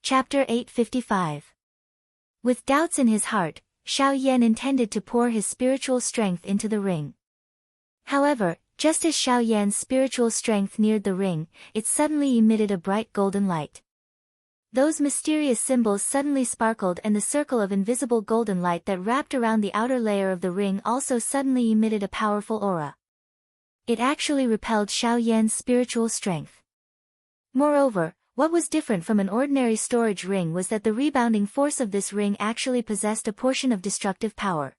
Chapter 855. With doubts in his heart, Xiao Yan intended to pour his spiritual strength into the ring. However, just as Xiao Yan's spiritual strength neared the ring, it suddenly emitted a bright golden light. Those mysterious symbols suddenly sparkled, and the circle of invisible golden light that wrapped around the outer layer of the ring also suddenly emitted a powerful aura. It actually repelled Xiao Yan's spiritual strength. Moreover, what was different from an ordinary storage ring was that the rebounding force of this ring actually possessed a portion of destructive power.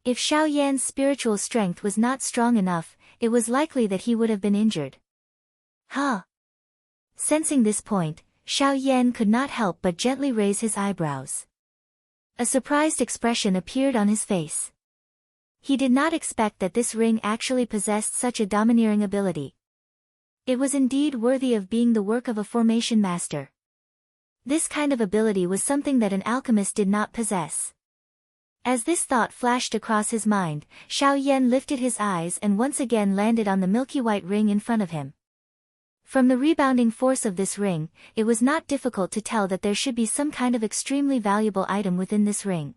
If Xiao Yan's spiritual strength was not strong enough, it was likely that he would have been injured. Huh? Sensing this point, Xiao Yan could not help but gently raise his eyebrows. A surprised expression appeared on his face. He did not expect that this ring actually possessed such a domineering ability. It was indeed worthy of being the work of a formation master. This kind of ability was something that an alchemist did not possess. As this thought flashed across his mind, Xiao Yan lifted his eyes and once again landed on the milky white ring in front of him. From the rebounding force of this ring, it was not difficult to tell that there should be some kind of extremely valuable item within this ring.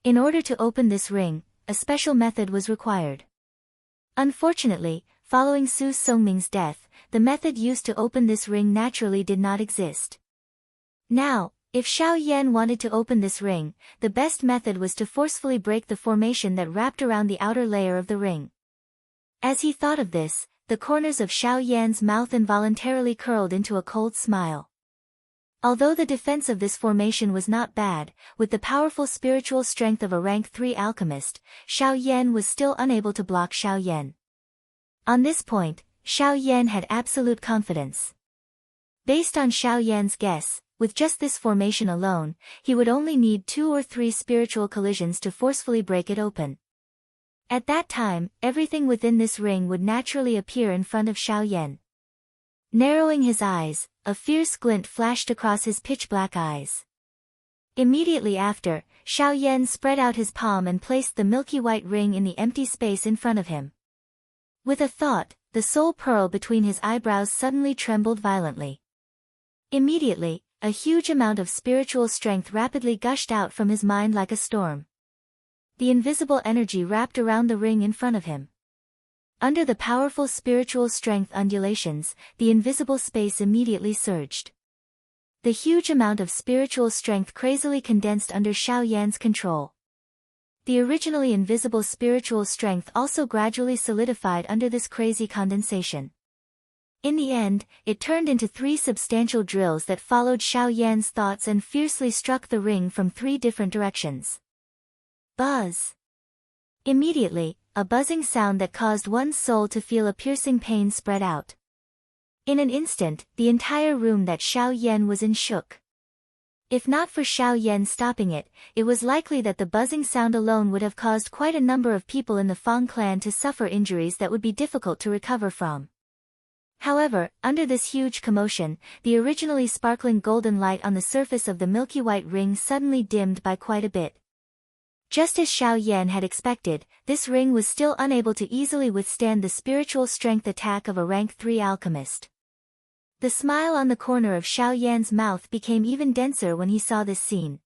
In order to open this ring, a special method was required. Unfortunately, following Su Songming's death, the method used to open this ring naturally did not exist. Now, if Xiao Yan wanted to open this ring, the best method was to forcefully break the formation that wrapped around the outer layer of the ring. As he thought of this, the corners of Xiao Yan's mouth involuntarily curled into a cold smile. Although the defense of this formation was not bad, with the powerful spiritual strength of a rank 3 alchemist, Xiao Yan was still unable to block Xiao Yan. On this point, Xiao Yan had absolute confidence. Based on Xiao Yan's guess, with just this formation alone, he would only need 2 or 3 spiritual collisions to forcefully break it open. At that time, everything within this ring would naturally appear in front of Xiao Yan. Narrowing his eyes, a fierce glint flashed across his pitch-black eyes. Immediately after, Xiao Yan spread out his palm and placed the milky white ring in the empty space in front of him. With a thought, the soul pearl between his eyebrows suddenly trembled violently. Immediately, a huge amount of spiritual strength rapidly gushed out from his mind like a storm. The invisible energy wrapped around the ring in front of him. Under the powerful spiritual strength undulations, the invisible space immediately surged. The huge amount of spiritual strength crazily condensed under Xiao Yan's control. The originally invisible spiritual strength also gradually solidified under this crazy condensation. In the end, it turned into 3 substantial drills that followed Xiao Yan's thoughts and fiercely struck the ring from 3 different directions. Buzz! Immediately, a buzzing sound that caused one's soul to feel a piercing pain spread out. In an instant, the entire room that Xiao Yan was in shook. If not for Xiao Yan stopping it, it was likely that the buzzing sound alone would have caused quite a number of people in the Fang clan to suffer injuries that would be difficult to recover from. However, under this huge commotion, the originally sparkling golden light on the surface of the milky white ring suddenly dimmed by quite a bit. Just as Xiao Yan had expected, this ring was still unable to easily withstand the spiritual strength attack of a rank 3 alchemist. The smile on the corner of Xiao Yan's mouth became even denser when he saw this scene.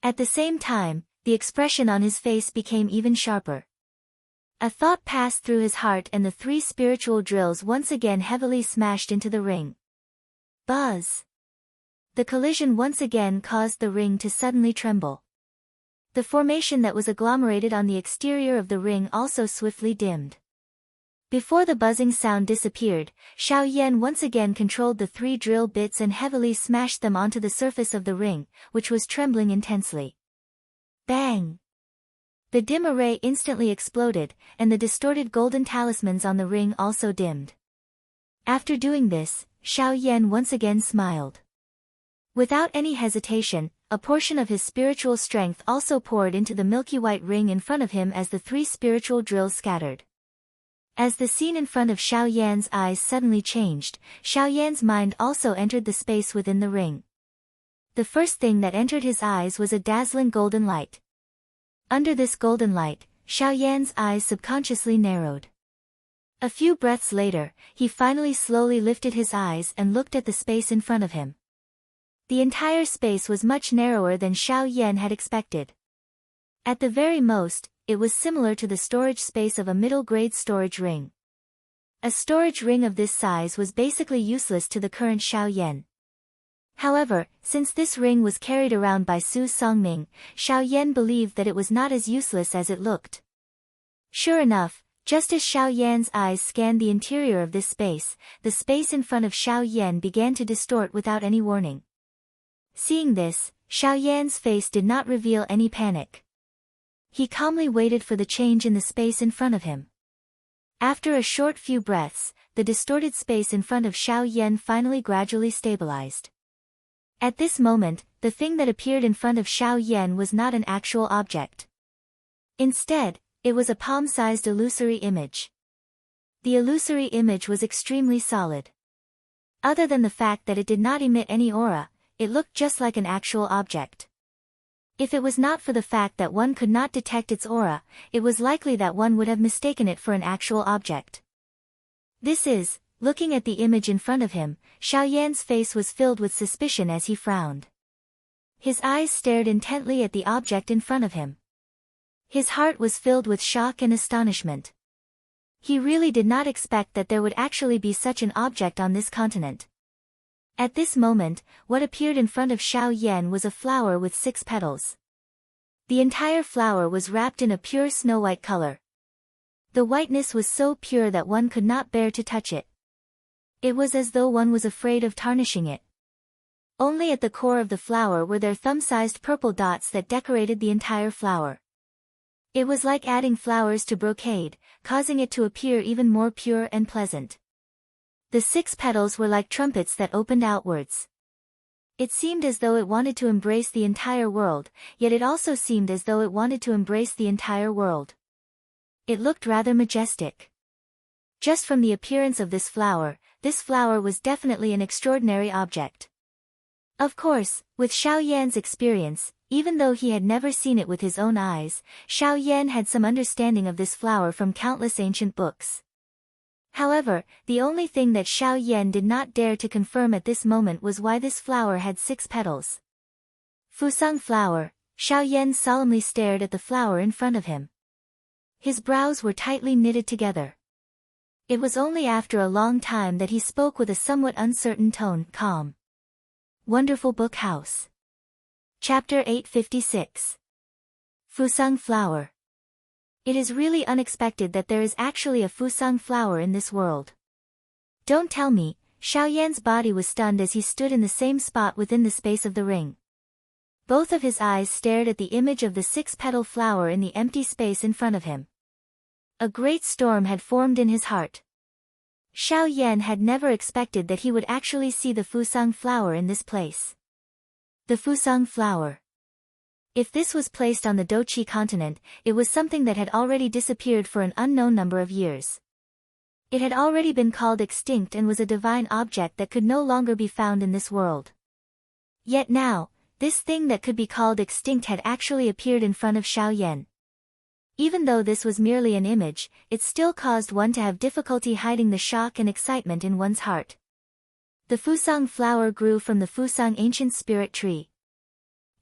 At the same time, the expression on his face became even sharper. A thought passed through his heart and the 3 spiritual drills once again heavily smashed into the ring. Buzz! The collision once again caused the ring to suddenly tremble. The formation that was agglomerated on the exterior of the ring also swiftly dimmed. Before the buzzing sound disappeared, Xiao Yan once again controlled the 3 drill bits and heavily smashed them onto the surface of the ring, which was trembling intensely. Bang! The dim array instantly exploded, and the distorted golden talismans on the ring also dimmed. After doing this, Xiao Yan once again smiled. Without any hesitation, a portion of his spiritual strength also poured into the milky white ring in front of him as the 3 spiritual drills scattered. As the scene in front of Xiao Yan's eyes suddenly changed, Xiao Yan's mind also entered the space within the ring. The first thing that entered his eyes was a dazzling golden light. Under this golden light, Xiao Yan's eyes subconsciously narrowed. A few breaths later, he finally slowly lifted his eyes and looked at the space in front of him. The entire space was much narrower than Xiao Yan had expected. At the very most, it was similar to the storage space of a middle-grade storage ring. A storage ring of this size was basically useless to the current Xiao Yan. However, since this ring was carried around by Su Songming, Xiao Yan believed that it was not as useless as it looked. Sure enough, just as Xiao Yan's eyes scanned the interior of this space, the space in front of Xiao Yan began to distort without any warning. Seeing this, Xiao Yan's face did not reveal any panic. He calmly waited for the change in the space in front of him. After a short few breaths, the distorted space in front of Xiao Yan finally gradually stabilized. At this moment, the thing that appeared in front of Xiao Yan was not an actual object. Instead, it was a palm-sized illusory image. The illusory image was extremely solid. Other than the fact that it did not emit any aura, it looked just like an actual object. If it was not for the fact that one could not detect its aura, it was likely that one would have mistaken it for an actual object. This is, looking at the image in front of him, Xiao Yan's face was filled with suspicion as he frowned. His eyes stared intently at the object in front of him. His heart was filled with shock and astonishment. He really did not expect that there would actually be such an object on this continent. At this moment, what appeared in front of Xiao Yan was a flower with 6 petals. The entire flower was wrapped in a pure snow-white color. The whiteness was so pure that one could not bear to touch it. It was as though one was afraid of tarnishing it. Only at the core of the flower were there thumb-sized purple dots that decorated the entire flower. It was like adding flowers to brocade, causing it to appear even more pure and pleasant. The 6 petals were like trumpets that opened outwards. It seemed as though it wanted to embrace the entire world, yet it also seemed as though it wanted to embrace the entire world. It looked rather majestic. Just from the appearance of this flower was definitely an extraordinary object. Of course, with Xiao Yan's experience, even though he had never seen it with his own eyes, Xiao Yan had some understanding of this flower from countless ancient books. However, the only thing that Xiao Yan did not dare to confirm at this moment was why this flower had 6 petals. Fusang flower, Xiao Yan solemnly stared at the flower in front of him. His brows were tightly knitted together. It was only after a long time that he spoke with a somewhat uncertain tone, calm. Wonderful Book House. Chapter 856. Fusang flower. It is really unexpected that there is actually a Fusang flower in this world. Don't tell me. Xiao Yan's body was stunned as he stood in the same spot within the space of the ring. Both of his eyes stared at the image of the 6-petal flower in the empty space in front of him. A great storm had formed in his heart. Xiao Yan had never expected that he would actually see the Fusang flower in this place. The Fusang flower. If this was placed on the Doqi continent, it was something that had already disappeared for an unknown number of years. It had already been called extinct and was a divine object that could no longer be found in this world. Yet now, this thing that could be called extinct had actually appeared in front of Xiao Yan. Even though this was merely an image, it still caused one to have difficulty hiding the shock and excitement in one's heart. The Fusang flower grew from the Fusang ancient spirit tree.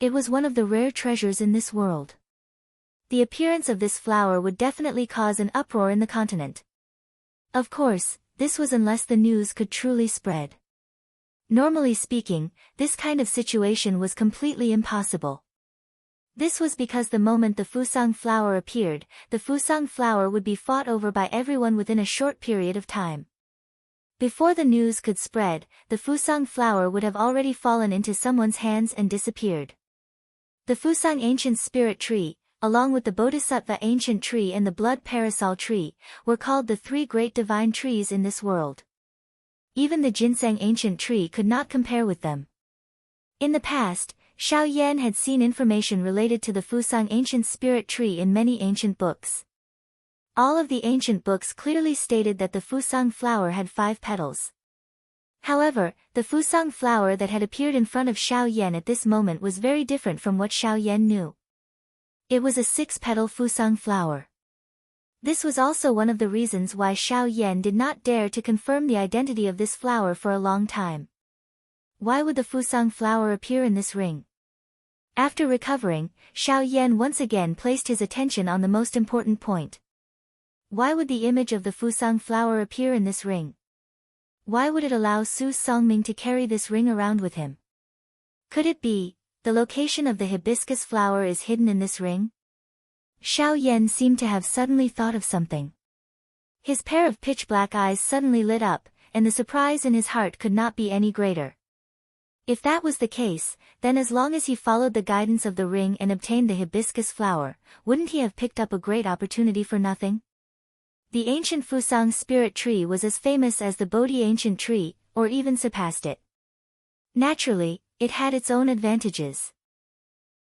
It was one of the rare treasures in this world. The appearance of this flower would definitely cause an uproar in the continent. Of course, this was unless the news could truly spread. Normally speaking, this kind of situation was completely impossible. This was because the moment the Fusang flower appeared, the Fusang flower would be fought over by everyone within a short period of time. Before the news could spread, the Fusang flower would have already fallen into someone's hands and disappeared. The Fusang ancient spirit tree, along with the Bodhisattva ancient tree and the blood parasol tree, were called the 3 great divine trees in this world. Even the ginseng ancient tree could not compare with them. In the past, Xiao Yan had seen information related to the Fusang ancient spirit tree in many ancient books. All of the ancient books clearly stated that the Fusang flower had 5 petals. However, the Fusang flower that had appeared in front of Xiao Yan at this moment was very different from what Xiao Yan knew. It was a 6-petal Fusang flower. This was also one of the reasons why Xiao Yan did not dare to confirm the identity of this flower for a long time. Why would the Fusang flower appear in this ring? After recovering, Xiao Yan once again placed his attention on the most important point. Why would the image of the Fusang flower appear in this ring? Why would it allow Su Songming to carry this ring around with him? Could it be, the location of the hibiscus flower is hidden in this ring? Xiao Yan seemed to have suddenly thought of something. His pair of pitch-black eyes suddenly lit up, and the surprise in his heart could not be any greater. If that was the case, then as long as he followed the guidance of the ring and obtained the hibiscus flower, wouldn't he have picked up a great opportunity for nothing? The ancient Fusang spirit tree was as famous as the Bodhi ancient tree, or even surpassed it. Naturally, it had its own advantages.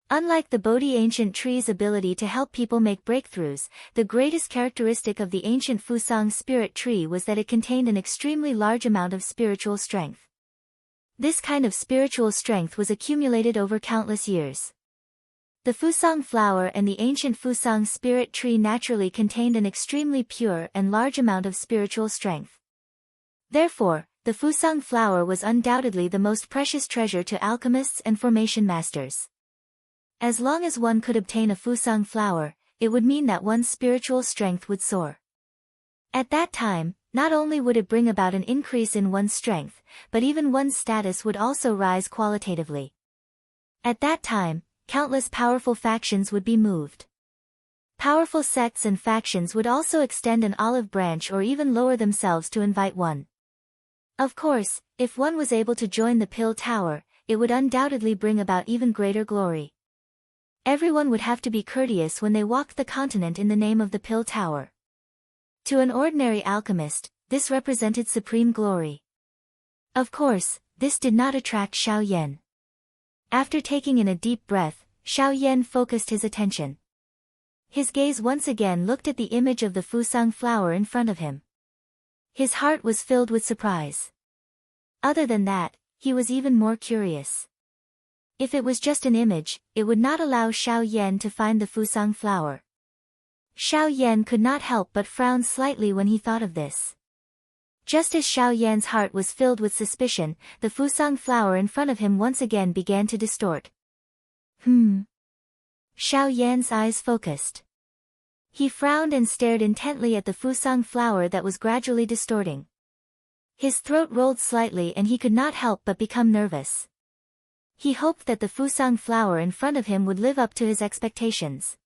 Unlike the Bodhi ancient tree's ability to help people make breakthroughs, the greatest characteristic of the ancient Fusang spirit tree was that it contained an extremely large amount of spiritual strength. This kind of spiritual strength was accumulated over countless years. The Fusang flower and the ancient Fusang spirit tree naturally contained an extremely pure and large amount of spiritual strength. Therefore, the Fusang flower was undoubtedly the most precious treasure to alchemists and formation masters. As long as one could obtain a Fusang flower, it would mean that one's spiritual strength would soar. At that time, not only would it bring about an increase in one's strength, but even one's status would also rise qualitatively. At that time, countless powerful factions would be moved. Powerful sects and factions would also extend an olive branch or even lower themselves to invite one. Of course, if one was able to join the Pill Tower, it would undoubtedly bring about even greater glory. Everyone would have to be courteous when they walked the continent in the name of the Pill Tower. To an ordinary alchemist, this represented supreme glory. Of course, this did not attract Xiao Yan. After taking in a deep breath, Xiao Yan focused his attention. His gaze once again looked at the image of the Fusang flower in front of him. His heart was filled with surprise. Other than that, he was even more curious. If it was just an image, it would not allow Xiao Yan to find the Fusang flower. Xiao Yan could not help but frown slightly when he thought of this. Just as Xiao Yan's heart was filled with suspicion, the Fusang flower in front of him once again began to distort. Xiao Yan's eyes focused. He frowned and stared intently at the Fusang flower that was gradually distorting. His throat rolled slightly and he could not help but become nervous. He hoped that the Fusang flower in front of him would live up to his expectations.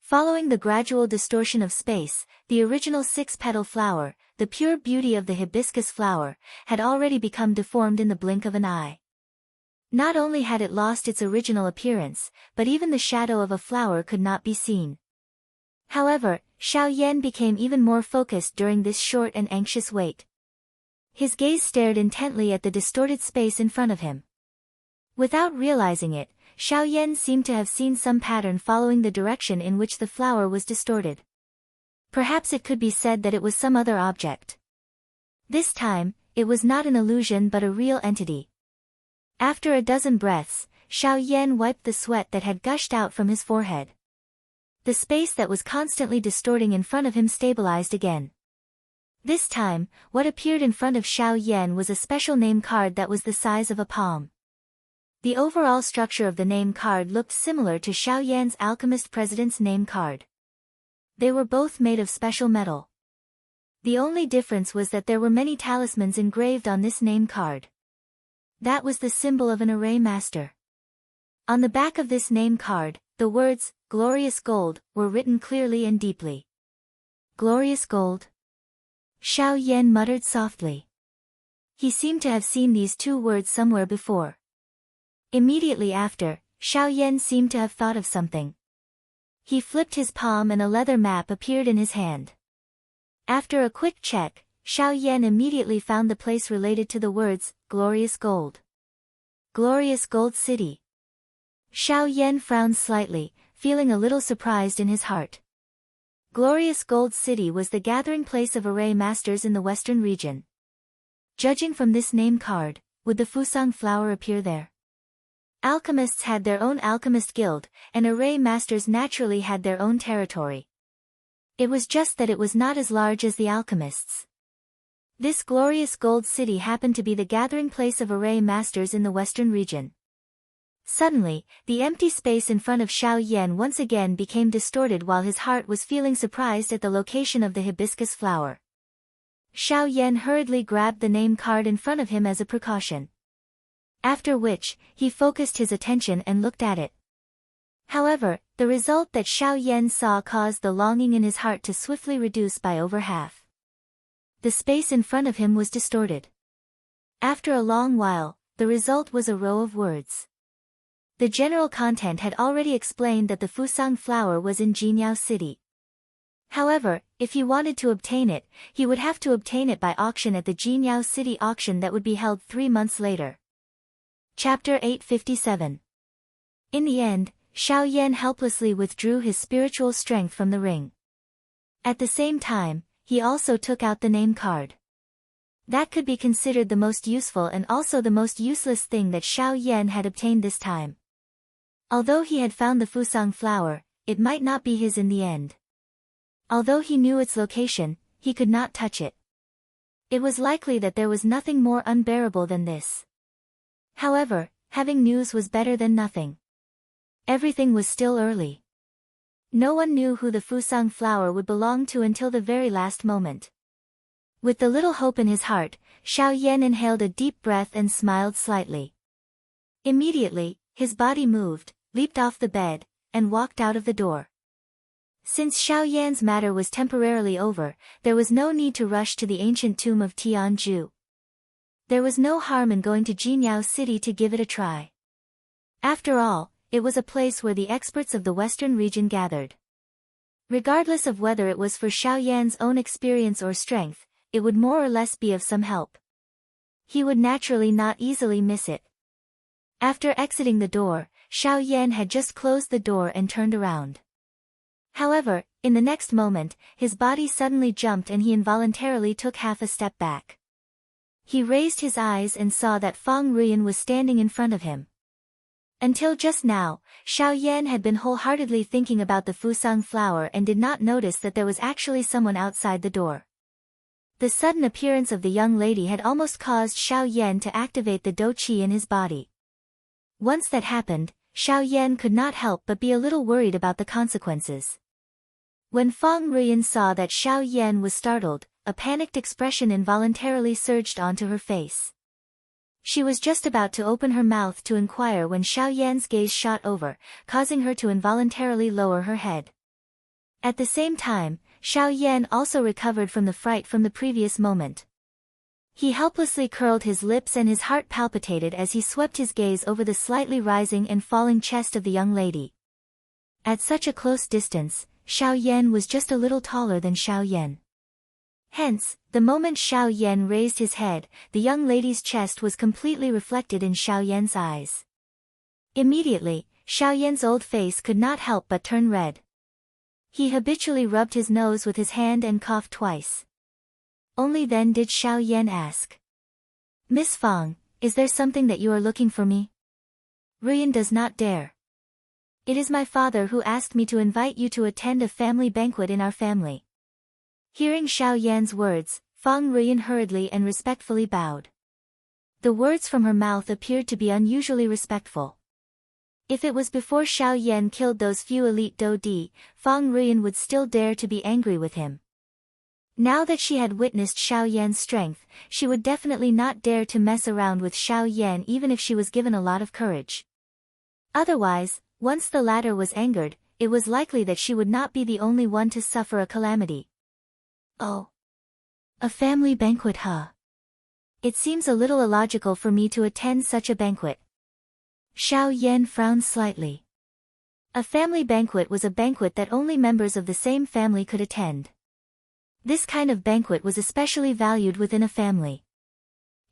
Following the gradual distortion of space, the original six-petal flower, the pure beauty of the hibiscus flower, had already become deformed in the blink of an eye. Not only had it lost its original appearance, but even the shadow of a flower could not be seen. However, Xiao Yan became even more focused during this short and anxious wait. His gaze stared intently at the distorted space in front of him. Without realizing it, Xiao Yan seemed to have seen some pattern following the direction in which the flower was distorted. Perhaps it could be said that it was some other object. This time, it was not an illusion but a real entity. After a dozen breaths, Xiao Yan wiped the sweat that had gushed out from his forehead. The space that was constantly distorting in front of him stabilized again. This time, what appeared in front of Xiao Yan was a special name card that was the size of a palm. The overall structure of the name card looked similar to Xiao Yan's alchemist president's name card. They were both made of special metal. The only difference was that there were many talismans engraved on this name card. That was the symbol of an array master. On the back of this name card, the words, "Glorious Gold," were written clearly and deeply. Glorious Gold? Xiao Yan muttered softly. He seemed to have seen these two words somewhere before. Immediately after, Xiao Yan seemed to have thought of something. He flipped his palm and a leather map appeared in his hand. After a quick check, Xiao Yan immediately found the place related to the words, Glorious Gold. Glorious Gold City. Xiao Yan frowned slightly, feeling a little surprised in his heart. Glorious Gold City was the gathering place of array masters in the western region. Judging from this name card, would the Fusang flower appear there? Alchemists had their own alchemist guild, and array masters naturally had their own territory. It was just that it was not as large as the alchemists. This glorious gold city happened to be the gathering place of array masters in the western region. Suddenly, the empty space in front of Xiao Yan once again became distorted while his heart was feeling surprised at the location of the hibiscus flower. Xiao Yan hurriedly grabbed the name card in front of him as a precaution. After which, he focused his attention and looked at it. However, the result that Xiao Yan saw caused the longing in his heart to swiftly reduce by over half. The space in front of him was distorted. After a long while, the result was a row of words. The general content had already explained that the Fusang flower was in Jinyao City. However, if he wanted to obtain it, he would have to obtain it by auction at the Jinyao City auction that would be held 3 months later. Chapter 857. In the end, Xiao Yan helplessly withdrew his spiritual strength from the ring. At the same time, he also took out the name card. That could be considered the most useful and also the most useless thing that Xiao Yan had obtained this time. Although he had found the Fusang flower, it might not be his in the end. Although he knew its location, he could not touch it. It was likely that there was nothing more unbearable than this. However, having news was better than nothing. Everything was still early. No one knew who the Fusang flower would belong to until the very last moment. With the little hope in his heart, Xiao Yan inhaled a deep breath and smiled slightly. Immediately, his body moved, leaped off the bed, and walked out of the door. Since Xiao Yan's matter was temporarily over, there was no need to rush to the ancient tomb of Tianju. There was no harm in going to Jinyao City to give it a try. After all, it was a place where the experts of the western region gathered. Regardless of whether it was for Xiao Yan's own experience or strength, it would more or less be of some help. He would naturally not easily miss it. After exiting the door, Xiao Yan had just closed the door and turned around. However, in the next moment, his body suddenly jumped and he involuntarily took half a step back. He raised his eyes and saw that Fang Ruiyan was standing in front of him. Until just now, Xiao Yan had been wholeheartedly thinking about the Fusang flower and did not notice that there was actually someone outside the door. The sudden appearance of the young lady had almost caused Xiao Yan to activate the dou qi in his body. Once that happened, Xiao Yan could not help but be a little worried about the consequences. When Fang Ruiyan saw that Xiao Yan was startled, a panicked expression involuntarily surged onto her face. She was just about to open her mouth to inquire when Xiao Yan's gaze shot over, causing her to involuntarily lower her head. At the same time, Xiao Yan also recovered from the fright from the previous moment. He helplessly curled his lips and his heart palpitated as he swept his gaze over the slightly rising and falling chest of the young lady. At such a close distance, Xiao Yan was just a little taller than Xiao Yan. Hence, the moment Xiao Yan raised his head, the young lady's chest was completely reflected in Xiao Yan's eyes. Immediately, Xiao Yan's old face could not help but turn red. He habitually rubbed his nose with his hand and coughed twice. Only then did Xiao Yan ask. "Miss Fang, is there something that you are looking for me?" Ruiyan does not dare. "It is my father who asked me to invite you to attend a family banquet in our family." Hearing Xiao Yan's words, Fang Ruiyan hurriedly and respectfully bowed. The words from her mouth appeared to be unusually respectful. If it was before Xiao Yan killed those few elite dou di, Fang Ruiyan would still dare to be angry with him. Now that she had witnessed Xiao Yan's strength, she would definitely not dare to mess around with Xiao Yan even if she was given a lot of courage. Otherwise, once the latter was angered, it was likely that she would not be the only one to suffer a calamity. "Oh. A family banquet, huh? It seems a little illogical for me to attend such a banquet." Xiao Yan frowned slightly. A family banquet was a banquet that only members of the same family could attend. This kind of banquet was especially valued within a family.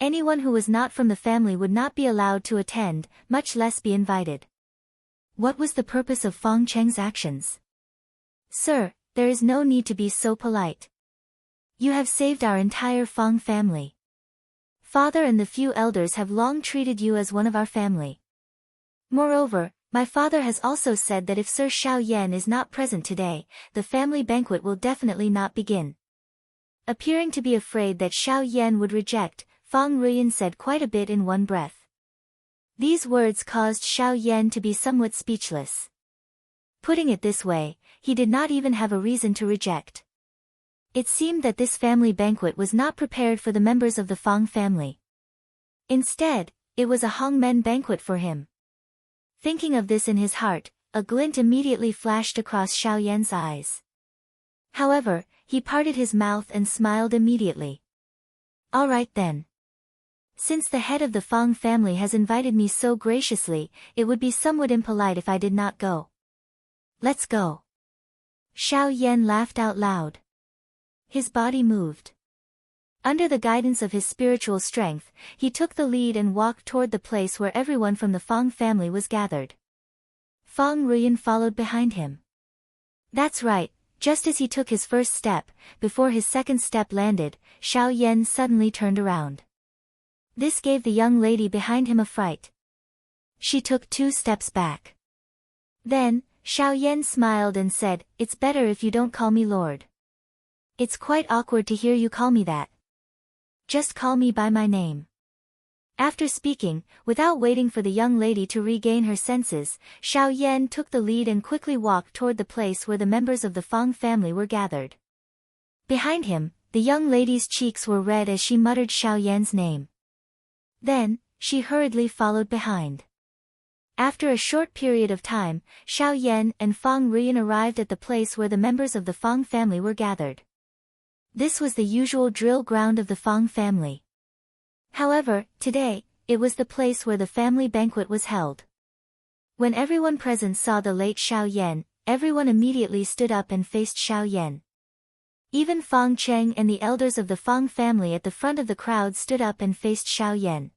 Anyone who was not from the family would not be allowed to attend, much less be invited. What was the purpose of Fang Cheng's actions? "Sir, there is no need to be so polite. You have saved our entire Fang family. Father and the few elders have long treated you as one of our family. Moreover, my father has also said that if Sir Xiao Yan is not present today, the family banquet will definitely not begin." appearing to be afraid that Xiao Yan would reject, Fang Ruyan said quite a bit in one breath. These words caused Xiao Yan to be somewhat speechless. Putting it this way, he did not even have a reason to reject. It seemed that this family banquet was not prepared for the members of the Fang family. Instead, it was a Hongmen banquet for him. Thinking of this in his heart, a glint immediately flashed across Xiao Yan's eyes. However, he parted his mouth and smiled immediately. All right then. Since the head of the Fang family has invited me so graciously, it would be somewhat impolite if I did not go. Let's go. Xiao Yan laughed out loud. His body moved. Under the guidance of his spiritual strength, he took the lead and walked toward the place where everyone from the Fang family was gathered. Fang Ruyan followed behind him. That's right, just as he took his first step, before his second step landed, Xiao Yan suddenly turned around. This gave the young lady behind him a fright. She took 2 steps back. Then, Xiao Yan smiled and said, "It's better if you don't call me Lord. It's quite awkward to hear you call me that. Just call me by my name." After speaking, without waiting for the young lady to regain her senses, Xiao Yan took the lead and quickly walked toward the place where the members of the Fang family were gathered. Behind him, the young lady's cheeks were red as she muttered Xiao Yan's name. Then, she hurriedly followed behind. After a short period of time, Xiao Yan and Fang Ruyan arrived at the place where the members of the Fang family were gathered. This was the usual drill ground of the Fang family. However, today, it was the place where the family banquet was held. When everyone present saw the late Xiao Yan, everyone immediately stood up and faced Xiao Yan. Even Fang Cheng and the elders of the Fang family at the front of the crowd stood up and faced Xiao Yan.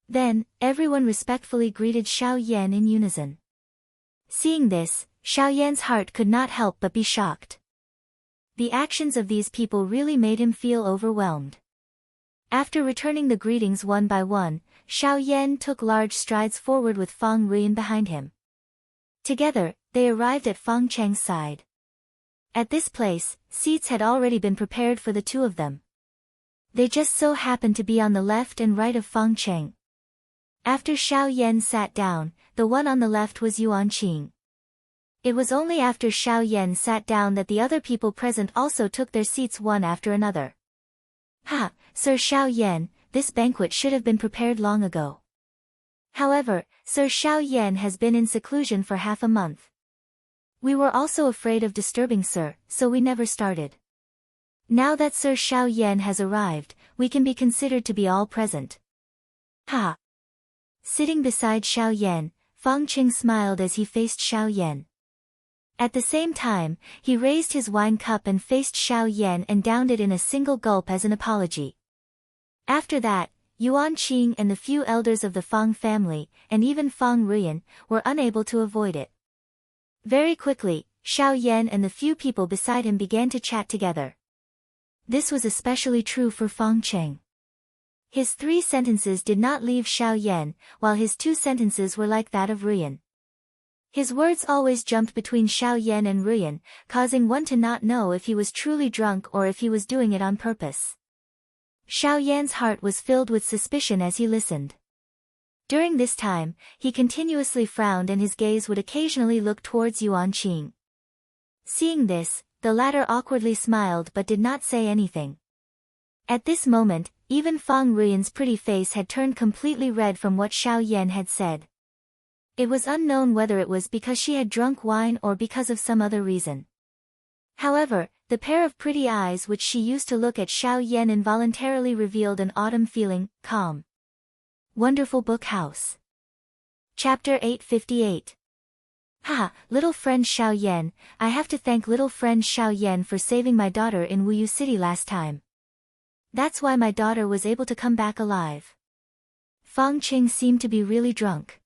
Then, everyone respectfully greeted Xiao Yan in unison. Seeing this, Xiao Yan's heart could not help but be shocked. The actions of these people really made him feel overwhelmed. After returning the greetings one by one, Xiao Yan took large strides forward with Fang Ruyan behind him. Together, they arrived at Fang Cheng's side. At this place, seats had already been prepared for the 2 of them. They just so happened to be on the left and right of Fang Cheng. After Xiao Yan sat down, the one on the left was Yuan Qing. It was only after Xiao Yan sat down that the other people present also took their seats one after another. "Ha, Sir Xiao Yan, this banquet should have been prepared long ago. However, Sir Xiao Yan has been in seclusion for half a month. We were also afraid of disturbing Sir, so we never started. Now that Sir Xiao Yan has arrived, we can be considered to be all present." Ha! Sitting beside Xiao Yan, Fang Qing smiled as he faced Xiao Yan. At the same time, he raised his wine cup and faced Xiao Yan and downed it in a single gulp as an apology. After that, Yuan Qing and the few elders of the Fang family, and even Fang Ruyan, were unable to avoid it. Very quickly, Xiao Yan and the few people beside him began to chat together. This was especially true for Fang Cheng. His 3 sentences did not leave Xiao Yan, while his 2 sentences were like that of Ruyan. His words always jumped between Xiao Yan and Ruyan, causing one to not know if he was truly drunk or if he was doing it on purpose. Xiao Yan's heart was filled with suspicion as he listened. During this time, he continuously frowned and his gaze would occasionally look towards Yuan Qing. Seeing this, the latter awkwardly smiled but did not say anything. At this moment, even Fang Ruyan's pretty face had turned completely red from what Xiao Yan had said. It was unknown whether it was because she had drunk wine or because of some other reason. However, the pair of pretty eyes which she used to look at Xiao Yan involuntarily revealed an autumn feeling, calm. Wonderful Book House. Chapter 858. Ha, little friend Xiao Yan, I have to thank little friend Xiao Yan for saving my daughter in Wuyu City last time. That's why my daughter was able to come back alive. Fang Qing seemed to be really drunk.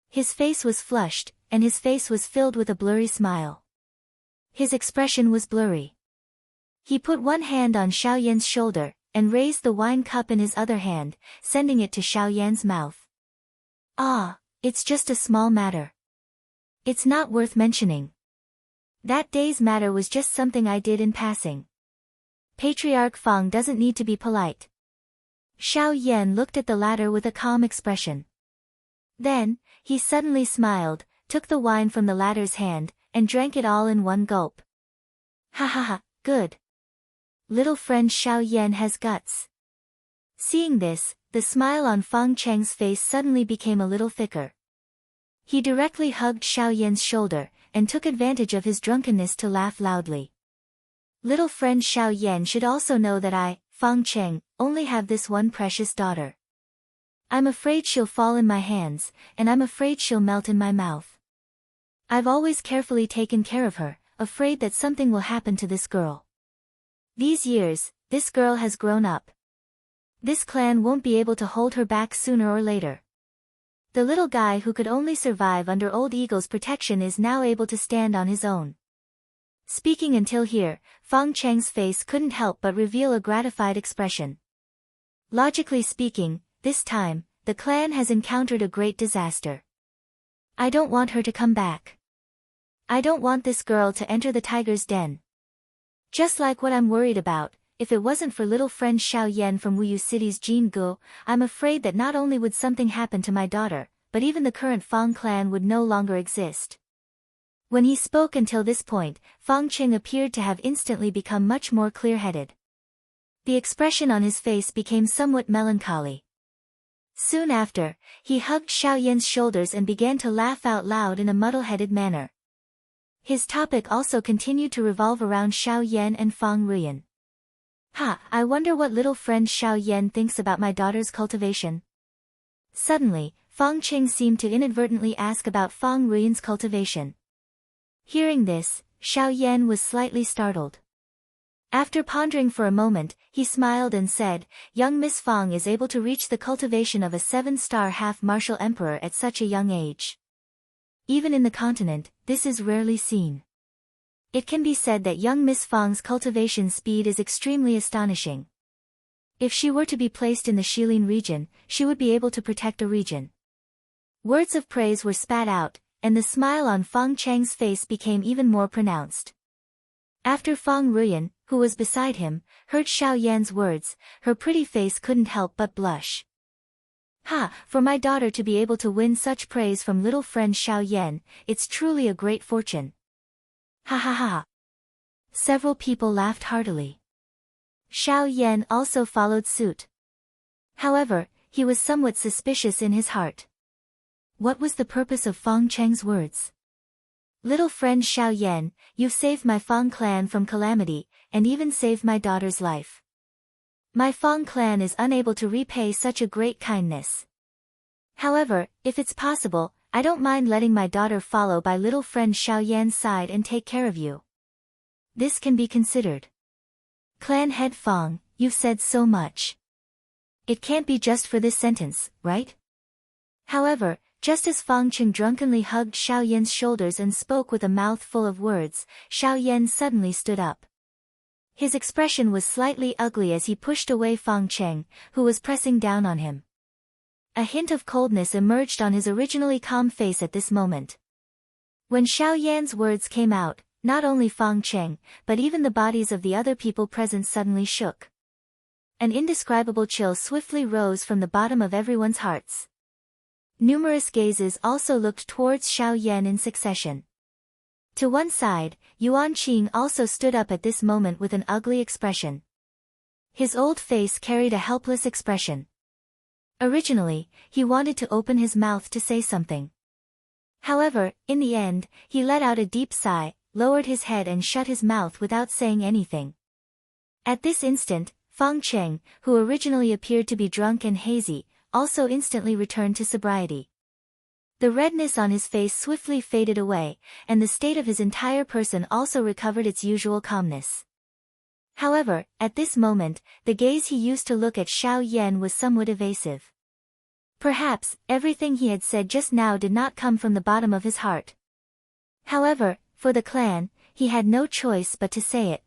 His face was flushed, and his face was filled with a blurry smile. His expression was blurry. He put one hand on Xiao Yan's shoulder, and raised the wine cup in his other hand, sending it to Xiao Yan's mouth. Ah, it's just a small matter. It's not worth mentioning. That day's matter was just something I did in passing. Patriarch Fang doesn't need to be polite. Xiao Yan looked at the latter with a calm expression. Then, he suddenly smiled, took the wine from the latter's hand, and drank it all in one gulp. Ha ha ha, good. Little friend Xiao Yan has guts. Seeing this, the smile on Fang Cheng's face suddenly became a little thicker. He directly hugged Xiao Yan's shoulder, and took advantage of his drunkenness to laugh loudly. Little friend Xiao Yan should also know that I, Fang Cheng, only have this one precious daughter. I'm afraid she'll fall in my hands, and I'm afraid she'll melt in my mouth. I've always carefully taken care of her, afraid that something will happen to this girl. These years, this girl has grown up. This clan won't be able to hold her back sooner or later. The little guy who could only survive under Old Eagle's protection is now able to stand on his own. Speaking until here, Fang Cheng's face couldn't help but reveal a gratified expression. Logically speaking, this time, the clan has encountered a great disaster. I don't want her to come back. I don't want this girl to enter the tiger's den. Just like what I'm worried about, if it wasn't for little friend Xiao Yan from Wuyu City's Jingu, I'm afraid that not only would something happen to my daughter, but even the current Fang clan would no longer exist. When he spoke until this point, Fang Qing appeared to have instantly become much more clear-headed. The expression on his face became somewhat melancholy. Soon after, he hugged Xiao Yan's shoulders and began to laugh out loud in a muddle-headed manner. His topic also continued to revolve around Xiao Yan and Fang Ruyan. Ha, I wonder what little friend Xiao Yan thinks about my daughter's cultivation. Suddenly, Fang Qing seemed to inadvertently ask about Fang Ruyan's cultivation. Hearing this, Xiao Yan was slightly startled. After pondering for a moment, he smiled and said, young Miss Fang is able to reach the cultivation of a 7-star half-martial emperor at such a young age. Even in the continent, this is rarely seen. It can be said that young Miss Fang's cultivation speed is extremely astonishing. If she were to be placed in the Shilin region, she would be able to protect a region. Words of praise were spat out, and the smile on Fang Cheng's face became even more pronounced. After Fang Ruyan, who was beside him, heard Xiao Yan's words, her pretty face couldn't help but blush. Ha, for my daughter to be able to win such praise from little friend Xiao Yan, it's truly a great fortune. Ha ha ha. Several people laughed heartily. Xiao Yan also followed suit. However, he was somewhat suspicious in his heart. What was the purpose of Fang Cheng's words? Little friend Xiao Yan, you've saved my Fang clan from calamity, and even saved my daughter's life. My Fang clan is unable to repay such a great kindness. However, if it's possible, I don't mind letting my daughter follow by little friend Xiao Yan's side and take care of you. This can be considered. Clan head Fang, you've said so much. It can't be just for this sentence, right? However, just as Fang Qing drunkenly hugged Xiao Yan's shoulders and spoke with a mouth full of words, Xiao Yan suddenly stood up. His expression was slightly ugly as he pushed away Fang Cheng, who was pressing down on him. A hint of coldness emerged on his originally calm face at this moment. When Xiao Yan's words came out, not only Fang Cheng, but even the bodies of the other people present suddenly shook. An indescribable chill swiftly rose from the bottom of everyone's hearts. Numerous gazes also looked towards Xiao Yan in succession. To one side, Yuan Qing also stood up at this moment with an ugly expression. His old face carried a helpless expression. Originally, he wanted to open his mouth to say something. However, in the end, he let out a deep sigh, lowered his head and shut his mouth without saying anything. At this instant, Fang Cheng, who originally appeared to be drunk and hazy, also instantly returned to sobriety. The redness on his face swiftly faded away, and the state of his entire person also recovered its usual calmness. However, at this moment, the gaze he used to look at Xiao Yan was somewhat evasive. Perhaps, everything he had said just now did not come from the bottom of his heart. However, for the clan, he had no choice but to say it.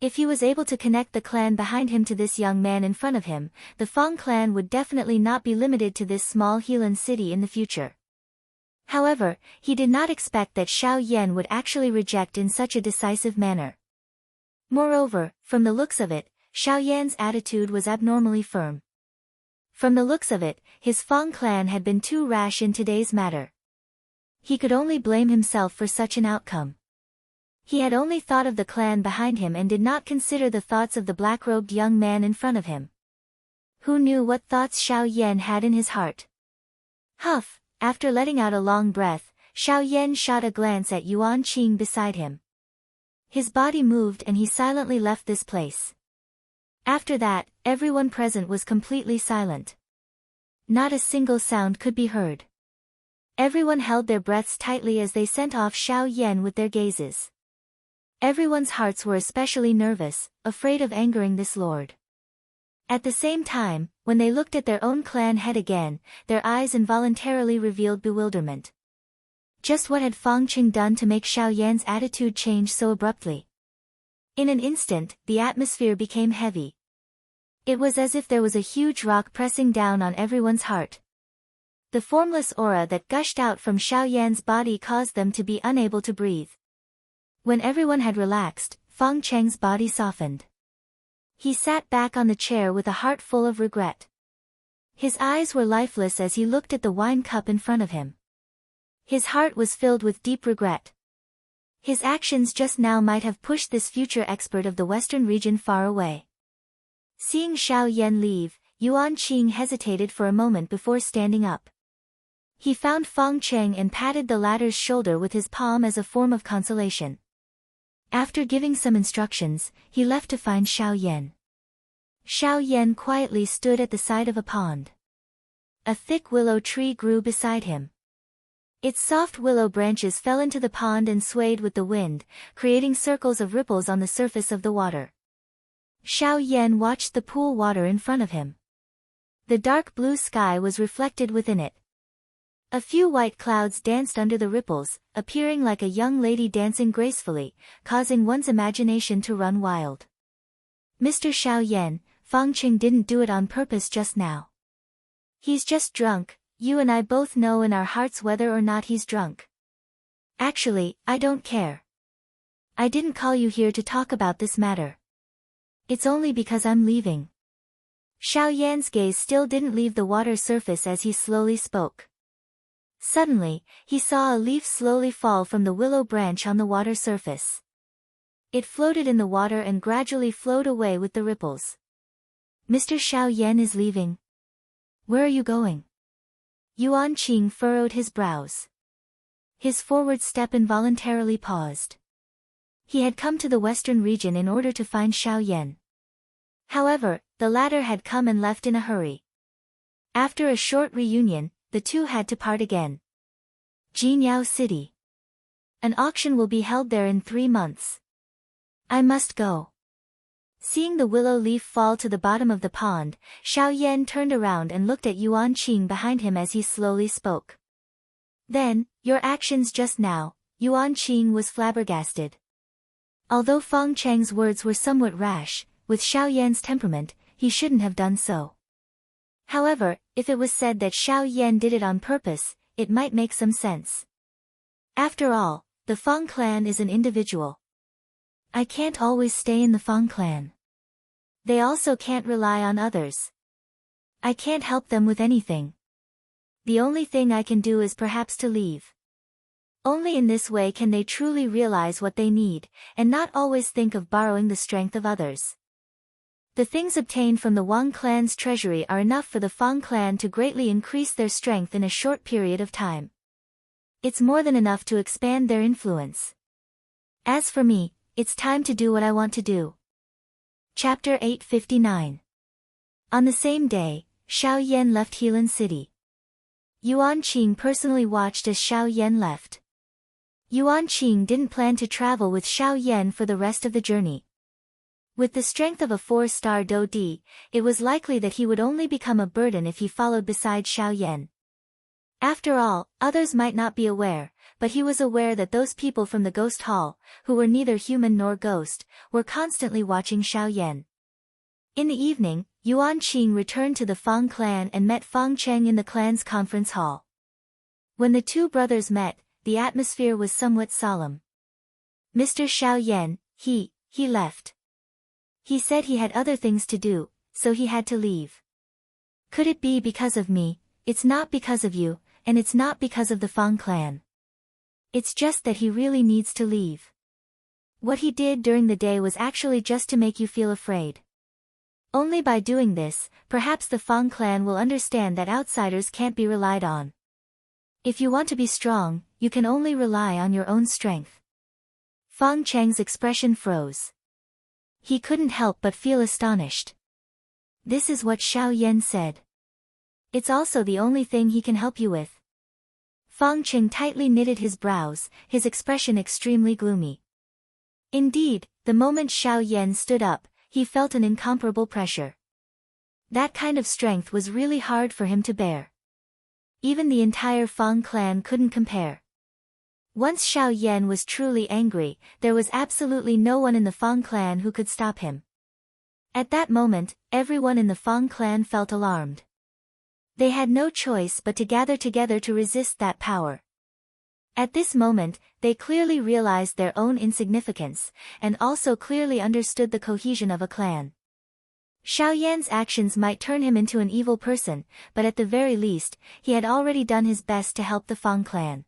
If he was able to connect the clan behind him to this young man in front of him, the Fang clan would definitely not be limited to this small Helan city in the future. However, he did not expect that Xiao Yan would actually reject in such a decisive manner. Moreover, from the looks of it, Xiao Yan's attitude was abnormally firm. From the looks of it, his Fang clan had been too rash in today's matter. He could only blame himself for such an outcome. He had only thought of the clan behind him and did not consider the thoughts of the black-robed young man in front of him. Who knew what thoughts Xiao Yan had in his heart? Huff, after letting out a long breath, Xiao Yan shot a glance at Yuan Qing beside him. His body moved and he silently left this place. After that, everyone present was completely silent. Not a single sound could be heard. Everyone held their breaths tightly as they sent off Xiao Yan with their gazes. Everyone's hearts were especially nervous, afraid of angering this lord. At the same time, when they looked at their own clan head again, their eyes involuntarily revealed bewilderment. Just what had Fang Qing done to make Xiao Yan's attitude change so abruptly? In an instant, the atmosphere became heavy. It was as if there was a huge rock pressing down on everyone's heart. The formless aura that gushed out from Xiao Yan's body caused them to be unable to breathe. When everyone had relaxed, Fang Cheng's body softened. He sat back on the chair with a heart full of regret. His eyes were lifeless as he looked at the wine cup in front of him. His heart was filled with deep regret. His actions just now might have pushed this future expert of the western region far away. Seeing Xiao Yan leave, Yuan Qing hesitated for a moment before standing up. He found Fang Cheng and patted the latter's shoulder with his palm as a form of consolation. After giving some instructions, he left to find Xiao Yan. Xiao Yan quietly stood at the side of a pond. A thick willow tree grew beside him. Its soft willow branches fell into the pond and swayed with the wind, creating circles of ripples on the surface of the water. Xiao Yan watched the pool water in front of him. The dark blue sky was reflected within it. A few white clouds danced under the ripples, appearing like a young lady dancing gracefully, causing one's imagination to run wild. Mr. Xiao Yan, Fang Qing didn't do it on purpose just now. He's just drunk, you and I both know in our hearts whether or not he's drunk. Actually, I don't care. I didn't call you here to talk about this matter. It's only because I'm leaving. Xiao Yan's gaze still didn't leave the water surface as he slowly spoke. Suddenly, he saw a leaf slowly fall from the willow branch on the water surface. It floated in the water and gradually flowed away with the ripples. Mr. Xiao Yan is leaving. Where are you going? Yuan Qing furrowed his brows. His forward step involuntarily paused. He had come to the western region in order to find Xiao Yan. However, the latter had come and left in a hurry. After a short reunion, the two had to part again. Jinyao City. An auction will be held there in 3 months. I must go. Seeing the willow leaf fall to the bottom of the pond, Xiao Yan turned around and looked at Yuan Qing behind him as he slowly spoke. Then, your actions just now, Yuan Qing was flabbergasted. Although Fang Cheng's words were somewhat rash, with Xiao Yan's temperament, he shouldn't have done so. However, if it was said that Xiao Yan did it on purpose, it might make some sense. After all, the Fang clan is an individual. I can't always stay in the Fang clan. They also can't rely on others. I can't help them with anything. The only thing I can do is perhaps to leave. Only in this way can they truly realize what they need, and not always think of borrowing the strength of others. The things obtained from the Wang clan's treasury are enough for the Fang clan to greatly increase their strength in a short period of time. It's more than enough to expand their influence. As for me, it's time to do what I want to do. Chapter 859. On the same day, Xiao Yan left Helan City. Yuan Qing personally watched as Xiao Yan left. Yuan Qing didn't plan to travel with Xiao Yan for the rest of the journey. With the strength of a 4-star Do Di, it was likely that he would only become a burden if he followed beside Xiao Yan. After all, others might not be aware, but he was aware that those people from the ghost hall, who were neither human nor ghost, were constantly watching Xiao Yan. In the evening, Yuan Qing returned to the Fang clan and met Fang Cheng in the clan's conference hall. When the two brothers met, the atmosphere was somewhat solemn. Mr. Xiao Yan, he left. He said he had other things to do, so he had to leave. Could it be because of me? It's not because of you, and it's not because of the Fang clan. It's just that he really needs to leave. What he did during the day was actually just to make you feel afraid. Only by doing this, perhaps the Fang clan will understand that outsiders can't be relied on. If you want to be strong, you can only rely on your own strength. Fang Cheng's expression froze. He couldn't help but feel astonished. This is what Xiao Yan said. It's also the only thing he can help you with. Fang Cheng tightly knitted his brows, his expression extremely gloomy. Indeed, the moment Xiao Yan stood up, he felt an incomparable pressure. That kind of strength was really hard for him to bear. Even the entire Fang clan couldn't compare. Once Xiao Yan was truly angry, there was absolutely no one in the Fang clan who could stop him. At that moment, everyone in the Fang clan felt alarmed. They had no choice but to gather together to resist that power. At this moment, they clearly realized their own insignificance, and also clearly understood the cohesion of a clan. Xiao Yan's actions might turn him into an evil person, but at the very least, he had already done his best to help the Fang clan.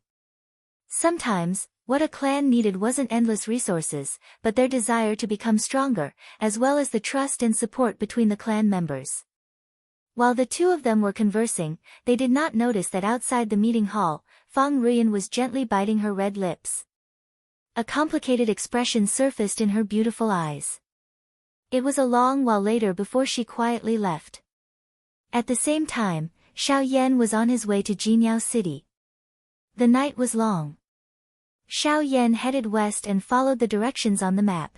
Sometimes, what a clan needed wasn't endless resources, but their desire to become stronger, as well as the trust and support between the clan members. While the two of them were conversing, they did not notice that outside the meeting hall, Fang Ruyan was gently biting her red lips. A complicated expression surfaced in her beautiful eyes. It was a long while later before she quietly left. At the same time, Xiao Yan was on his way to Jinyao City. The night was long. Xiao Yan headed west and followed the directions on the map.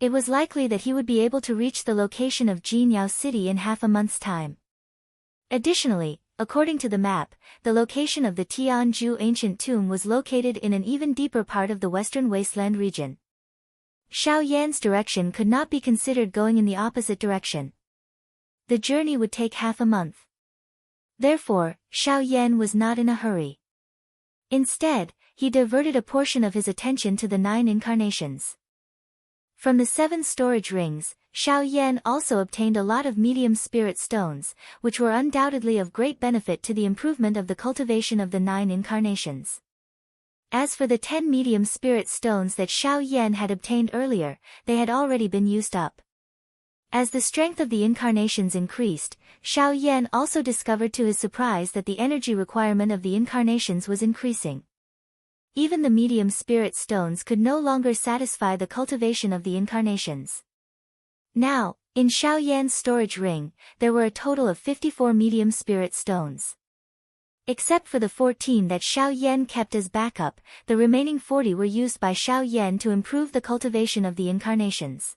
It was likely that he would be able to reach the location of Jinyao City in half a month's time. Additionally, according to the map, the location of the Tianju ancient tomb was located in an even deeper part of the western wasteland region. Xiao Yan's direction could not be considered going in the opposite direction. The journey would take half a month. Therefore, Xiao Yan was not in a hurry. Instead, he diverted a portion of his attention to the 9 incarnations. From the 7 storage rings, Xiao Yan also obtained a lot of medium spirit stones, which were undoubtedly of great benefit to the improvement of the cultivation of the 9 incarnations. As for the 10 medium spirit stones that Xiao Yan had obtained earlier, they had already been used up. As the strength of the incarnations increased, Xiao Yan also discovered to his surprise that the energy requirement of the incarnations was increasing. Even the medium spirit stones could no longer satisfy the cultivation of the incarnations. Now, in Xiao Yan's storage ring, there were a total of 54 medium spirit stones. Except for the 14 that Xiao Yan kept as backup, the remaining 40 were used by Xiao Yan to improve the cultivation of the incarnations.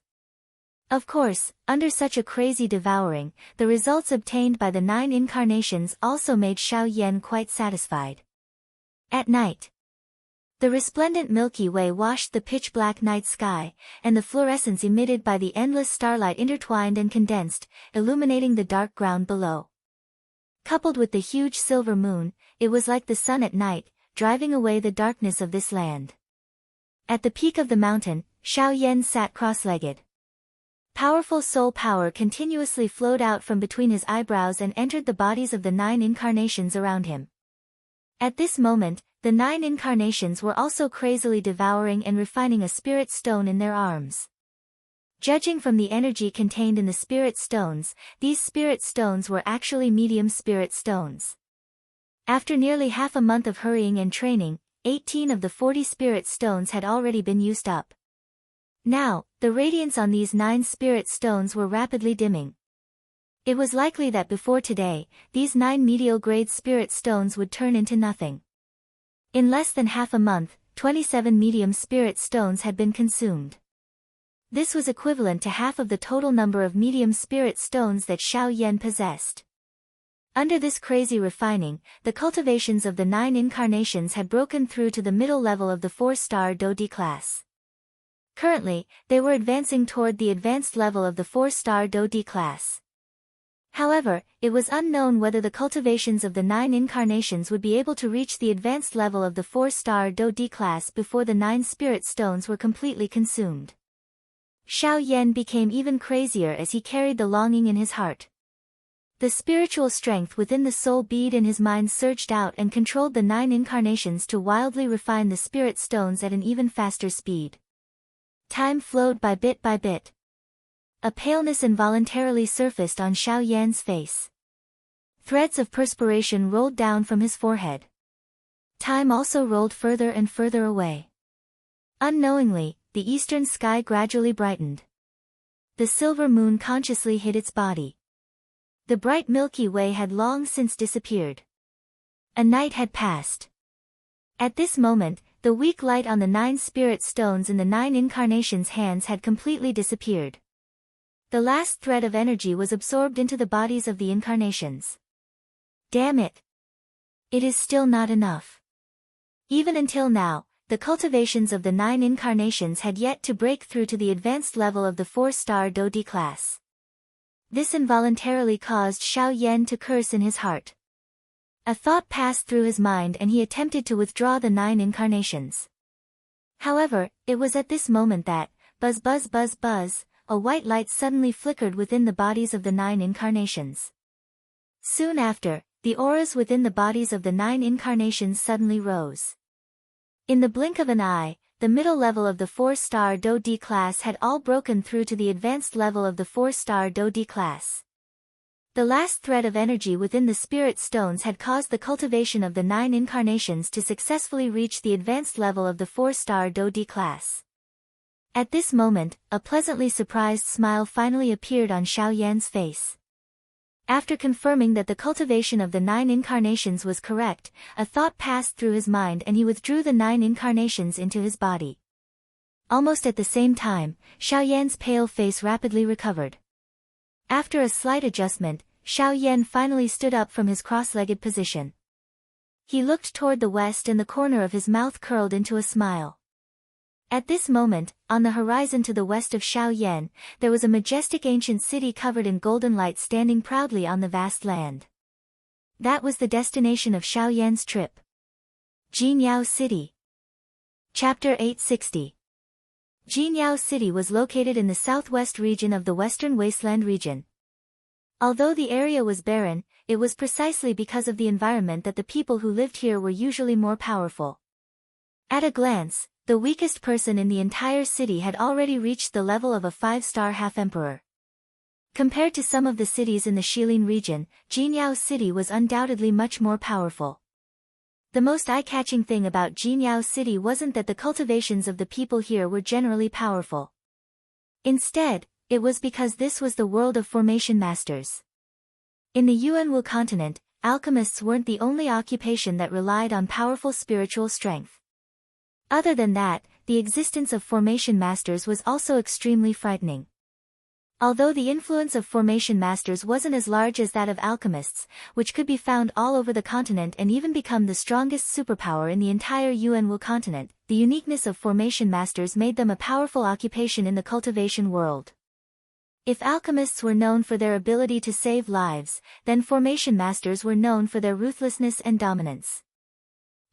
Of course, under such a crazy devouring, the results obtained by the 9 incarnations also made Xiao Yan quite satisfied. At night, the resplendent Milky Way washed the pitch-black night sky, and the fluorescence emitted by the endless starlight intertwined and condensed, illuminating the dark ground below. Coupled with the huge silver moon, it was like the sun at night, driving away the darkness of this land. At the peak of the mountain, Xiao Yan sat cross-legged. Powerful soul power continuously flowed out from between his eyebrows and entered the bodies of the 9 incarnations around him. At this moment, the 9 incarnations were also crazily devouring and refining a spirit stone in their arms. Judging from the energy contained in the spirit stones, these spirit stones were actually medium spirit stones. After nearly half a month of hurrying and training, 18 of the 40 spirit stones had already been used up. Now, the radiance on these 9 spirit stones were rapidly dimming. It was likely that before today, these 9 medial-grade spirit stones would turn into nothing. In less than half a month, 27 medium spirit stones had been consumed. This was equivalent to half of the total number of medium spirit stones that Xiao Yan possessed. Under this crazy refining, the cultivations of the 9 incarnations had broken through to the middle level of the 4-star Dodi class. Currently, they were advancing toward the advanced level of the 4-star Dodi class. However, it was unknown whether the cultivations of the 9 incarnations would be able to reach the advanced level of the 4-star Dodi class before the 9 spirit stones were completely consumed. Xiao Yan became even crazier as he carried the longing in his heart. The spiritual strength within the soul bead in his mind surged out and controlled the 9 incarnations to wildly refine the spirit stones at an even faster speed. Time flowed by bit by bit. A paleness involuntarily surfaced on Xiao Yan's face. Threads of perspiration rolled down from his forehead. Time also rolled further and further away. Unknowingly, the eastern sky gradually brightened. The silver moon consciously hid its body. The bright Milky Way had long since disappeared. A night had passed. At this moment, the weak light on the 9 spirit stones in the 9 incarnations' hands had completely disappeared. The last thread of energy was absorbed into the bodies of the incarnations. Damn it! It is still not enough. Even until now, the cultivations of the 9 incarnations had yet to break through to the advanced level of the 4-star Dodi class. This involuntarily caused Xiao Yan to curse in his heart. A thought passed through his mind and he attempted to withdraw the 9 incarnations. However, it was at this moment that, buzz buzz buzz buzz, a white light suddenly flickered within the bodies of the 9 incarnations. Soon after, the auras within the bodies of the 9 incarnations suddenly rose. In the blink of an eye, the middle level of the 4-star Do-D class had all broken through to the advanced level of the 4-star Do-D class. The last thread of energy within the spirit stones had caused the cultivation of the 9 incarnations to successfully reach the advanced level of the 4-star Do-D class. At this moment, a pleasantly surprised smile finally appeared on Xiao Yan's face. After confirming that the cultivation of the 9 incarnations was correct, a thought passed through his mind and he withdrew the 9 incarnations into his body. Almost at the same time, Xiao Yan's pale face rapidly recovered. After a slight adjustment, Xiao Yan finally stood up from his cross-legged position. He looked toward the west and the corner of his mouth curled into a smile. At this moment, on the horizon to the west of Xiao Yan, there was a majestic ancient city covered in golden light standing proudly on the vast land. That was the destination of Xiao Yan's trip. Jinyao City. Chapter 860. Jinyao City was located in the southwest region of the Western Wasteland region. Although the area was barren, it was precisely because of the environment that the people who lived here were usually more powerful. At a glance, the weakest person in the entire city had already reached the level of a 5-star half-emperor. Compared to some of the cities in the Shilin region, Jinyao City was undoubtedly much more powerful. The most eye-catching thing about Jinyao City wasn't that the cultivations of the people here were generally powerful. Instead, it was because this was the world of formation masters. In the Yuanwu continent, alchemists weren't the only occupation that relied on powerful spiritual strength. Other than that, the existence of formation masters was also extremely frightening. Although the influence of formation masters wasn't as large as that of alchemists, which could be found all over the continent and even become the strongest superpower in the entire Yuanwu continent, the uniqueness of formation masters made them a powerful occupation in the cultivation world. If alchemists were known for their ability to save lives, then formation masters were known for their ruthlessness and dominance.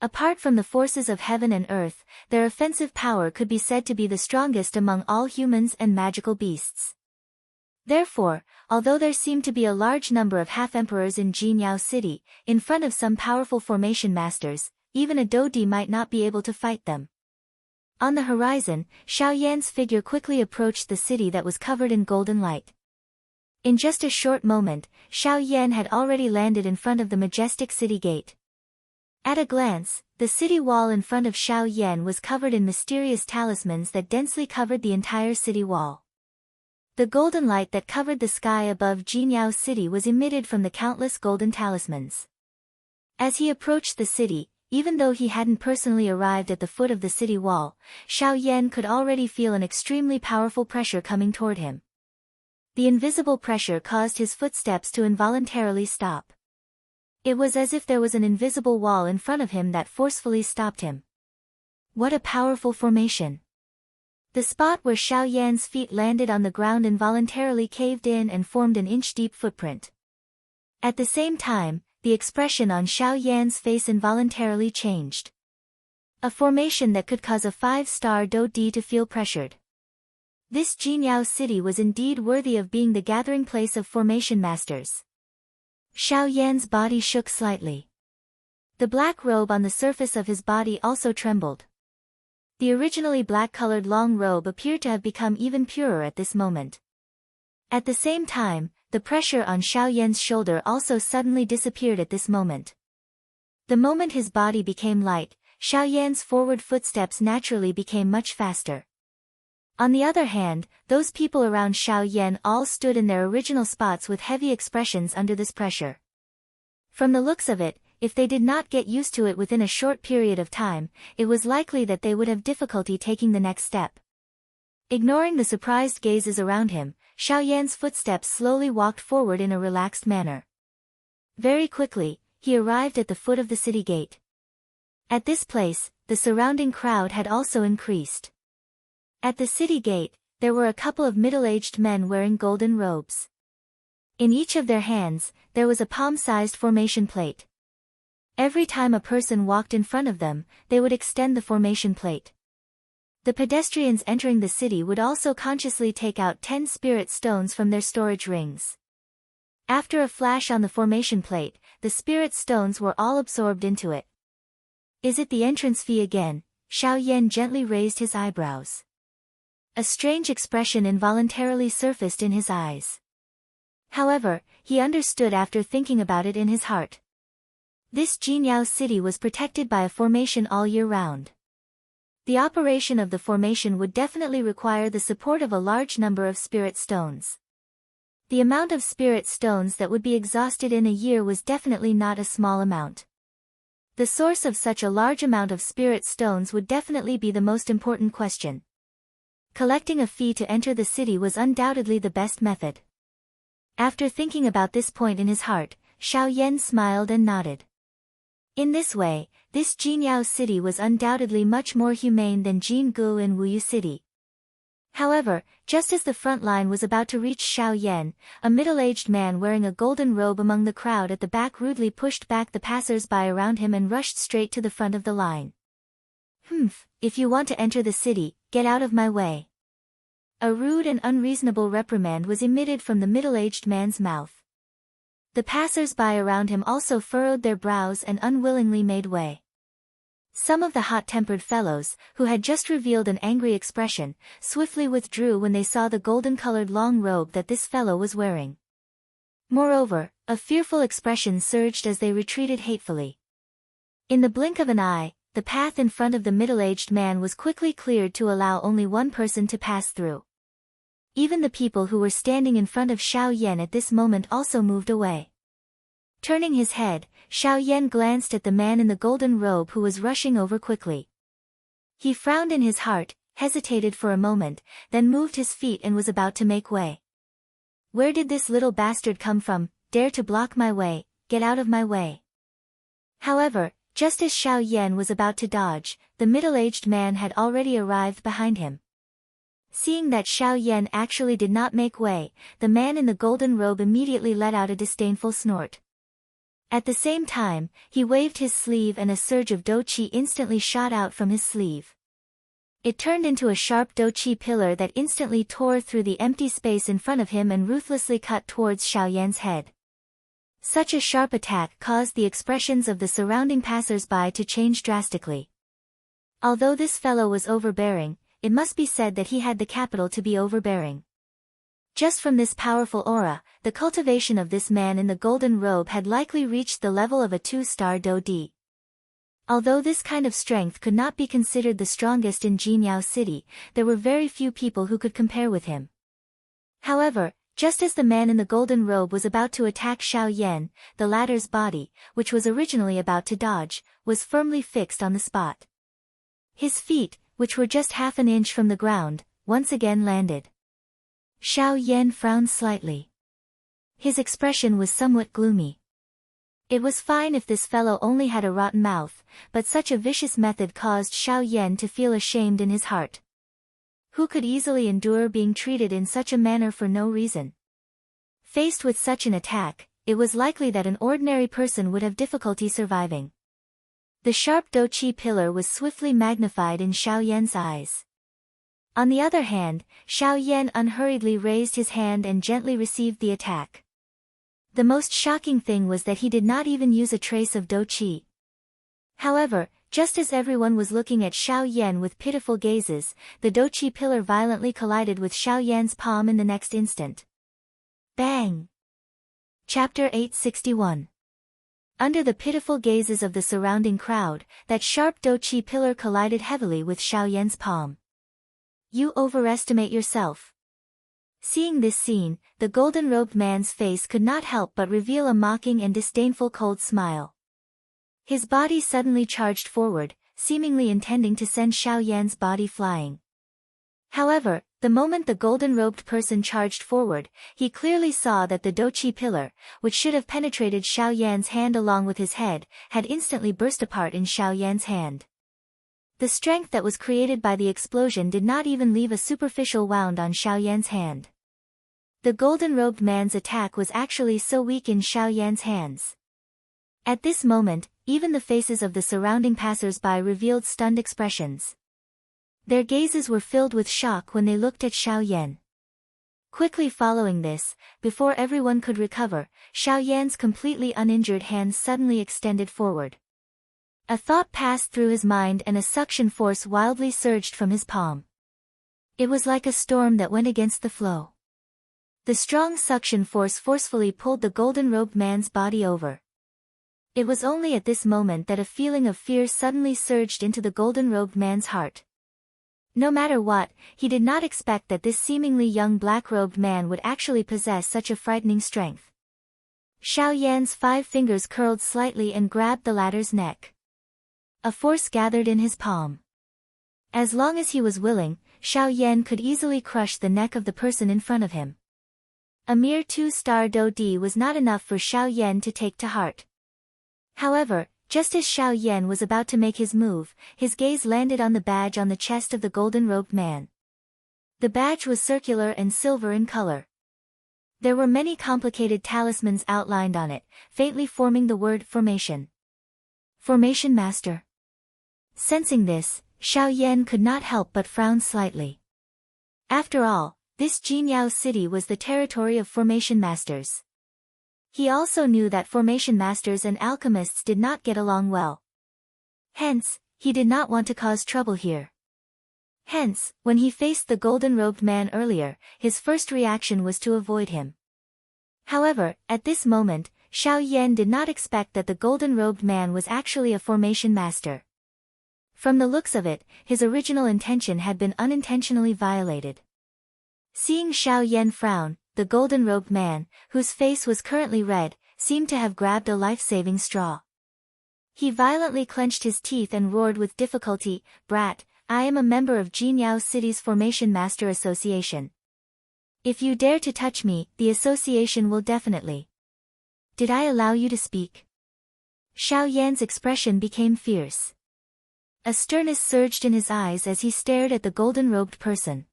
Apart from the forces of heaven and earth, their offensive power could be said to be the strongest among all humans and magical beasts. Therefore, although there seemed to be a large number of half-emperors in Jinyao City, in front of some powerful formation masters, even a Dodi might not be able to fight them. On the horizon, Xiao Yan's figure quickly approached the city that was covered in golden light. In just a short moment, Xiao Yan had already landed in front of the majestic city gate. At a glance, the city wall in front of Xiao Yan was covered in mysterious talismans that densely covered the entire city wall. The golden light that covered the sky above Jinyao City was emitted from the countless golden talismans. As he approached the city, even though he hadn't personally arrived at the foot of the city wall, Xiao Yan could already feel an extremely powerful pressure coming toward him. The invisible pressure caused his footsteps to involuntarily stop. It was as if there was an invisible wall in front of him that forcefully stopped him. What a powerful formation! The spot where Xiao Yan's feet landed on the ground involuntarily caved in and formed an inch-deep footprint. At the same time, the expression on Xiao Yan's face involuntarily changed. A formation that could cause a 5-star Do-D to feel pressured. This Jinyao city was indeed worthy of being the gathering place of formation masters. Xiao Yan's body shook slightly. The black robe on the surface of his body also trembled. The originally black-colored long robe appeared to have become even purer at this moment. At the same time, the pressure on Xiao Yan's shoulder also suddenly disappeared at this moment. The moment his body became light, Xiao Yan's forward footsteps naturally became much faster. On the other hand, those people around Xiao Yan all stood in their original spots with heavy expressions under this pressure. From the looks of it, if they did not get used to it within a short period of time, it was likely that they would have difficulty taking the next step. Ignoring the surprised gazes around him, Xiao Yan's footsteps slowly walked forward in a relaxed manner. Very quickly, he arrived at the foot of the city gate. At this place, the surrounding crowd had also increased. At the city gate, there were a couple of middle-aged men wearing golden robes. In each of their hands, there was a palm-sized formation plate. Every time a person walked in front of them, they would extend the formation plate. The pedestrians entering the city would also consciously take out 10 spirit stones from their storage rings. After a flash on the formation plate, the spirit stones were all absorbed into it. Is it the entrance fee again? Xiao Yan gently raised his eyebrows. A strange expression involuntarily surfaced in his eyes. However, he understood after thinking about it in his heart. This Jinyao city was protected by a formation all year round. The operation of the formation would definitely require the support of a large number of spirit stones. The amount of spirit stones that would be exhausted in a year was definitely not a small amount. The source of such a large amount of spirit stones would definitely be the most important question. Collecting a fee to enter the city was undoubtedly the best method. After thinking about this point in his heart, Xiao Yan smiled and nodded. In this way, this Jinyao city was undoubtedly much more humane than Jingu and Wuyu city. However, just as the front line was about to reach Xiao Yan, a middle-aged man wearing a golden robe among the crowd at the back rudely pushed back the passers-by around him and rushed straight to the front of the line. If you want to enter the city, get out of my way. A rude and unreasonable reprimand was emitted from the middle-aged man's mouth. The passers-by around him also furrowed their brows and unwillingly made way. Some of the hot-tempered fellows, who had just revealed an angry expression, swiftly withdrew when they saw the golden-colored long robe that this fellow was wearing. Moreover, a fearful expression surged as they retreated hatefully. In the blink of an eye, the path in front of the middle-aged man was quickly cleared to allow only one person to pass through. Even the people who were standing in front of Xiao Yan at this moment also moved away. Turning his head, Xiao Yan glanced at the man in the golden robe who was rushing over quickly. He frowned in his heart, hesitated for a moment, then moved his feet and was about to make way. Where did this little bastard come from? Dare to block my way, get out of my way. However, just as Xiao Yan was about to dodge, the middle-aged man had already arrived behind him. Seeing that Xiao Yan actually did not make way, the man in the golden robe immediately let out a disdainful snort. At the same time, he waved his sleeve and a surge of douqi instantly shot out from his sleeve. It turned into a sharp douqi pillar that instantly tore through the empty space in front of him and ruthlessly cut towards Xiao Yan's head. Such a sharp attack caused the expressions of the surrounding passers-by to change drastically. Although this fellow was overbearing, it must be said that he had the capital to be overbearing. Just from this powerful aura, the cultivation of this man in the golden robe had likely reached the level of a 2-star Do-D. Although this kind of strength could not be considered the strongest in Jinyao city, there were very few people who could compare with him. However, just as the man in the golden robe was about to attack Xiao Yan, the latter's body, which was originally about to dodge, was firmly fixed on the spot. His feet, which were just half an inch from the ground, once again landed. Xiao Yan frowned slightly. His expression was somewhat gloomy. It was fine if this fellow only had a rotten mouth, but such a vicious method caused Xiao Yan to feel ashamed in his heart. Who could easily endure being treated in such a manner for no reason? Faced with such an attack, it was likely that an ordinary person would have difficulty surviving. The sharp douqi pillar was swiftly magnified in Xiao Yan's eyes. On the other hand, Xiao Yan unhurriedly raised his hand and gently received the attack. The most shocking thing was that he did not even use a trace of dou qi. However, just as everyone was looking at Xiao Yan with pitiful gazes, the dou qi pillar violently collided with Xiao Yan's palm in the next instant. Bang! Chapter 861. Under the pitiful gazes of the surrounding crowd, that sharp dou qi pillar collided heavily with Xiao Yan's palm. You overestimate yourself. Seeing this scene, the golden-robed man's face could not help but reveal a mocking and disdainful cold smile. His body suddenly charged forward, seemingly intending to send Xiao Yan's body flying. However, the moment the golden-robed person charged forward, he clearly saw that the dou qi pillar, which should have penetrated Xiao Yan's hand along with his head, had instantly burst apart in Xiao Yan's hand. The strength that was created by the explosion did not even leave a superficial wound on Xiao Yan's hand. The golden-robed man's attack was actually so weak in Xiao Yan's hands. At this moment, even the faces of the surrounding passers-by revealed stunned expressions. Their gazes were filled with shock when they looked at Xiao Yan. Quickly following this, before everyone could recover, Xiao Yan's completely uninjured hand suddenly extended forward. A thought passed through his mind and a suction force wildly surged from his palm. It was like a storm that went against the flow. The strong suction force forcefully pulled the golden-robed man's body over. It was only at this moment that a feeling of fear suddenly surged into the golden-robed man's heart. No matter what, he did not expect that this seemingly young black-robed man would actually possess such a frightening strength. Xiao Yan's 5 fingers curled slightly and grabbed the latter's neck. A force gathered in his palm. As long as he was willing, Xiao Yan could easily crush the neck of the person in front of him. A mere 2-star dou di was not enough for Xiao Yan to take to heart. However, just as Xiao Yan was about to make his move, his gaze landed on the badge on the chest of the golden-robed man. The badge was circular and silver in color. There were many complicated talismans outlined on it, faintly forming the word formation. Formation Master. Sensing this, Xiao Yan could not help but frown slightly. After all, this Jinyao city was the territory of formation masters. He also knew that formation masters and alchemists did not get along well. Hence, he did not want to cause trouble here. Hence, when he faced the golden-robed man earlier, his first reaction was to avoid him. However, at this moment, Xiao Yan did not expect that the golden-robed man was actually a formation master. From the looks of it, his original intention had been unintentionally violated. Seeing Xiao Yan frown, the golden-robed man, whose face was currently red, seemed to have grabbed a life-saving straw. He violently clenched his teeth and roared with difficulty, "Brat, I am a member of Jinyao City's Formation Master Association. If you dare to touch me, the association will definitely." "Did I allow you to speak?" Xiao Yan's expression became fierce. A sternness surged in his eyes as he stared at the golden-robed person.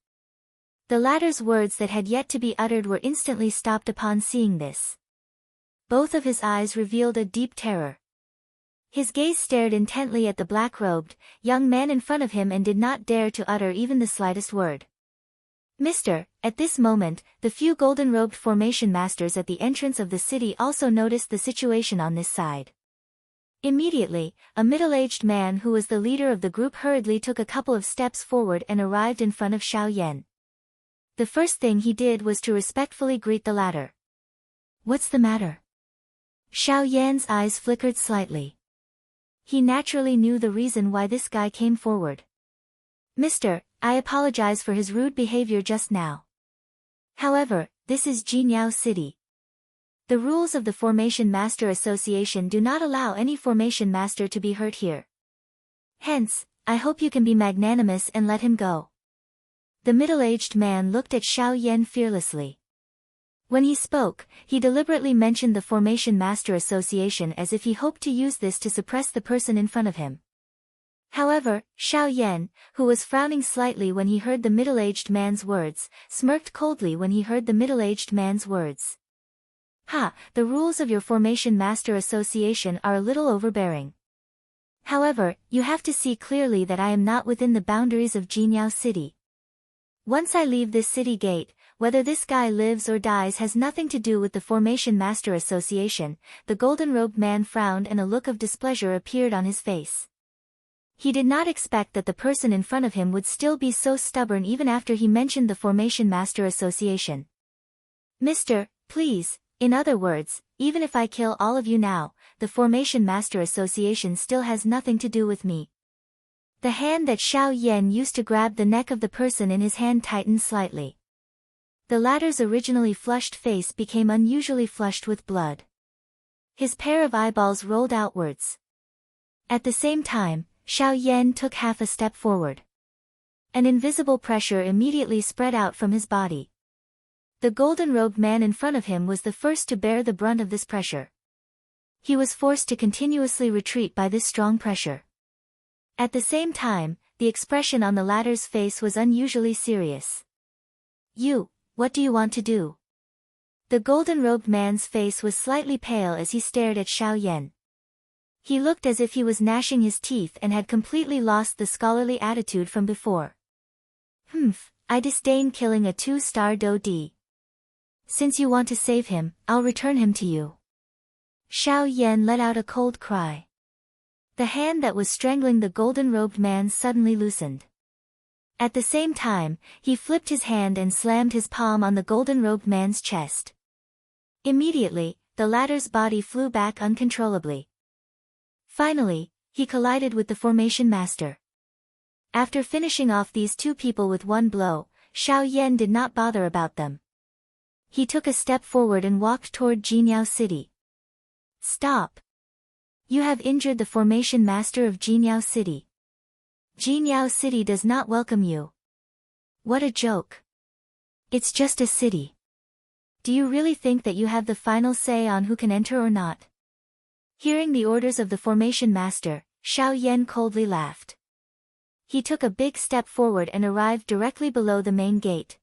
The latter's words that had yet to be uttered were instantly stopped upon seeing this. Both of his eyes revealed a deep terror. His gaze stared intently at the black-robed, young man in front of him and did not dare to utter even the slightest word. "Mister," at this moment, the few golden-robed formation masters at the entrance of the city also noticed the situation on this side. Immediately, a middle-aged man who was the leader of the group hurriedly took a couple of steps forward and arrived in front of Xiao Yan. The first thing he did was to respectfully greet the latter. "What's the matter?" Xiao Yan's eyes flickered slightly. He naturally knew the reason why this guy came forward. "Mister, I apologize for his rude behavior just now. However, this is Jinyao City. The rules of the Formation Master Association do not allow any Formation Master to be hurt here. Hence, I hope you can be magnanimous and let him go." The middle-aged man looked at Xiao Yan fearlessly. When he spoke, he deliberately mentioned the Formation Master Association as if he hoped to use this to suppress the person in front of him. However, Xiao Yan, who was frowning slightly when he heard the middle-aged man's words, smirked coldly when he heard the middle-aged man's words. "Ha, the rules of your Formation Master Association are a little overbearing. However, you have to see clearly that I am not within the boundaries of Jinyao City. Once I leave this city gate, whether this guy lives or dies has nothing to do with the Formation Master Association. The golden-robed man frowned and a look of displeasure appeared on his face. He did not expect that the person in front of him would still be so stubborn even after he mentioned the Formation Master Association. Mister, please, in other words, even if I kill all of you now, the Formation Master Association still has nothing to do with me. The hand that Xiao Yan used to grab the neck of the person in his hand tightened slightly. The latter's originally flushed face became unusually flushed with blood. His pair of eyeballs rolled outwards. At the same time, Xiao Yan took half a step forward. An invisible pressure immediately spread out from his body. The golden-robed man in front of him was the first to bear the brunt of this pressure. He was forced to continuously retreat by this strong pressure. At the same time, the expression on the latter's face was unusually serious. What do you want to do? The golden-robed man's face was slightly pale as he stared at Xiao Yan. He looked as if he was gnashing his teeth and had completely lost the scholarly attitude from before. I disdain killing a 2-star Do-D. Since you want to save him, I'll return him to you. Xiao Yan let out a cold cry. The hand that was strangling the golden-robed man suddenly loosened. At the same time, he flipped his hand and slammed his palm on the golden-robed man's chest. Immediately, the latter's body flew back uncontrollably. Finally, he collided with the Formation Master. After finishing off these two people with one blow, Xiao Yan did not bother about them. He took a step forward and walked toward Jinyao City. Stop! You have injured the Formation Master of Jinyao City. Jinyao City does not welcome you. What a joke. It's just a city. Do you really think that you have the final say on who can enter or not? Hearing the orders of the Formation Master, Xiao Yan coldly laughed. He took a big step forward and arrived directly below the main gate.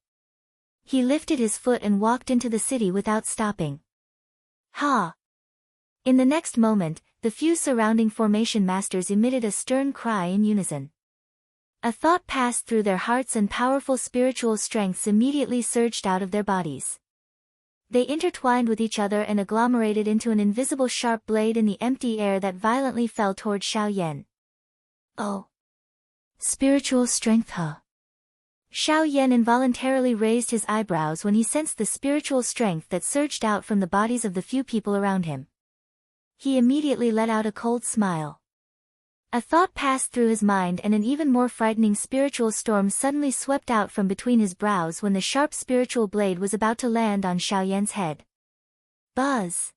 He lifted his foot and walked into the city without stopping. Ha! In the next moment, the few surrounding Formation Masters emitted a stern cry in unison. A thought passed through their hearts and powerful spiritual strengths immediately surged out of their bodies. They intertwined with each other and agglomerated into an invisible sharp blade in the empty air that violently fell toward Xiao Yan. Oh! Spiritual strength, huh? Xiao Yan involuntarily raised his eyebrows when he sensed the spiritual strength that surged out from the bodies of the few people around him. He immediately let out a cold smile. A thought passed through his mind and an even more frightening spiritual storm suddenly swept out from between his brows when the sharp spiritual blade was about to land on Xiao Yan's head. Buzz!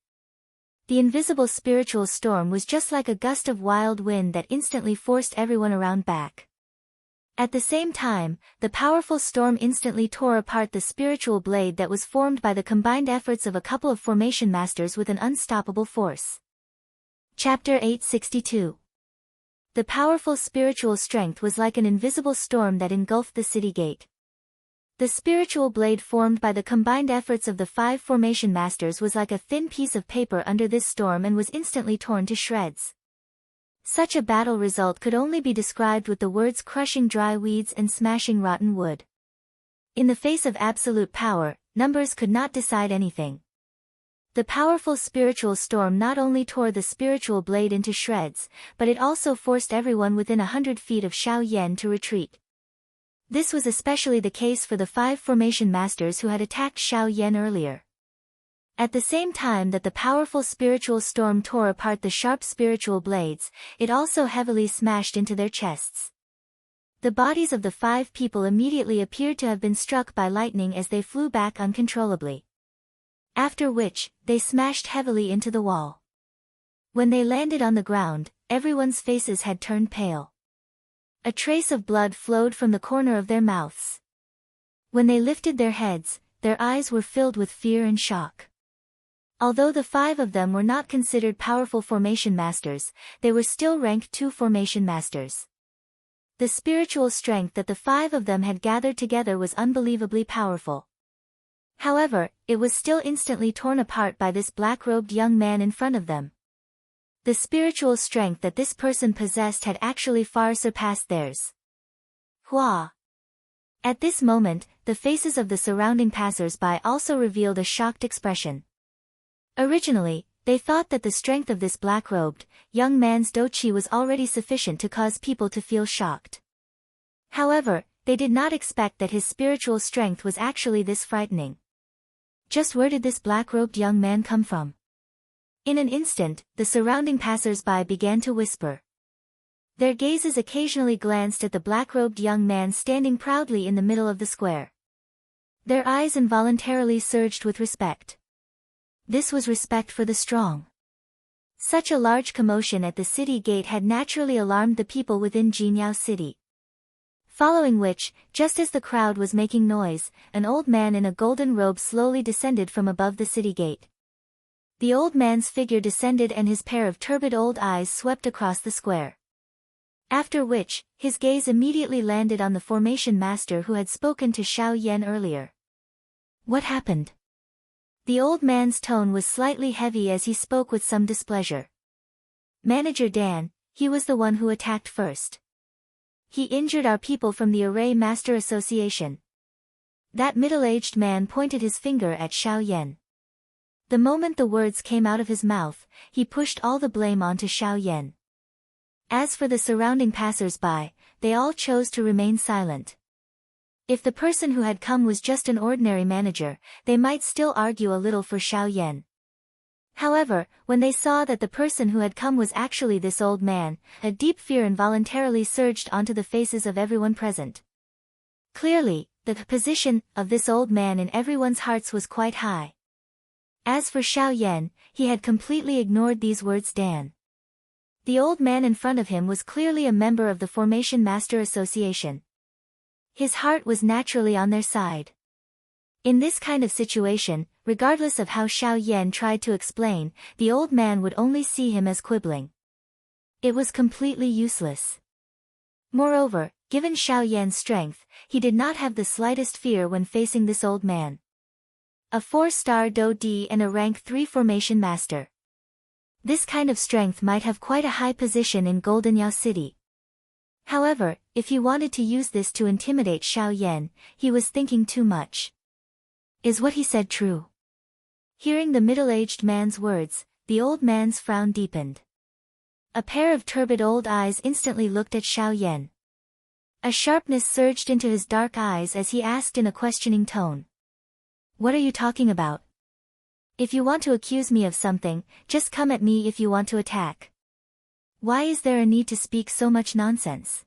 The invisible spiritual storm was just like a gust of wild wind that instantly forced everyone around back. At the same time, the powerful storm instantly tore apart the spiritual blade that was formed by the combined efforts of a couple of Formation Masters with an unstoppable force. Chapter 862. The powerful spiritual strength was like an invisible storm that engulfed the city gate. The spiritual blade formed by the combined efforts of the 5 Formation Masters was like a thin piece of paper under this storm and was instantly torn to shreds. Such a battle result could only be described with the words crushing dry weeds and smashing rotten wood. In the face of absolute power, numbers could not decide anything. The powerful spiritual storm not only tore the spiritual blade into shreds, but it also forced everyone within 100 feet of Xiao Yan to retreat. This was especially the case for the 5 Formation Masters who had attacked Xiao Yan earlier. At the same time that the powerful spiritual storm tore apart the sharp spiritual blades, it also heavily smashed into their chests. The bodies of the 5 people immediately appeared to have been struck by lightning as they flew back uncontrollably. After which, they smashed heavily into the wall. When they landed on the ground, everyone's faces had turned pale. A trace of blood flowed from the corner of their mouths. When they lifted their heads, their eyes were filled with fear and shock. Although the 5 of them were not considered powerful Formation Masters, they were still rank 2 Formation Masters. The spiritual strength that the 5 of them had gathered together was unbelievably powerful. However, it was still instantly torn apart by this black-robed young man in front of them. The spiritual strength that this person possessed had actually far surpassed theirs. Hua! At this moment, the faces of the surrounding passers-by also revealed a shocked expression. Originally, they thought that the strength of this black-robed, young man's doqi was already sufficient to cause people to feel shocked. However, they did not expect that his spiritual strength was actually this frightening. Just where did this black-robed young man come from? In an instant, the surrounding passers-by began to whisper. Their gazes occasionally glanced at the black-robed young man standing proudly in the middle of the square. Their eyes involuntarily surged with respect. This was respect for the strong. Such a large commotion at the city gate had naturally alarmed the people within Jinyao City. Following which, just as the crowd was making noise, an old man in a golden robe slowly descended from above the city gate. The old man's figure descended and his pair of turbid old eyes swept across the square. After which, his gaze immediately landed on the formation master who had spoken to Xiao Yan earlier. What happened? The old man's tone was slightly heavy as he spoke with some displeasure. Manager Dan, he was the one who attacked first. He injured our people from the Array Master Association. That middle-aged man pointed his finger at Xiao Yan. The moment the words came out of his mouth, he pushed all the blame onto Xiao Yan. As for the surrounding passers-by, they all chose to remain silent. If the person who had come was just an ordinary manager, they might still argue a little for Xiao Yan. However, when they saw that the person who had come was actually this old man, a deep fear involuntarily surged onto the faces of everyone present. Clearly, the position of this old man in everyone's hearts was quite high. As for Xiao Yan, he had completely ignored these words Dan. The old man in front of him was clearly a member of the Formation Master Association. His heart was naturally on their side. In this kind of situation, regardless of how Xiao Yan tried to explain, the old man would only see him as quibbling. It was completely useless. Moreover, given Xiao Yan's strength, he did not have the slightest fear when facing this old man. A 4-star Do D and a rank 3 formation master. This kind of strength might have quite a high position in Golden Yao City. However, if he wanted to use this to intimidate Xiao Yan, he was thinking too much. Is what he said true? Hearing the middle-aged man's words, the old man's frown deepened. A pair of turbid old eyes instantly looked at Xiao Yan. A sharpness surged into his dark eyes as he asked in a questioning tone. What are you talking about? If you want to accuse me of something, just come at me if you want to attack. Why is there a need to speak so much nonsense?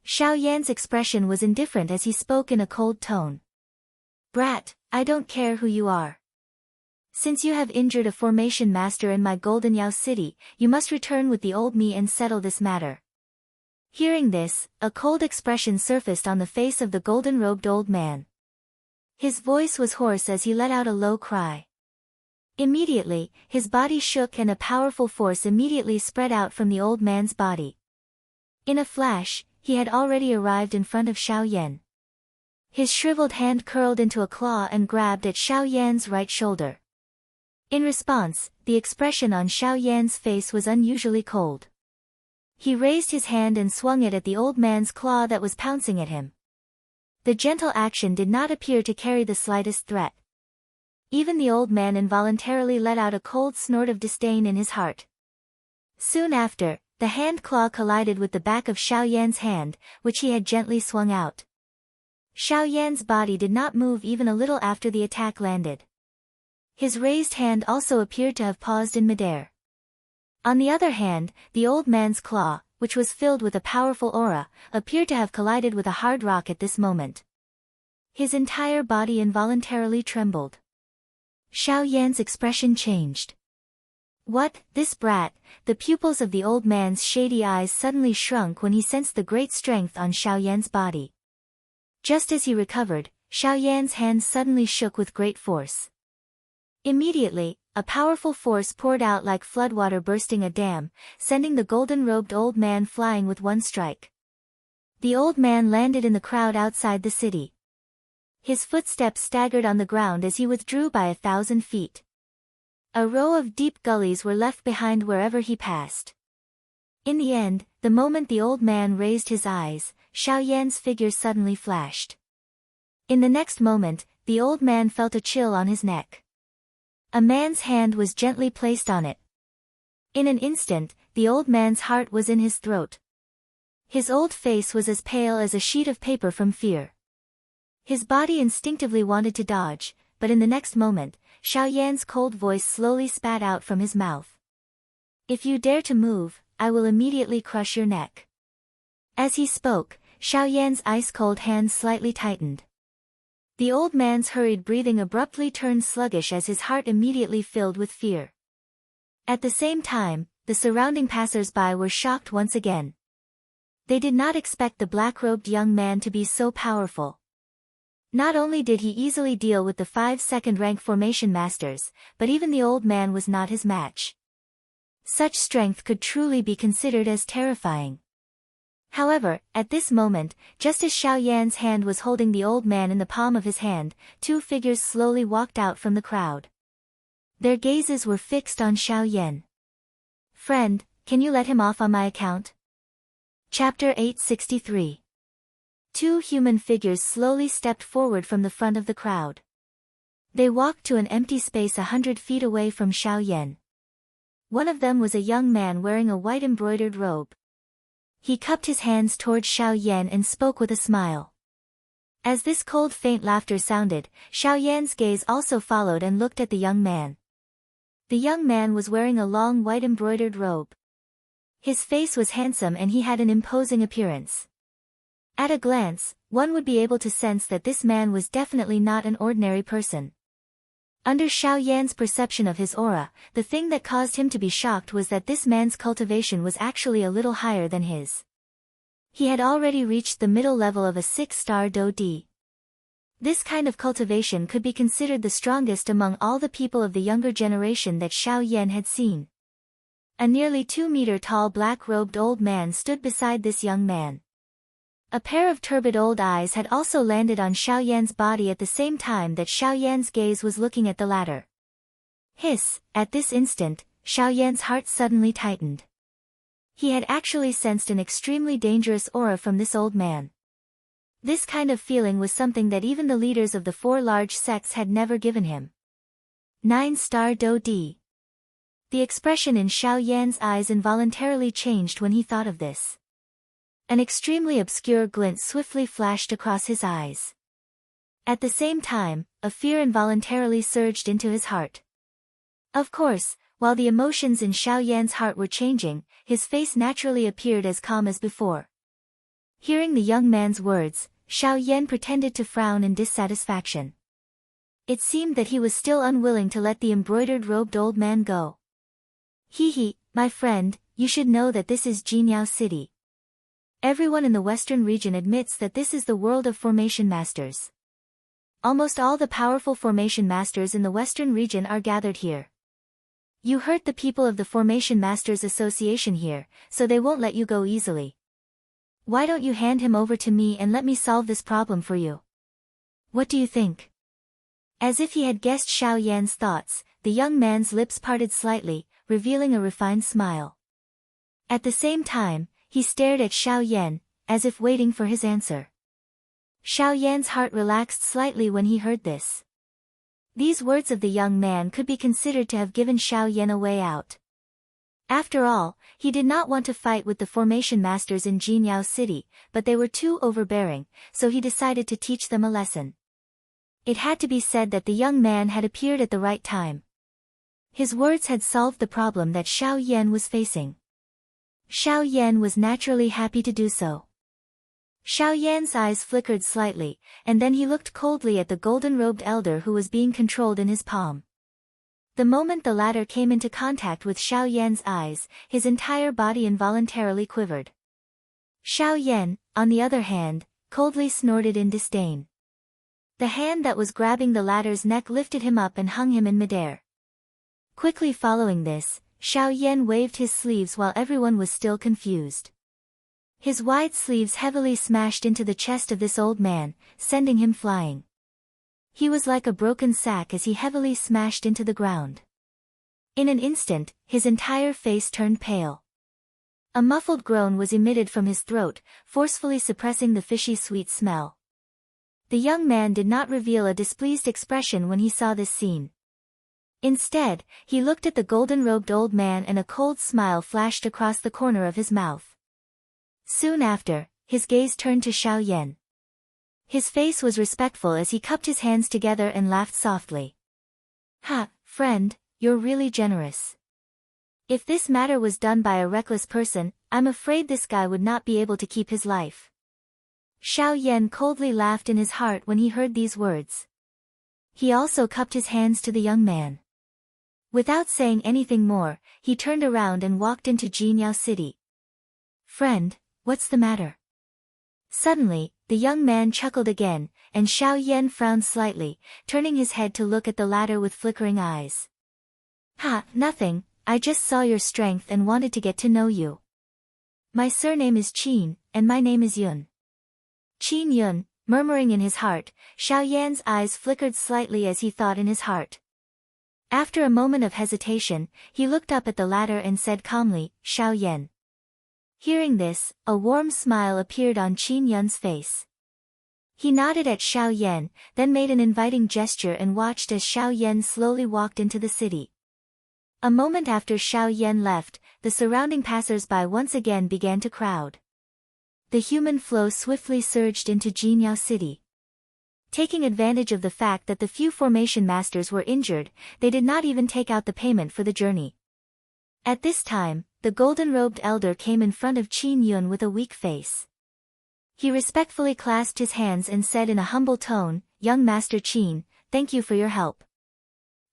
Xiao Yan's expression was indifferent as he spoke in a cold tone. Brat, I don't care who you are. Since you have injured a formation master in my Golden Yao City, you must return with the old me and settle this matter. Hearing this, a cold expression surfaced on the face of the golden-robed old man. His voice was hoarse as he let out a low cry. Immediately, his body shook and a powerful force immediately spread out from the old man's body. In a flash, he had already arrived in front of Xiao Yan. His shriveled hand curled into a claw and grabbed at Xiao Yan's right shoulder. In response, the expression on Xiao Yan's face was unusually cold. He raised his hand and swung it at the old man's claw that was pouncing at him. The gentle action did not appear to carry the slightest threat. Even the old man involuntarily let out a cold snort of disdain in his heart. Soon after, the hand claw collided with the back of Xiao Yan's hand, which he had gently swung out. Xiao Yan's body did not move even a little after the attack landed. His raised hand also appeared to have paused in midair. On the other hand, the old man's claw, which was filled with a powerful aura, appeared to have collided with a hard rock at this moment. His entire body involuntarily trembled. Xiao Yan's expression changed. What, this brat? The pupils of the old man's shady eyes suddenly shrunk when he sensed the great strength on Xiao Yan's body. Just as he recovered, Xiao Yan's hand suddenly shook with great force. Immediately, a powerful force poured out like floodwater bursting a dam, sending the golden-robed old man flying with one strike. The old man landed in the crowd outside the city. His footsteps staggered on the ground as he withdrew by 1,000 feet. A row of deep gullies were left behind wherever he passed. In the end, the moment the old man raised his eyes, Xiao Yan's figure suddenly flashed. In the next moment, the old man felt a chill on his neck. A man's hand was gently placed on it. In an instant, the old man's heart was in his throat. His old face was as pale as a sheet of paper from fear. His body instinctively wanted to dodge, but in the next moment, Xiao Yan's cold voice slowly spat out from his mouth. "If you dare to move, I will immediately crush your neck." As he spoke, Xiao Yan's ice-cold hands slightly tightened. The old man's hurried breathing abruptly turned sluggish as his heart immediately filled with fear. At the same time, the surrounding passers-by were shocked once again. They did not expect the black-robed young man to be so powerful. Not only did he easily deal with the 5 second-rank formation masters, but even the old man was not his match. Such strength could truly be considered as terrifying. However, at this moment, just as Xiao Yan's hand was holding the old man in the palm of his hand, 2 figures slowly walked out from the crowd. Their gazes were fixed on Xiao Yan. "Friend, can you let him off on my account?" Chapter 863. 2 human figures slowly stepped forward from the front of the crowd. They walked to an empty space 100 feet away from Xiao Yan. One of them was a young man wearing a white embroidered robe. He cupped his hands towards Xiao Yan and spoke with a smile. As this cold faint laughter sounded, Xiao Yan's gaze also followed and looked at the young man. The young man was wearing a long white embroidered robe. His face was handsome and he had an imposing appearance. At a glance, one would be able to sense that this man was definitely not an ordinary person. Under Xiao Yan's perception of his aura, the thing that caused him to be shocked was that this man's cultivation was actually a little higher than his. He had already reached the middle level of a 6-star Do D. This kind of cultivation could be considered the strongest among all the people of the younger generation that Xiao Yan had seen. A nearly 2-meter-tall black-robed old man stood beside this young man. A pair of turbid old eyes had also landed on Xiao Yan's body at the same time that Xiao Yan's gaze was looking at the latter. Hiss! At this instant, Xiao Yan's heart suddenly tightened. He had actually sensed an extremely dangerous aura from this old man. This kind of feeling was something that even the leaders of the 4 large sects had never given him. 9-star Do D. The expression in Xiao Yan's eyes involuntarily changed when he thought of this. An extremely obscure glint swiftly flashed across his eyes. At the same time, a fear involuntarily surged into his heart. Of course, while the emotions in Xiao Yan's heart were changing, his face naturally appeared as calm as before. Hearing the young man's words, Xiao Yan pretended to frown in dissatisfaction. It seemed that he was still unwilling to let the embroidered-robed old man go. "Hee, my friend, you should know that this is Jinyao City. Everyone in the Western region admits that this is the world of formation masters. Almost all the powerful formation masters in the Western region are gathered here. You hurt the people of the Formation Masters Association here, so they won't let you go easily. Why don't you hand him over to me and let me solve this problem for you? What do you think?" As if he had guessed Xiao Yan's thoughts, the young man's lips parted slightly, revealing a refined smile. At the same time, he stared at Xiao Yan, as if waiting for his answer. Xiao Yan's heart relaxed slightly when he heard this. These words of the young man could be considered to have given Xiao Yan a way out. After all, he did not want to fight with the formation masters in Jinyao City, but they were too overbearing, so he decided to teach them a lesson. It had to be said that the young man had appeared at the right time. His words had solved the problem that Xiao Yan was facing. Xiao Yan was naturally happy to do so. Xiao Yan's eyes flickered slightly, and then he looked coldly at the golden-robed elder who was being controlled in his palm. The moment the latter came into contact with Xiao Yan's eyes, his entire body involuntarily quivered. Xiao Yan, on the other hand, coldly snorted in disdain. The hand that was grabbing the latter's neck lifted him up and hung him in midair. Quickly following this, Xiao Yan waved his sleeves while everyone was still confused. His wide sleeves heavily smashed into the chest of this old man, sending him flying. He was like a broken sack as he heavily smashed into the ground. In an instant, his entire face turned pale. A muffled groan was emitted from his throat, forcefully suppressing the fishy sweet smell. The young man did not reveal a displeased expression when he saw this scene. Instead, he looked at the golden-robed old man and a cold smile flashed across the corner of his mouth. Soon after, his gaze turned to Xiao Yan. His face was respectful as he cupped his hands together and laughed softly. "Ha, friend, you're really generous. If this matter was done by a reckless person, I'm afraid this guy would not be able to keep his life." Xiao Yan coldly laughed in his heart when he heard these words. He also cupped his hands to the young man. Without saying anything more, he turned around and walked into Jinyao City. "Friend, what's the matter?" Suddenly, the young man chuckled again, and Xiao Yan frowned slightly, turning his head to look at the latter with flickering eyes. "Ha, nothing, I just saw your strength and wanted to get to know you. My surname is Qin, and my name is Yun." Qin Yun, murmuring in his heart, Xiao Yan's eyes flickered slightly as he thought in his heart. After a moment of hesitation, he looked up at the latter and said calmly, "Xiao Yan." Hearing this, a warm smile appeared on Qin Yun's face. He nodded at Xiao Yan, then made an inviting gesture and watched as Xiao Yan slowly walked into the city. A moment after Xiao Yan left, the surrounding passers-by once again began to crowd. The human flow swiftly surged into Jinyao City. Taking advantage of the fact that the few formation masters were injured, they did not even take out the payment for the journey. At this time, the golden-robed elder came in front of Qin Yun with a weak face. He respectfully clasped his hands and said in a humble tone, "Young Master Qin, thank you for your help.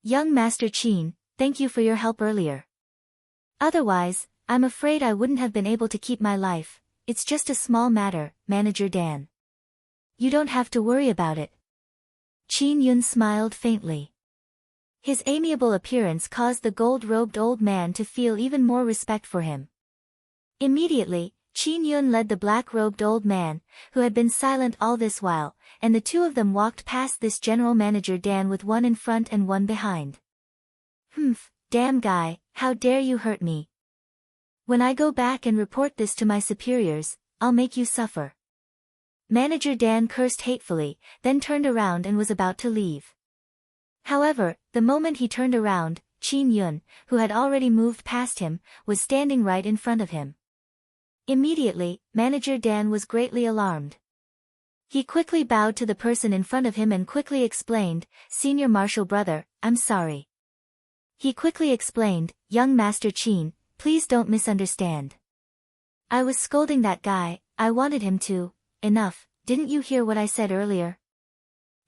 Young Master Qin, thank you for your help earlier. Otherwise, I'm afraid I wouldn't have been able to keep my life. It's just a small matter, Manager Dan. You don't have to worry about it." Qin Yun smiled faintly. His amiable appearance caused the gold-robed old man to feel even more respect for him. Immediately, Qin Yun led the black-robed old man, who had been silent all this while, and the two of them walked past this General Manager Dan with one in front and one behind. "Humph, damn guy, how dare you hurt me. When I go back and report this to my superiors, I'll make you suffer." Manager Dan cursed hatefully, then turned around and was about to leave. However, the moment he turned around, Qin Yun, who had already moved past him, was standing right in front of him. Immediately, Manager Dan was greatly alarmed. He quickly bowed to the person in front of him and quickly explained, "Senior Marshal Brother, I'm sorry." He quickly explained, "Young Master Qin, please don't misunderstand. I was scolding that guy, I wanted him to. Enough, didn't you hear what I said earlier?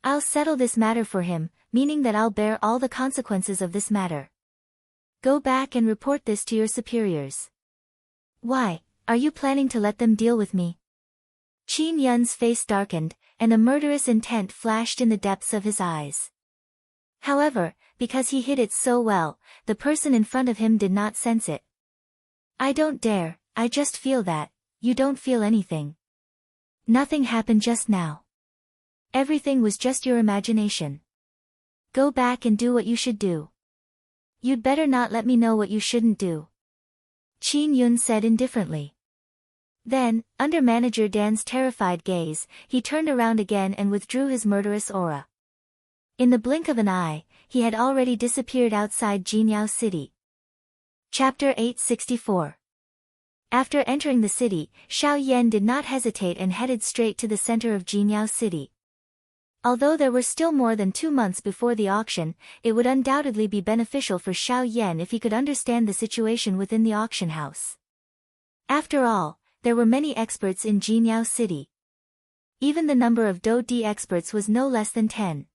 I'll settle this matter for him, meaning that I'll bear all the consequences of this matter. Go back and report this to your superiors." "Why, are you planning to let them deal with me?" Qin Yun's face darkened, and a murderous intent flashed in the depths of his eyes. However, because he hid it so well, the person in front of him did not sense it. "I don't dare, I just feel that. You don't feel anything. Nothing happened just now. Everything was just your imagination. Go back and do what you should do. You'd better not let me know what you shouldn't do," Qin Yun said indifferently. Then, under Manager Dan's terrified gaze, he turned around again and withdrew his murderous aura. In the blink of an eye, he had already disappeared outside Jinyao City. Chapter 864. After entering the city, Xiao Yan did not hesitate and headed straight to the center of Jinyao City. Although there were still more than 2 months before the auction, it would undoubtedly be beneficial for Xiao Yan if he could understand the situation within the auction house. After all, there were many experts in Jinyao City. Even the number of Do-Di experts was no less than 10.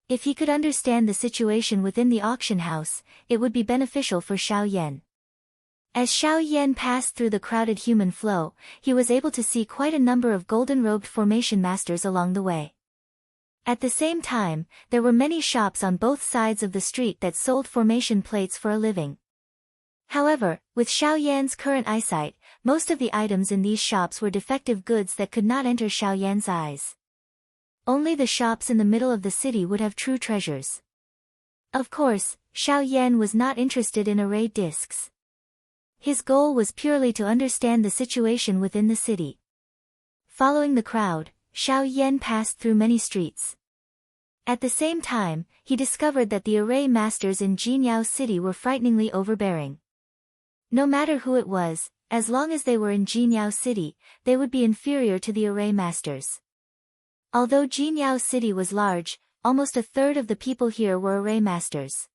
If he could understand the situation within the auction house, it would be beneficial for Xiao Yan. As Xiao Yan passed through the crowded human flow, he was able to see quite a number of golden-robed formation masters along the way. At the same time, there were many shops on both sides of the street that sold formation plates for a living. However, with Xiao Yan's current eyesight, most of the items in these shops were defective goods that could not enter Xiao Yan's eyes. Only the shops in the middle of the city would have true treasures. Of course, Xiao Yan was not interested in array discs. His goal was purely to understand the situation within the city. Following the crowd, Xiao Yan passed through many streets. At the same time, he discovered that the array masters in Jinyao City were frighteningly overbearing. No matter who it was, as long as they were in Jinyao City, they would be inferior to the array masters. Although Jinyao City was large, almost a third of the people here were array masters.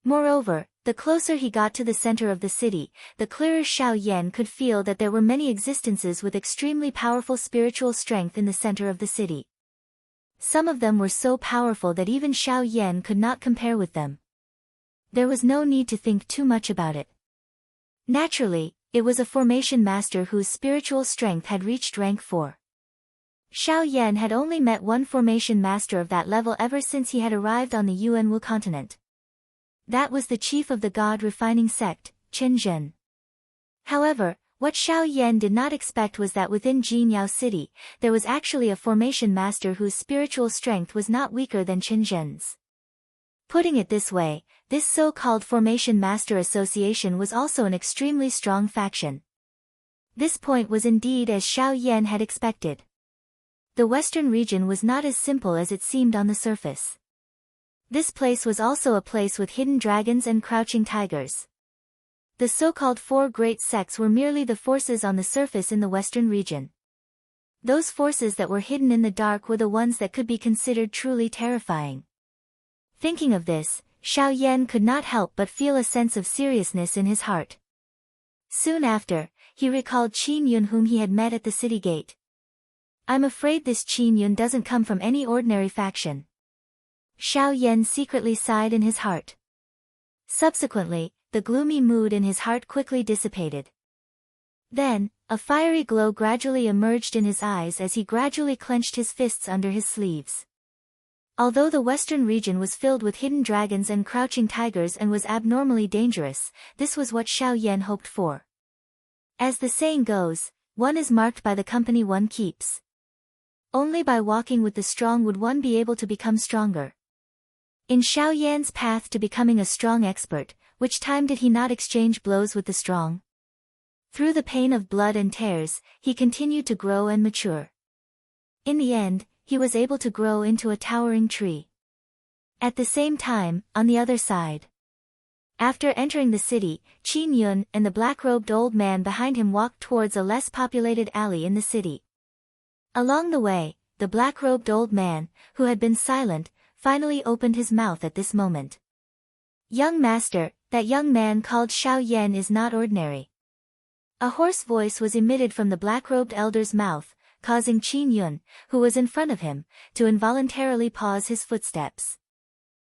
Moreover, the closer he got to the center of the city, the clearer Xiao Yan could feel that there were many existences with extremely powerful spiritual strength in the center of the city. Some of them were so powerful that even Xiao Yan could not compare with them. There was no need to think too much about it. Naturally, it was a formation master whose spiritual strength had reached rank 4. Xiao Yan had only met one formation master of that level ever since he had arrived on the Yuanwu continent. That was the chief of the God refining sect, Chen Zhen. However, what Xiao Yan did not expect was that within Jinyao City, there was actually a formation master whose spiritual strength was not weaker than Chen Zhen's. Putting it this way, this so-called Formation Master Association was also an extremely strong faction. This point was indeed as Xiao Yan had expected. The western region was not as simple as it seemed on the surface. This place was also a place with hidden dragons and crouching tigers. The so-called 4 great sects were merely the forces on the surface in the western region. Those forces that were hidden in the dark were the ones that could be considered truly terrifying. Thinking of this, Xiao Yan could not help but feel a sense of seriousness in his heart. Soon after, he recalled Qin Yun whom he had met at the city gate. I'm afraid this Qin Yun doesn't come from any ordinary faction. Xiao Yan secretly sighed in his heart. Subsequently, the gloomy mood in his heart quickly dissipated. Then, a fiery glow gradually emerged in his eyes as he gradually clenched his fists under his sleeves. Although the western region was filled with hidden dragons and crouching tigers and was abnormally dangerous, this was what Xiao Yan hoped for. As the saying goes, one is marked by the company one keeps. Only by walking with the strong would one be able to become stronger. In Xiao Yan's path to becoming a strong expert, which time did he not exchange blows with the strong? Through the pain of blood and tears, he continued to grow and mature. In the end, he was able to grow into a towering tree. At the same time, on the other side. After entering the city, Qin Yun and the black-robed old man behind him walked towards a less populated alley in the city. Along the way, the black-robed old man, who had been silent, finally opened his mouth at this moment. Young master, that young man called Xiao Yan is not ordinary. A hoarse voice was emitted from the black-robed elder's mouth, causing Qin Yun, who was in front of him, to involuntarily pause his footsteps.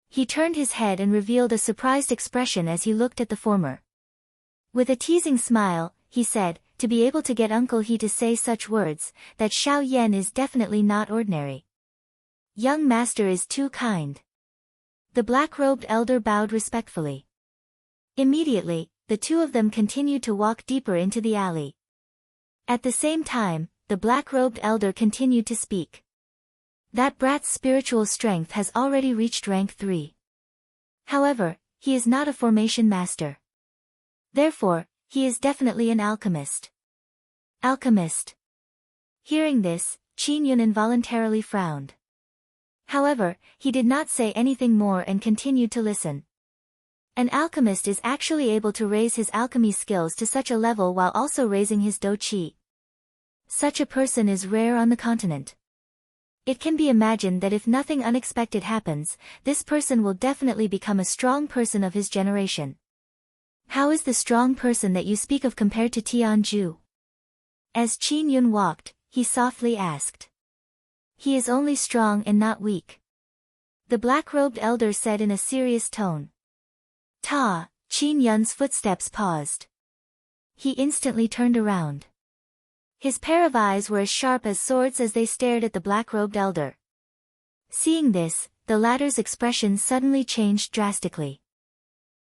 He turned his head and revealed a surprised expression as he looked at the former. With a teasing smile, he said, to be able to get Uncle He to say such words, that Xiao Yan is definitely not ordinary. Young master is too kind. The black-robed elder bowed respectfully. Immediately, the two of them continued to walk deeper into the alley. At the same time, the black-robed elder continued to speak. That brat's spiritual strength has already reached rank 3. However, he is not a formation master. Therefore, he is definitely an alchemist. Alchemist. Hearing this, Qin Yun involuntarily frowned. However, he did not say anything more and continued to listen. An alchemist is actually able to raise his alchemy skills to such a level while also raising his dou qi. Such a person is rare on the continent. It can be imagined that if nothing unexpected happens, this person will definitely become a strong person of his generation. How is the strong person that you speak of compared to Tianju? As Qin Yun walked, he softly asked. He is only strong and not weak. The black-robed elder said in a serious tone. Ta, Qin Yun's footsteps paused. He instantly turned around. His pair of eyes were as sharp as swords as they stared at the black-robed elder. Seeing this, the latter's expression suddenly changed drastically.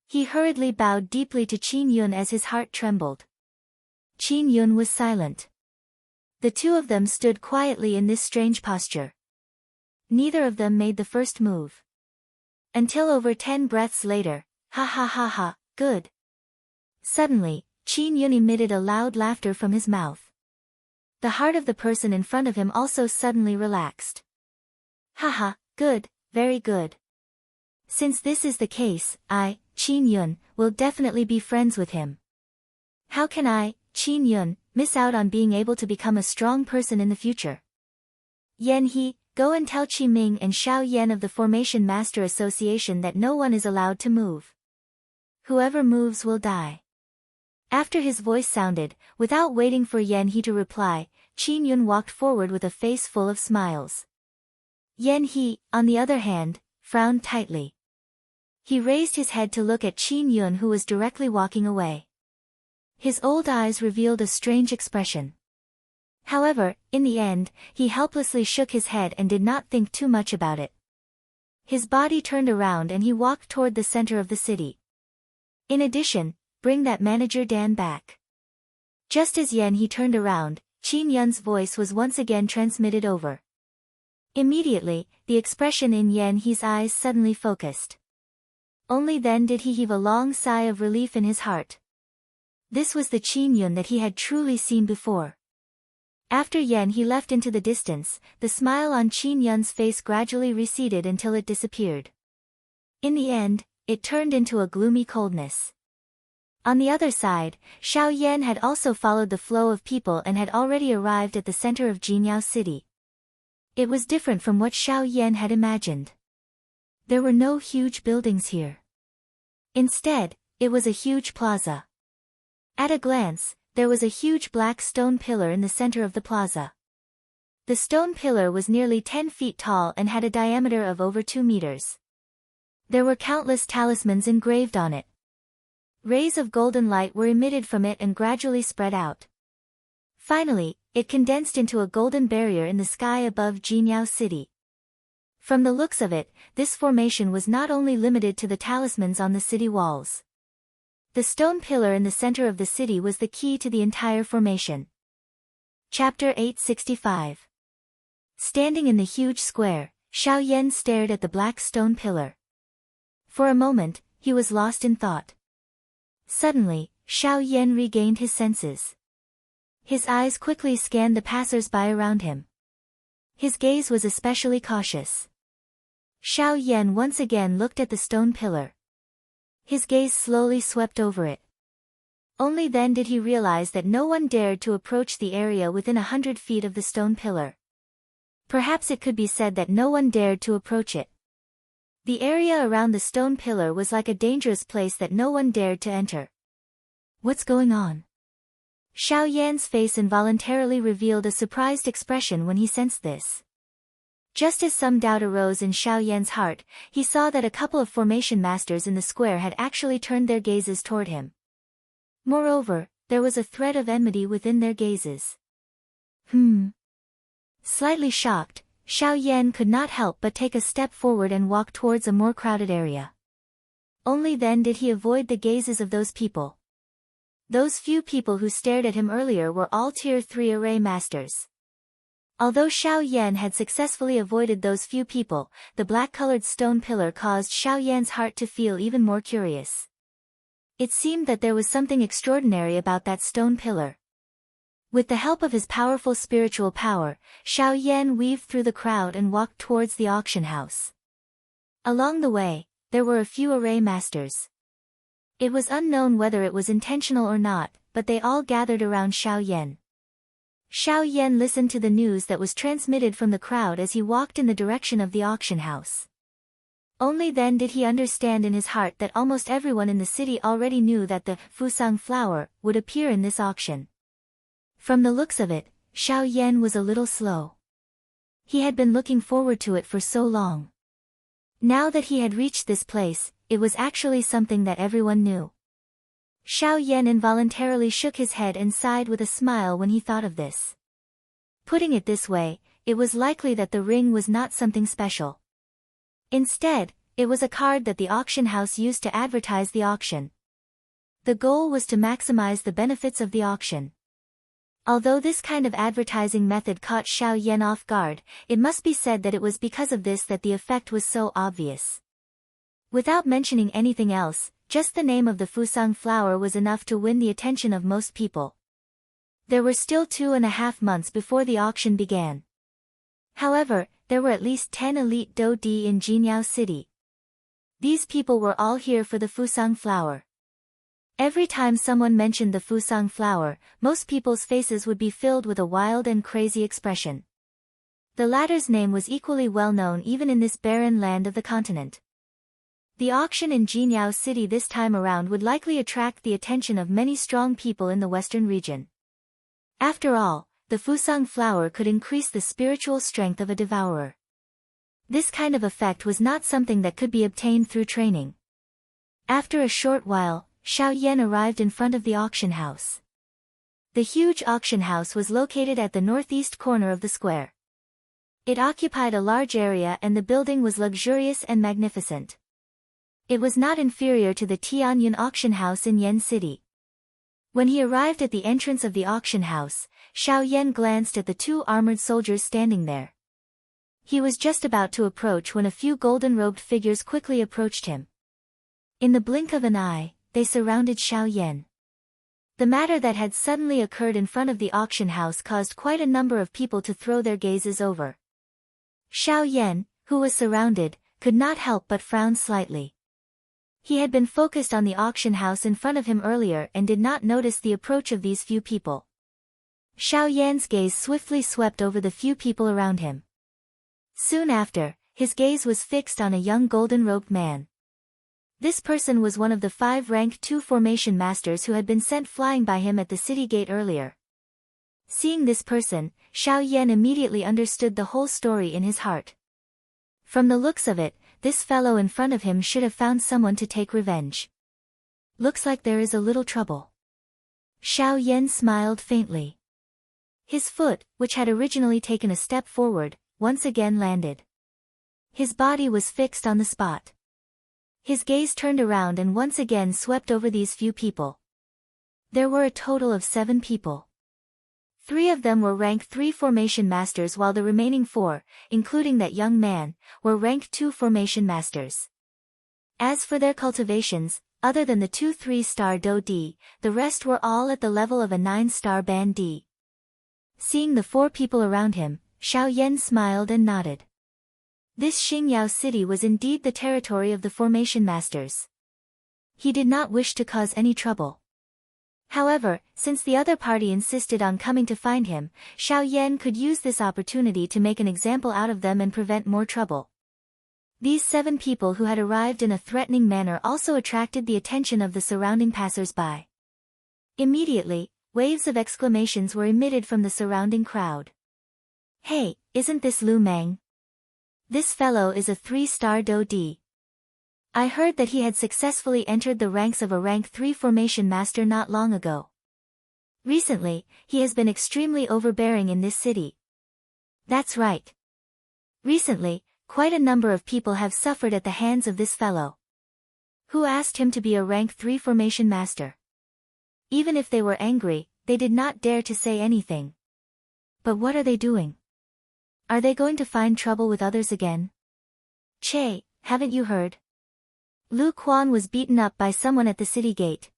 He hurriedly bowed deeply to Qin Yun as his heart trembled. Qin Yun was silent. The two of them stood quietly in this strange posture. Neither of them made the first move. Until over 10 breaths later, ha ha ha ha, good. Suddenly, Qin Yun emitted a loud laughter from his mouth. The heart of the person in front of him also suddenly relaxed. Haha, good, very good. Since this is the case, I, Qin Yun, will definitely be friends with him. How can I, Qin Yun, miss out on being able to become a strong person in the future? Yan He, go and tell Qi Ming and Xiao Yan of the Formation Master Association that no one is allowed to move. Whoever moves will die. After his voice sounded, without waiting for Yan He to reply, Qin Yun walked forward with a face full of smiles. Yan He, on the other hand, frowned tightly. He raised his head to look at Qin Yun, who was directly walking away. His old eyes revealed a strange expression. However, in the end, he helplessly shook his head and did not think too much about it. His body turned around and he walked toward the center of the city. In addition, bring that manager Dan back. Just as Yan He turned around, Qin Yun's voice was once again transmitted over. Immediately, the expression in Yan He's eyes suddenly focused. Only then did he heave a long sigh of relief in his heart. This was the Qin Yun that he had truly seen before. After Yan He left into the distance, the smile on Qin Yun's face gradually receded until it disappeared. In the end, it turned into a gloomy coldness. On the other side, Xiao Yan had also followed the flow of people and had already arrived at the center of Jinyao City. It was different from what Xiao Yan had imagined. There were no huge buildings here. Instead, it was a huge plaza. At a glance, there was a huge black stone pillar in the center of the plaza. The stone pillar was nearly 10 feet tall and had a diameter of over 2 meters. There were countless talismans engraved on it. Rays of golden light were emitted from it and gradually spread out. Finally, it condensed into a golden barrier in the sky above Jinyao City. From the looks of it, this formation was not only limited to the talismans on the city walls. The stone pillar in the center of the city was the key to the entire formation. Chapter 865. Standing in the huge square, Xiao Yan stared at the black stone pillar. For a moment, he was lost in thought. Suddenly, Xiao Yan regained his senses. His eyes quickly scanned the passers-by around him. His gaze was especially cautious. Xiao Yan once again looked at the stone pillar. His gaze slowly swept over it. Only then did he realize that no one dared to approach the area within 100 feet of the stone pillar. Perhaps it could be said that no one dared to approach it. The area around the stone pillar was like a dangerous place that no one dared to enter. What's going on? Xiao Yan's face involuntarily revealed a surprised expression when he sensed this. Just as some doubt arose in Xiao Yan's heart, he saw that a couple of formation masters in the square had actually turned their gazes toward him. Moreover, there was a thread of enmity within their gazes. Slightly shocked, Xiao Yan could not help but take a step forward and walk towards a more crowded area. Only then did he avoid the gazes of those people. Those few people who stared at him earlier were all Tier 3 array masters. Although Xiao Yan had successfully avoided those few people, the black-colored stone pillar caused Xiao Yan's heart to feel even more curious. It seemed that there was something extraordinary about that stone pillar. With the help of his powerful spiritual power, Xiao Yan weaved through the crowd and walked towards the auction house. Along the way, there were a few array masters. It was unknown whether it was intentional or not, but they all gathered around Xiao Yan. Xiao Yan listened to the news that was transmitted from the crowd as he walked in the direction of the auction house. Only then did he understand in his heart that almost everyone in the city already knew that the Fusang flower would appear in this auction. From the looks of it, Xiao Yan was a little slow. He had been looking forward to it for so long. Now that he had reached this place, it was actually something that everyone knew. Xiao Yan involuntarily shook his head and sighed with a smile when he thought of this. Putting it this way, it was likely that the ring was not something special. Instead, it was a card that the auction house used to advertise the auction. The goal was to maximize the benefits of the auction. Although this kind of advertising method caught Xiao Yan off guard, it must be said that it was because of this that the effect was so obvious. Without mentioning anything else, just the name of the Fusang flower was enough to win the attention of most people. There were still 2.5 months before the auction began. However, there were at least 10 elite Dou-di in Jinyao City. These people were all here for the Fusang flower. Every time someone mentioned the Fusang flower, most people's faces would be filled with a wild and crazy expression. The latter's name was equally well known even in this barren land of the continent. The auction in Jinyao City this time around would likely attract the attention of many strong people in the western region. After all, the Fusang flower could increase the spiritual strength of a devourer. This kind of effect was not something that could be obtained through training. After a short while, Xiao Yan arrived in front of the auction house. The huge auction house was located at the northeast corner of the square. It occupied a large area and the building was luxurious and magnificent. It was not inferior to the Tianyun auction house in Yen City. When he arrived at the entrance of the auction house, Xiao Yan glanced at the 2 armored soldiers standing there. He was just about to approach when a few golden-robed figures quickly approached him. In the blink of an eye, they surrounded Xiao Yan. The matter that had suddenly occurred in front of the auction house caused quite a number of people to throw their gazes over. Xiao Yan, who was surrounded, could not help but frown slightly. He had been focused on the auction house in front of him earlier and did not notice the approach of these few people. Xiao Yan's gaze swiftly swept over the few people around him. Soon after, his gaze was fixed on a young golden-robed man. This person was one of the 5 rank 2 formation masters who had been sent flying by him at the city gate earlier. Seeing this person, Xiao Yan immediately understood the whole story in his heart. From the looks of it, this fellow in front of him should have found someone to take revenge. Looks like there is a little trouble. Xiao Yan smiled faintly. His foot, which had originally taken a step forward, once again landed. His body was fixed on the spot. His gaze turned around and once again swept over these few people. There were a total of 7 people. 3 of them were rank 3 formation masters while the remaining 4, including that young man, were rank 2 formation masters. As for their cultivations, other than the 2 3-star Dou-di, the rest were all at the level of a 9-star Ban-di. Seeing the 4 people around him, Xiao Yan smiled and nodded. This Xingyao city was indeed the territory of the formation masters. He did not wish to cause any trouble. However, since the other party insisted on coming to find him, Xiao Yan could use this opportunity to make an example out of them and prevent more trouble. These 7 people who had arrived in a threatening manner also attracted the attention of the surrounding passers-by. Immediately, waves of exclamations were emitted from the surrounding crowd. Hey, isn't this Lu Meng? This fellow is a 3-star Dou-di. I heard that he had successfully entered the ranks of a rank 3 formation master not long ago. Recently, he has been extremely overbearing in this city. That's right. Recently, quite a number of people have suffered at the hands of this fellow. Who asked him to be a rank 3 formation master? Even if they were angry, they did not dare to say anything. But what are they doing? Are they going to find trouble with others again? Che, haven't you heard? Lu Quan was beaten up by someone at the city gate.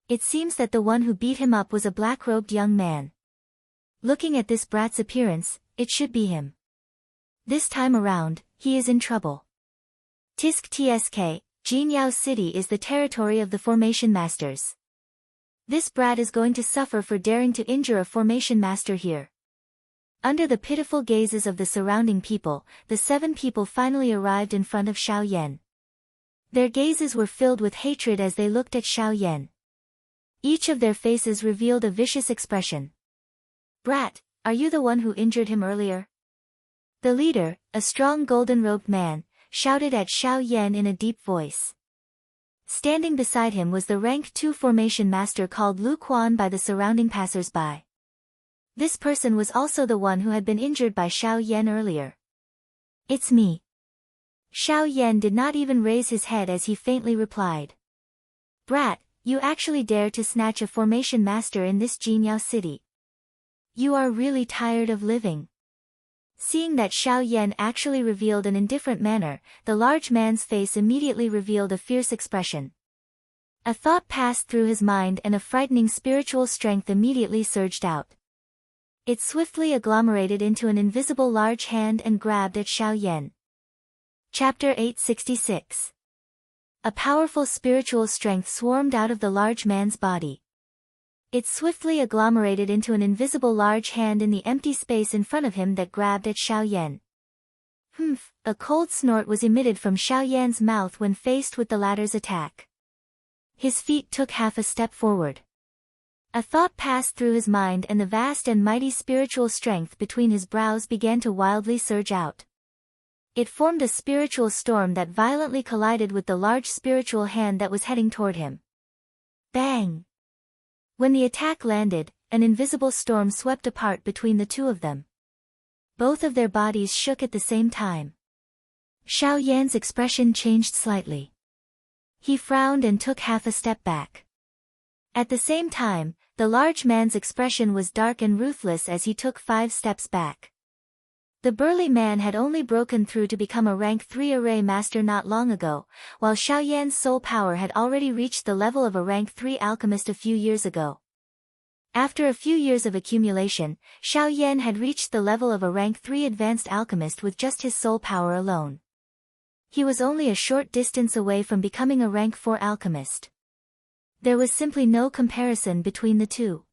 It seems that the one who beat him up was a black-robed young man. Looking at this brat's appearance, it should be him. This time around, he is in trouble. Tisk Tsk, Jinyao City is the territory of the formation masters. This brat is going to suffer for daring to injure a formation master here. Under the pitiful gazes of the surrounding people, the 7 people finally arrived in front of Xiao Yan. Their gazes were filled with hatred as they looked at Xiao Yan. Each of their faces revealed a vicious expression. Brat, are you the one who injured him earlier? The leader, a strong golden-robed man, shouted at Xiao Yan in a deep voice. Standing beside him was the rank 2 formation master called Lu Quan by the surrounding passers-by. This person was also the one who had been injured by Xiao Yan earlier. It's me. Xiao Yan did not even raise his head as he faintly replied. Brat, you actually dare to snatch a formation master in this Jinyao city. You are really tired of living. Seeing that Xiao Yan actually revealed an indifferent manner, the large man's face immediately revealed a fierce expression. A thought passed through his mind and a frightening spiritual strength immediately surged out. It swiftly agglomerated into an invisible large hand and grabbed at Xiao Yan. Chapter 866. A powerful spiritual strength swarmed out of the large man's body. It swiftly agglomerated into an invisible large hand in the empty space in front of him that grabbed at Xiao Yan. Humph! A cold snort was emitted from Xiao Yan's mouth when faced with the latter's attack. His feet took half a step forward. A thought passed through his mind and the vast and mighty spiritual strength between his brows began to wildly surge out. It formed a spiritual storm that violently collided with the large spiritual hand that was heading toward him. Bang! When the attack landed, an invisible storm swept apart between the two of them. Both of their bodies shook at the same time. Xiao Yan's expression changed slightly. He frowned and took half a step back. At the same time, the large man's expression was dark and ruthless as he took 5 steps back. The burly man had only broken through to become a rank 3 array master not long ago, while Xiao Yan's soul power had already reached the level of a rank 3 alchemist a few years ago. After a few years of accumulation, Xiao Yan had reached the level of a rank 3 advanced alchemist with just his soul power alone. He was only a short distance away from becoming a rank 4 alchemist. There was simply no comparison between the two.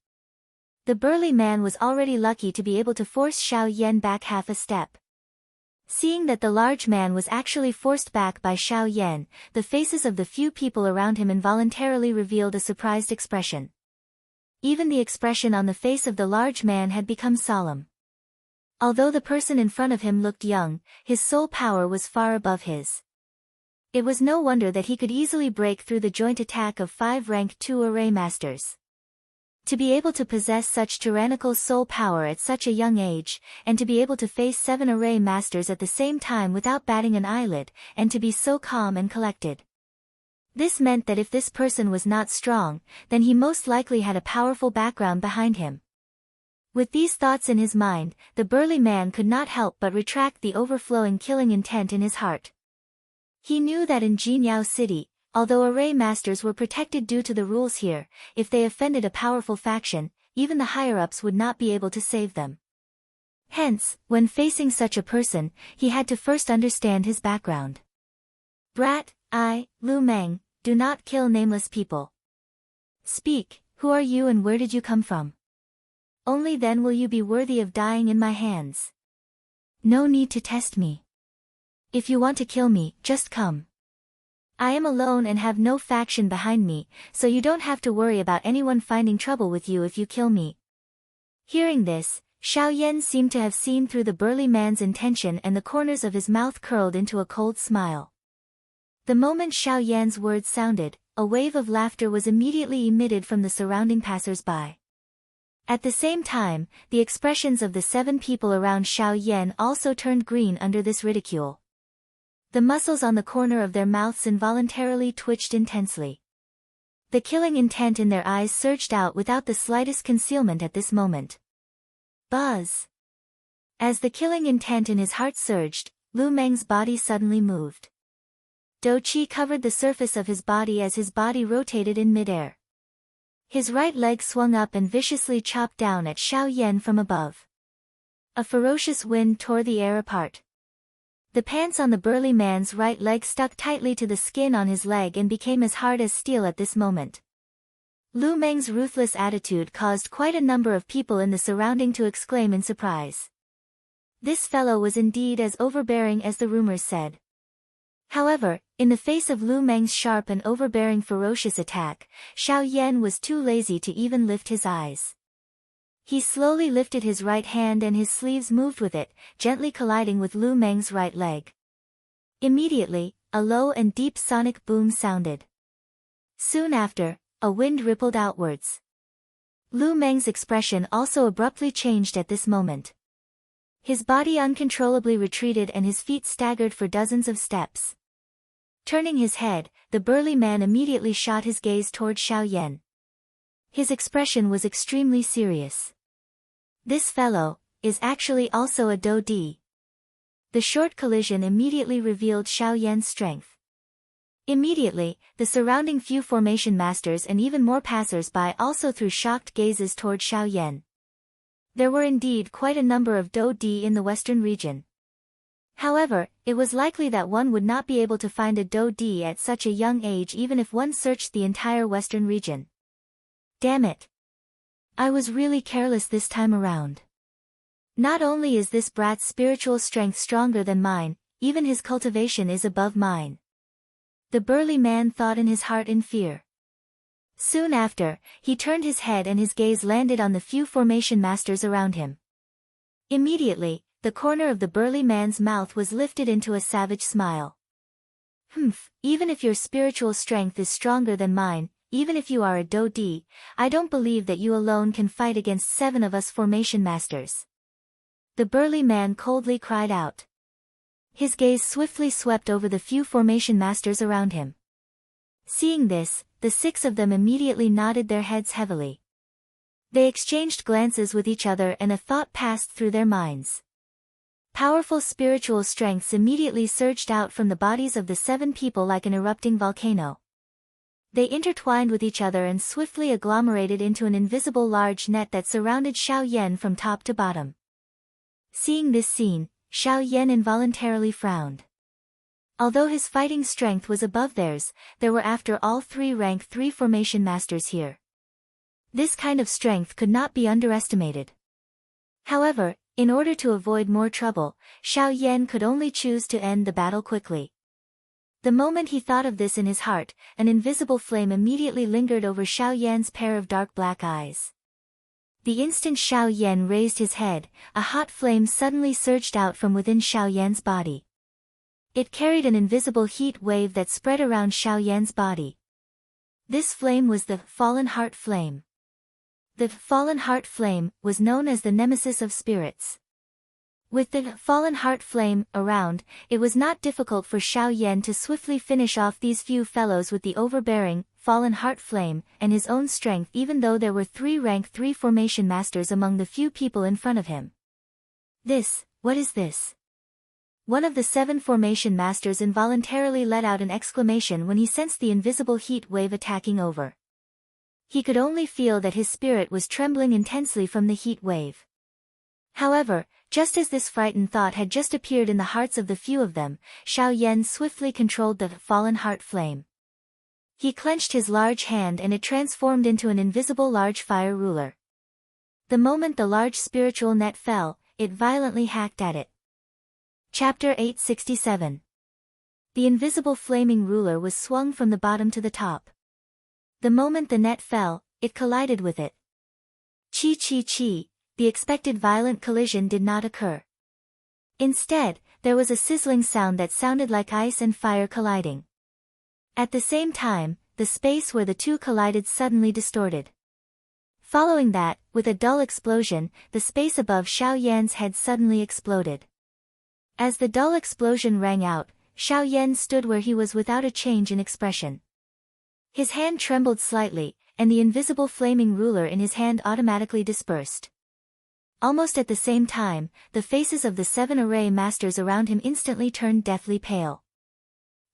The burly man was already lucky to be able to force Xiao Yan back half a step. Seeing that the large man was actually forced back by Xiao Yan, the faces of the few people around him involuntarily revealed a surprised expression. Even the expression on the face of the large man had become solemn. Although the person in front of him looked young, his soul power was far above his. It was no wonder that he could easily break through the joint attack of 5 rank 2 array masters. To be able to possess such tyrannical soul power at such a young age, and to be able to face 7 array masters at the same time without batting an eyelid, and to be so calm and collected. This meant that if this person was not strong, then he most likely had a powerful background behind him. With these thoughts in his mind, the burly man could not help but retract the overflowing killing intent in his heart. He knew that in Jinyao City, although array masters were protected due to the rules here, if they offended a powerful faction, even the higher-ups would not be able to save them. Hence, when facing such a person, he had to first understand his background. Brat, Lu Meng, do not kill nameless people. Speak, who are you and where did you come from? Only then will you be worthy of dying in my hands. No need to test me. If you want to kill me, just come. I am alone and have no faction behind me, so you don't have to worry about anyone finding trouble with you if you kill me. Hearing this, Xiao Yan seemed to have seen through the burly man's intention and the corners of his mouth curled into a cold smile. The moment Xiao Yan's words sounded, a wave of laughter was immediately emitted from the surrounding passers-by. At the same time, the expressions of the 7 people around Xiao Yan also turned green under this ridicule. The muscles on the corner of their mouths involuntarily twitched intensely. The killing intent in their eyes surged out without the slightest concealment at this moment. Buzz! As the killing intent in his heart surged, Lu Meng's body suddenly moved. Do Qi covered the surface of his body as his body rotated in midair. His right leg swung up and viciously chopped down at Xiao Yan from above. A ferocious wind tore the air apart. The pants on the burly man's right leg stuck tightly to the skin on his leg and became as hard as steel at this moment. Lu Meng's ruthless attitude caused quite a number of people in the surrounding to exclaim in surprise. This fellow was indeed as overbearing as the rumors said. However, in the face of Lu Meng's sharp and overbearing ferocious attack, Xiao Yan was too lazy to even lift his eyes. He slowly lifted his right hand and his sleeves moved with it, gently colliding with Lu Meng's right leg. Immediately, a low and deep sonic boom sounded. Soon after, a wind rippled outwards. Lu Meng's expression also abruptly changed at this moment. His body uncontrollably retreated and his feet staggered for dozens of steps. Turning his head, the burly man immediately shot his gaze toward Xiao Yan. His expression was extremely serious. This fellow is actually also a Do Di. The short collision immediately revealed Xiao Yan's strength. Immediately, the surrounding few formation masters and even more passers-by also threw shocked gazes toward Xiao Yan. There were indeed quite a number of Dou Di in the western region. However, it was likely that one would not be able to find a Dou Di at such a young age even if one searched the entire western region. Damn it. I was really careless this time around. Not only is this brat's spiritual strength stronger than mine, even his cultivation is above mine. The burly man thought in his heart in fear. Soon after, he turned his head and his gaze landed on the few formation masters around him. Immediately, the corner of the burly man's mouth was lifted into a savage smile. Even if your spiritual strength is stronger than mine, even if you are a Dou Di, I don't believe that you alone can fight against 7 of us formation masters. The burly man coldly cried out. His gaze swiftly swept over the few formation masters around him. Seeing this, the 6 of them immediately nodded their heads heavily. They exchanged glances with each other and a thought passed through their minds. Powerful spiritual strengths immediately surged out from the bodies of the 7 people like an erupting volcano. They intertwined with each other and swiftly agglomerated into an invisible large net that surrounded Xiao Yan from top to bottom. Seeing this scene, Xiao Yan involuntarily frowned. Although his fighting strength was above theirs, there were after all 3 rank 3 formation masters here. This kind of strength could not be underestimated. However, in order to avoid more trouble, Xiao Yan could only choose to end the battle quickly. The moment he thought of this in his heart, an invisible flame immediately lingered over Xiao Yan's pair of dark black eyes. The instant Xiao Yan raised his head, a hot flame suddenly surged out from within Xiao Yan's body. It carried an invisible heat wave that spread around Xiao Yan's body. This flame was the Fallen Heart Flame. The Fallen Heart Flame was known as the nemesis of spirits. With the Fallen Heart Flame around, it was not difficult for Xiao Yan to swiftly finish off these few fellows with the overbearing Fallen Heart Flame and his own strength, even though there were 3 rank 3 formation masters among the few people in front of him. What is this? One of the 7 formation masters involuntarily let out an exclamation when he sensed the invisible heat wave attacking over. He could only feel that his spirit was trembling intensely from the heat wave. However, just as this frightened thought had just appeared in the hearts of the few of them, Xiao Yan swiftly controlled the Fallen Heart Flame. He clenched his large hand and it transformed into an invisible large fire ruler. The moment the large spiritual net fell, it violently hacked at it. Chapter 867. The invisible flaming ruler was swung from the bottom to the top. The moment the net fell, it collided with it. Chi, the expected violent collision did not occur. Instead, there was a sizzling sound that sounded like ice and fire colliding. At the same time, the space where the 2 collided suddenly distorted. Following that, with a dull explosion, the space above Xiao Yan's head suddenly exploded. As the dull explosion rang out, Xiao Yan stood where he was without a change in expression. His hand trembled slightly, and the invisible flaming ruler in his hand automatically dispersed. Almost at the same time, the faces of the 7 array masters around him instantly turned deathly pale.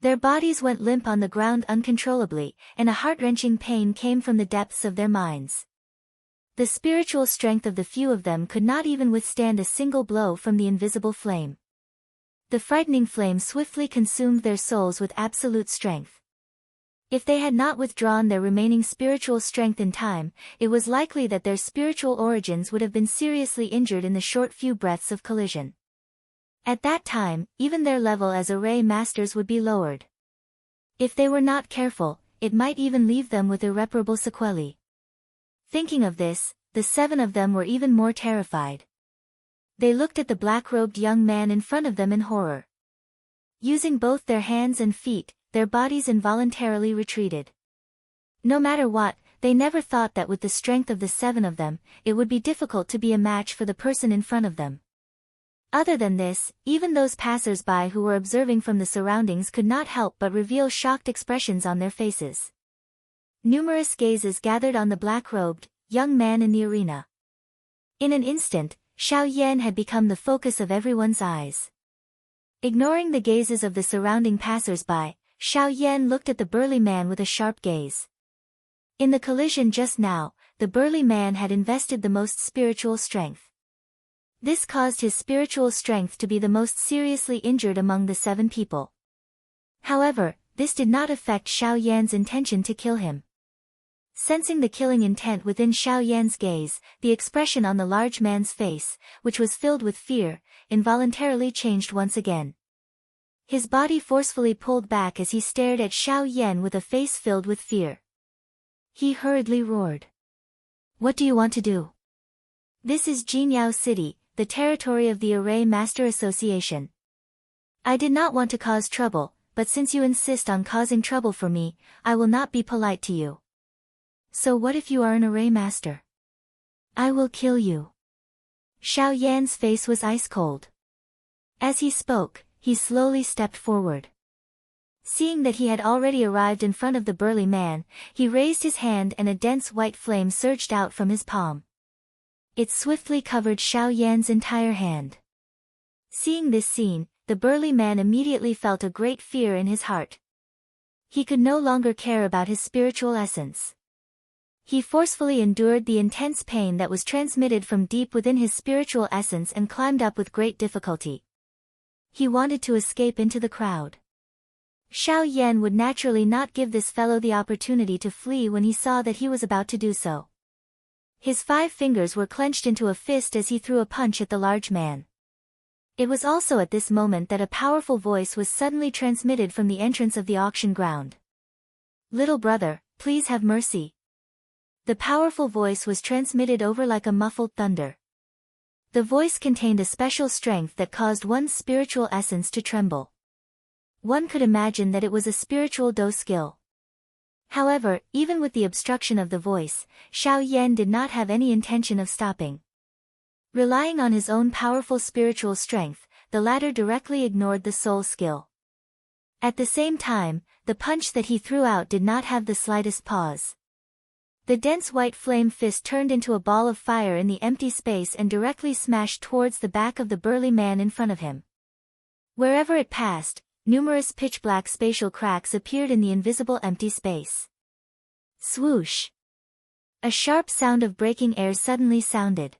Their bodies went limp on the ground uncontrollably, and a heart-wrenching pain came from the depths of their minds. The spiritual strength of the few of them could not even withstand a single blow from the invisible flame. The frightening flame swiftly consumed their souls with absolute strength. If they had not withdrawn their remaining spiritual strength in time, it was likely that their spiritual origins would have been seriously injured in the short few breaths of collision. At that time, even their level as array masters would be lowered. If they were not careful, it might even leave them with irreparable sequelae. Thinking of this, the 7 of them were even more terrified. They looked at the black-robed young man in front of them in horror. Using both their hands and feet, their bodies involuntarily retreated. No matter what, they never thought that with the strength of the 7 of them, it would be difficult to be a match for the person in front of them. Other than this, even those passers-by who were observing from the surroundings could not help but reveal shocked expressions on their faces. Numerous gazes gathered on the black-robed, young man in the arena. In an instant, Xiao Yan had become the focus of everyone's eyes. Ignoring the gazes of the surrounding passers-by, Xiao Yan looked at the burly man with a sharp gaze. In the collision just now, the burly man had invested the most spiritual strength. This caused his spiritual strength to be the most seriously injured among the 7 people. However, this did not affect Xiao Yan's intention to kill him. Sensing the killing intent within Xiao Yan's gaze, the expression on the large man's face, which was filled with fear, involuntarily changed once again. His body forcefully pulled back as he stared at Xiao Yan with a face filled with fear. He hurriedly roared. "What do you want to do?" "This is Jinyao City, the territory of the Array Master Association. I did not want to cause trouble, but since you insist on causing trouble for me, I will not be polite to you. So what if you are an Array Master? I will kill you." Xiao Yan's face was ice cold. As he spoke, he slowly stepped forward. Seeing that he had already arrived in front of the burly man, he raised his hand and a dense white flame surged out from his palm. It swiftly covered Xiao Yan's entire hand. Seeing this scene, the burly man immediately felt a great fear in his heart. He could no longer care about his spiritual essence. He forcefully endured the intense pain that was transmitted from deep within his spiritual essence and climbed up with great difficulty. He wanted to escape into the crowd. Xiao Yan would naturally not give this fellow the opportunity to flee when he saw that he was about to do so. His 5 fingers were clenched into a fist as he threw a punch at the large man. It was also at this moment that a powerful voice was suddenly transmitted from the entrance of the auction ground. "Little brother, please have mercy." The powerful voice was transmitted over like a muffled thunder. The voice contained a special strength that caused one's spiritual essence to tremble. One could imagine that it was a spiritual Do skill. However, even with the obstruction of the voice, Xiao Yan did not have any intention of stopping. Relying on his own powerful spiritual strength, the latter directly ignored the soul skill. At the same time, the punch that he threw out did not have the slightest pause. The dense white flame fist turned into a ball of fire in the empty space and directly smashed towards the back of the burly man in front of him. Wherever it passed, numerous pitch-black spatial cracks appeared in the invisible empty space. Swoosh! A sharp sound of breaking air suddenly sounded.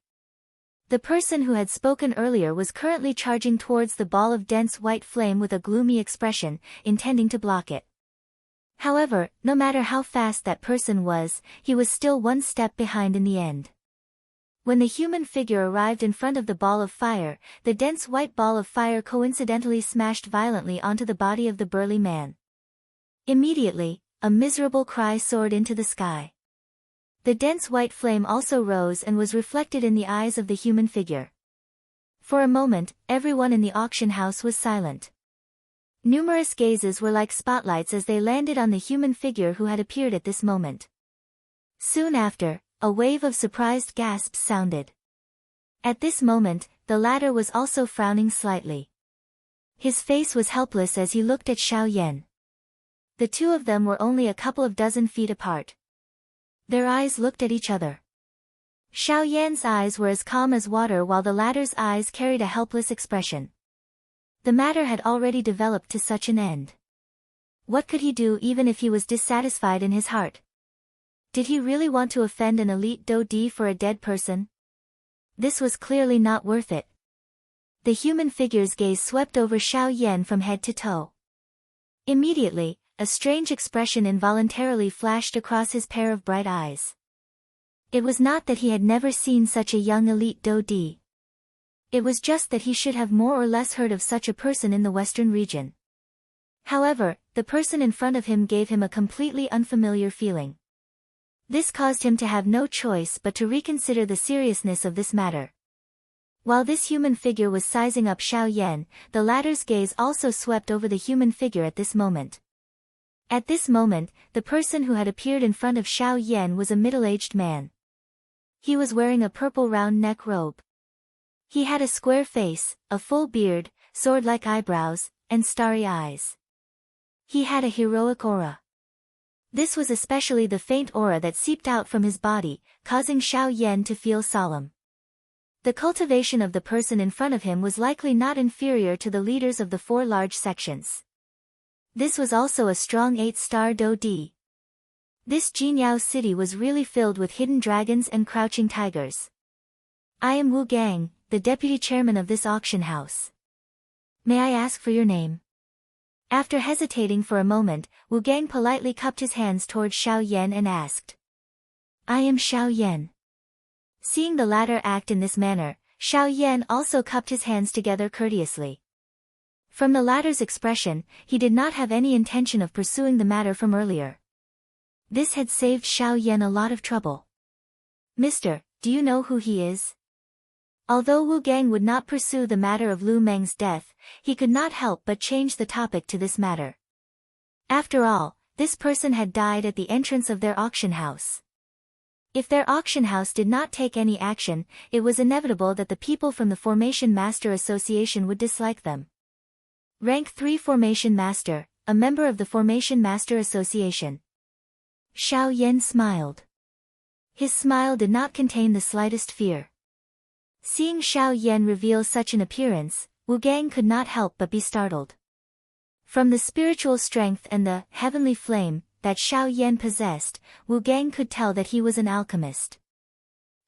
The person who had spoken earlier was currently charging towards the ball of dense white flame with a gloomy expression, intending to block it. However, no matter how fast that person was, he was still one step behind in the end. When the human figure arrived in front of the ball of fire, the dense white ball of fire coincidentally smashed violently onto the body of the burly man. Immediately, a miserable cry soared into the sky. The dense white flame also rose and was reflected in the eyes of the human figure. For a moment, everyone in the auction house was silent. Numerous gazes were like spotlights as they landed on the human figure who had appeared at this moment. Soon after, a wave of surprised gasps sounded. At this moment, the latter was also frowning slightly. His face was helpless as he looked at Xiao Yan. The two of them were only a couple of dozen feet apart. Their eyes looked at each other. Xiao Yan's eyes were as calm as water while the latter's eyes carried a helpless expression. The matter had already developed to such an end. What could he do even if he was dissatisfied in his heart? Did he really want to offend an elite Do-di for a dead person? This was clearly not worth it. The human figure's gaze swept over Xiao Yan from head to toe. Immediately, a strange expression involuntarily flashed across his pair of bright eyes. It was not that he had never seen such a young elite Do-di. It was just that he should have more or less heard of such a person in the western region. However, the person in front of him gave him a completely unfamiliar feeling. This caused him to have no choice but to reconsider the seriousness of this matter. While this human figure was sizing up Xiao Yan, the latter's gaze also swept over the human figure at this moment. At this moment, the person who had appeared in front of Xiao Yan was a middle-aged man. He was wearing a purple round neck robe. He had a square face, a full beard, sword-like eyebrows, and starry eyes. He had a heroic aura. This was especially the faint aura that seeped out from his body, causing Xiao Yan to feel solemn. The cultivation of the person in front of him was likely not inferior to the leaders of the 4 large sections. This was also a strong 8-star Do-D. This Jinyao city was really filled with hidden dragons and crouching tigers. I am Wu Gang, the deputy chairman of this auction house. May I ask for your name? After hesitating for a moment, Wu Gang politely cupped his hands towards Xiao Yan and asked. I am Xiao Yan. Seeing the latter act in this manner, Xiao Yan also cupped his hands together courteously. From the latter's expression, he did not have any intention of pursuing the matter from earlier. This had saved Xiao Yan a lot of trouble. Mister, do you know who he is? Although Wu Gang would not pursue the matter of Lu Meng's death, he could not help but change the topic to this matter. After all, this person had died at the entrance of their auction house. If their auction house did not take any action, it was inevitable that the people from the Formation Master Association would dislike them. Rank 3 Formation Master, a member of the Formation Master Association. Xiao Yan smiled. His smile did not contain the slightest fear. Seeing Xiao Yan reveal such an appearance, Wu Gang could not help but be startled. From the spiritual strength and the heavenly flame that Xiao Yan possessed, Wu Gang could tell that he was an alchemist.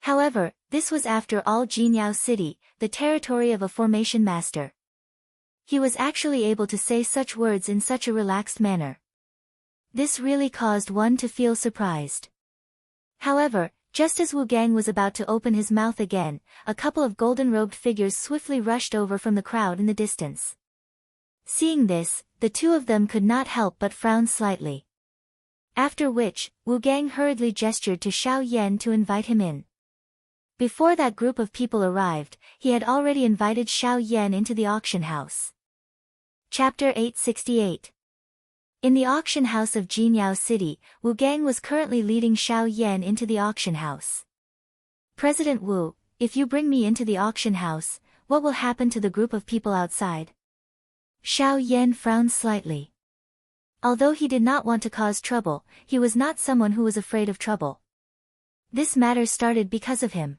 However, this was after all Jinyao City, the territory of a formation master. He was actually able to say such words in such a relaxed manner. This really caused one to feel surprised. However, just as Wu Gang was about to open his mouth again, a couple of golden-robed figures swiftly rushed over from the crowd in the distance. Seeing this, the two of them could not help but frown slightly. After which, Wu Gang hurriedly gestured to Xiao Yan to invite him in. Before that group of people arrived, he had already invited Xiao Yan into the auction house. Chapter 868. In the auction house of Jinyao City, Wu Gang was currently leading Xiao Yan into the auction house. President Wu, if you bring me into the auction house, what will happen to the group of people outside? Xiao Yan frowned slightly. Although he did not want to cause trouble, he was not someone who was afraid of trouble. This matter started because of him.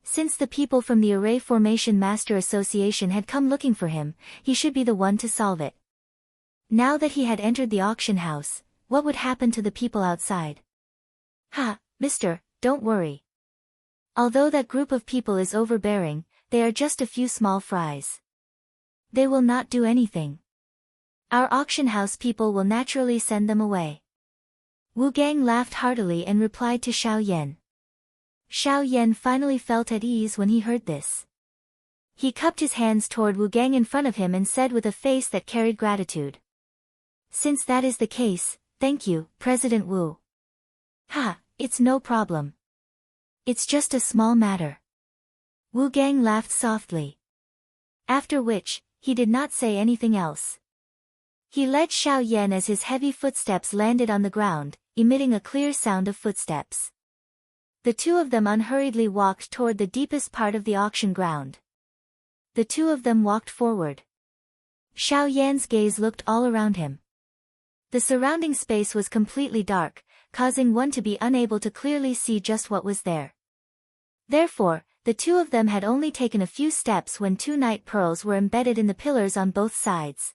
Since the people from the Array Formation Master Association had come looking for him, he should be the one to solve it. Now that he had entered the auction house, what would happen to the people outside? Mister, don't worry. Although that group of people is overbearing, they are just a few small fries. They will not do anything. Our auction house people will naturally send them away. Wu Gang laughed heartily and replied to Xiao Yan. Xiao Yan finally felt at ease when he heard this. He cupped his hands toward Wu Gang in front of him and said with a face that carried gratitude. Since that is the case, thank you, President Wu. It's no problem. It's just a small matter. Wu Gang laughed softly. After which, he did not say anything else. He led Xiao Yan as his heavy footsteps landed on the ground, emitting a clear sound of footsteps. The two of them unhurriedly walked toward the deepest part of the auction ground. The two of them walked forward. Xiao Yan's gaze looked all around him. The surrounding space was completely dark, causing one to be unable to clearly see just what was there. Therefore, the two of them had only taken a few steps when two night pearls were embedded in the pillars on both sides.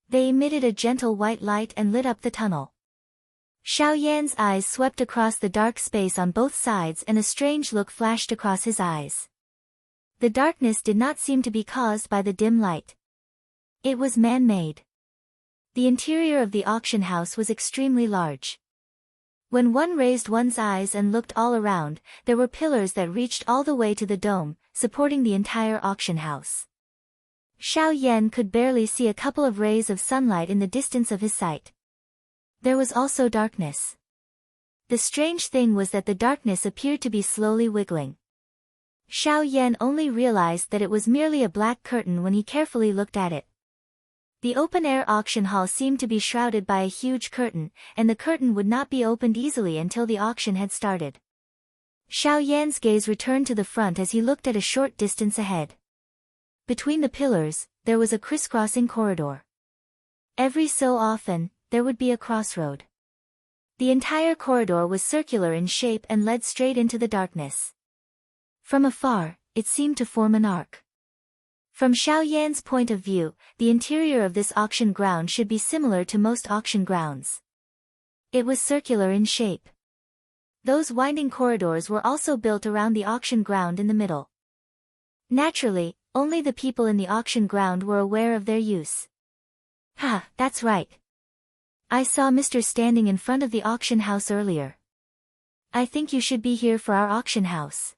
They emitted a gentle white light and lit up the tunnel. Xiao Yan's eyes swept across the dark space on both sides and a strange look flashed across his eyes. The darkness did not seem to be caused by the dim light. It was man-made. The interior of the auction house was extremely large. When one raised one's eyes and looked all around, there were pillars that reached all the way to the dome, supporting the entire auction house. Xiao Yan could barely see a couple of rays of sunlight in the distance of his sight. There was also darkness. The strange thing was that the darkness appeared to be slowly wiggling. Xiao Yan only realized that it was merely a black curtain when he carefully looked at it. The open-air auction hall seemed to be shrouded by a huge curtain, and the curtain would not be opened easily until the auction had started. Xiao Yan's gaze returned to the front as he looked at a short distance ahead. Between the pillars, there was a crisscrossing corridor. Every so often, there would be a crossroad. The entire corridor was circular in shape and led straight into the darkness. From afar, it seemed to form an arc. From Xiao Yan's point of view, the interior of this auction ground should be similar to most auction grounds. It was circular in shape. Those winding corridors were also built around the auction ground in the middle. Naturally, only the people in the auction ground were aware of their use. Ha, that's right. I saw Mr. standing in front of the auction house earlier. I think you should be here for our auction house.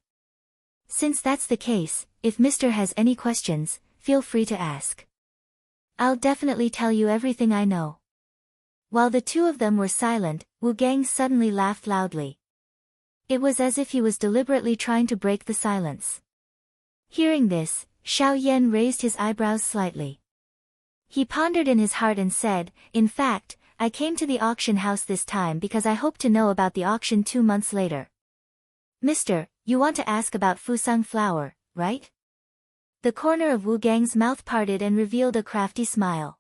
Since that's the case, if Mr. has any questions, feel free to ask. I'll definitely tell you everything I know. While the two of them were silent, Wu Gang suddenly laughed loudly. It was as if he was deliberately trying to break the silence. Hearing this, Xiao Yan raised his eyebrows slightly. He pondered in his heart and said, "In fact, I came to the auction house this time because I hope to know about the auction 2 months later." "Mister, you want to ask about Fusang flower, right?" The corner of Wu Gang's mouth parted and revealed a crafty smile.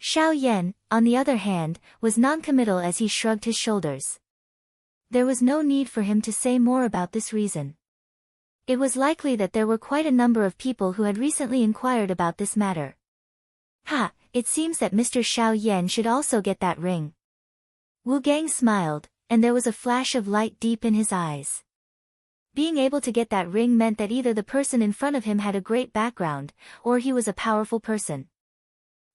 Xiao Yan, on the other hand, was noncommittal as he shrugged his shoulders. There was no need for him to say more about this reason. It was likely that there were quite a number of people who had recently inquired about this matter. Ha, it seems that Mr. Xiao Yan should also get that ring. Wu Gang smiled, and there was a flash of light deep in his eyes. Being able to get that ring meant that either the person in front of him had a great background, or he was a powerful person.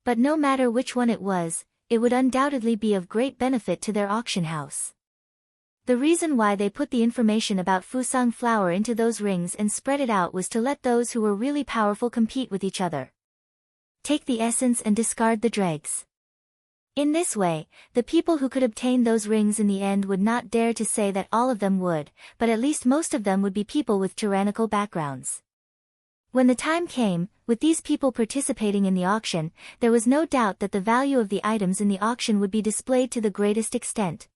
But no matter which one it was, it would undoubtedly be of great benefit to their auction house. The reason why they put the information about Fusang flower into those rings and spread it out was to let those who were really powerful compete with each other. Take the essence and discard the dregs. In this way, the people who could obtain those rings in the end would not dare to say that all of them would, but at least most of them would be people with tyrannical backgrounds. When the time came, with these people participating in the auction, there was no doubt that the value of the items in the auction would be displayed to the greatest extent.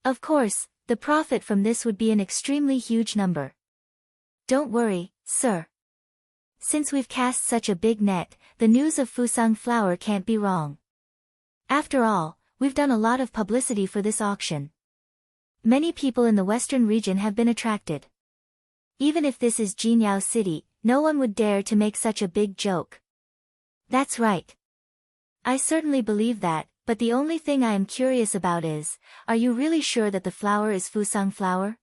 Of course, the profit from this would be an extremely huge number. Don't worry, sir. Since we've cast such a big net, the news of Fusang flower can't be wrong. After all, we've done a lot of publicity for this auction. Many people in the western region have been attracted. Even if this is Jinyao City, no one would dare to make such a big joke. That's right. I certainly believe that, but the only thing I am curious about is, are you really sure that the flower is Fusang flower?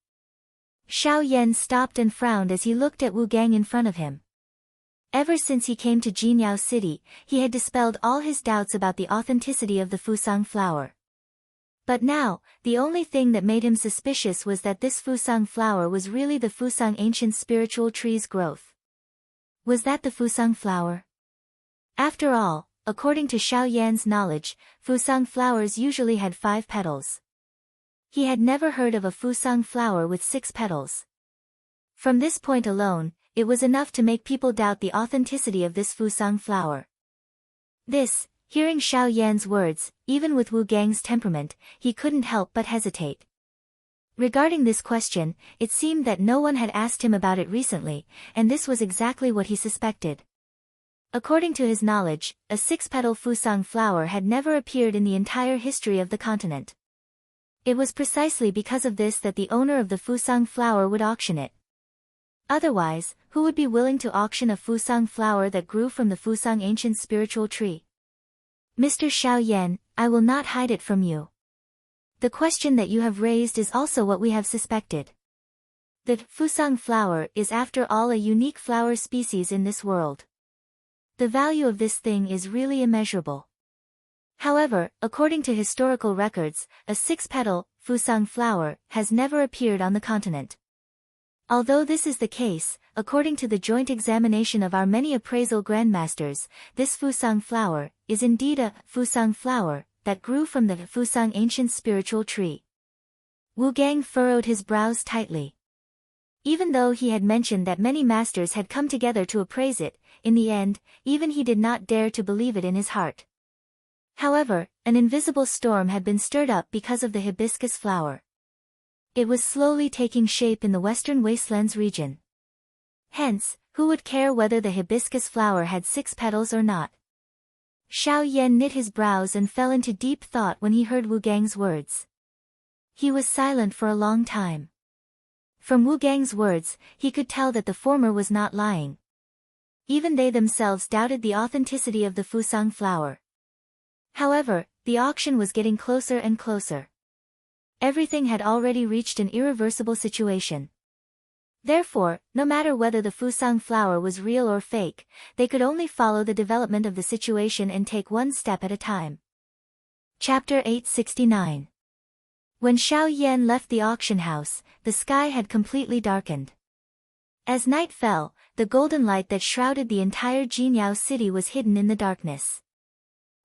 Xiao Yan stopped and frowned as he looked at Wu Gang in front of him. Ever since he came to Jinyao City, he had dispelled all his doubts about the authenticity of the Fusang flower. But now, the only thing that made him suspicious was that this Fusang flower was really the Fusang ancient spiritual tree's growth. Was that the Fusang flower? After all, according to Xiao Yan's knowledge, Fusang flowers usually had 5 petals. He had never heard of a Fusang flower with 6 petals. From this point alone, it was enough to make people doubt the authenticity of this Fusang flower. Hearing Xiao Yan's words, even with Wu Gang's temperament, he couldn't help but hesitate. Regarding this question, it seemed that no one had asked him about it recently, and this was exactly what he suspected. According to his knowledge, a 6-petal Fusang flower had never appeared in the entire history of the continent. It was precisely because of this that the owner of the Fusang flower would auction it. Otherwise, who would be willing to auction a Fusang flower that grew from the Fusang ancient spiritual tree? Mr. Xiao Yan, I will not hide it from you. The question that you have raised is also what we have suspected. The Fusang flower is after all a unique flower species in this world. The value of this thing is really immeasurable. However, according to historical records, a 6-petal Fusang flower has never appeared on the continent. Although this is the case, according to the joint examination of our many appraisal grandmasters, this Fusang flower is indeed a Fusang flower that grew from the Fusang ancient spiritual tree. Wu Gang furrowed his brows tightly. Even though he had mentioned that many masters had come together to appraise it, in the end, even he did not dare to believe it in his heart. However, an invisible storm had been stirred up because of the hibiscus flower. It was slowly taking shape in the western wastelands region. Hence, who would care whether the hibiscus flower had 6 petals or not? Xiao Yan knit his brows and fell into deep thought when he heard Wu Gang's words. He was silent for a long time. From Wu Gang's words, he could tell that the former was not lying. Even they themselves doubted the authenticity of the Fusang flower. However, the auction was getting closer and closer. Everything had already reached an irreversible situation. Therefore, no matter whether the Fusang flower was real or fake, they could only follow the development of the situation and take one step at a time. Chapter 869. When Xiao Yan left the auction house, the sky had completely darkened. As night fell, the golden light that shrouded the entire Jinyao city was hidden in the darkness.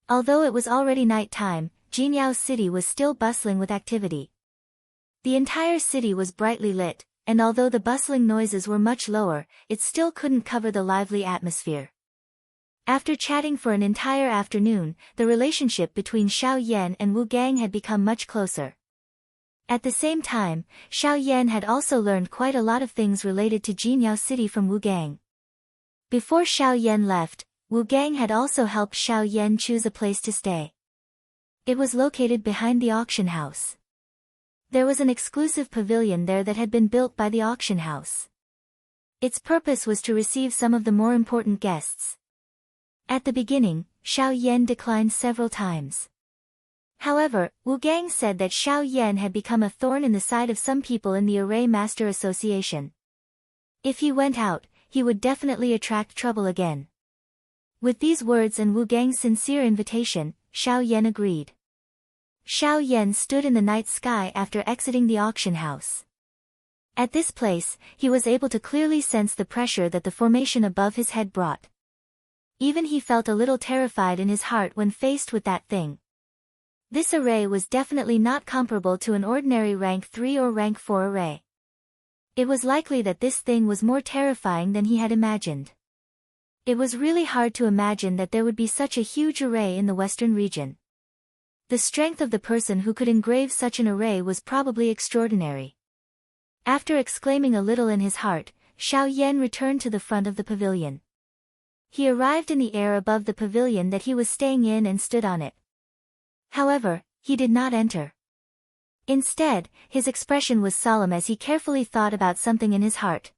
Although it was already night time, Jinyao city was still bustling with activity. The entire city was brightly lit, and although the bustling noises were much lower, it still couldn't cover the lively atmosphere. After chatting for an entire afternoon, the relationship between Xiao Yan and Wu Gang had become much closer. At the same time, Xiao Yan had also learned quite a lot of things related to Jinyao city from Wu Gang. Before Xiao Yan left, Wu Gang had also helped Xiao Yan choose a place to stay. It was located behind the auction house. There was an exclusive pavilion there that had been built by the auction house. Its purpose was to receive some of the more important guests. At the beginning, Xiao Yan declined several times. However, Wu Gang said that Xiao Yan had become a thorn in the side of some people in the Array Master Association. If he went out, he would definitely attract trouble again. With these words and Wu Gang's sincere invitation, Xiao Yan agreed. Xiao Yan stood in the night sky after exiting the auction house. At this place, he was able to clearly sense the pressure that the formation above his head brought. Even he felt a little terrified in his heart when faced with that thing. This array was definitely not comparable to an ordinary rank 3 or rank 4 array. It was likely that this thing was more terrifying than he had imagined. It was really hard to imagine that there would be such a huge array in the western region. The strength of the person who could engrave such an array was probably extraordinary. After exclaiming a little in his heart, Xiao Yan returned to the front of the pavilion. He arrived in the air above the pavilion that he was staying in and stood on it. However, he did not enter. Instead, his expression was solemn as he carefully thought about something in his heart.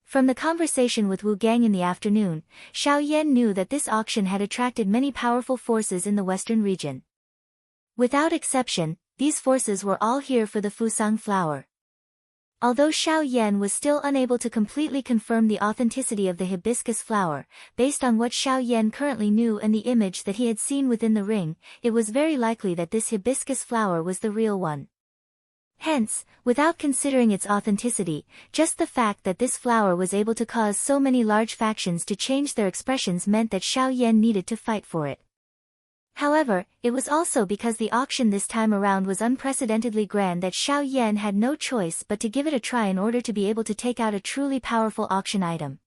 From the conversation with Wu Gang in the afternoon, Xiao Yan knew that this auction had attracted many powerful forces in the western region. Without exception, these forces were all here for the Fusang flower. Although Xiao Yan was still unable to completely confirm the authenticity of the hibiscus flower, based on what Xiao Yan currently knew and the image that he had seen within the ring, it was very likely that this hibiscus flower was the real one. Hence, without considering its authenticity, just the fact that this flower was able to cause so many large factions to change their expressions meant that Xiao Yan needed to fight for it. However, it was also because the auction this time around was unprecedentedly grand that Xiao Yan had no choice but to give it a try in order to be able to take out a truly powerful auction item.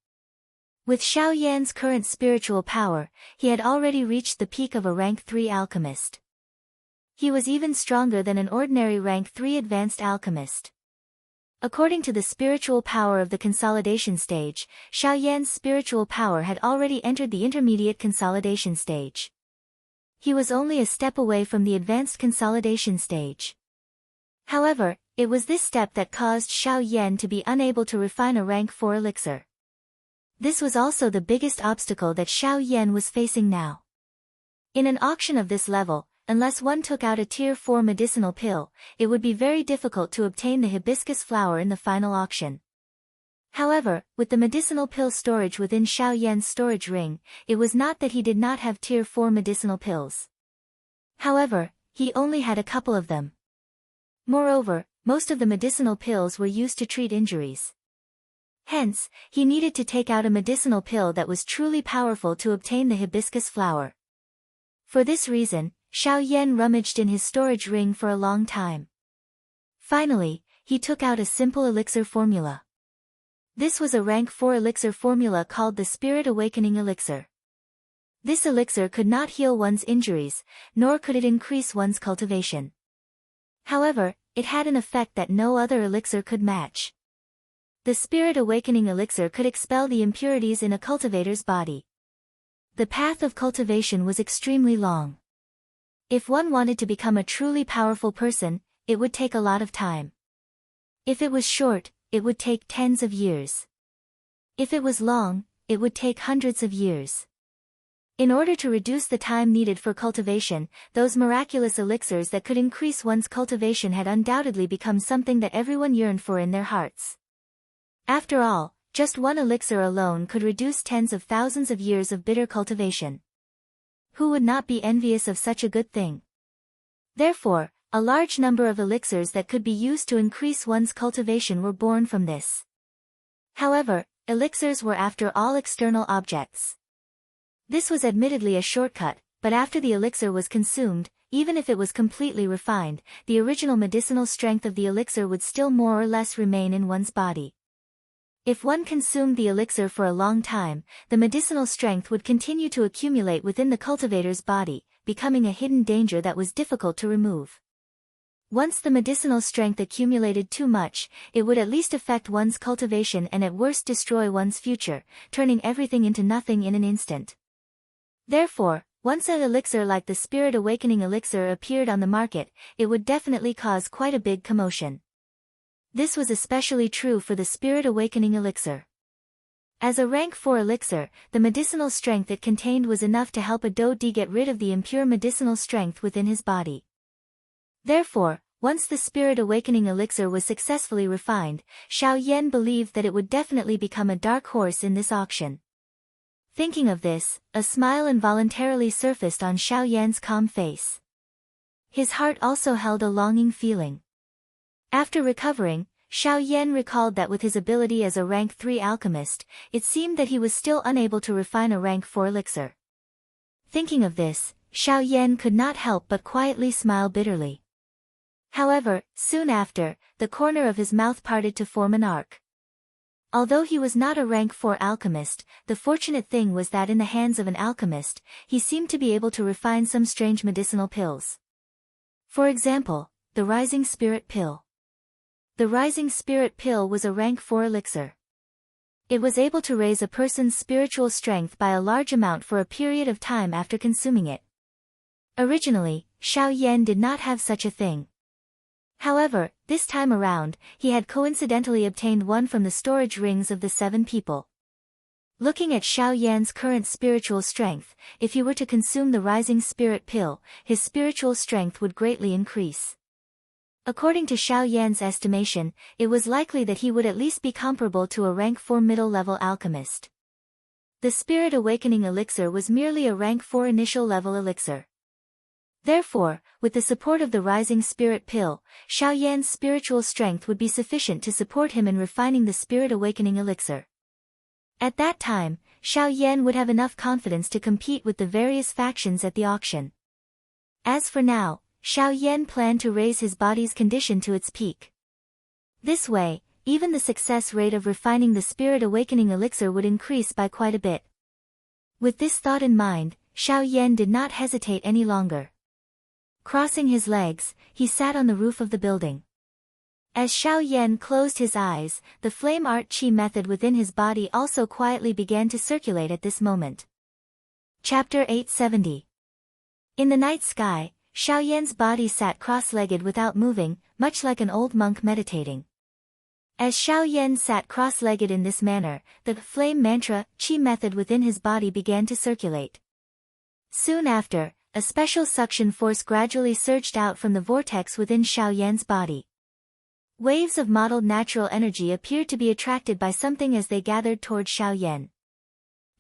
With Xiao Yan's current spiritual power, he had already reached the peak of a rank 3 alchemist. He was even stronger than an ordinary rank 3 advanced alchemist. According to the spiritual power of the consolidation stage, Xiao Yan's spiritual power had already entered the intermediate consolidation stage. He was only a step away from the advanced consolidation stage. However, it was this step that caused Xiao Yan to be unable to refine a rank 4 elixir. This was also the biggest obstacle that Xiao Yan was facing now. In an auction of this level, unless one took out a tier 4 medicinal pill, it would be very difficult to obtain the hibiscus flower in the final auction. However, with the medicinal pill storage within Xiao Yan's storage ring, it was not that he did not have tier 4 medicinal pills. However, he only had a couple of them. Moreover, most of the medicinal pills were used to treat injuries. Hence, he needed to take out a medicinal pill that was truly powerful to obtain the hibiscus flower. For this reason, Xiao Yan rummaged in his storage ring for a long time. Finally, he took out a simple elixir formula. This was a rank 4 elixir formula called the Spirit Awakening Elixir. This elixir could not heal one's injuries, nor could it increase one's cultivation. However, it had an effect that no other elixir could match. The Spirit Awakening Elixir could expel the impurities in a cultivator's body. The path of cultivation was extremely long. If one wanted to become a truly powerful person, it would take a lot of time. If it was short, it would take tens of years. If it was long, it would take hundreds of years. In order to reduce the time needed for cultivation, those miraculous elixirs that could increase one's cultivation had undoubtedly become something that everyone yearned for in their hearts. After all, just one elixir alone could reduce tens of thousands of years of bitter cultivation. Who would not be envious of such a good thing? Therefore, a large number of elixirs that could be used to increase one's cultivation were born from this. However, elixirs were after all external objects. This was admittedly a shortcut, but after the elixir was consumed, even if it was completely refined, the original medicinal strength of the elixir would still more or less remain in one's body. If one consumed the elixir for a long time, the medicinal strength would continue to accumulate within the cultivator's body, becoming a hidden danger that was difficult to remove. Once the medicinal strength accumulated too much, it would at least affect one's cultivation and at worst destroy one's future, turning everything into nothing in an instant. Therefore, once an elixir like the Spirit Awakening Elixir appeared on the market, it would definitely cause quite a big commotion. This was especially true for the Spirit Awakening Elixir. As a rank 4 elixir, the medicinal strength it contained was enough to help a Do-Di get rid of the impure medicinal strength within his body. Therefore, once the Spirit Awakening Elixir was successfully refined, Xiao Yan believed that it would definitely become a dark horse in this auction. Thinking of this, a smile involuntarily surfaced on Xiao Yan's calm face. His heart also held a longing feeling. After recovering, Xiao Yan recalled that with his ability as a rank 3 alchemist, it seemed that he was still unable to refine a rank 4 elixir. Thinking of this, Xiao Yan could not help but quietly smile bitterly. However, soon after, the corner of his mouth parted to form an arc. Although he was not a rank 4 alchemist, the fortunate thing was that in the hands of an alchemist, he seemed to be able to refine some strange medicinal pills. For example, the Rising Spirit Pill. The Rising Spirit Pill was a rank 4 elixir. It was able to raise a person's spiritual strength by a large amount for a period of time after consuming it. Originally, Xiao Yan did not have such a thing. However, this time around, he had coincidentally obtained one from the storage rings of the 7 people. Looking at Xiao Yan's current spiritual strength, if he were to consume the Rising Spirit Pill, his spiritual strength would greatly increase. According to Xiao Yan's estimation, it was likely that he would at least be comparable to a rank 4 middle-level alchemist. The Spirit Awakening Elixir was merely a rank 4 initial-level elixir. Therefore, with the support of the Rising Spirit Pill, Xiao Yan's spiritual strength would be sufficient to support him in refining the Spirit Awakening Elixir. At that time, Xiao Yan would have enough confidence to compete with the various factions at the auction. As for now, Xiao Yan planned to raise his body's condition to its peak. This way, even the success rate of refining the Spirit Awakening Elixir would increase by quite a bit. With this thought in mind, Xiao Yan did not hesitate any longer. Crossing his legs, he sat on the roof of the building. As Xiao Yan closed his eyes, the flame art chi method within his body also quietly began to circulate at this moment. Chapter 870. In the night sky, Xiao Yan's body sat cross-legged without moving, much like an old monk meditating. As Xiao Yan sat cross-legged in this manner, the flame mantra chi method within his body began to circulate. Soon after, a special suction force gradually surged out from the vortex within Xiao Yan's body. Waves of mottled natural energy appeared to be attracted by something as they gathered toward Xiao Yan.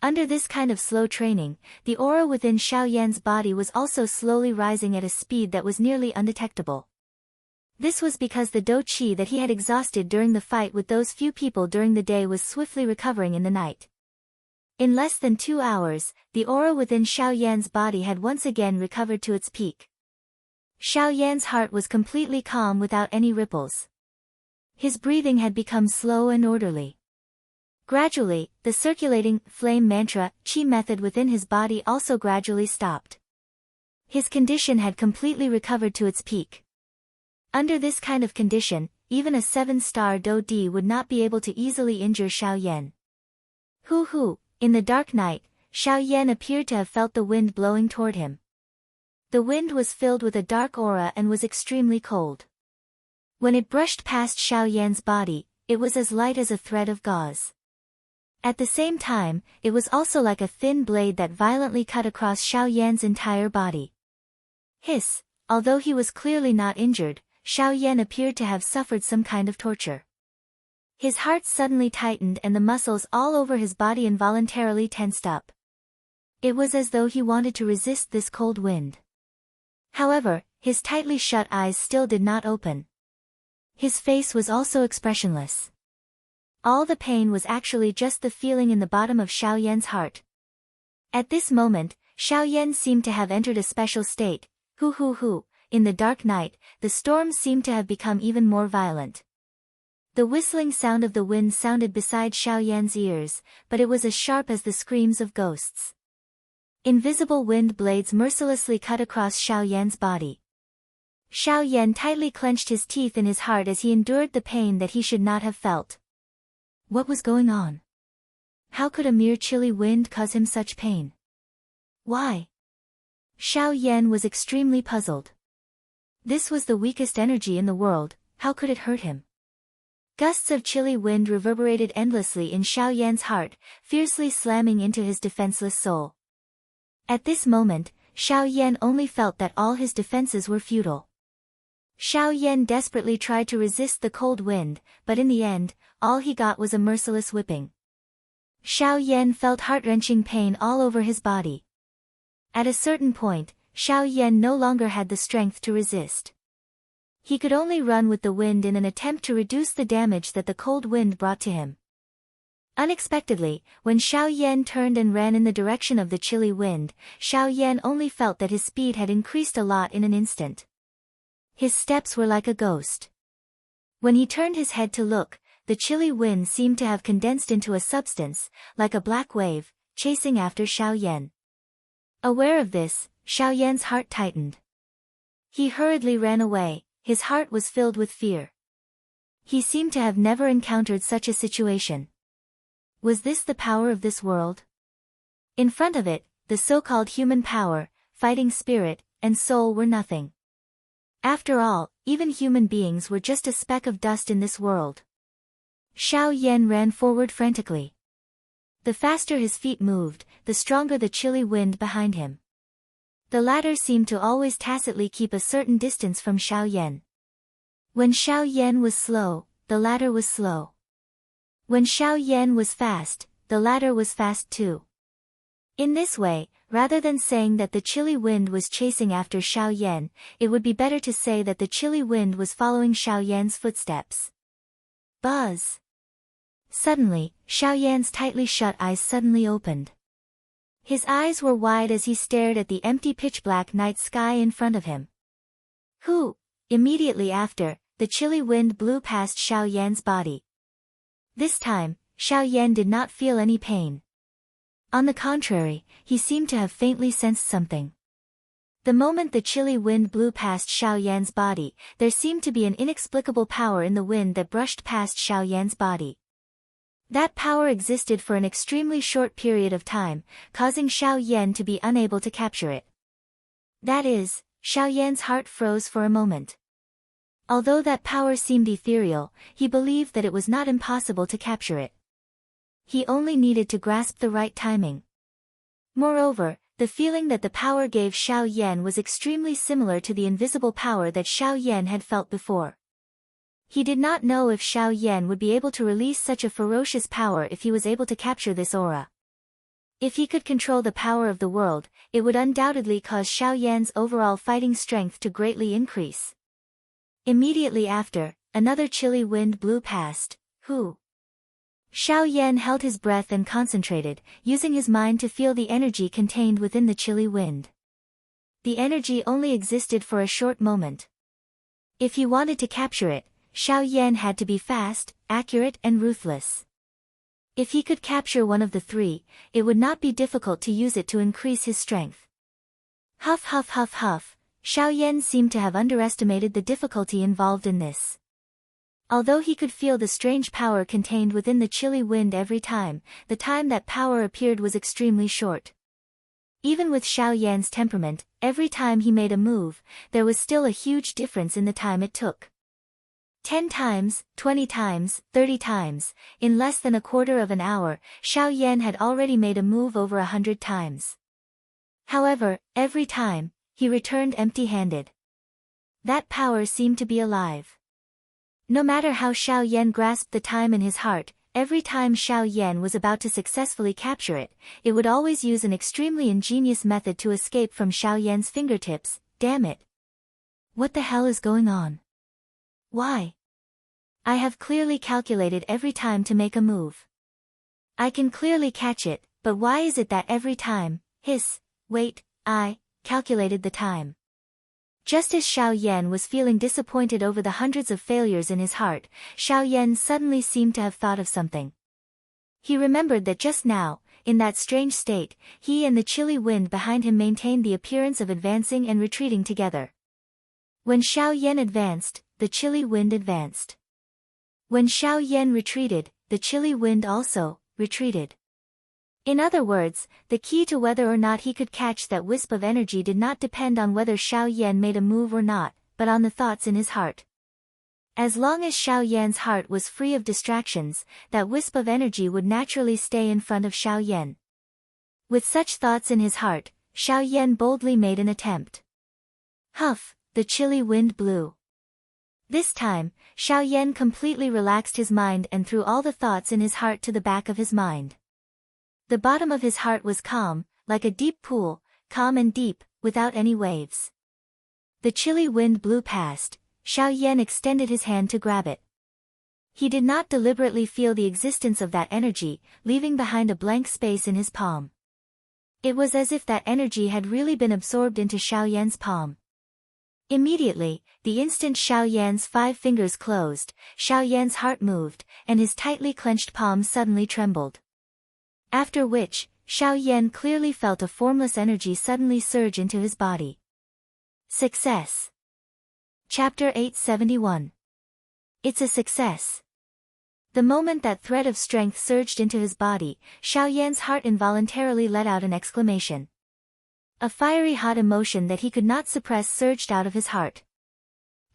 Under this kind of slow training, the aura within Xiao Yan's body was also slowly rising at a speed that was nearly undetectable. This was because the do qi that he had exhausted during the fight with those few people during the day was swiftly recovering in the night. In less than 2 hours, the aura within Xiao Yan's body had once again recovered to its peak. Xiao Yan's heart was completely calm without any ripples. His breathing had become slow and orderly. Gradually, the circulating flame mantra chi method within his body also gradually stopped. His condition had completely recovered to its peak. Under this kind of condition, even a 7-star Do-Di would not be able to easily injure Xiao Yan. Hoo! In the dark night, Xiao Yan appeared to have felt the wind blowing toward him. The wind was filled with a dark aura and was extremely cold. When it brushed past Xiao Yan's body, it was as light as a thread of gauze. At the same time, it was also like a thin blade that violently cut across Xiao Yan's entire body. Hiss! Although he was clearly not injured, Xiao Yan appeared to have suffered some kind of torture. His heart suddenly tightened and the muscles all over his body involuntarily tensed up. It was as though he wanted to resist this cold wind. However, his tightly shut eyes still did not open. His face was also expressionless. All the pain was actually just the feeling in the bottom of Xiao Yan's heart. At this moment, Xiao Yan seemed to have entered a special state. Hoo. In the dark night, the storm seemed to have become even more violent. The whistling sound of the wind sounded beside Xiao Yan's ears, but it was as sharp as the screams of ghosts. Invisible wind blades mercilessly cut across Xiao Yan's body. Xiao Yan tightly clenched his teeth in his heart as he endured the pain that he should not have felt. What was going on? How could a mere chilly wind cause him such pain? Why? Xiao Yan was extremely puzzled. This was the weakest energy in the world, how could it hurt him? Gusts of chilly wind reverberated endlessly in Xiao Yan's heart, fiercely slamming into his defenseless soul. At this moment, Xiao Yan only felt that all his defenses were futile. Xiao Yan desperately tried to resist the cold wind, but in the end, all he got was a merciless whipping. Xiao Yan felt heart-wrenching pain all over his body. At a certain point, Xiao Yan no longer had the strength to resist. He could only run with the wind in an attempt to reduce the damage that the cold wind brought to him. Unexpectedly, when Xiao Yan turned and ran in the direction of the chilly wind, Xiao Yan only felt that his speed had increased a lot in an instant. His steps were like a ghost. When he turned his head to look, the chilly wind seemed to have condensed into a substance, like a black wave, chasing after Xiao Yan. Aware of this, Xiao Yan's heart tightened. He hurriedly ran away, his heart was filled with fear. He seemed to have never encountered such a situation. Was this the power of this world? In front of it, the so-called human power, fighting spirit, and soul were nothing. After all, even human beings were just a speck of dust in this world. Xiao Yan ran forward frantically. The faster his feet moved, the stronger the chilly wind behind him. The latter seemed to always tacitly keep a certain distance from Xiao Yan. When Xiao Yan was slow, the latter was slow. When Xiao Yan was fast, the latter was fast too. In this way, rather than saying that the chilly wind was chasing after Xiao Yan, it would be better to say that the chilly wind was following Xiao Yan's footsteps. Buzz! Suddenly, Xiao Yan's tightly shut eyes suddenly opened. His eyes were wide as he stared at the empty pitch-black night sky in front of him. Hoo! Immediately after, the chilly wind blew past Xiao Yan's body. This time, Xiao Yan did not feel any pain. On the contrary, he seemed to have faintly sensed something. The moment the chilly wind blew past Xiao Yan's body, there seemed to be an inexplicable power in the wind that brushed past Xiao Yan's body. That power existed for an extremely short period of time, causing Xiao Yan to be unable to capture it. That is, Xiao Yan's heart froze for a moment. Although that power seemed ethereal, he believed that it was not impossible to capture it. He only needed to grasp the right timing. Moreover, the feeling that the power gave Xiao Yan was extremely similar to the invisible power that Xiao Yan had felt before. He did not know if Xiao Yan would be able to release such a ferocious power if he was able to capture this aura. If he could control the power of the world, it would undoubtedly cause Xiao Yan's overall fighting strength to greatly increase. Immediately after, another chilly wind blew past. Hoo! Xiao Yan held his breath and concentrated, using his mind to feel the energy contained within the chilly wind. The energy only existed for a short moment. If he wanted to capture it, Xiao Yan had to be fast, accurate and ruthless. If he could capture one of the three, it would not be difficult to use it to increase his strength. Huff huff huff huff, Xiao Yan seemed to have underestimated the difficulty involved in this. Although he could feel the strange power contained within the chilly wind every time, the time that power appeared was extremely short. Even with Xiao Yan's temperament, every time he made a move, there was still a huge difference in the time it took. 10 times, 20 times, 30 times, in less than a quarter of an hour, Xiao Yan had already made a move over 100 times. However, every time, he returned empty-handed. That power seemed to be alive. No matter how Xiao Yan grasped the time in his heart, every time Xiao Yan was about to successfully capture it, it would always use an extremely ingenious method to escape from Xiao Yan's fingertips. Damn it! What the hell is going on? Why? I have clearly calculated every time to make a move. I can clearly catch it, but why is it that every time, wait, I calculated the time. Just as Xiao Yan was feeling disappointed over the hundreds of failures in his heart, Xiao Yan suddenly seemed to have thought of something. He remembered that just now, in that strange state, he and the chilly wind behind him maintained the appearance of advancing and retreating together. When Xiao Yan advanced, the chilly wind advanced. When Xiao Yan retreated, the chilly wind also retreated. In other words, the key to whether or not he could catch that wisp of energy did not depend on whether Xiao Yan made a move or not, but on the thoughts in his heart. As long as Xiao Yan's heart was free of distractions, that wisp of energy would naturally stay in front of Xiao Yan. With such thoughts in his heart, Xiao Yan boldly made an attempt. Huff, the chilly wind blew. This time, Xiao Yan completely relaxed his mind and threw all the thoughts in his heart to the back of his mind. The bottom of his heart was calm, like a deep pool, calm and deep, without any waves. The chilly wind blew past. Xiao Yan extended his hand to grab it. He did not deliberately feel the existence of that energy, leaving behind a blank space in his palm. It was as if that energy had really been absorbed into Xiao Yan's palm. Immediately, the instant Xiao Yan's 5 fingers closed, Xiao Yan's heart moved, and his tightly clenched palm suddenly trembled. After which, Xiao Yan clearly felt a formless energy suddenly surge into his body. Success. Chapter 871. It's a success. The moment that thread of strength surged into his body, Xiao Yan's heart involuntarily let out an exclamation. A fiery hot emotion that he could not suppress surged out of his heart.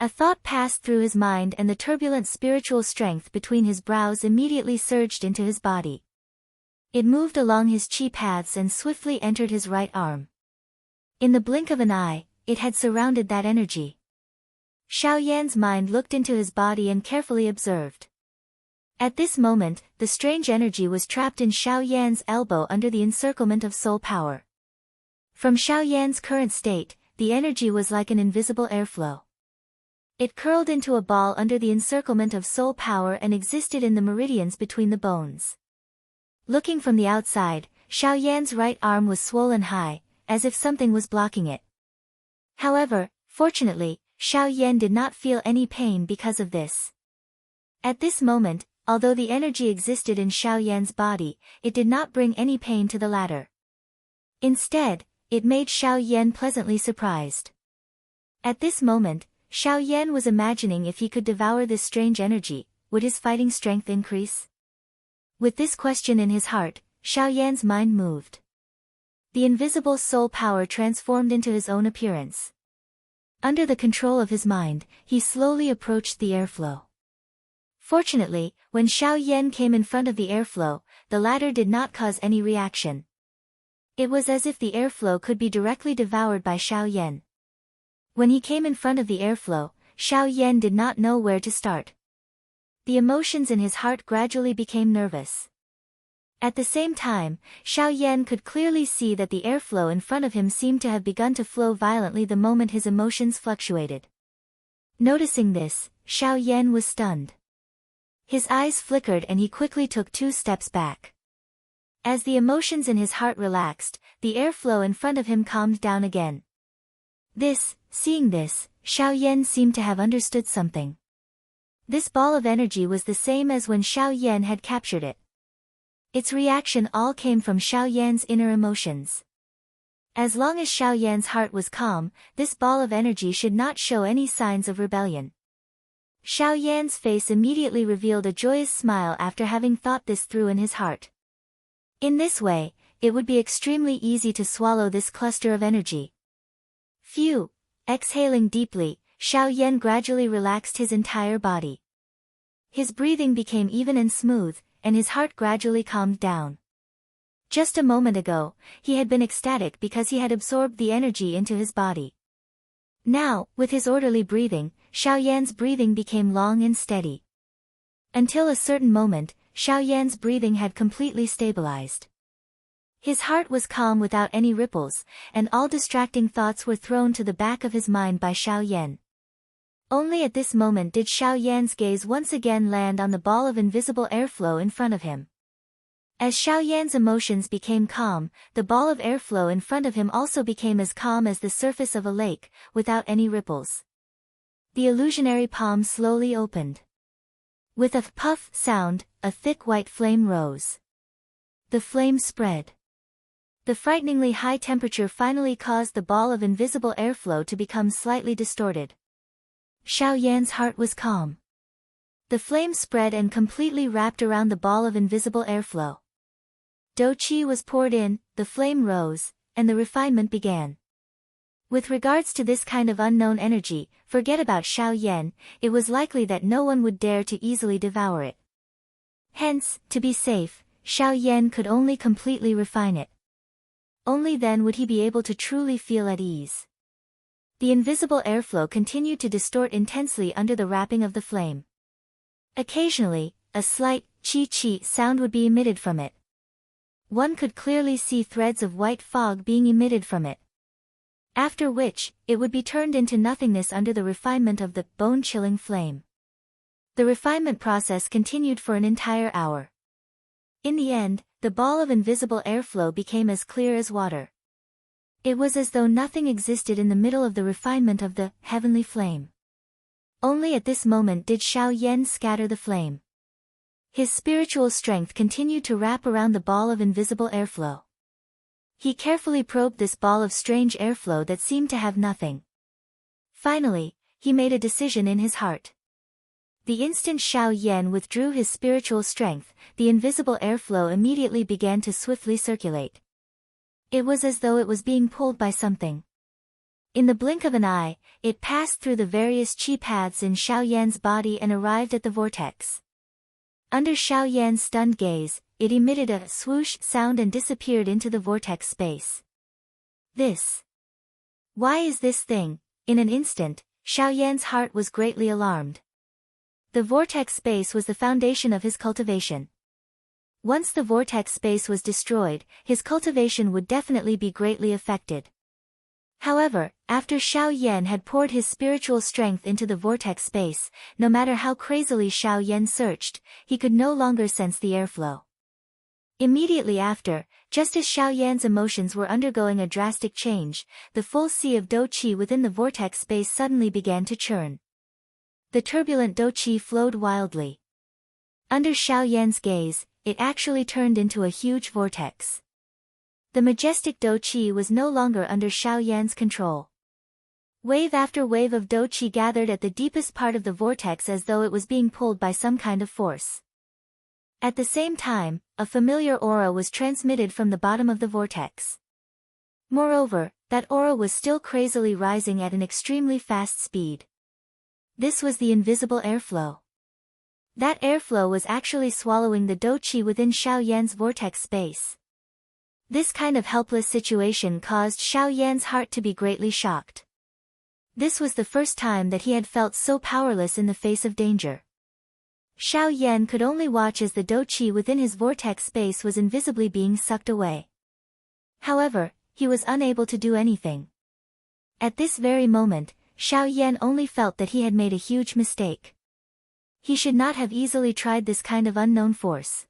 A thought passed through his mind and the turbulent spiritual strength between his brows immediately surged into his body. It moved along his chi paths and swiftly entered his right arm. In the blink of an eye, it had surrounded that energy. Xiao Yan's mind looked into his body and carefully observed. At this moment, the strange energy was trapped in Xiao Yan's elbow under the encirclement of soul power. From Xiao Yan's current state, the energy was like an invisible airflow. It curled into a ball under the encirclement of soul power and existed in the meridians between the bones. Looking from the outside, Xiao Yan's right arm was swollen high, as if something was blocking it. However, fortunately, Xiao Yan did not feel any pain because of this. At this moment, although the energy existed in Xiao Yan's body, it did not bring any pain to the latter. Instead, it made Xiao Yan pleasantly surprised. At this moment, Xiao Yan was imagining if he could devour this strange energy, would his fighting strength increase? With this question in his heart, Xiao Yan's mind moved. The invisible soul power transformed into his own appearance. Under the control of his mind, he slowly approached the airflow. Fortunately, when Xiao Yan came in front of the airflow, the latter did not cause any reaction. It was as if the airflow could be directly devoured by Xiao Yan. When he came in front of the airflow, Xiao Yan did not know where to start. The emotions in his heart gradually became nervous. At the same time, Xiao Yan could clearly see that the airflow in front of him seemed to have begun to flow violently the moment his emotions fluctuated. Noticing this, Xiao Yan was stunned. His eyes flickered and he quickly took 2 steps back. As the emotions in his heart relaxed, the airflow in front of him calmed down again. Seeing this, Xiao Yan seemed to have understood something. This ball of energy was the same as when Xiao Yan had captured it. Its reaction all came from Xiao Yan's inner emotions. As long as Xiao Yan's heart was calm, this ball of energy should not show any signs of rebellion. Xiao Yan's face immediately revealed a joyous smile after having thought this through in his heart. In this way, it would be extremely easy to swallow this cluster of energy. Phew! Exhaling deeply, Xiao Yan gradually relaxed his entire body. His breathing became even and smooth, and his heart gradually calmed down. Just a moment ago, he had been ecstatic because he had absorbed the energy into his body. Now, with his orderly breathing, Xiao Yan's breathing became long and steady. Until a certain moment, Xiao Yan's breathing had completely stabilized. His heart was calm without any ripples, and all distracting thoughts were thrown to the back of his mind by Xiao Yan. Only at this moment did Xiao Yan's gaze once again land on the ball of invisible airflow in front of him. As Xiao Yan's emotions became calm, the ball of airflow in front of him also became as calm as the surface of a lake, without any ripples. The illusionary palm slowly opened. With a puff sound, a thick white flame rose. The flame spread. The frighteningly high temperature finally caused the ball of invisible airflow to become slightly distorted. Xiao Yan's heart was calm. The flame spread and completely wrapped around the ball of invisible airflow. Do-chi was poured in, the flame rose, and the refinement began. With regards to this kind of unknown energy, forget about Xiao Yan, it was likely that no one would dare to easily devour it. Hence, to be safe, Xiao Yan could only completely refine it. Only then would he be able to truly feel at ease. The invisible airflow continued to distort intensely under the wrapping of the flame. Occasionally, a slight chi-chi sound would be emitted from it. One could clearly see threads of white fog being emitted from it. After which, it would be turned into nothingness under the refinement of the bone-chilling flame. The refinement process continued for an entire hour. In the end, the ball of invisible airflow became as clear as water. It was as though nothing existed in the middle of the refinement of the heavenly flame. Only at this moment did Xiao Yan scatter the flame. His spiritual strength continued to wrap around the ball of invisible airflow. He carefully probed this ball of strange airflow that seemed to have nothing. Finally, he made a decision in his heart. The instant Xiao Yan withdrew his spiritual strength, the invisible airflow immediately began to swiftly circulate. It was as though it was being pulled by something. In the blink of an eye, it passed through the various chi paths in Xiao Yan's body and arrived at the vortex. Under Xiao Yan's stunned gaze, it emitted a swoosh sound and disappeared into the vortex space. Why is this thing? In an instant, Xiao Yan's heart was greatly alarmed. The vortex space was the foundation of his cultivation. Once the vortex space was destroyed, his cultivation would definitely be greatly affected. However, after Xiao Yan had poured his spiritual strength into the vortex space, no matter how crazily Xiao Yan searched, he could no longer sense the airflow. Immediately after, just as Xiao Yan's emotions were undergoing a drastic change, the full sea of Do-chi within the vortex space suddenly began to churn. The turbulent Do-chi flowed wildly. Under Xiao Yan's gaze, it actually turned into a huge vortex. The majestic Do-chi was no longer under Xiao Yan's control. Wave after wave of Do-chi gathered at the deepest part of the vortex as though it was being pulled by some kind of force. At the same time, a familiar aura was transmitted from the bottom of the vortex. Moreover, that aura was still crazily rising at an extremely fast speed. This was the invisible airflow. That airflow was actually swallowing the Do-chi within Xiao Yan's vortex space. This kind of helpless situation caused Xiao Yan's heart to be greatly shocked. This was the first time that he had felt so powerless in the face of danger. Xiao Yan could only watch as the Do-chi within his vortex space was invisibly being sucked away. However, he was unable to do anything. At this very moment, Xiao Yan only felt that he had made a huge mistake. He should not have easily tried this kind of unknown force.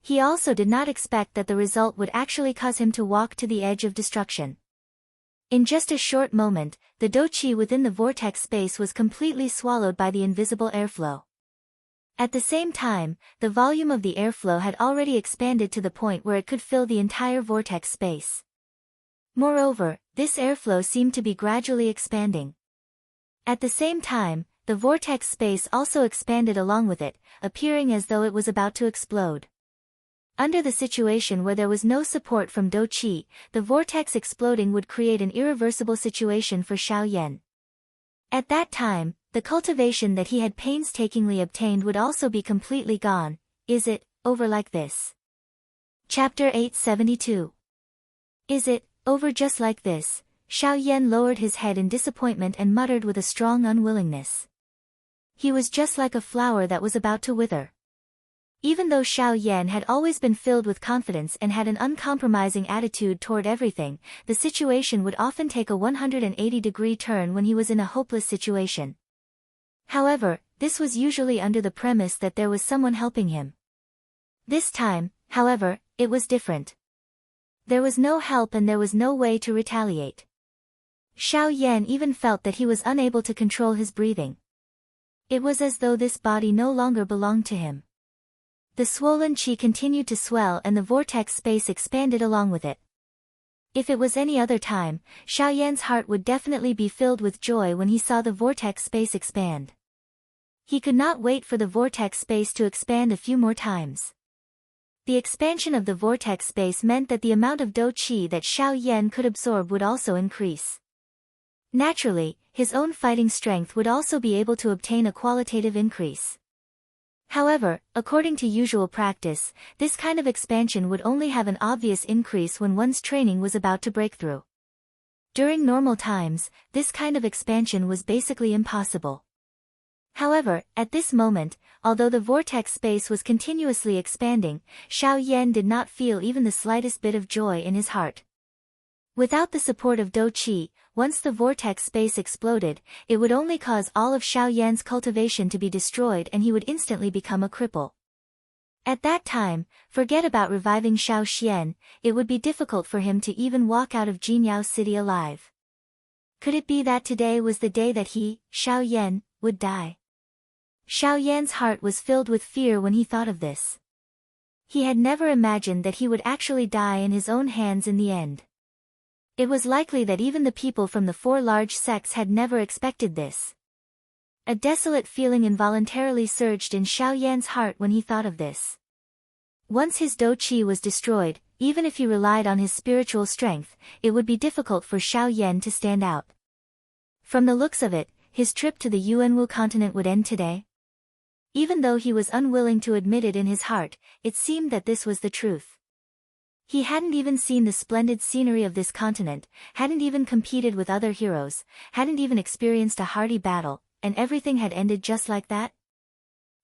He also did not expect that the result would actually cause him to walk to the edge of destruction. In just a short moment, the Do-chi within the vortex space was completely swallowed by the invisible airflow. At the same time, the volume of the airflow had already expanded to the point where it could fill the entire vortex space. Moreover, this airflow seemed to be gradually expanding. At the same time, the vortex space also expanded along with it, appearing as though it was about to explode. Under the situation where there was no support from Do-chi, the vortex exploding would create an irreversible situation for Xiao Yan. At that time, the cultivation that he had painstakingly obtained would also be completely gone. Is it over like this? Chapter 872. Is it over just like this? Xiao Yan lowered his head in disappointment and muttered with a strong unwillingness. He was just like a flower that was about to wither. Even though Xiao Yan had always been filled with confidence and had an uncompromising attitude toward everything, the situation would often take a 180-degree turn when he was in a hopeless situation. However, this was usually under the premise that there was someone helping him. This time, however, it was different. There was no help and there was no way to retaliate. Xiao Yan even felt that he was unable to control his breathing. It was as though this body no longer belonged to him. The swollen qi continued to swell and the vortex space expanded along with it. If it was any other time, Xiao Yan's heart would definitely be filled with joy when he saw the vortex space expand. He could not wait for the vortex space to expand a few more times. The expansion of the vortex space meant that the amount of dou qi that Xiao Yan could absorb would also increase. Naturally, his own fighting strength would also be able to obtain a qualitative increase. However, according to usual practice, this kind of expansion would only have an obvious increase when one's training was about to break through. During normal times, this kind of expansion was basically impossible. However, at this moment, although the vortex space was continuously expanding, Xiao Yan did not feel even the slightest bit of joy in his heart. Without the support of dou qi, once the vortex space exploded, it would only cause all of Xiao Yan's cultivation to be destroyed and he would instantly become a cripple. At that time, forget about reviving Xiao Xian, it would be difficult for him to even walk out of Jinyao City alive. Could it be that today was the day that he, Xiao Yan, would die? Xiao Yan's heart was filled with fear when he thought of this. He had never imagined that he would actually die in his own hands in the end. It was likely that even the people from the 4 large sects had never expected this. A desolate feeling involuntarily surged in Xiao Yan's heart when he thought of this. Once his dou qi was destroyed, even if he relied on his spiritual strength, it would be difficult for Xiao Yan to stand out. From the looks of it, his trip to the Yuanwu continent would end today. Even though he was unwilling to admit it in his heart, it seemed that this was the truth. He hadn't even seen the splendid scenery of this continent, hadn't even competed with other heroes, hadn't even experienced a hearty battle, and everything had ended just like that?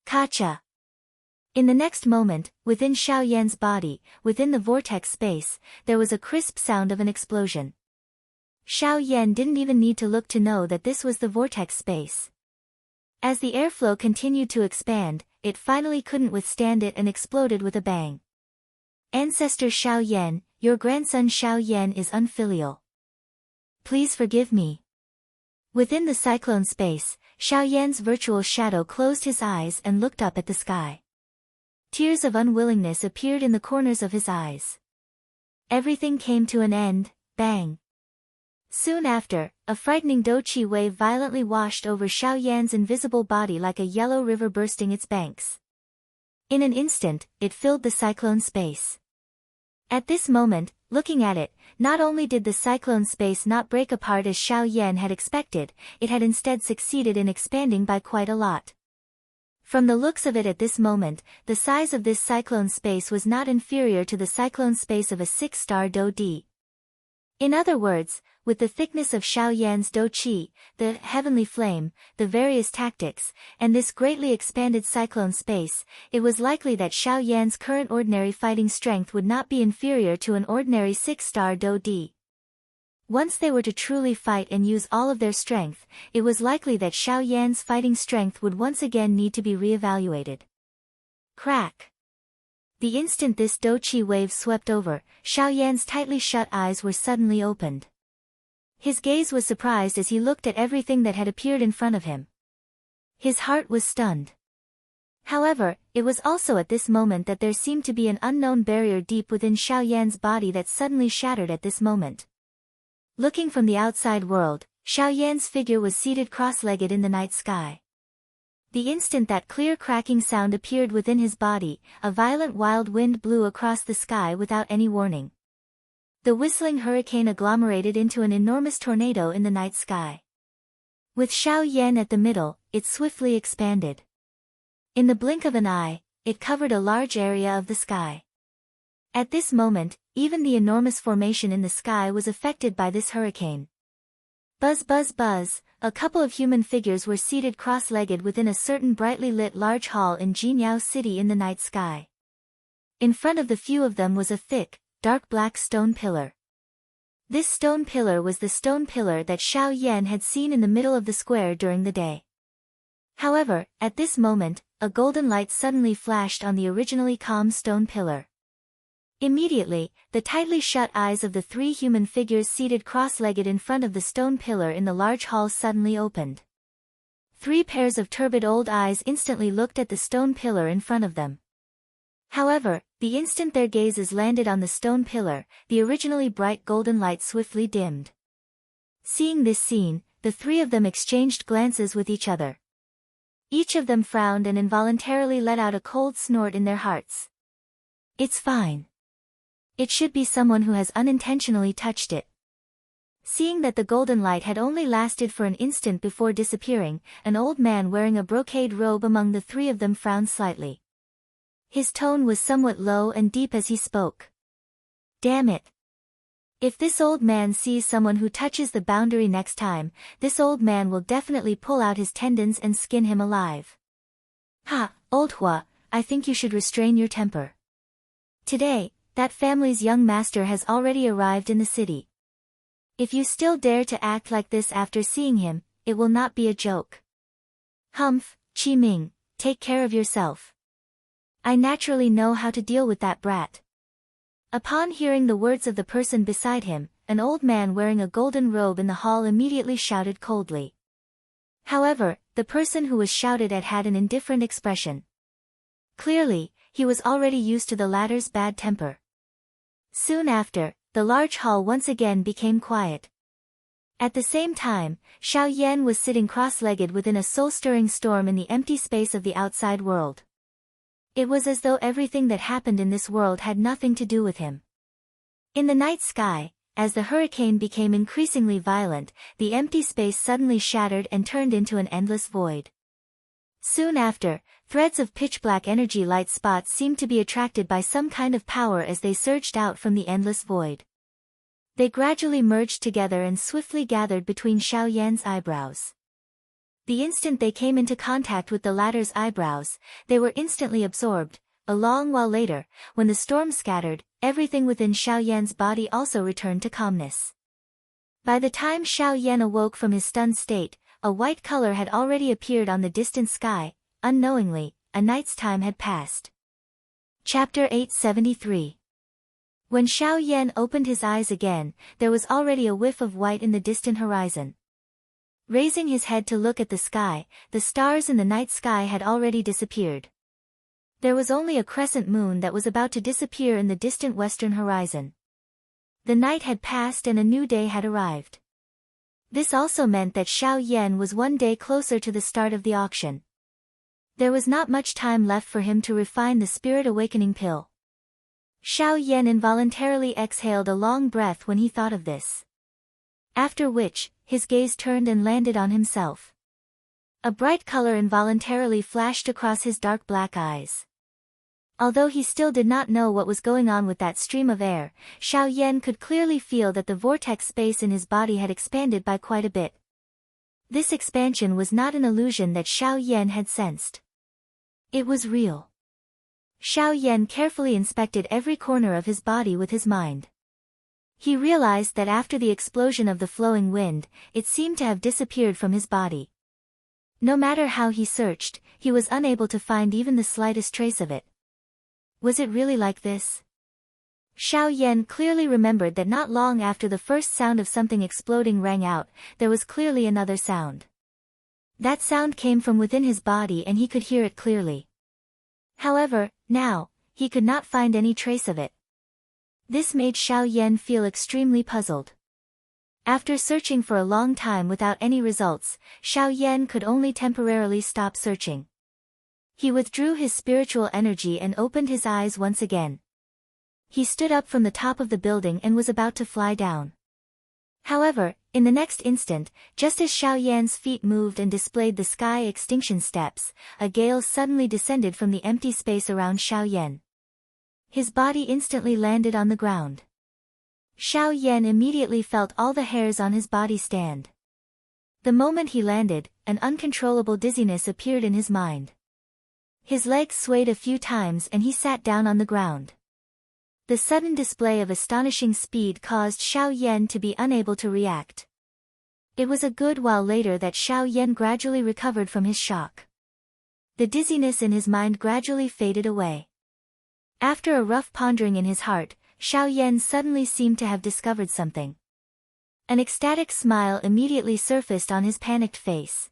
Kacha! In the next moment, within Xiao Yan's body, within the vortex space, there was a crisp sound of an explosion. Xiao Yan didn't even need to look to know that this was the vortex space. As the airflow continued to expand, it finally couldn't withstand it and exploded with a bang. Ancestor Xiao Yan, your grandson Xiao Yan is unfilial. Please forgive me. Within the cyclone space, Xiao Yan's virtual shadow closed his eyes and looked up at the sky. Tears of unwillingness appeared in the corners of his eyes. Everything came to an end, bang. Soon after, a frightening dou qi wave violently washed over Xiao Yan's invisible body like a yellow river bursting its banks. In an instant, it filled the cyclone space. At this moment, looking at it, not only did the cyclone space not break apart as Xiao Yan had expected, it had instead succeeded in expanding by quite a lot. From the looks of it at this moment, the size of this cyclone space was not inferior to the cyclone space of a 6-star dou di. In other words, with the thickness of Xiao Yan's dou qi, the heavenly flame, the various tactics, and this greatly expanded cyclone space, it was likely that Xiao Yan's current ordinary fighting strength would not be inferior to an ordinary 6-star dou di. Once they were to truly fight and use all of their strength, it was likely that Xiao Yan's fighting strength would once again need to be re-evaluated. Crack! The instant this dou qi wave swept over, Xiao Yan's tightly shut eyes were suddenly opened. His gaze was surprised as he looked at everything that had appeared in front of him. His heart was stunned. However, it was also at this moment that there seemed to be an unknown barrier deep within Xiao Yan's body that suddenly shattered at this moment. Looking from the outside world, Xiao Yan's figure was seated cross-legged in the night sky. The instant that clear cracking sound appeared within his body, a violent wild wind blew across the sky without any warning. The whistling hurricane agglomerated into an enormous tornado in the night sky. With Xiao Yan at the middle, it swiftly expanded. In the blink of an eye, it covered a large area of the sky. At this moment, even the enormous formation in the sky was affected by this hurricane. Buzz buzz buzz, a couple of human figures were seated cross-legged within a certain brightly lit large hall in Jinyao City in the night sky. In front of the few of them was a thick, dark black stone pillar. This stone pillar was the stone pillar that Xiao Yan had seen in the middle of the square during the day. However, at this moment, a golden light suddenly flashed on the originally calm stone pillar. Immediately, the tightly shut eyes of the three human figures seated cross-legged in front of the stone pillar in the large hall suddenly opened. Three pairs of turbid old eyes instantly looked at the stone pillar in front of them. However, the instant their gazes landed on the stone pillar, the originally bright golden light swiftly dimmed. Seeing this scene, the three of them exchanged glances with each other. Each of them frowned and involuntarily let out a cold snort in their hearts. It's fine. It should be someone who has unintentionally touched it. Seeing that the golden light had only lasted for an instant before disappearing, an old man wearing a brocade robe among the three of them frowned slightly. His tone was somewhat low and deep as he spoke. Damn it. If this old man sees someone who touches the boundary next time, this old man will definitely pull out his tendons and skin him alive. Ha, old Hua, I think you should restrain your temper. Today, that family's young master has already arrived in the city. If you still dare to act like this after seeing him, it will not be a joke. Humph, Qi Ming, take care of yourself. I naturally know how to deal with that brat. Upon hearing the words of the person beside him, an old man wearing a golden robe in the hall immediately shouted coldly. However, the person who was shouted at had an indifferent expression. Clearly, he was already used to the latter's bad temper. Soon after, the large hall once again became quiet. At the same time, Xiao Yan was sitting cross-legged within a soul-stirring storm in the empty space of the outside world. It was as though everything that happened in this world had nothing to do with him. In the night sky, as the hurricane became increasingly violent, the empty space suddenly shattered and turned into an endless void. Soon after, threads of pitch-black energy light spots seemed to be attracted by some kind of power as they surged out from the endless void. They gradually merged together and swiftly gathered between Xiao Yan's eyebrows. The instant they came into contact with the latter's eyebrows, they were instantly absorbed. A long while later, when the storm scattered, everything within Xiao Yan's body also returned to calmness. By the time Xiao Yan awoke from his stunned state, a white color had already appeared on the distant sky. Unknowingly, a night's time had passed. Chapter 873. When Xiao Yan opened his eyes again, there was already a whiff of white in the distant horizon. Raising his head to look at the sky, the stars in the night sky had already disappeared. There was only a crescent moon that was about to disappear in the distant western horizon. The night had passed and a new day had arrived. This also meant that Xiao Yan was one day closer to the start of the auction. There was not much time left for him to refine the spirit awakening pill. Xiao Yan involuntarily exhaled a long breath when he thought of this. After which, his gaze turned and landed on himself. A bright color involuntarily flashed across his dark black eyes. Although he still did not know what was going on with that stream of air, Xiao Yan could clearly feel that the vortex space in his body had expanded by quite a bit. This expansion was not an illusion that Xiao Yan had sensed. It was real. Xiao Yan carefully inspected every corner of his body with his mind. He realized that after the explosion of the flowing wind, it seemed to have disappeared from his body. No matter how he searched, he was unable to find even the slightest trace of it. Was it really like this? Xiao Yan clearly remembered that not long after the first sound of something exploding rang out, there was clearly another sound. That sound came from within his body and he could hear it clearly. However, now, he could not find any trace of it. This made Xiao Yan feel extremely puzzled. After searching for a long time without any results, Xiao Yan could only temporarily stop searching. He withdrew his spiritual energy and opened his eyes once again. He stood up from the top of the building and was about to fly down. However, in the next instant, just as Xiao Yan's feet moved and displayed the sky extinction steps, a gale suddenly descended from the empty space around Xiao Yan. His body instantly landed on the ground. Xiao Yan immediately felt all the hairs on his body stand. The moment he landed, an uncontrollable dizziness appeared in his mind. His legs swayed a few times and he sat down on the ground. The sudden display of astonishing speed caused Xiao Yan to be unable to react. It was a good while later that Xiao Yan gradually recovered from his shock. The dizziness in his mind gradually faded away. After a rough pondering in his heart, Xiao Yan suddenly seemed to have discovered something. An ecstatic smile immediately surfaced on his panicked face.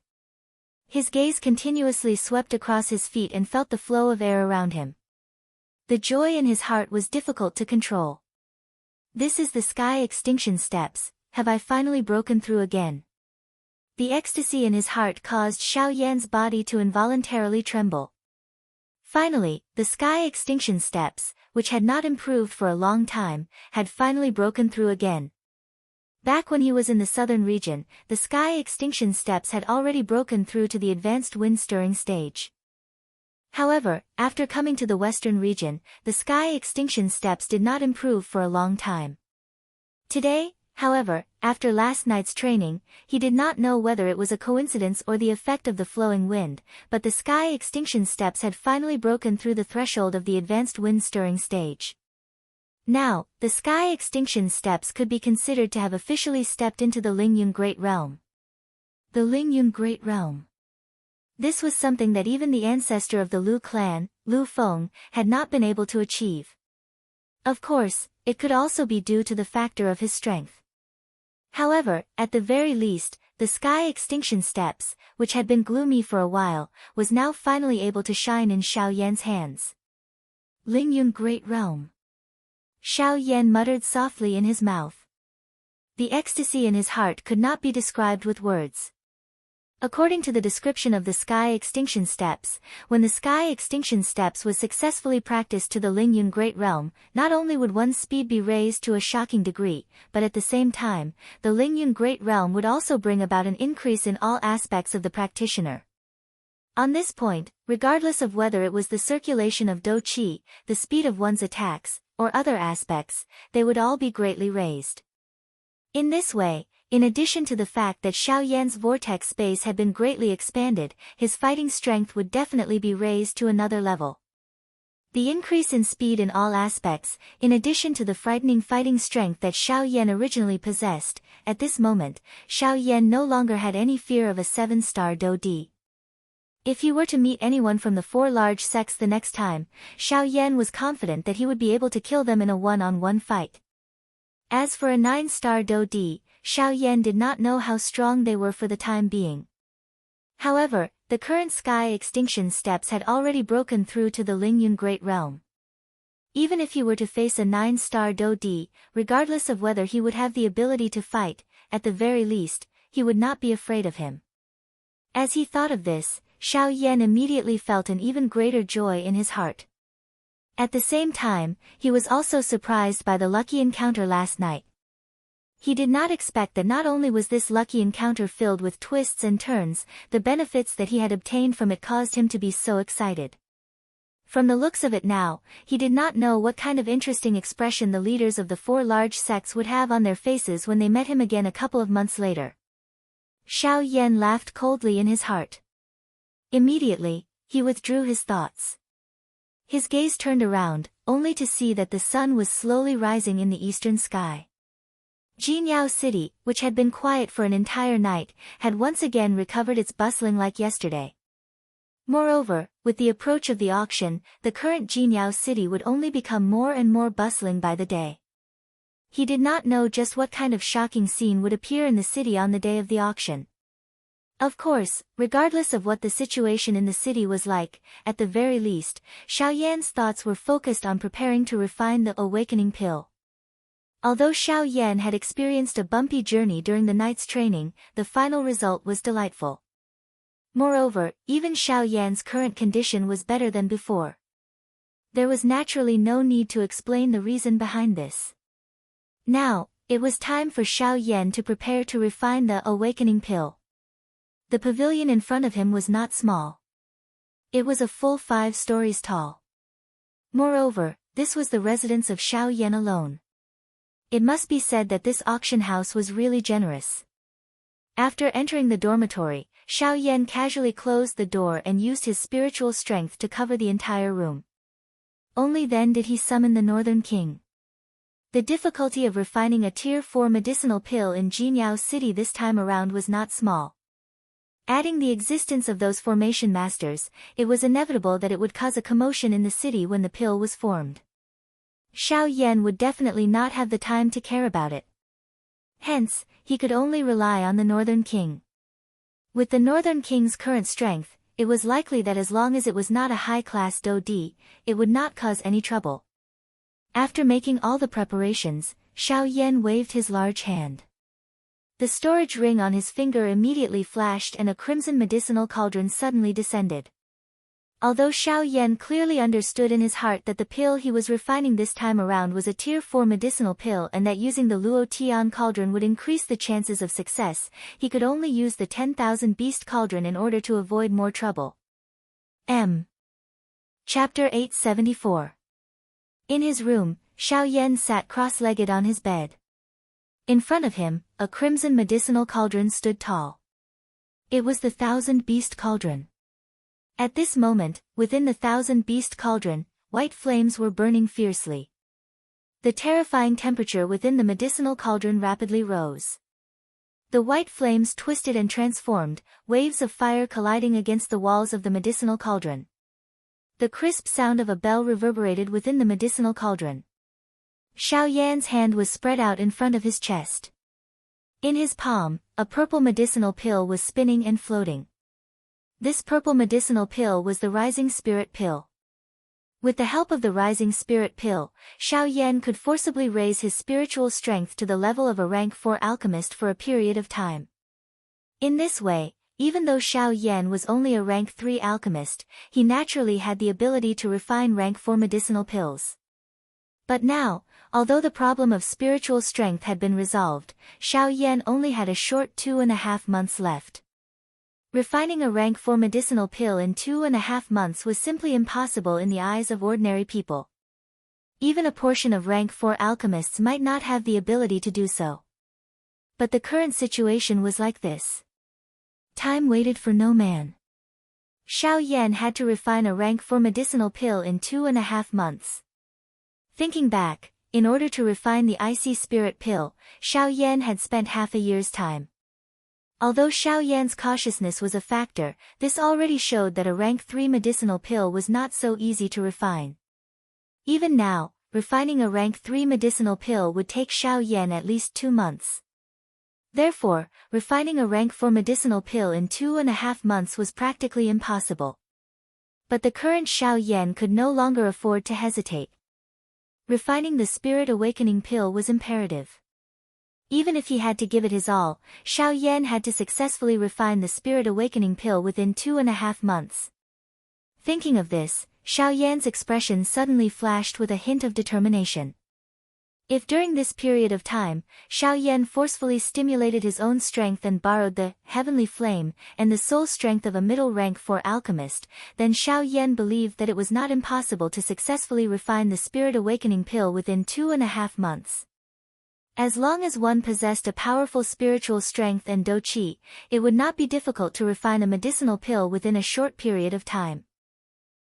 His gaze continuously swept across his feet and felt the flow of air around him. The joy in his heart was difficult to control. This is the sky extinction steps, have I finally broken through again? The ecstasy in his heart caused Xiao Yan's body to involuntarily tremble. Finally, the sky extinction steps, which had not improved for a long time, had finally broken through again. Back when he was in the southern region, the sky extinction steps had already broken through to the advanced wind-stirring stage. However, after coming to the western region, the sky extinction steps did not improve for a long time. Today, however, after last night's training, he did not know whether it was a coincidence or the effect of the flowing wind, but the sky extinction steps had finally broken through the threshold of the advanced wind-stirring stage. Now, the sky extinction steps could be considered to have officially stepped into the Lingyun Great Realm. The Lingyun Great Realm. This was something that even the ancestor of the Lu clan, Lu Feng, had not been able to achieve. Of course, it could also be due to the factor of his strength. However, at the very least, the sky extinction steps, which had been gloomy for a while, was now finally able to shine in Xiao Yan's hands. Lingyun Great Realm. Xiao Yan muttered softly in his mouth. The ecstasy in his heart could not be described with words. According to the description of the sky extinction steps, when the sky extinction steps was successfully practiced to the Lingyun Great Realm, not only would one's speed be raised to a shocking degree, but at the same time, the Lingyun Great Realm would also bring about an increase in all aspects of the practitioner. On this point, regardless of whether it was the circulation of Do Qi, the speed of one's attacks, or other aspects, they would all be greatly raised. In this way, in addition to the fact that Xiao Yan's vortex space had been greatly expanded, his fighting strength would definitely be raised to another level. The increase in speed in all aspects, in addition to the frightening fighting strength that Xiao Yan originally possessed, at this moment, Xiao Yan no longer had any fear of a 7-star Do Di. If he were to meet anyone from the 4 large sects the next time, Xiao Yan was confident that he would be able to kill them in a one-on-one fight. As for a 9-star Do Di, Xiao Yan did not know how strong they were for the time being. However, the current sky extinction steps had already broken through to the Lingyun Great Realm. Even if he were to face a 9-star Do Di, regardless of whether he would have the ability to fight, at the very least, he would not be afraid of him. As he thought of this, Xiao Yan immediately felt an even greater joy in his heart. At the same time, he was also surprised by the lucky encounter last night. He did not expect that not only was this lucky encounter filled with twists and turns, the benefits that he had obtained from it caused him to be so excited. From the looks of it now, he did not know what kind of interesting expression the leaders of the 4 large sects would have on their faces when they met him again a couple of months later. Xiao Yan laughed coldly in his heart. Immediately, he withdrew his thoughts. His gaze turned around, only to see that the sun was slowly rising in the eastern sky. Jinyao City, which had been quiet for an entire night, had once again recovered its bustling like yesterday. Moreover, with the approach of the auction, the current Jinyao City would only become more and more bustling by the day. He did not know just what kind of shocking scene would appear in the city on the day of the auction. Of course, regardless of what the situation in the city was like, at the very least, Xiao Yan's thoughts were focused on preparing to refine the awakening pill. Although Xiao Yan had experienced a bumpy journey during the night's training, the final result was delightful. Moreover, even Xiao Yan's current condition was better than before. There was naturally no need to explain the reason behind this. Now, It was time for Xiao Yan to prepare to refine the awakening pill. The pavilion in front of him was not small. It was a full 5 stories tall. Moreover, this was the residence of Xiao Yan alone. It must be said that this auction house was really generous. After entering the dormitory, Xiao Yan casually closed the door and used his spiritual strength to cover the entire room. Only then did he summon the Northern King. The difficulty of refining a Tier 4 medicinal pill in Jinyao City this time around was not small. Adding the existence of those formation masters, it was inevitable that it would cause a commotion in the city when the pill was formed. Xiao Yan would definitely not have the time to care about it. Hence, he could only rely on the Northern King. With the Northern King's current strength, it was likely that as long as it was not a high-class Do Di, it would not cause any trouble. After making all the preparations, Xiao Yan waved his large hand. The storage ring on his finger immediately flashed and a crimson medicinal cauldron suddenly descended. Although Xiao Yan clearly understood in his heart that the pill he was refining this time around was a Tier 4 medicinal pill and that using the Luo Tian cauldron would increase the chances of success, he could only use the 10,000 beast cauldron in order to avoid more trouble. Chapter 874. In his room, Xiao Yan sat cross-legged on his bed. In front of him, a crimson medicinal cauldron stood tall. It was the 1,000-beast cauldron. At this moment, within the 1,000-beast cauldron, white flames were burning fiercely. The terrifying temperature within the medicinal cauldron rapidly rose. The white flames twisted and transformed, waves of fire colliding against the walls of the medicinal cauldron. The crisp sound of a bell reverberated within the medicinal cauldron. Xiao Yan's hand was spread out in front of his chest. In his palm, a purple medicinal pill was spinning and floating. This purple medicinal pill was the Rising Spirit Pill. With the help of the Rising Spirit Pill, Xiao Yan could forcibly raise his spiritual strength to the level of a rank 4 alchemist for a period of time. In this way, even though Xiao Yan was only a rank 3 alchemist, he naturally had the ability to refine rank 4 medicinal pills. But now, although the problem of spiritual strength had been resolved, Xiao Yan only had a short 2.5 months left. Refining a rank 4 medicinal pill in 2.5 months was simply impossible in the eyes of ordinary people. Even a portion of rank 4 alchemists might not have the ability to do so. But the current situation was like this. Time waited for no man. Xiao Yan had to refine a rank 4 medicinal pill in 2.5 months. Thinking back, in order to refine the icy spirit pill, Xiao Yan had spent half a year's time. Although Xiao Yan's cautiousness was a factor, this already showed that a rank 3 medicinal pill was not so easy to refine. Even now, refining a rank 3 medicinal pill would take Xiao Yan at least 2 months. Therefore, refining a rank 4 medicinal pill in 2.5 months was practically impossible. But the current Xiao Yan could no longer afford to hesitate. Refining the Spirit Awakening pill was imperative. Even if he had to give it his all, Xiao Yan had to successfully refine the Spirit Awakening pill within 2.5 months. Thinking of this, Xiao Yan's expression suddenly flashed with a hint of determination. If during this period of time, Xiao Yan forcefully stimulated his own strength and borrowed the heavenly flame and the soul strength of a middle rank 4 alchemist, then Xiao Yan believed that it was not impossible to successfully refine the Spirit Awakening pill within 2.5 months. As long as one possessed a powerful spiritual strength and Do Qi, it would not be difficult to refine a medicinal pill within a short period of time.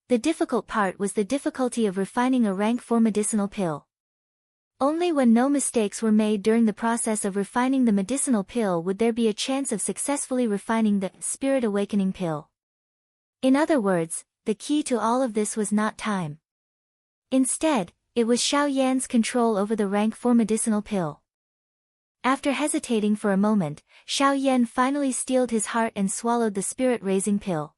The difficult part was the difficulty of refining a rank 4 medicinal pill. Only when no mistakes were made during the process of refining the medicinal pill would there be a chance of successfully refining the Spirit Awakening pill. In other words, the key to all of this was not time. Instead, it was Xiao Yan's control over the rank 4 medicinal pill. After hesitating for a moment, Xiao Yan finally steeled his heart and swallowed the spirit-raising pill.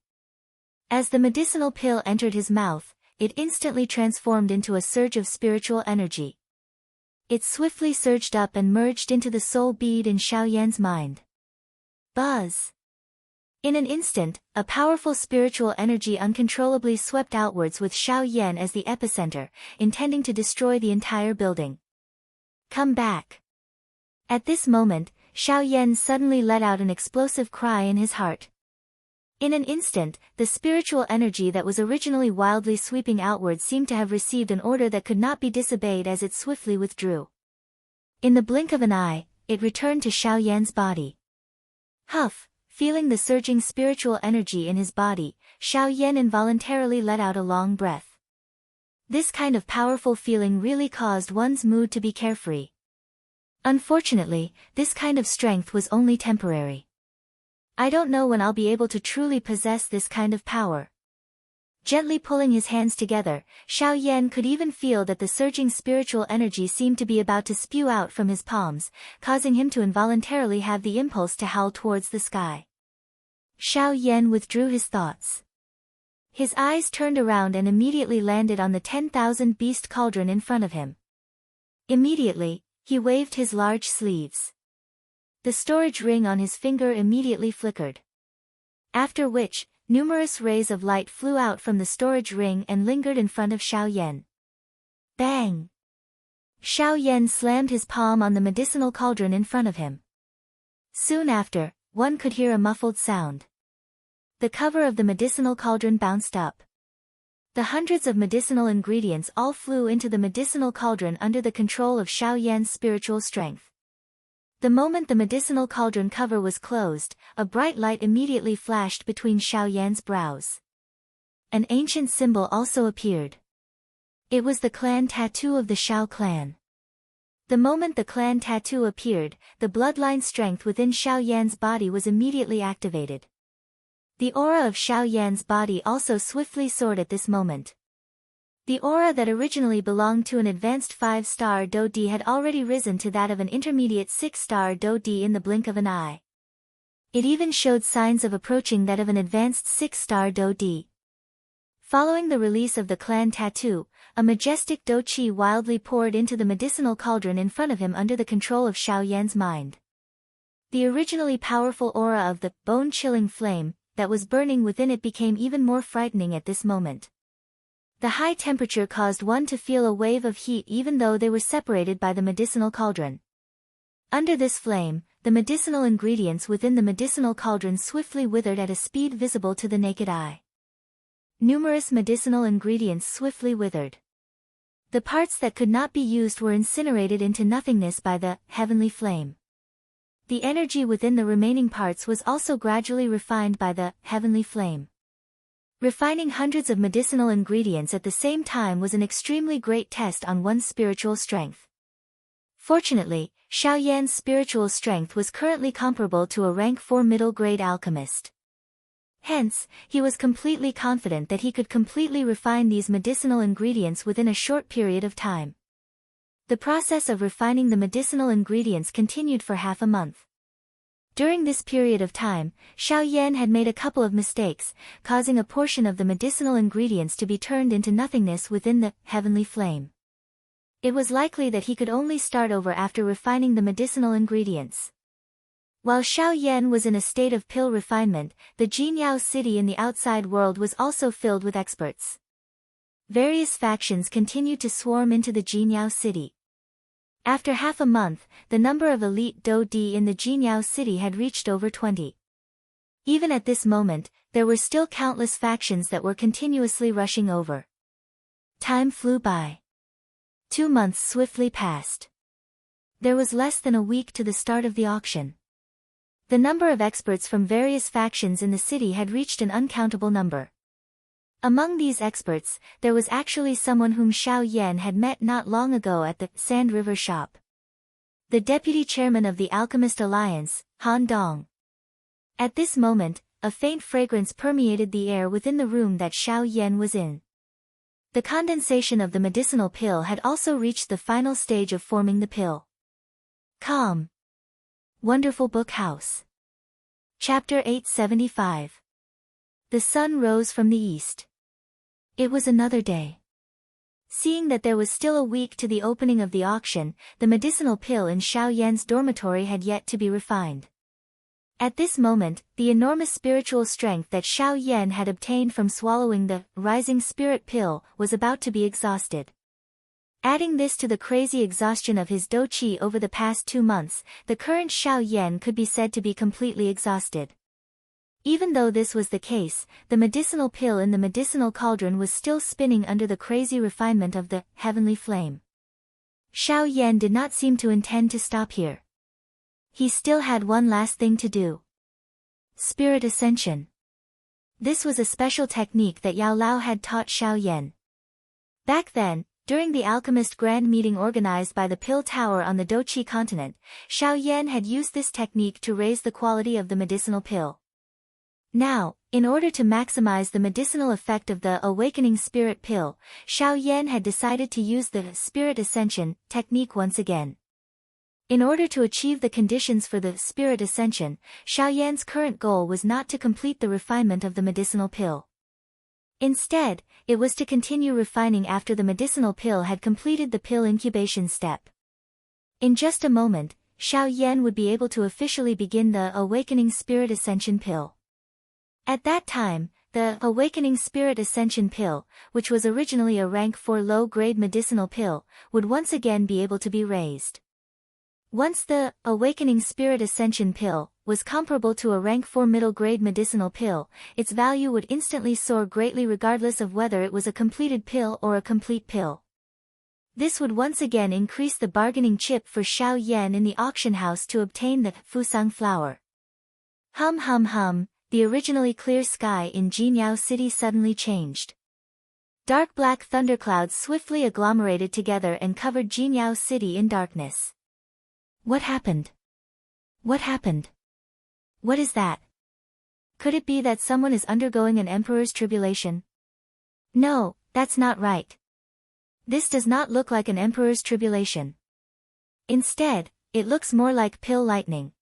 As the medicinal pill entered his mouth, it instantly transformed into a surge of spiritual energy. It swiftly surged up and merged into the soul bead in Xiao Yan's mind. Buzz! In an instant, a powerful spiritual energy uncontrollably swept outwards with Xiao Yan as the epicenter, intending to destroy the entire building. Come back! At this moment, Xiao Yan suddenly let out an explosive cry in his heart. In an instant, the spiritual energy that was originally wildly sweeping outward seemed to have received an order that could not be disobeyed as it swiftly withdrew. In the blink of an eye, it returned to Xiao Yan's body. Huff, feeling the surging spiritual energy in his body, Xiao Yan involuntarily let out a long breath. This kind of powerful feeling really caused one's mood to be carefree. Unfortunately, this kind of strength was only temporary. I don't know when I'll be able to truly possess this kind of power. Gently pulling his hands together, Xiao Yan could even feel that the surging spiritual energy seemed to be about to spew out from his palms, causing him to involuntarily have the impulse to howl towards the sky. Xiao Yan withdrew his thoughts. His eyes turned around and immediately landed on the 10,000 beast cauldron in front of him. Immediately, he waved his large sleeves. The storage ring on his finger immediately flickered. After which, numerous rays of light flew out from the storage ring and lingered in front of Xiao Yan. Bang! Xiao Yan slammed his palm on the medicinal cauldron in front of him. Soon after, one could hear a muffled sound. The cover of the medicinal cauldron bounced up. The hundreds of medicinal ingredients all flew into the medicinal cauldron under the control of Xiao Yan's spiritual strength. The moment the medicinal cauldron cover was closed, a bright light immediately flashed between Xiao Yan's brows. An ancient symbol also appeared. It was the clan tattoo of the Xiao clan. The moment the clan tattoo appeared, the bloodline strength within Xiao Yan's body was immediately activated. The aura of Xiao Yan's body also swiftly soared at this moment. The aura that originally belonged to an advanced 5-star Do-Di had already risen to that of an intermediate 6-star Do-Di in the blink of an eye. It even showed signs of approaching that of an advanced 6-star Do-Di. Following the release of the clan tattoo, a majestic Do-Chi wildly poured into the medicinal cauldron in front of him under the control of Xiao Yan's mind. The originally powerful aura of the bone-chilling flame that was burning within it became even more frightening at this moment. The high temperature caused one to feel a wave of heat even though they were separated by the medicinal cauldron. Under this flame, the medicinal ingredients within the medicinal cauldron swiftly withered at a speed visible to the naked eye. Numerous medicinal ingredients swiftly withered. The parts that could not be used were incinerated into nothingness by the heavenly flame. The energy within the remaining parts was also gradually refined by the heavenly flame. Refining hundreds of medicinal ingredients at the same time was an extremely great test on one's spiritual strength. Fortunately, Xiao Yan's spiritual strength was currently comparable to a rank 4 middle-grade alchemist. Hence, he was completely confident that he could completely refine these medicinal ingredients within a short period of time. The process of refining the medicinal ingredients continued for half a month. During this period of time, Xiao Yan had made a couple of mistakes, causing a portion of the medicinal ingredients to be turned into nothingness within the heavenly flame. It was likely that he could only start over after refining the medicinal ingredients. While Xiao Yan was in a state of pill refinement, the Jinyao city in the outside world was also filled with experts. Various factions continued to swarm into the Jinyao city. After half a month, the number of elite Do-Di in the Jinyao city had reached over 20. Even at this moment, there were still countless factions that were continuously rushing over. Time flew by. 2 months swiftly passed. There was less than a week to the start of the auction. The number of experts from various factions in the city had reached an uncountable number. Among these experts, there was actually someone whom Xiao Yan had met not long ago at the Sand River shop. The deputy chairman of the Alchemist Alliance, Han Dong. At this moment, a faint fragrance permeated the air within the room that Xiao Yan was in. The condensation of the medicinal pill had also reached the final stage of forming the pill. Calm. Wonderful Book House. Chapter 875. The sun rose from the east. It was another day. Seeing that there was still a week to the opening of the auction, the medicinal pill in Xiao Yan's dormitory had yet to be refined. At this moment, the enormous spiritual strength that Xiao Yan had obtained from swallowing the rising spirit pill was about to be exhausted. Adding this to the crazy exhaustion of his dou qi over the past 2 months, the current Xiao Yan could be said to be completely exhausted. Even though this was the case, the medicinal pill in the medicinal cauldron was still spinning under the crazy refinement of the heavenly flame. Xiao Yan did not seem to intend to stop here. He still had one last thing to do. Spirit Ascension. This was a special technique that Yao Lao had taught Xiao Yan. Back then, during the alchemist grand meeting organized by the Pill Tower on the Douqi continent, Xiao Yan had used this technique to raise the quality of the medicinal pill. Now, in order to maximize the medicinal effect of the awakening spirit pill, Xiao Yan had decided to use the Spirit Ascension technique once again. In order to achieve the conditions for the Spirit Ascension, Xiao Yan's current goal was not to complete the refinement of the medicinal pill. Instead, it was to continue refining after the medicinal pill had completed the pill incubation step. In just a moment, Xiao Yan would be able to officially begin the Awakening Spirit Ascension pill. At that time, the Awakening Spirit Ascension pill, which was originally a rank 4 low-grade medicinal pill, would once again be able to be raised. Once the Awakening Spirit Ascension pill was comparable to a rank 4 middle-grade medicinal pill, its value would instantly soar greatly regardless of whether it was a completed pill or a complete pill. This would once again increase the bargaining chip for Xiao Yan in the auction house to obtain the Fusang flower. Hum hum hum, the originally clear sky in Jinyao City suddenly changed. Dark black thunderclouds swiftly agglomerated together and covered Jinyao City in darkness. What happened? What happened? What is that? Could it be that someone is undergoing an emperor's tribulation? No, that's not right. This does not look like an emperor's tribulation. Instead, it looks more like pill lightning.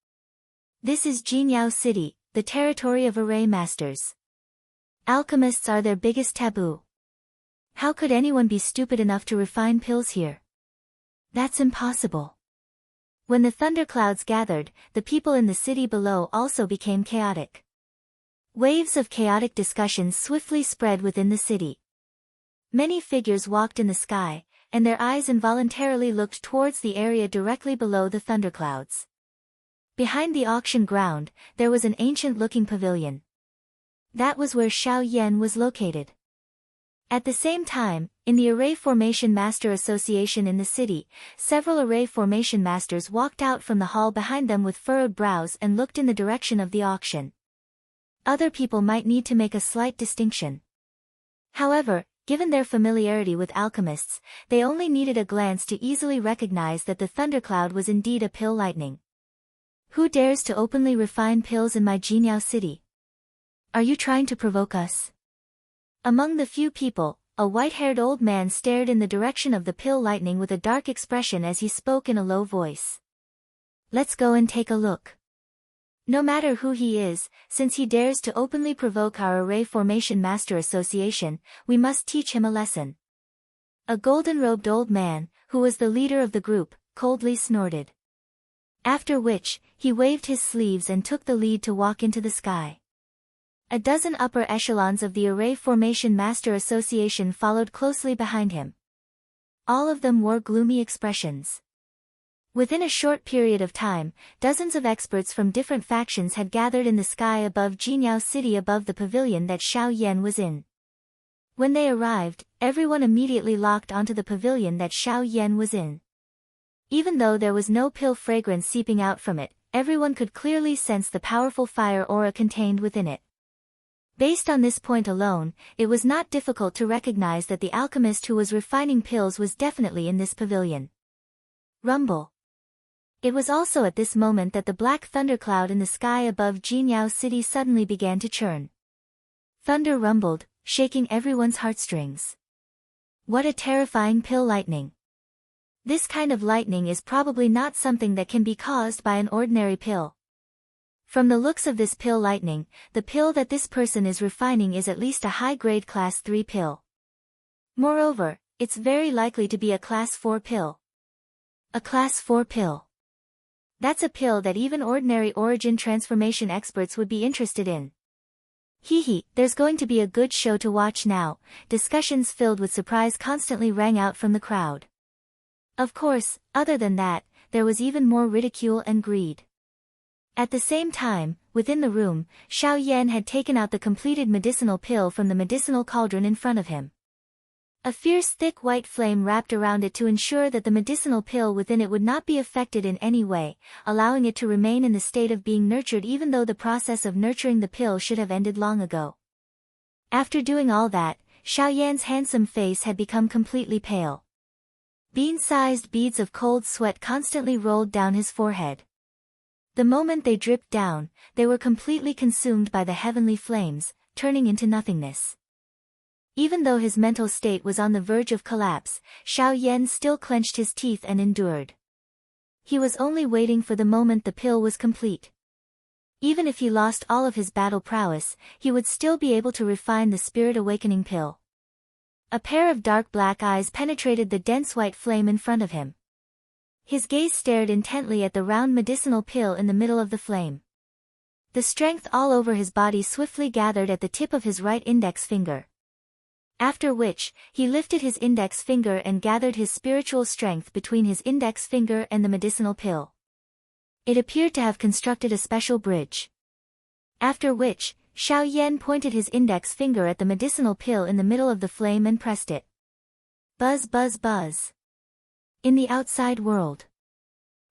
This is Jinyao City, the territory of array masters. Alchemists are their biggest taboo. How could anyone be stupid enough to refine pills here? That's impossible. When the thunderclouds gathered, the people in the city below also became chaotic. Waves of chaotic discussions swiftly spread within the city. Many figures walked in the sky, and their eyes involuntarily looked towards the area directly below the thunderclouds. Behind the auction ground, there was an ancient-looking pavilion. That was where Xiao Yan was located. At the same time, in the Array Formation Master Association in the city, several Array Formation Masters walked out from the hall behind them with furrowed brows and looked in the direction of the auction. Other people might need to make a slight distinction. However, given their familiarity with alchemists, they only needed a glance to easily recognize that the thundercloud was indeed a pill lightning. Who dares to openly refine pills in my Jinyao City? Are you trying to provoke us? Among the few people, a white-haired old man stared in the direction of the pill lightning with a dark expression as he spoke in a low voice. Let's go and take a look. No matter who he is, since he dares to openly provoke our Array Formation Master Association, we must teach him a lesson. A golden-robed old man, who was the leader of the group, coldly snorted. After which, he waved his sleeves and took the lead to walk into the sky. A dozen upper echelons of the Array Formation Master Association followed closely behind him. All of them wore gloomy expressions. Within a short period of time, dozens of experts from different factions had gathered in the sky above Jinyao City above the pavilion that Xiao Yan was in. When they arrived, everyone immediately locked onto the pavilion that Xiao Yan was in. Even though there was no pill fragrance seeping out from it, everyone could clearly sense the powerful fire aura contained within it. Based on this point alone, it was not difficult to recognize that the alchemist who was refining pills was definitely in this pavilion. Rumble. It was also at this moment that the black thundercloud in the sky above Jinyao City suddenly began to churn. Thunder rumbled, shaking everyone's heartstrings. What a terrifying pill lightning. This kind of lightning is probably not something that can be caused by an ordinary pill. From the looks of this pill lightning, the pill that this person is refining is at least a high-grade class 3 pill. Moreover, it's very likely to be a class 4 pill. A class 4 pill. That's a pill that even ordinary origin transformation experts would be interested in. Hee, there's going to be a good show to watch now. Discussions filled with surprise constantly rang out from the crowd. Of course, other than that, there was even more ridicule and greed. At the same time, within the room, Xiao Yan had taken out the completed medicinal pill from the medicinal cauldron in front of him. A fierce thick white flame wrapped around it to ensure that the medicinal pill within it would not be affected in any way, allowing it to remain in the state of being nurtured even though the process of nurturing the pill should have ended long ago. After doing all that, Xiao Yan's handsome face had become completely pale. Bean-sized beads of cold sweat constantly rolled down his forehead. The moment they dripped down, they were completely consumed by the heavenly flames, turning into nothingness. Even though his mental state was on the verge of collapse, Xiao Yan still clenched his teeth and endured. He was only waiting for the moment the pill was complete. Even if he lost all of his battle prowess, he would still be able to refine the spirit awakening pill. A pair of dark black eyes penetrated the dense white flame in front of him. His gaze stared intently at the round medicinal pill in the middle of the flame. The strength all over his body swiftly gathered at the tip of his right index finger. After which, he lifted his index finger and gathered his spiritual strength between his index finger and the medicinal pill. It appeared to have constructed a special bridge. After which, Xiao Yan pointed his index finger at the medicinal pill in the middle of the flame and pressed it. Buzz buzz buzz. In the outside world.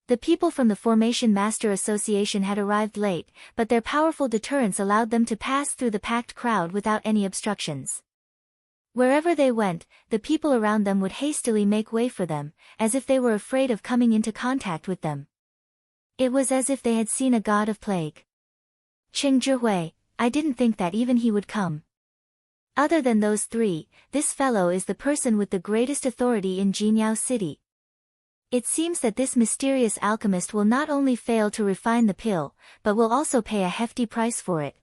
The people from the Formation Master Association had arrived late, but their powerful deterrence allowed them to pass through the packed crowd without any obstructions. Wherever they went, the people around them would hastily make way for them, as if they were afraid of coming into contact with them. It was as if they had seen a god of plague. Qing Zhihui, I didn't think that even he would come. Other than those three, this fellow is the person with the greatest authority in Jinyao City. It seems that this mysterious alchemist will not only fail to refine the pill, but will also pay a hefty price for it.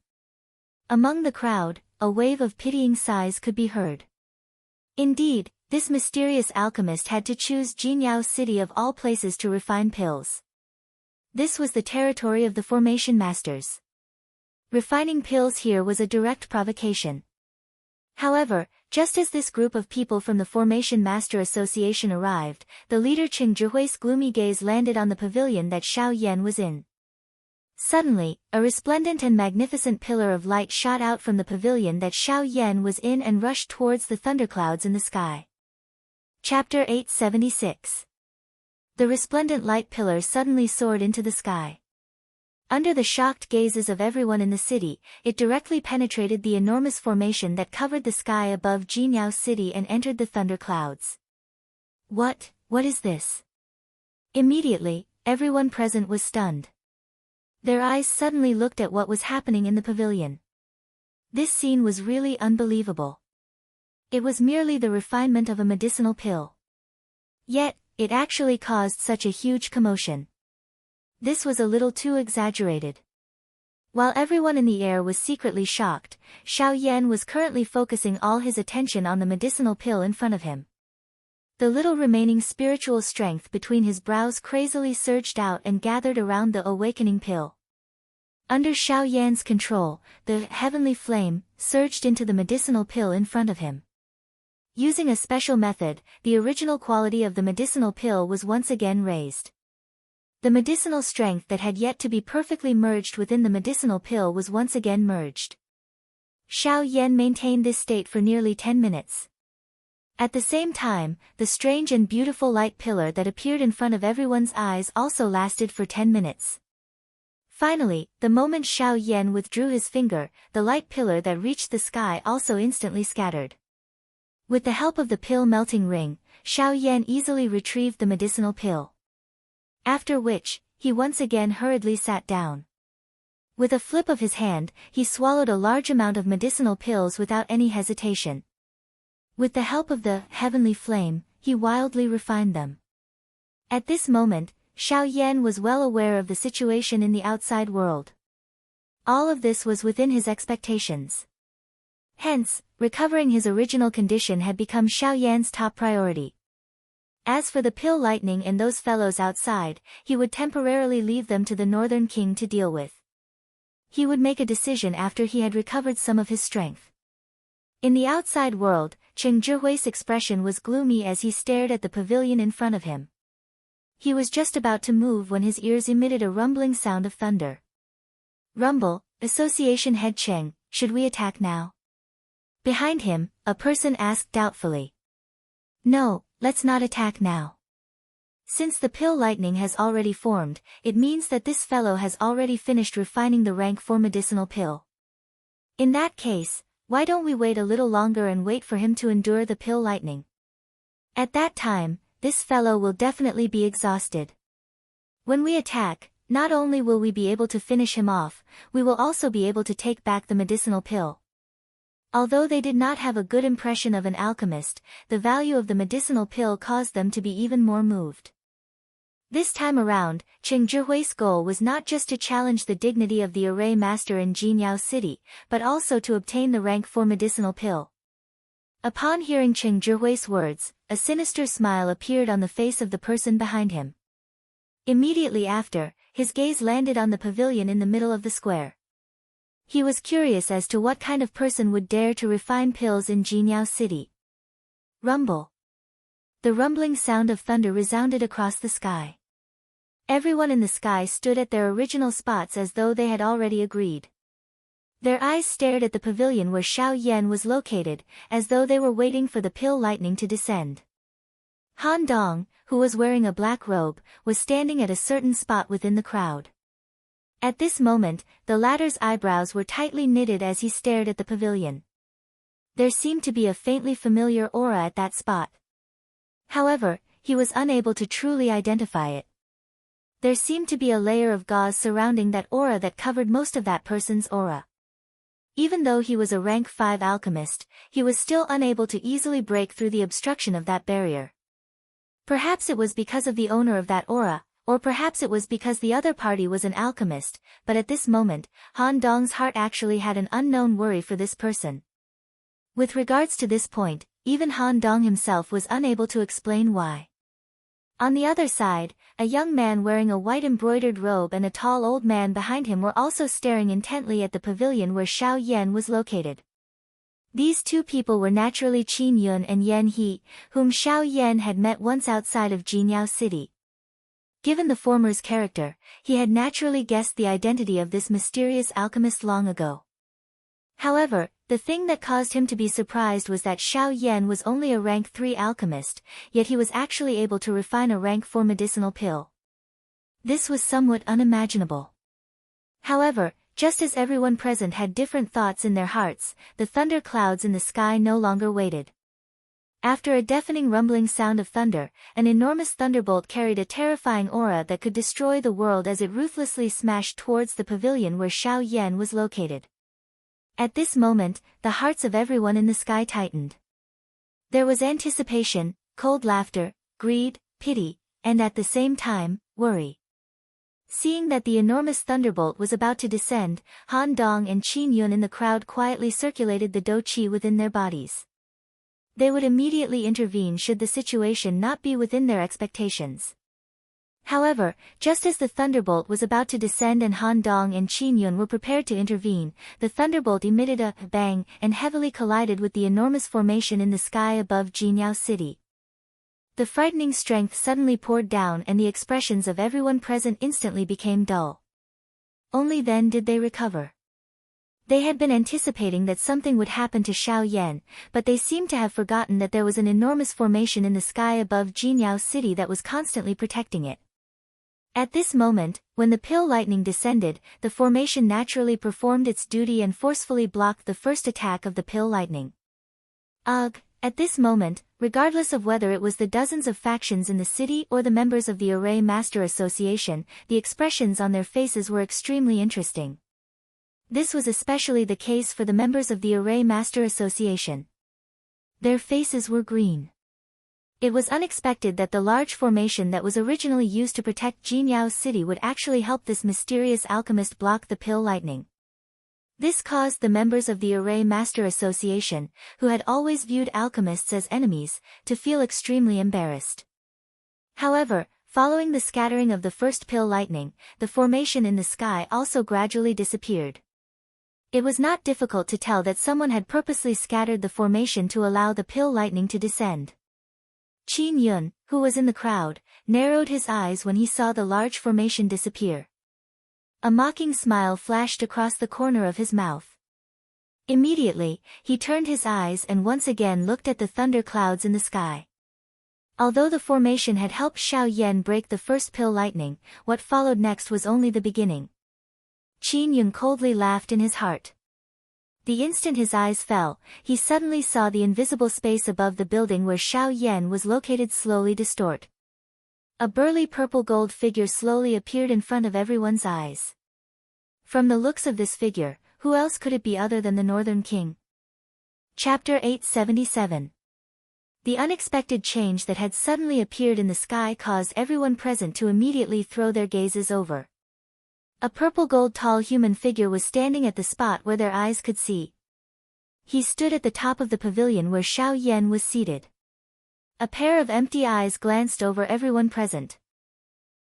Among the crowd, a wave of pitying sighs could be heard. Indeed, this mysterious alchemist had to choose Jinyao City of all places to refine pills. This was the territory of the Formation Masters. Refining pills here was a direct provocation. However, just as this group of people from the Formation Master Association arrived, the leader Qing Zhihui's gloomy gaze landed on the pavilion that Xiao Yan was in. Suddenly, a resplendent and magnificent pillar of light shot out from the pavilion that Xiao Yan was in and rushed towards the thunderclouds in the sky. Chapter 876. The resplendent light pillar suddenly soared into the sky. Under the shocked gazes of everyone in the city, it directly penetrated the enormous formation that covered the sky above Jinyao City and entered the thunderclouds. What is this? Immediately, everyone present was stunned. Their eyes suddenly looked at what was happening in the pavilion. This scene was really unbelievable. It was merely the refinement of a medicinal pill. Yet, it actually caused such a huge commotion. This was a little too exaggerated. While everyone in the air was secretly shocked, Xiao Yan was currently focusing all his attention on the medicinal pill in front of him. The little remaining spiritual strength between his brows crazily surged out and gathered around the awakening pill. Under Xiao Yan's control, the heavenly flame surged into the medicinal pill in front of him. Using a special method, the original quality of the medicinal pill was once again raised. The medicinal strength that had yet to be perfectly merged within the medicinal pill was once again merged. Xiao Yan maintained this state for nearly 10 minutes. At the same time, the strange and beautiful light pillar that appeared in front of everyone's eyes also lasted for 10 minutes. Finally, the moment Xiao Yan withdrew his finger, the light pillar that reached the sky also instantly scattered. With the help of the pill melting ring, Xiao Yan easily retrieved the medicinal pill. After which, he once again hurriedly sat down. With a flip of his hand, he swallowed a large amount of medicinal pills without any hesitation. With the help of the heavenly flame, he wildly refined them. At this moment, Xiao Yan was well aware of the situation in the outside world. All of this was within his expectations. Hence, recovering his original condition had become Xiao Yan's top priority. As for the pill lightning and those fellows outside, he would temporarily leave them to the Northern King to deal with. He would make a decision after he had recovered some of his strength. In the outside world, Qing Zhihui's expression was gloomy as he stared at the pavilion in front of him. He was just about to move when his ears emitted a rumbling sound of thunder. Rumble, Association Head Cheng, should we attack now? Behind him, a person asked doubtfully. No, let's not attack now. Since the pill lightning has already formed, it means that this fellow has already finished refining the rank 4 medicinal pill. In that case, why don't we wait a little longer and wait for him to endure the pill lightning? At that time, this fellow will definitely be exhausted. When we attack, not only will we be able to finish him off, we will also be able to take back the medicinal pill. Although they did not have a good impression of an alchemist, the value of the medicinal pill caused them to be even more moved. This time around, Cheng Zhihui's goal was not just to challenge the dignity of the array master in Jinyao City, but also to obtain the rank 4 medicinal pill. Upon hearing Cheng Zhihui's words, a sinister smile appeared on the face of the person behind him. Immediately after, his gaze landed on the pavilion in the middle of the square. He was curious as to what kind of person would dare to refine pills in Jinyao City. Rumble. The rumbling sound of thunder resounded across the sky. Everyone in the sky stood at their original spots as though they had already agreed. Their eyes stared at the pavilion where Xiao Yan was located, as though they were waiting for the pill lightning to descend. Han Dong, who was wearing a black robe, was standing at a certain spot within the crowd. At this moment, the latter's eyebrows were tightly knitted as he stared at the pavilion. There seemed to be a faintly familiar aura at that spot. However, he was unable to truly identify it. There seemed to be a layer of gauze surrounding that aura that covered most of that person's aura. Even though he was a rank 5 alchemist, he was still unable to easily break through the obstruction of that barrier. Perhaps it was because of the owner of that aura, or perhaps it was because the other party was an alchemist, but at this moment, Han Dong's heart actually had an unknown worry for this person. With regards to this point, even Han Dong himself was unable to explain why. On the other side, a young man wearing a white embroidered robe and a tall old man behind him were also staring intently at the pavilion where Xiao Yan was located. These two people were naturally Qin Yun and Yan He, whom Xiao Yan had met once outside of Jinyao City. Given the former's character, he had naturally guessed the identity of this mysterious alchemist long ago. However, the thing that caused him to be surprised was that Xiao Yan was only a rank 3 alchemist, yet he was actually able to refine a rank 4 medicinal pill. This was somewhat unimaginable. However, just as everyone present had different thoughts in their hearts, the thunder clouds in the sky no longer waited. After a deafening rumbling sound of thunder, an enormous thunderbolt carried a terrifying aura that could destroy the world as it ruthlessly smashed towards the pavilion where Xiao Yan was located. At this moment, the hearts of everyone in the sky tightened. There was anticipation, cold laughter, greed, pity, and at the same time, worry. Seeing that the enormous thunderbolt was about to descend, Han Dong and Qin Yun in the crowd quietly circulated the Do Qi within their bodies. They would immediately intervene should the situation not be within their expectations. However, just as the thunderbolt was about to descend and Han Dong and Qin Yun were prepared to intervene, the thunderbolt emitted a bang and heavily collided with the enormous formation in the sky above Jinyao City. The frightening strength suddenly poured down and the expressions of everyone present instantly became dull. Only then did they recover. They had been anticipating that something would happen to Xiao Yan, but they seemed to have forgotten that there was an enormous formation in the sky above Jinyao City that was constantly protecting it. At this moment, when the pill lightning descended, the formation naturally performed its duty and forcefully blocked the first attack of the pill lightning. Ugh! At this moment, regardless of whether it was the dozens of factions in the city or the members of the Array Master Association, the expressions on their faces were extremely interesting. This was especially the case for the members of the Array Master Association. Their faces were green. It was unexpected that the large formation that was originally used to protect Jinyao City would actually help this mysterious alchemist block the pill lightning. This caused the members of the Array Master Association, who had always viewed alchemists as enemies, to feel extremely embarrassed. However, following the scattering of the first pill lightning, the formation in the sky also gradually disappeared. It was not difficult to tell that someone had purposely scattered the formation to allow the pill lightning to descend. Qin Yun, who was in the crowd, narrowed his eyes when he saw the large formation disappear. A mocking smile flashed across the corner of his mouth. Immediately, he turned his eyes and once again looked at the thunder clouds in the sky. Although the formation had helped Xiao Yan break the first pill lightning, what followed next was only the beginning. Qin Yun coldly laughed in his heart. The instant his eyes fell, he suddenly saw the invisible space above the building where Xiao Yan was located slowly distort. A burly purple-gold figure slowly appeared in front of everyone's eyes. From the looks of this figure, who else could it be other than the Northern King? Chapter 877. The unexpected change that had suddenly appeared in the sky caused everyone present to immediately throw their gazes over. A purple-gold tall human figure was standing at the spot where their eyes could see. He stood at the top of the pavilion where Xiao Yan was seated. A pair of empty eyes glanced over everyone present.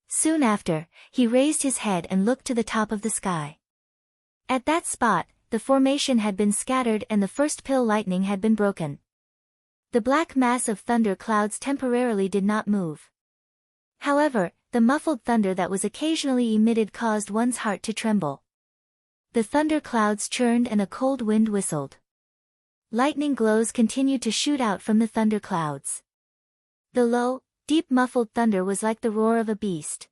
Soon after, he raised his head and looked to the top of the sky. At that spot, the formation had been scattered and the first pill lightning had been broken. The black mass of thunder clouds temporarily did not move. However, the muffled thunder that was occasionally emitted caused one's heart to tremble. The thunder clouds churned and a cold wind whistled. Lightning glows continued to shoot out from the thunder clouds. The low, deep muffled thunder was like the roar of a beast.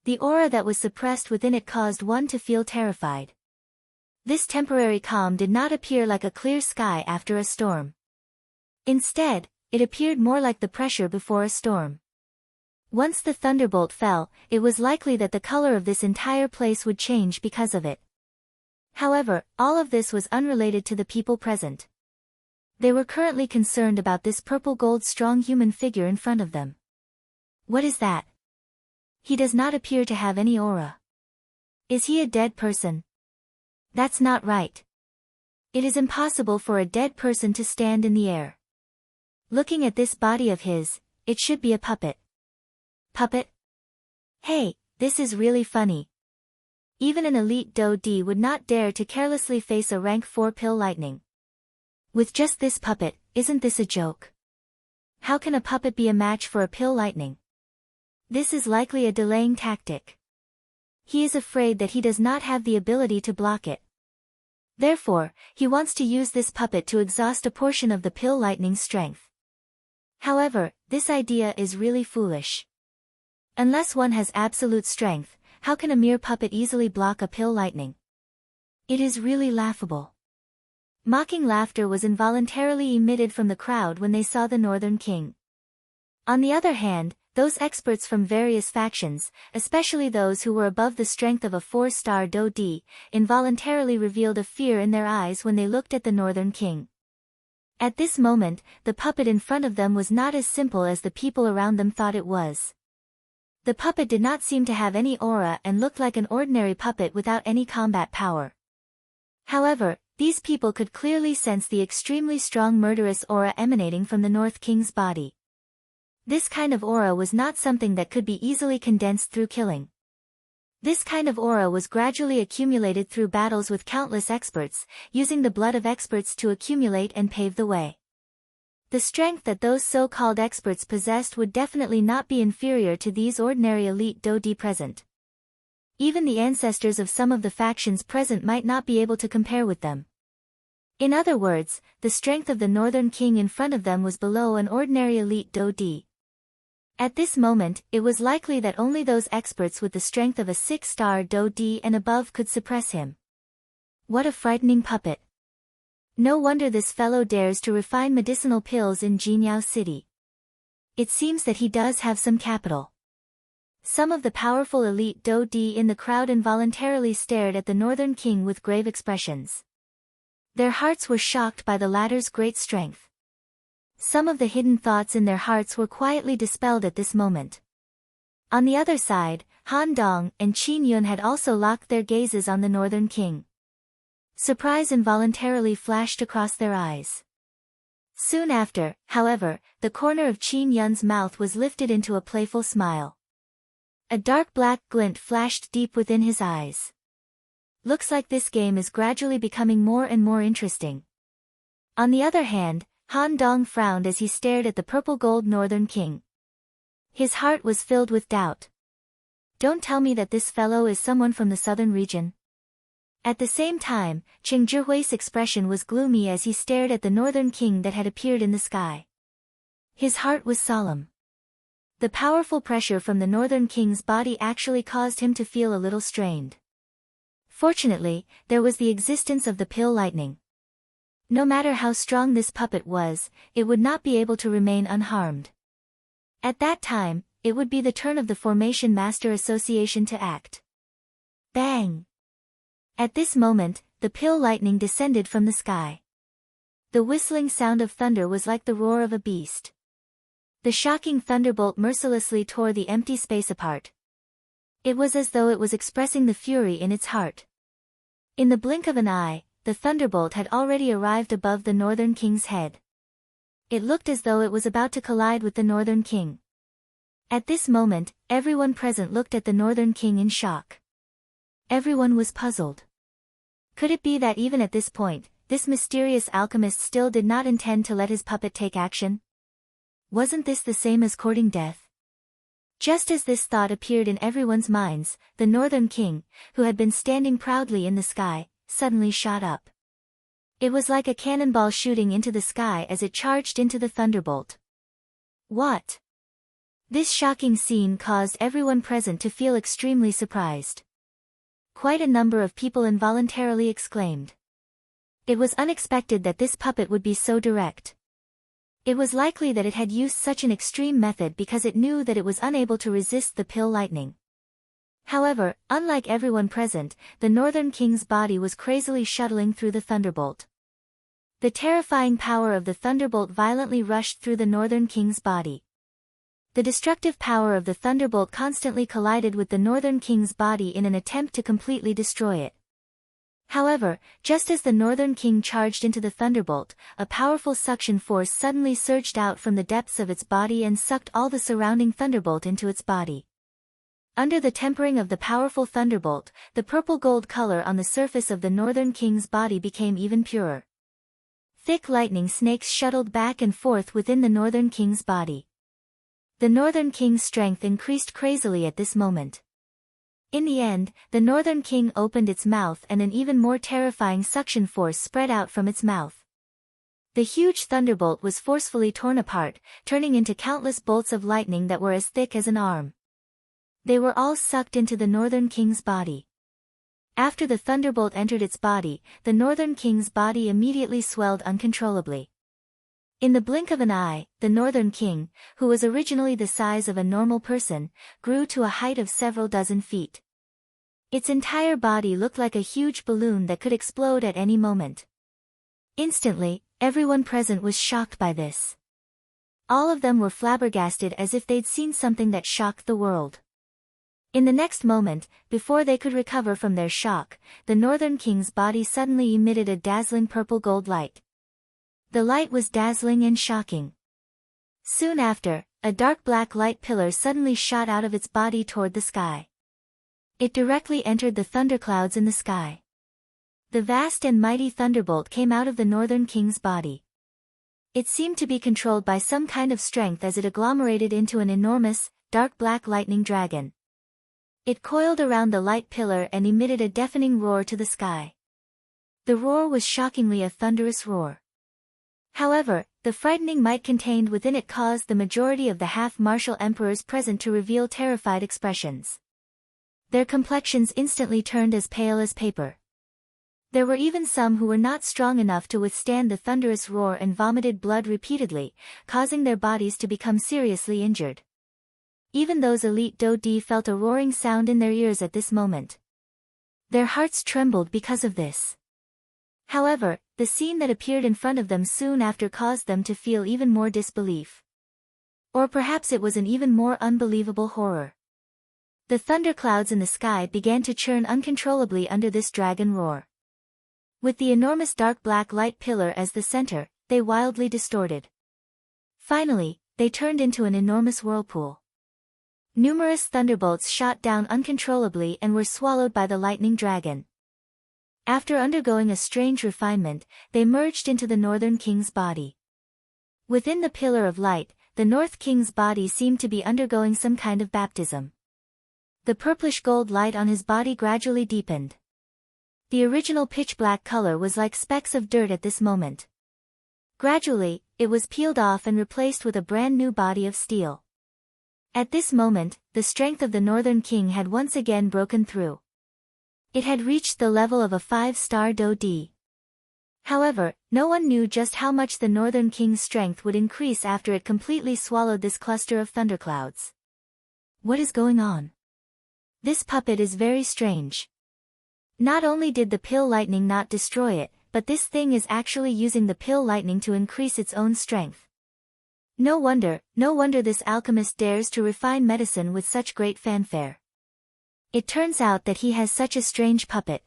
The aura that was suppressed within it caused one to feel terrified. This temporary calm did not appear like a clear sky after a storm. Instead, it appeared more like the pressure before a storm. Once the thunderbolt fell, it was likely that the color of this entire place would change because of it. However, all of this was unrelated to the people present. They were currently concerned about this purple-gold strong human figure in front of them. What is that? He does not appear to have any aura. Is he a dead person? That's not right. It is impossible for a dead person to stand in the air. Looking at this body of his, it should be a puppet. Puppet? Hey, this is really funny. Even an elite Do D would not dare to carelessly face a rank 4 pill lightning. With just this puppet, isn't this a joke? How can a puppet be a match for a pill lightning? This is likely a delaying tactic. He is afraid that he does not have the ability to block it. Therefore, he wants to use this puppet to exhaust a portion of the pill lightning's strength. However, this idea is really foolish. Unless one has absolute strength, how can a mere puppet easily block a pill lightning? It is really laughable. Mocking laughter was involuntarily emitted from the crowd when they saw the Northern King. On the other hand, those experts from various factions, especially those who were above the strength of a 4-star Do D, involuntarily revealed a fear in their eyes when they looked at the Northern King. At this moment, the puppet in front of them was not as simple as the people around them thought it was. The puppet did not seem to have any aura and looked like an ordinary puppet without any combat power. However, these people could clearly sense the extremely strong murderous aura emanating from the North King's body. This kind of aura was not something that could be easily condensed through killing. This kind of aura was gradually accumulated through battles with countless experts, using the blood of experts to accumulate and pave the way. The strength that those so-called experts possessed would definitely not be inferior to these ordinary elite Do D present. Even the ancestors of some of the factions present might not be able to compare with them. In other words, the strength of the Northern King in front of them was below an ordinary elite Do D. At this moment, it was likely that only those experts with the strength of a 6-star Do D and above could suppress him. What a frightening puppet. No wonder this fellow dares to refine medicinal pills in Jinyao City. It seems that he does have some capital. Some of the powerful elite Do D in the crowd involuntarily stared at the Northern King with grave expressions. Their hearts were shocked by the latter's great strength. Some of the hidden thoughts in their hearts were quietly dispelled at this moment. On the other side, Han Dong and Qin Yun had also locked their gazes on the Northern King. Surprise involuntarily flashed across their eyes. Soon after, however, the corner of Qin Yun's mouth was lifted into a playful smile. A dark black glint flashed deep within his eyes. Looks like this game is gradually becoming more and more interesting. On the other hand, Han Dong frowned as he stared at the purple-gold Northern King. His heart was filled with doubt. Don't tell me that this fellow is someone from the southern region. At the same time, Qing Zhihui's expression was gloomy as he stared at the northern king that had appeared in the sky. His heart was solemn. The powerful pressure from the northern king's body actually caused him to feel a little strained. Fortunately, there was the existence of the pill lightning. No matter how strong this puppet was, it would not be able to remain unharmed. At that time, it would be the turn of the Formation Master Association to act. Bang! At this moment, the pill lightning descended from the sky. The whistling sound of thunder was like the roar of a beast. The shocking thunderbolt mercilessly tore the empty space apart. It was as though it was expressing the fury in its heart. In the blink of an eye, the thunderbolt had already arrived above the northern king's head. It looked as though it was about to collide with the northern king. At this moment, everyone present looked at the northern king in shock. Everyone was puzzled. Could it be that even at this point, this mysterious alchemist still did not intend to let his puppet take action? Wasn't this the same as courting death? Just as this thought appeared in everyone's minds, the northern king, who had been standing proudly in the sky, suddenly shot up. It was like a cannonball shooting into the sky as it charged into the thunderbolt. What? This shocking scene caused everyone present to feel extremely surprised. Quite a number of people involuntarily exclaimed. It was unexpected that this puppet would be so direct. It was likely that it had used such an extreme method because it knew that it was unable to resist the pill lightning. However, unlike everyone present, the northern king's body was crazily shuttling through the thunderbolt. The terrifying power of the thunderbolt violently rushed through the northern king's body. The destructive power of the thunderbolt constantly collided with the northern king's body in an attempt to completely destroy it. However, just as the northern king charged into the thunderbolt, a powerful suction force suddenly surged out from the depths of its body and sucked all the surrounding thunderbolt into its body. Under the tempering of the powerful thunderbolt, the purple-gold color on the surface of the northern king's body became even purer. Thick lightning snakes shuttled back and forth within the northern king's body. The northern king's strength increased crazily at this moment. In the end, the northern king opened its mouth and an even more terrifying suction force spread out from its mouth. The huge thunderbolt was forcefully torn apart, turning into countless bolts of lightning that were as thick as an arm. They were all sucked into the northern king's body. After the thunderbolt entered its body, the northern king's body immediately swelled uncontrollably. In the blink of an eye, the northern king, who was originally the size of a normal person, grew to a height of several dozen feet. Its entire body looked like a huge balloon that could explode at any moment. Instantly, everyone present was shocked by this. All of them were flabbergasted as if they'd seen something that shocked the world. In the next moment, before they could recover from their shock, the northern king's body suddenly emitted a dazzling purple-gold light. The light was dazzling and shocking. Soon after, a dark black light pillar suddenly shot out of its body toward the sky. It directly entered the thunderclouds in the sky. The vast and mighty thunderbolt came out of the northern king's body. It seemed to be controlled by some kind of strength as it agglomerated into an enormous, dark black lightning dragon. It coiled around the light pillar and emitted a deafening roar to the sky. The roar was shockingly a thunderous roar. However, the frightening might contained within it caused the majority of the half-martial emperors present to reveal terrified expressions. Their complexions instantly turned as pale as paper. There were even some who were not strong enough to withstand the thunderous roar and vomited blood repeatedly, causing their bodies to become seriously injured. Even those elite Dodi felt a roaring sound in their ears at this moment. Their hearts trembled because of this. However, the scene that appeared in front of them soon after caused them to feel even more disbelief. Or perhaps it was an even more unbelievable horror. The thunderclouds in the sky began to churn uncontrollably under this dragon roar. With the enormous dark black light pillar as the center, they wildly distorted. Finally, they turned into an enormous whirlpool. Numerous thunderbolts shot down uncontrollably and were swallowed by the lightning dragon. After undergoing a strange refinement, they merged into the northern king's body. Within the pillar of light, the North King's body seemed to be undergoing some kind of baptism. The purplish gold light on his body gradually deepened. The original pitch-black color was like specks of dirt at this moment. Gradually, it was peeled off and replaced with a brand new body of steel. At this moment, the strength of the Northern King had once again broken through. It had reached the level of a 5-star Do-D. However, no one knew just how much the Northern King's strength would increase after it completely swallowed this cluster of thunderclouds. What is going on? This puppet is very strange. Not only did the pill lightning not destroy it, but this thing is actually using the pill lightning to increase its own strength. No wonder this alchemist dares to refine medicine with such great fanfare. It turns out that he has such a strange puppet.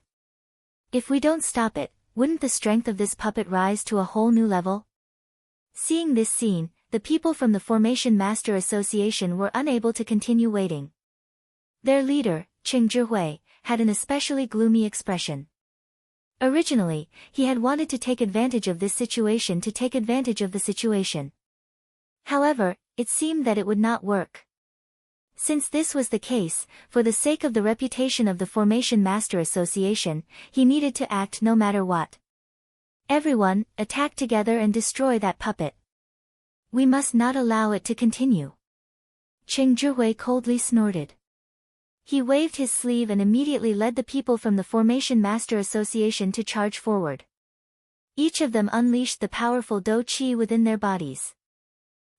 If we don't stop it, wouldn't the strength of this puppet rise to a whole new level? Seeing this scene, the people from the Formation Master Association were unable to continue waiting. Their leader, Qing Zhihui, had an especially gloomy expression. Originally, he had wanted to take advantage of this situation to take advantage of the situation. However, it seemed that it would not work. Since this was the case, for the sake of the reputation of the Formation Master Association, he needed to act no matter what. Everyone, attack together and destroy that puppet. We must not allow it to continue. Qing Zhihui coldly snorted. He waved his sleeve and immediately led the people from the Formation Master Association to charge forward. Each of them unleashed the powerful Do-Chi within their bodies.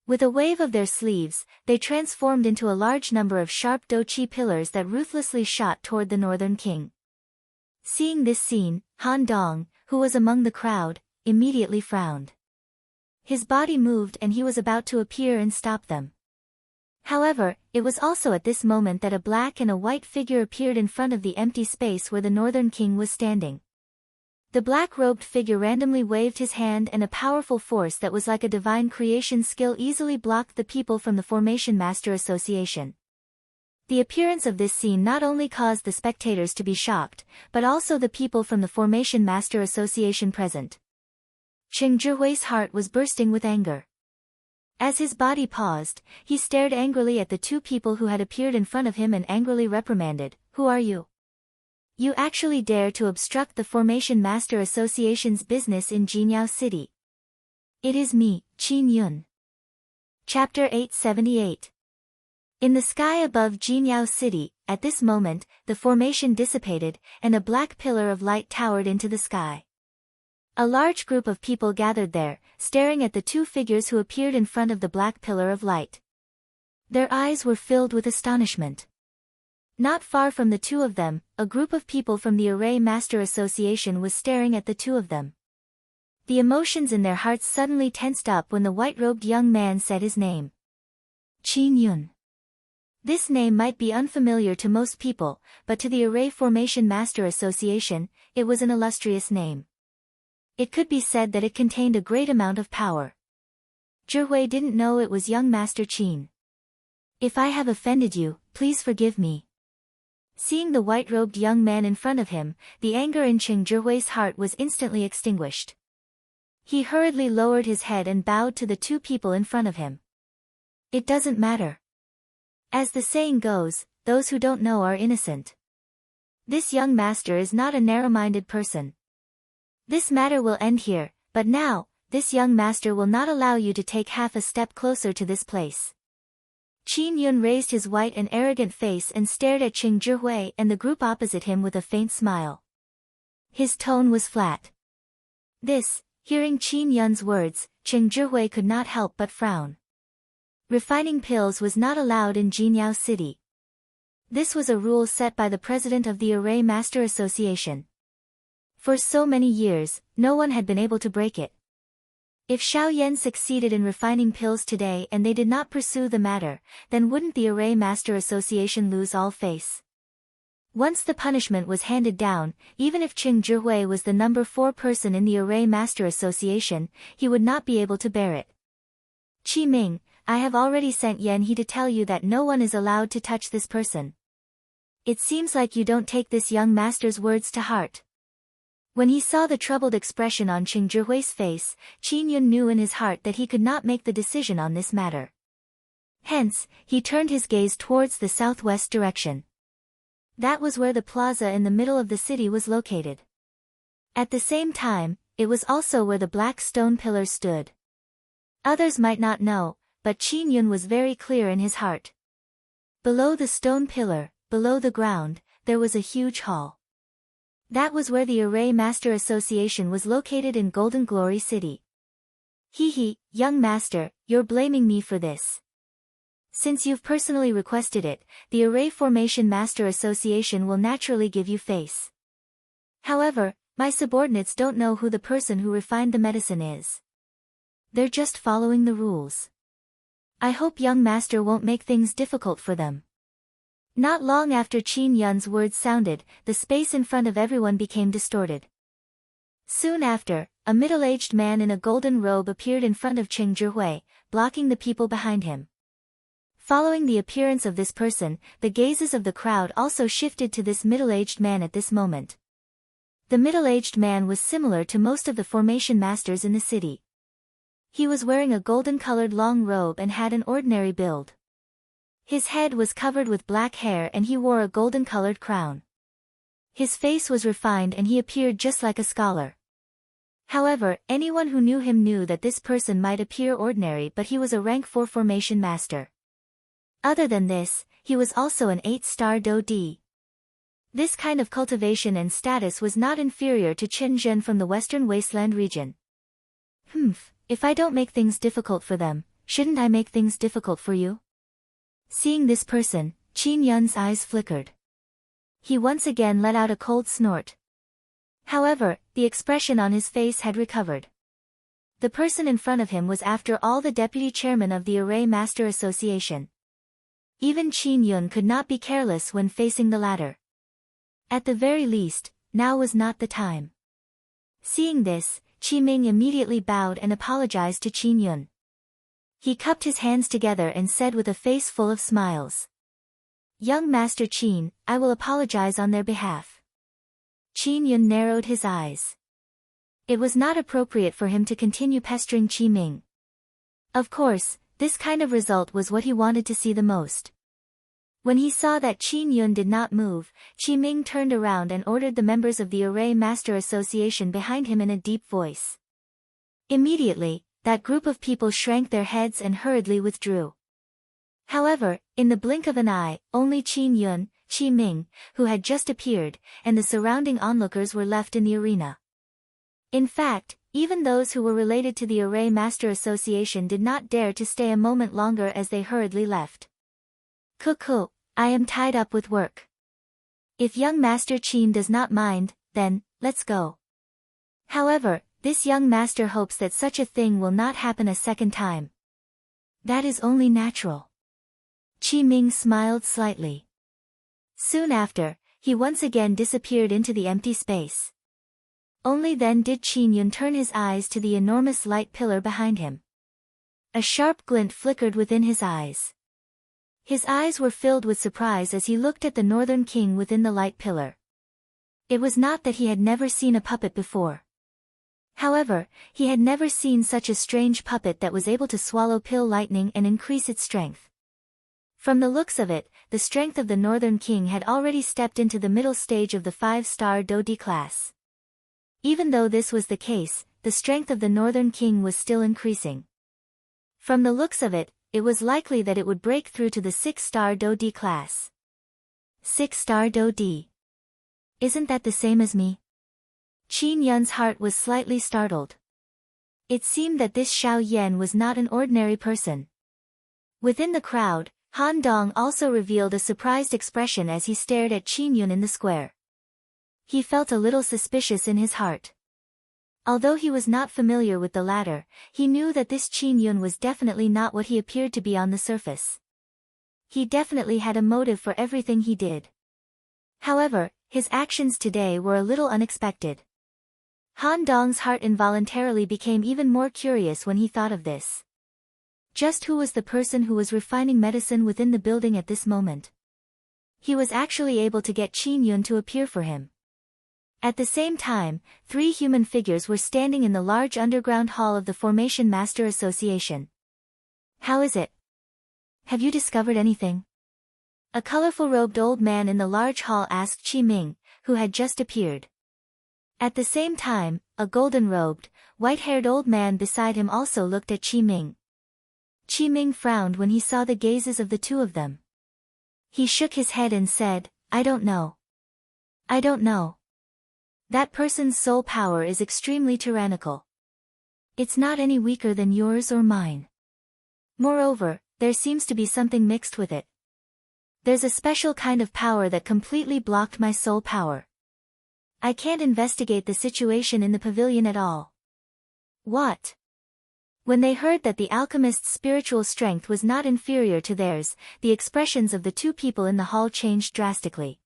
With a wave of their sleeves, they transformed into a large number of sharp Do-Chi pillars that ruthlessly shot toward the Northern King. Seeing this scene, Han Dong, who was among the crowd, immediately frowned. His body moved and he was about to appear and stop them. However, it was also at this moment that a black and a white figure appeared in front of the empty space where the Northern King was standing. The black-robed figure randomly waved his hand and a powerful force that was like a divine creation skill easily blocked the people from the Formation Master Association. The appearance of this scene not only caused the spectators to be shocked, but also the people from the Formation Master Association present. Qing Zhihui's heart was bursting with anger. As his body paused, he stared angrily at the two people who had appeared in front of him and angrily reprimanded, "Who are you? You actually dare to obstruct the Formation Master Association's business in Jinyao City." "It is me, Qin Yun." Chapter 878. In the sky above Jinyao City, at this moment, the formation dissipated, and a black pillar of light towered into the sky. A large group of people gathered there, staring at the two figures who appeared in front of the black pillar of light. Their eyes were filled with astonishment. Not far from the two of them, a group of people from the Array Master Association was staring at the two of them. The emotions in their hearts suddenly tensed up when the white-robed young man said his name. Qin Yun. This name might be unfamiliar to most people, but to the Array Formation Master Association, it was an illustrious name. It could be said that it contained a great amount of power. Zhihui didn't know it was young Master Qin. "If I have offended you, please forgive me." Seeing the white-robed young man in front of him, the anger in Qing Zhihui's heart was instantly extinguished. He hurriedly lowered his head and bowed to the two people in front of him. "It doesn't matter. As the saying goes, those who don't know are innocent. This young master is not a narrow-minded person. This matter will end here, but now, this young master will not allow you to take half a step closer to this place." Qin Yun raised his white and arrogant face and stared at Qing Zhihui and the group opposite him with a faint smile. His tone was flat. Hearing Qin Yun's words, Qing Zhihui could not help but frown. Refining pills was not allowed in Jinyao City. This was a rule set by the president of the Array Master Association. For so many years, no one had been able to break it. If Xiaoyan succeeded in refining pills today and they did not pursue the matter, then wouldn't the Array Master Association lose all face? Once the punishment was handed down, even if Qing Zhihui was the number 4 person in the Array Master Association, he would not be able to bear it. "Qi Ming, I have already sent Yan He to tell you that no one is allowed to touch this person. It seems like you don't take this young master's words to heart." When he saw the troubled expression on Qing Zhihui's face, Qin Yun knew in his heart that he could not make the decision on this matter. Hence, he turned his gaze towards the southwest direction. That was where the plaza in the middle of the city was located. At the same time, it was also where the black stone pillar stood. Others might not know, but Qin Yun was very clear in his heart. Below the stone pillar, below the ground, there was a huge hall. That was where the Array Master Association was located in Golden Glory City. Hee, young master, you're blaming me for this. Since you've personally requested it, the Array Formation Master Association will naturally give you face. However, my subordinates don't know who the person who refined the medicine is. They're just following the rules. I hope young master won't make things difficult for them. Not long after Qin Yun's words sounded, the space in front of everyone became distorted. Soon after, a middle-aged man in a golden robe appeared in front of Cheng Zhihui, blocking the people behind him. Following the appearance of this person, the gazes of the crowd also shifted to this middle-aged man at this moment. The middle-aged man was similar to most of the formation masters in the city. He was wearing a golden-colored long robe and had an ordinary build. His head was covered with black hair and he wore a golden-colored crown. His face was refined and he appeared just like a scholar. However, anyone who knew him knew that this person might appear ordinary, but he was a rank 4 formation master. Other than this, he was also an 8-star Do D. This kind of cultivation and status was not inferior to Chen Zhen from the Western Wasteland region. If I don't make things difficult for them, shouldn't I make things difficult for you? Seeing this person, Qin Yun's eyes flickered. He once again let out a cold snort. However, the expression on his face had recovered. The person in front of him was after all the deputy chairman of the Array Master Association. Even Qin Yun could not be careless when facing the latter. At the very least, now was not the time. Seeing this, Qi Ming immediately bowed and apologized to Qin Yun. He cupped his hands together and said with a face full of smiles. Young Master Qin, I will apologize on their behalf. Qin Yun narrowed his eyes. It was not appropriate for him to continue pestering Qi Ming. Of course, this kind of result was what he wanted to see the most. When he saw that Qin Yun did not move, Qi Ming turned around and ordered the members of the Array Master Association behind him in a deep voice. Immediately, that group of people shrank their heads and hurriedly withdrew. However, in the blink of an eye, only Qin Yun, Qi Ming, who had just appeared, and the surrounding onlookers were left in the arena. In fact, even those who were related to the Array Master Association did not dare to stay a moment longer as they hurriedly left. Cuckoo, I am tied up with work. If young Master Qin does not mind, then, let's go. However, this young master hopes that such a thing will not happen a second time. That is only natural. Qi Ming smiled slightly. Soon after, he once again disappeared into the empty space. Only then did Qin Yun turn his eyes to the enormous light pillar behind him. A sharp glint flickered within his eyes. His eyes were filled with surprise as he looked at the Northern King within the light pillar. It was not that he had never seen a puppet before. However, he had never seen such a strange puppet that was able to swallow pill lightning and increase its strength. From the looks of it, the strength of the Northern King had already stepped into the middle stage of the 5-star Do D class. Even though this was the case, the strength of the Northern King was still increasing. From the looks of it, it was likely that it would break through to the 6-star Do D class. 6-star Do D. Isn't that the same as me? Qin Yun's heart was slightly startled. It seemed that this Xiao Yan was not an ordinary person. Within the crowd, Han Dong also revealed a surprised expression as he stared at Qin Yun in the square. He felt a little suspicious in his heart. Although he was not familiar with the latter, he knew that this Qin Yun was definitely not what he appeared to be on the surface. He definitely had a motive for everything he did. However, his actions today were a little unexpected. Han Dong's heart involuntarily became even more curious when he thought of this. Just who was the person who was refining medicine within the building at this moment? He was actually able to get Qin Yun to appear for him. At the same time, 3 human figures were standing in the large underground hall of the Formation Master Association. How is it? Have you discovered anything? A colorful-robed old man in the large hall asked Qi Ming, who had just appeared. At the same time, a golden-robed, white-haired old man beside him also looked at Qi Ming. Qi Ming frowned when he saw the gazes of the two of them. He shook his head and said, I don't know. I don't know. That person's soul power is extremely tyrannical. It's not any weaker than yours or mine. Moreover, there seems to be something mixed with it. There's a special kind of power that completely blocked my soul power. I can't investigate the situation in the pavilion at all. What? When they heard that the alchemist's spiritual strength was not inferior to theirs, the expressions of the two people in the hall changed drastically.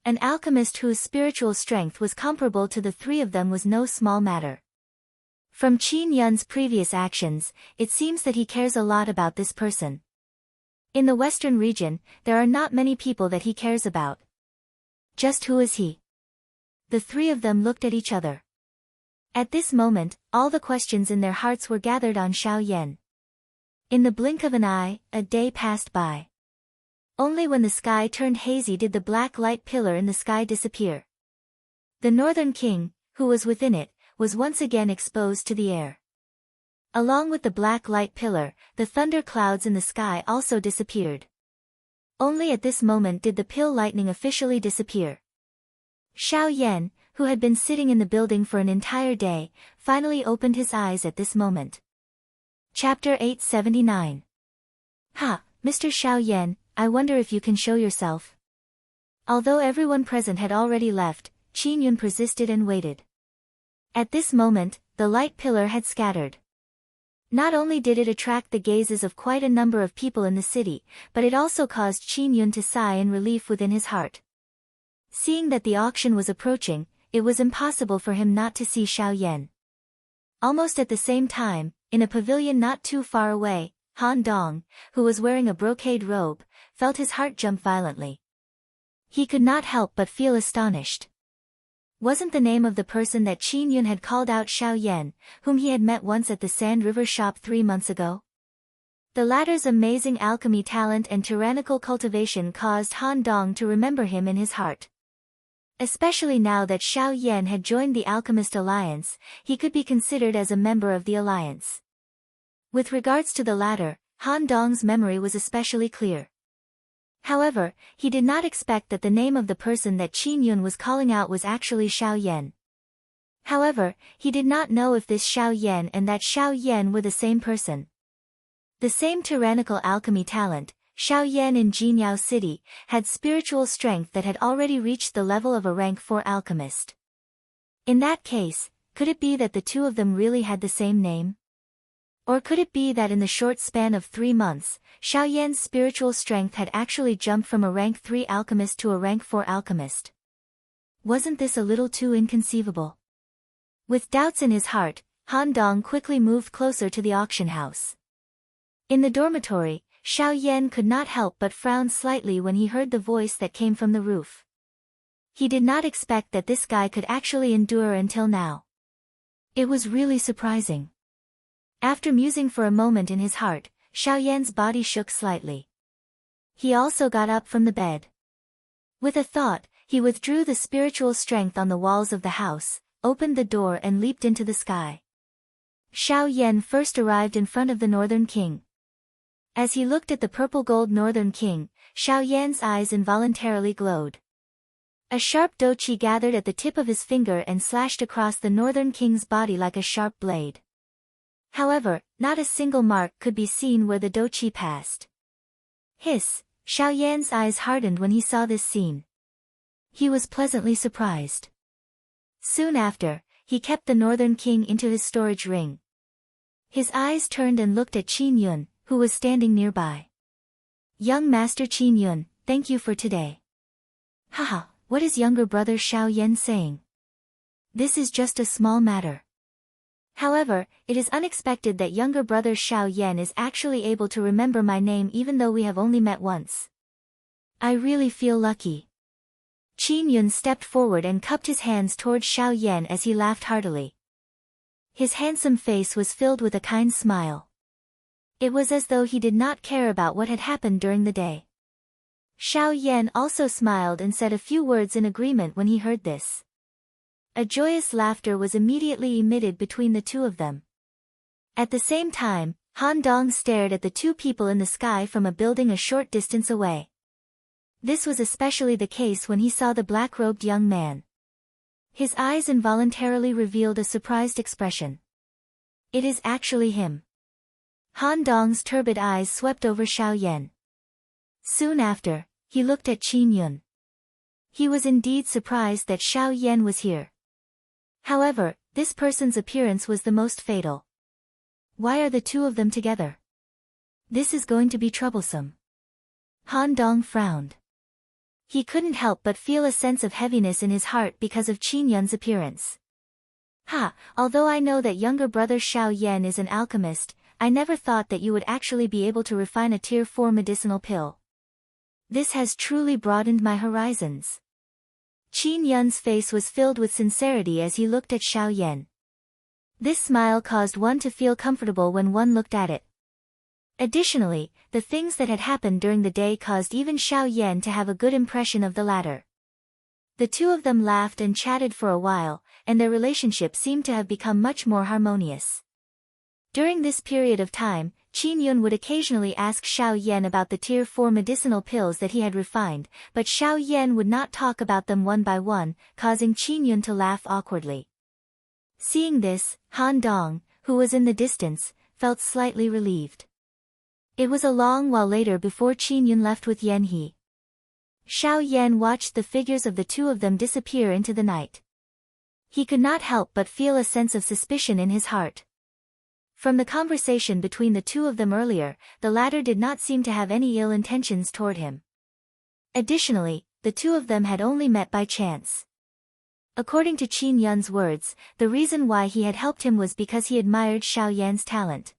An alchemist whose spiritual strength was comparable to the three of them was no small matter. From Qin Yun's previous actions, it seems that he cares a lot about this person. In the Western region, there are not many people that he cares about. Just who is he? The three of them looked at each other. At this moment, all the questions in their hearts were gathered on Xiao Yan. In the blink of an eye, a day passed by. Only when the sky turned hazy did the black light pillar in the sky disappear. The Northern King, who was within it, was once again exposed to the air. Along with the black light pillar, the thunder clouds in the sky also disappeared. Only at this moment did the pill lightning officially disappear. Xiao Yan, who had been sitting in the building for an entire day, finally opened his eyes at this moment. Chapter 879. Ha, Mr. Xiao Yan, I wonder if you can show yourself. Although everyone present had already left, Qin Yun persisted and waited. At this moment, the light pillar had scattered. Not only did it attract the gazes of quite a number of people in the city, but it also caused Qin Yun to sigh in relief within his heart. Seeing that the auction was approaching, it was impossible for him not to see Xiao Yan. Almost at the same time, in a pavilion not too far away, Han Dong, who was wearing a brocade robe, felt his heart jump violently. He could not help but feel astonished. Wasn't the name of the person that Qin Yun had called out Xiao Yan, whom he had met once at the Sand River shop 3 months ago? The latter's amazing alchemy talent and tyrannical cultivation caused Han Dong to remember him in his heart. Especially now that Xiao Yan had joined the Alchemist Alliance, he could be considered as a member of the alliance. With regards to the latter, Han Dong's memory was especially clear. However, he did not expect that the name of the person that Qin Yun was calling out was actually Xiao Yan. However, he did not know if this Xiao Yan and that Xiao Yan were the same person. The same tyrannical alchemy talent, Xiao Yan in Jinyao City, had spiritual strength that had already reached the level of a rank 4 alchemist. In that case, could it be that the two of them really had the same name? Or could it be that in the short span of 3 months, Xiao Yan's spiritual strength had actually jumped from a rank 3 alchemist to a rank 4 alchemist? Wasn't this a little too inconceivable? With doubts in his heart, Han Dong quickly moved closer to the auction house. In the dormitory, Xiao Yan could not help but frown slightly when he heard the voice that came from the roof. He did not expect that this guy could actually endure until now. It was really surprising. After musing for a moment in his heart, Xiao Yan's body shook slightly. He also got up from the bed. With a thought, he withdrew the spiritual strength on the walls of the house, opened the door and leaped into the sky. Xiao Yan first arrived in front of the Northern King. As he looked at the purple-gold Northern King, Xiao Yan's eyes involuntarily glowed. A sharp douqi gathered at the tip of his finger and slashed across the Northern King's body like a sharp blade. However, not a single mark could be seen where the douqi passed. Hiss! Xiao Yan's eyes hardened when he saw this scene. He was pleasantly surprised. Soon after, he kept the Northern King into his storage ring. His eyes turned and looked at Qin Yun, who was standing nearby. Young Master Qin Yun, thank you for today. Haha, what is younger brother Xiao Yan saying? This is just a small matter. However, it is unexpected that younger brother Xiao Yan is actually able to remember my name even though we have only met once. I really feel lucky. Qin Yun stepped forward and cupped his hands towards Xiao Yan as he laughed heartily. His handsome face was filled with a kind smile. It was as though he did not care about what had happened during the day. Xiao Yan also smiled and said a few words in agreement when he heard this. A joyous laughter was immediately emitted between the two of them. At the same time, Han Dong stared at the two people in the sky from a building a short distance away. This was especially the case when he saw the black-robed young man. His eyes involuntarily revealed a surprised expression. It is actually him. Han Dong's turbid eyes swept over Xiao Yan. Soon after, he looked at Qin Yun. He was indeed surprised that Xiao Yan was here. However, this person's appearance was the most fatal. Why are the two of them together? This is going to be troublesome. Han Dong frowned. He couldn't help but feel a sense of heaviness in his heart because of Qin Yun's appearance. Although I know that younger brother Xiao Yan is an alchemist, I never thought that you would actually be able to refine a tier 4 medicinal pill. This has truly broadened my horizons. Qin Yun's face was filled with sincerity as he looked at Xiao Yan. This smile caused one to feel comfortable when one looked at it. Additionally, the things that had happened during the day caused even Xiao Yan to have a good impression of the latter. The two of them laughed and chatted for a while, and their relationship seemed to have become much more harmonious. During this period of time, Qin Yun would occasionally ask Xiao Yan about the tier 4 medicinal pills that he had refined, but Xiao Yan would not talk about them one by one, causing Qin Yun to laugh awkwardly. Seeing this, Han Dong, who was in the distance, felt slightly relieved. It was a long while later before Qin Yun left with Yan He. Xiao Yan watched the figures of the two of them disappear into the night. He could not help but feel a sense of suspicion in his heart. From the conversation between the two of them earlier, the latter did not seem to have any ill intentions toward him. Additionally, the two of them had only met by chance. According to Qin Yun's words, the reason why he had helped him was because he admired Xiao Yan's talent.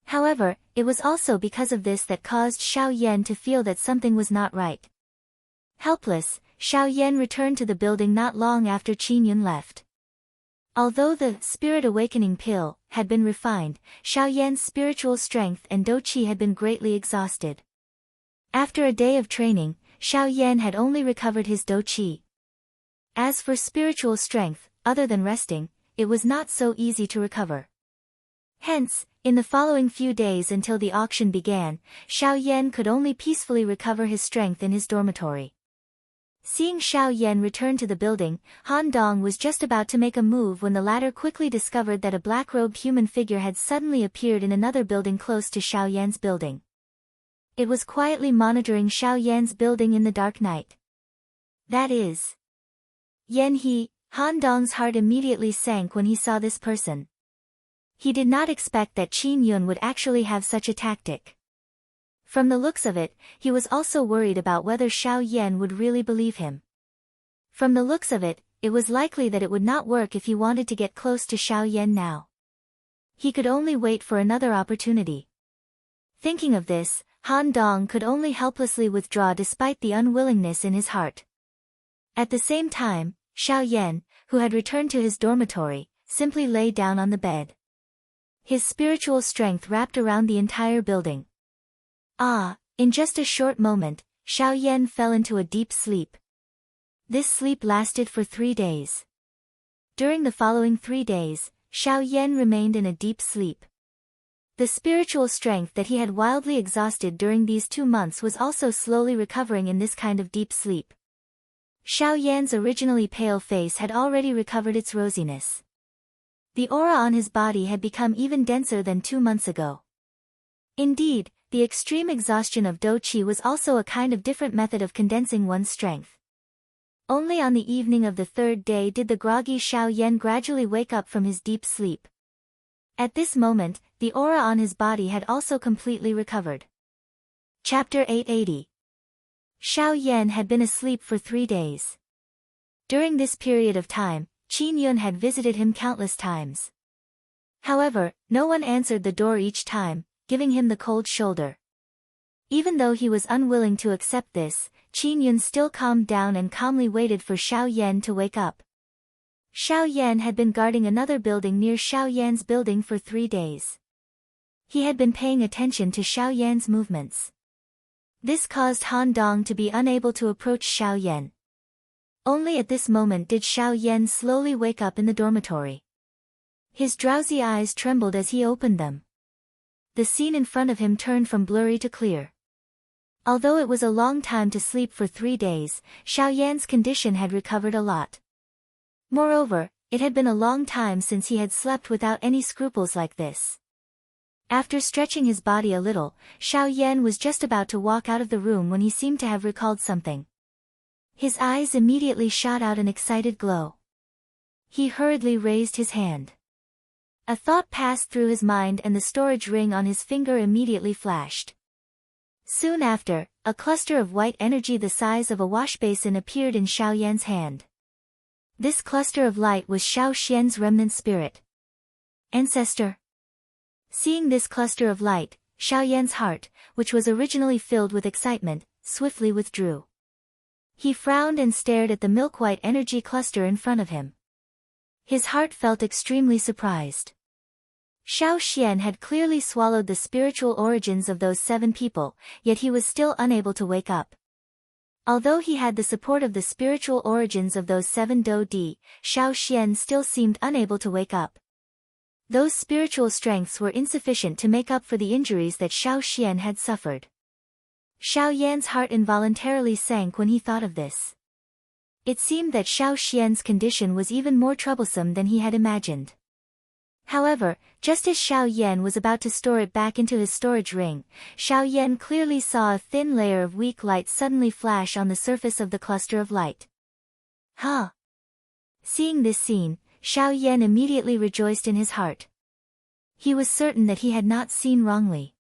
However, it was also because of this that caused Xiao Yan to feel that something was not right. Helpless, Xiao Yan returned to the building not long after Qin Yun left. Although the Spirit Awakening pill had been refined, Xiao Yan's spiritual strength and dou qi had been greatly exhausted. After a day of training, Xiao Yan had only recovered his dou qi. As for spiritual strength, other than resting, it was not so easy to recover. Hence, in the following few days until the auction began, Xiao Yan could only peacefully recover his strength in his dormitory. Seeing Xiao Yan return to the building, Han Dong was just about to make a move when the latter quickly discovered that a black-robed human figure had suddenly appeared in another building close to Xiao Yan's building. It was quietly monitoring Xiao Yan's building in the dark night. That is Yan He. Han Dong's heart immediately sank when he saw this person. He did not expect that Qin Yun would actually have such a tactic. From the looks of it, he was also worried about whether Xiao Yan would really believe him. From the looks of it, it was likely that it would not work if he wanted to get close to Xiao Yan now. He could only wait for another opportunity. Thinking of this, Han Dong could only helplessly withdraw despite the unwillingness in his heart. At the same time, Xiao Yan, who had returned to his dormitory, simply lay down on the bed. His spiritual strength wrapped around the entire building. In just a short moment, Xiao Yan fell into a deep sleep. This sleep lasted for 3 days. During the following 3 days, Xiao Yan remained in a deep sleep. The spiritual strength that he had wildly exhausted during these 2 months was also slowly recovering in this kind of deep sleep. Xiao Yan's originally pale face had already recovered its rosiness. The aura on his body had become even denser than 2 months ago. Indeed, the extreme exhaustion of dou qi was also a kind of different method of condensing one's strength. Only on the evening of the 3rd day did the groggy Xiao Yan gradually wake up from his deep sleep. At this moment, the aura on his body had also completely recovered. Chapter 880. Xiao Yan had been asleep for 3 days. During this period of time, Qin Yun had visited him countless times. However, no one answered the door each time, giving him the cold shoulder. Even though he was unwilling to accept this, Qin Yun still calmed down and calmly waited for Xiao Yan to wake up. Xiao Yan had been guarding another building near Xiao Yan's building for 3 days. He had been paying attention to Xiao Yan's movements. This caused Han Dong to be unable to approach Xiao Yan. Only at this moment did Xiao Yan slowly wake up in the dormitory. His drowsy eyes trembled as he opened them. The scene in front of him turned from blurry to clear. Although it was a long time to sleep for 3 days, Xiao Yan's condition had recovered a lot. Moreover, it had been a long time since he had slept without any scruples like this. After stretching his body a little, Xiao Yan was just about to walk out of the room when he seemed to have recalled something. His eyes immediately shot out an excited glow. He hurriedly raised his hand. A thought passed through his mind and the storage ring on his finger immediately flashed. Soon after, a cluster of white energy the size of a washbasin appeared in Xiao Yan's hand. This cluster of light was Xiao Xian's remnant spirit. Ancestor. Seeing this cluster of light, Xiao Yan's heart, which was originally filled with excitement, swiftly withdrew. He frowned and stared at the milk-white energy cluster in front of him. His heart felt extremely surprised. Xiao Xian had clearly swallowed the spiritual origins of those 7 people, yet he was still unable to wake up. Although he had the support of the spiritual origins of those 7 Do Di, Xiao Xian still seemed unable to wake up. Those spiritual strengths were insufficient to make up for the injuries that Xiao Xian had suffered. Xiao Yan's heart involuntarily sank when he thought of this. It seemed that Xiao Xian's condition was even more troublesome than he had imagined. However, just as Xiao Yan was about to store it back into his storage ring, Xiao Yan clearly saw a thin layer of weak light suddenly flash on the surface of the cluster of light. Huh! Seeing this scene, Xiao Yan immediately rejoiced in his heart. He was certain that he had not seen wrongly.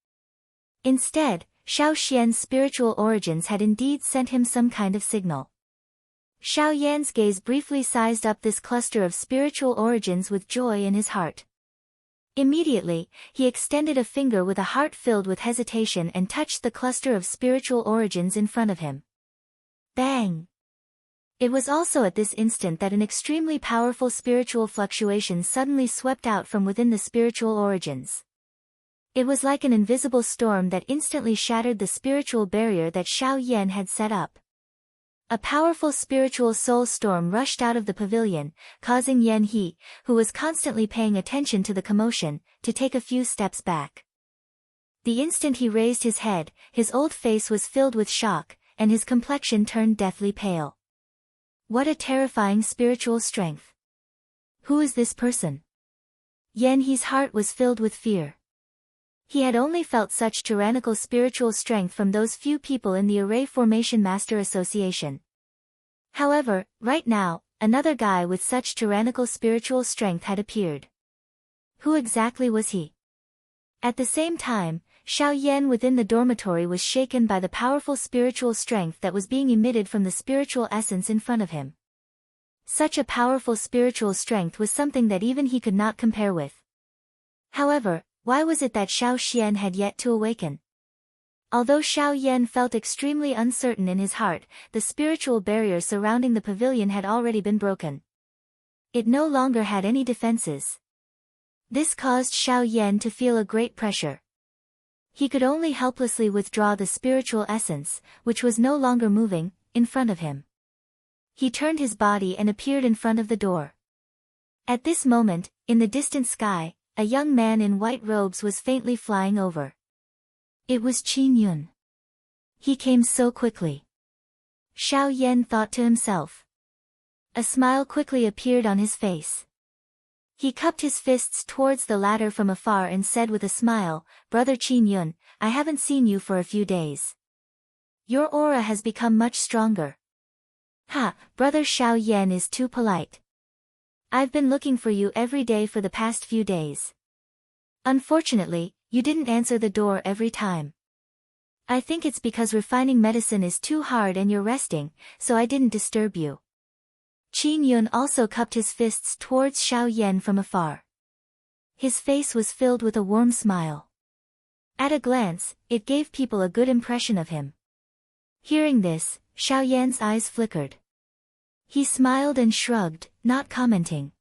Instead, Xiao Xian's spiritual origins had indeed sent him some kind of signal. Xiao Yan's gaze briefly sized up this cluster of spiritual origins with joy in his heart. Immediately, he extended a finger with a heart filled with hesitation and touched the cluster of spiritual origins in front of him. Bang! It was also at this instant that an extremely powerful spiritual fluctuation suddenly swept out from within the spiritual origins. It was like an invisible storm that instantly shattered the spiritual barrier that Xiao Yan had set up. A powerful spiritual soul storm rushed out of the pavilion, causing Yan He, who was constantly paying attention to the commotion, to take a few steps back. The instant he raised his head, his old face was filled with shock, and his complexion turned deathly pale. What a terrifying spiritual strength! Who is this person? Yan He's heart was filled with fear. He had only felt such tyrannical spiritual strength from those few people in the Array Formation Master Association. However, right now, another guy with such tyrannical spiritual strength had appeared. Who exactly was he? At the same time, Xiao Yan within the dormitory was shaken by the powerful spiritual strength that was being emitted from the spiritual essence in front of him. Such a powerful spiritual strength was something that even he could not compare with. However, why was it that Xiao Xian had yet to awaken? Although Xiao Yan felt extremely uncertain in his heart, the spiritual barrier surrounding the pavilion had already been broken. It no longer had any defenses. This caused Xiao Yan to feel a great pressure. He could only helplessly withdraw the spiritual essence, which was no longer moving, in front of him. He turned his body and appeared in front of the door. At this moment, in the distant sky, a young man in white robes was faintly flying over. It was Qin Yun. He came so quickly. Xiao Yan thought to himself. A smile quickly appeared on his face. He cupped his fists towards the latter from afar and said with a smile, "Brother Qin Yun, I haven't seen you for a few days. Your aura has become much stronger." "Ha, Brother Xiao Yan is too polite. I've been looking for you every day for the past few days. Unfortunately, you didn't answer the door every time. I think it's because refining medicine is too hard and you're resting, so I didn't disturb you." Qin Yun also cupped his fists towards Xiao Yan from afar. His face was filled with a warm smile. At a glance, it gave people a good impression of him. Hearing this, Xiao Yan's eyes flickered. He smiled and shrugged, not commenting.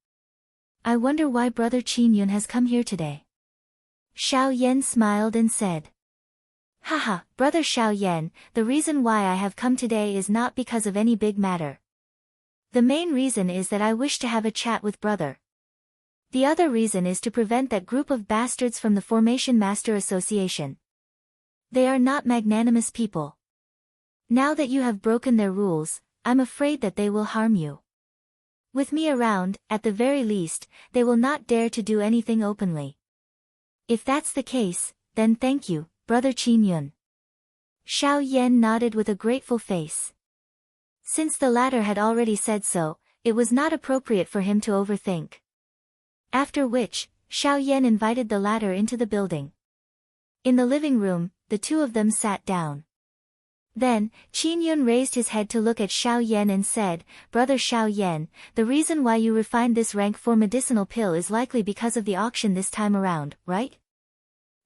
"I wonder why Brother Qin Yun has come here today." Xiao Yan smiled and said. Haha, brother Xiao Yan, the reason why I have come today is not because of any big matter. The main reason is that I wish to have a chat with brother. The other reason is to prevent that group of bastards from the Formation Master Association. They are not magnanimous people. Now that you have broken their rules, I'm afraid that they will harm you. With me around, at the very least, they will not dare to do anything openly. If that's the case, then thank you, brother Qin Yun. Xiao Yan nodded with a grateful face. Since the latter had already said so, it was not appropriate for him to overthink. After which, Xiao Yan invited the latter into the building. In the living room, the two of them sat down. Then, Qin Yun raised his head to look at Xiao Yan and said, Brother Xiao Yan, the reason why you refined this rank 4 medicinal pill is likely because of the auction this time around, right?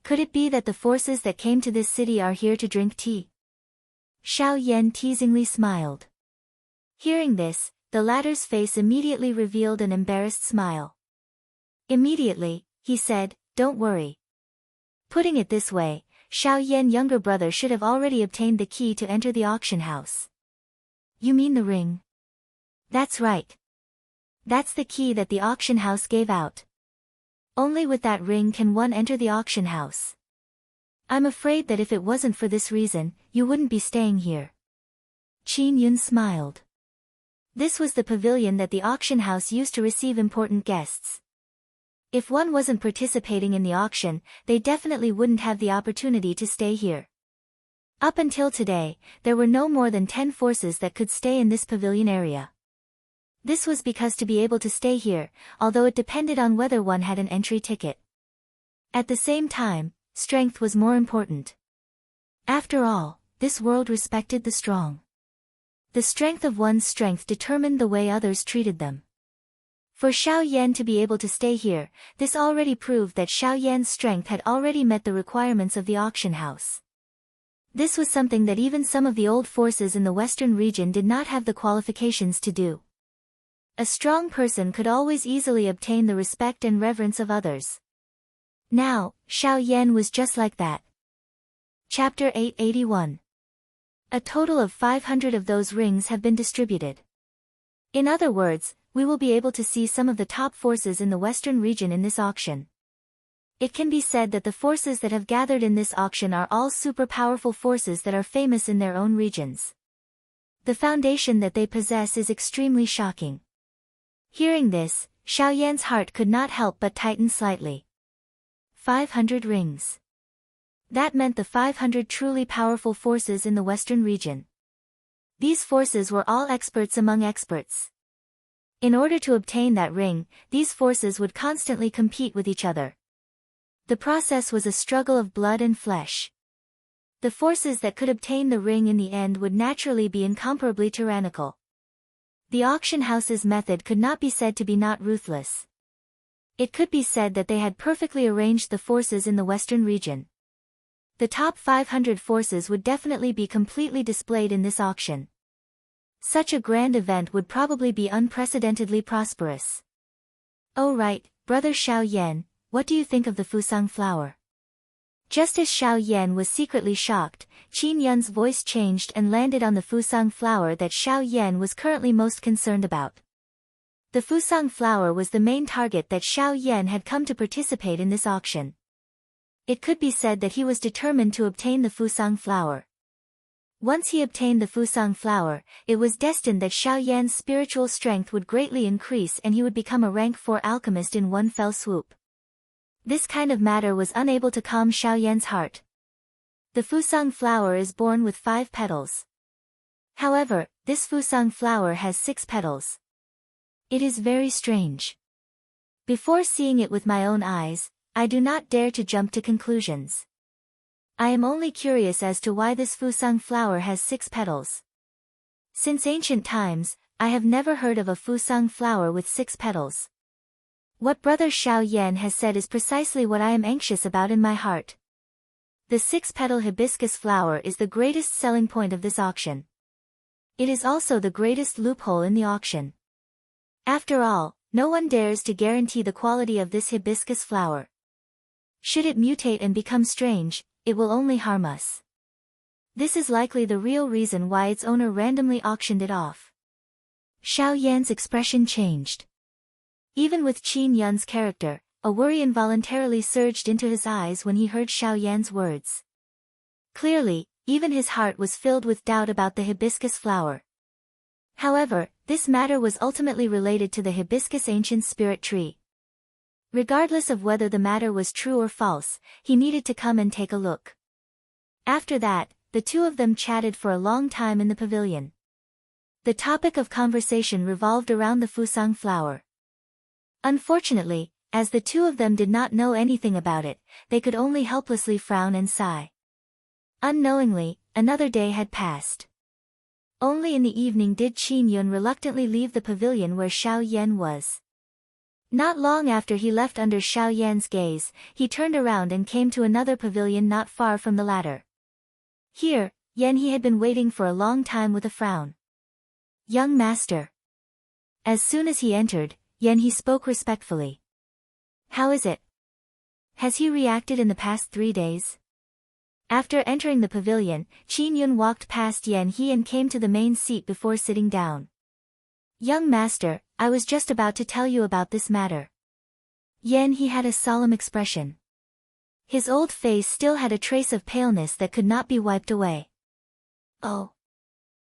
Could it be that the forces that came to this city are here to drink tea? Xiao Yan teasingly smiled. Hearing this, the latter's face immediately revealed an embarrassed smile. Immediately, he said, Don't worry. Putting it this way, Xiao Yan's younger brother should have already obtained the key to enter the auction house. You mean the ring? That's right. That's the key that the auction house gave out. Only with that ring can one enter the auction house. I'm afraid that if it wasn't for this reason, you wouldn't be staying here. Qin Yun smiled. This was the pavilion that the auction house used to receive important guests. If one wasn't participating in the auction, they definitely wouldn't have the opportunity to stay here. Up until today, there were no more than 10 forces that could stay in this pavilion area. This was because to be able to stay here, although it depended on whether one had an entry ticket. At the same time, strength was more important. After all, this world respected the strong. The strength of one's strength determined the way others treated them. For Xiao Yan to be able to stay here, this already proved that Xiao Yan's strength had already met the requirements of the auction house. This was something that even some of the old forces in the western region did not have the qualifications to do. A strong person could always easily obtain the respect and reverence of others. Now, Xiao Yan was just like that. Chapter 881. A total of 500 of those rings have been distributed. In other words, we will be able to see some of the top forces in the western region in this auction. It can be said that the forces that have gathered in this auction are all super powerful forces that are famous in their own regions. The foundation that they possess is extremely shocking. Hearing this, Xiao Yan's heart could not help but tighten slightly. 500 rings. That meant the 500 truly powerful forces in the western region. These forces were all experts among experts. In order to obtain that ring, these forces would constantly compete with each other. The process was a struggle of blood and flesh. The forces that could obtain the ring in the end would naturally be incomparably tyrannical. The auction house's method could not be said to be not ruthless. It could be said that they had perfectly arranged the forces in the western region. The top 500 forces would definitely be completely displayed in this auction. Such a grand event would probably be unprecedentedly prosperous. Oh right, brother Xiao Yan, what do you think of the Fusang flower? Just as Xiao Yan was secretly shocked, Qin Yun's voice changed and landed on the Fusang flower that Xiao Yan was currently most concerned about. The Fusang flower was the main target that Xiao Yan had come to participate in this auction. It could be said that he was determined to obtain the Fusang flower. Once he obtained the Fusang flower, it was destined that Xiao Yan's spiritual strength would greatly increase and he would become a rank 4 alchemist in one fell swoop. This kind of matter was unable to calm Xiao Yan's heart. The Fusang flower is born with 5 petals. However, this Fusang flower has 6 petals. It is very strange. Before seeing it with my own eyes, I do not dare to jump to conclusions. I am only curious as to why this Fusang flower has 6 petals. Since ancient times, I have never heard of a Fusang flower with 6 petals. What brother Xiao Yan has said is precisely what I am anxious about in my heart. The 6-petal hibiscus flower is the greatest selling point of this auction. It is also the greatest loophole in the auction. After all, no one dares to guarantee the quality of this hibiscus flower. Should it mutate and become strange, it will only harm us. This is likely the real reason why its owner randomly auctioned it off. Xiao Yan's expression changed. Even with Qin Yun's character, a worry involuntarily surged into his eyes when he heard Xiao Yan's words. Clearly, even his heart was filled with doubt about the hibiscus flower. However, this matter was ultimately related to the hibiscus ancient spirit tree. Regardless of whether the matter was true or false, he needed to come and take a look. After that, the two of them chatted for a long time in the pavilion. The topic of conversation revolved around the fusang flower. Unfortunately, as the two of them did not know anything about it, they could only helplessly frown and sigh. Unknowingly, another day had passed. Only in the evening did Qin Yun reluctantly leave the pavilion where Xiao Yan was. Not long after he left under Xiao Yan's gaze, he turned around and came to another pavilion not far from the latter. Here, Yan he had been waiting for a long time with a frown. Young master. As soon as he entered, Yan he spoke respectfully. How is it? Has he reacted in the past 3 days? After entering the pavilion, Qin Yun walked past Yan he and came to the main seat before sitting down. Young master, I was just about to tell you about this matter. Yan he had a solemn expression. His old face still had a trace of paleness that could not be wiped away. Oh.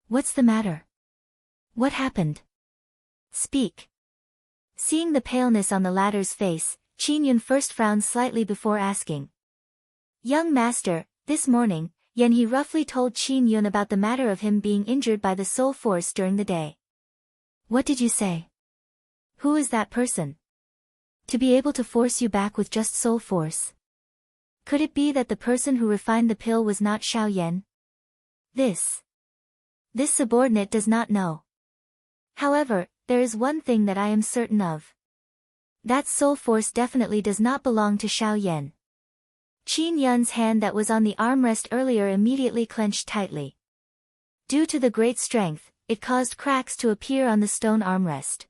What's the matter? What happened? Speak. Seeing the paleness on the latter's face, Qin Yun first frowned slightly before asking. Young master, this morning, Yan he roughly told Qin Yun about the matter of him being injured by the soul force during the day. What did you say? Who is that person? To be able to force you back with just soul force? Could it be that the person who refined the pill was not Xiao Yan? This subordinate does not know. However, there is one thing that I am certain of. That soul force definitely does not belong to Xiao Yan. Qin Yun's hand that was on the armrest earlier immediately clenched tightly. Due to the great strength, it caused cracks to appear on the stone armrest.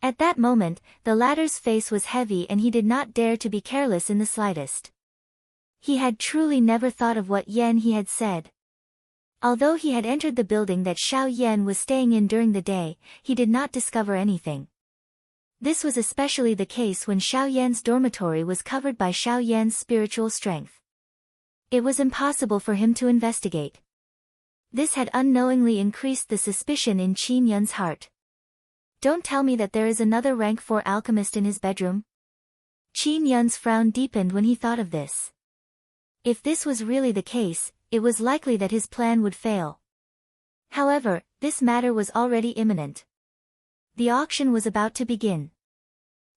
At that moment, the latter's face was heavy and he did not dare to be careless in the slightest. He had truly never thought of what Yan he had said. Although he had entered the building that Xiao Yan was staying in during the day, he did not discover anything. This was especially the case when Xiao Yan's dormitory was covered by Xiao Yan's spiritual strength. It was impossible for him to investigate. This had unknowingly increased the suspicion in Qin Yun's heart. Don't tell me that there is another rank 4 alchemist in his bedroom? Qin Yun's frown deepened when he thought of this. If this was really the case, it was likely that his plan would fail. However, this matter was already imminent. The auction was about to begin.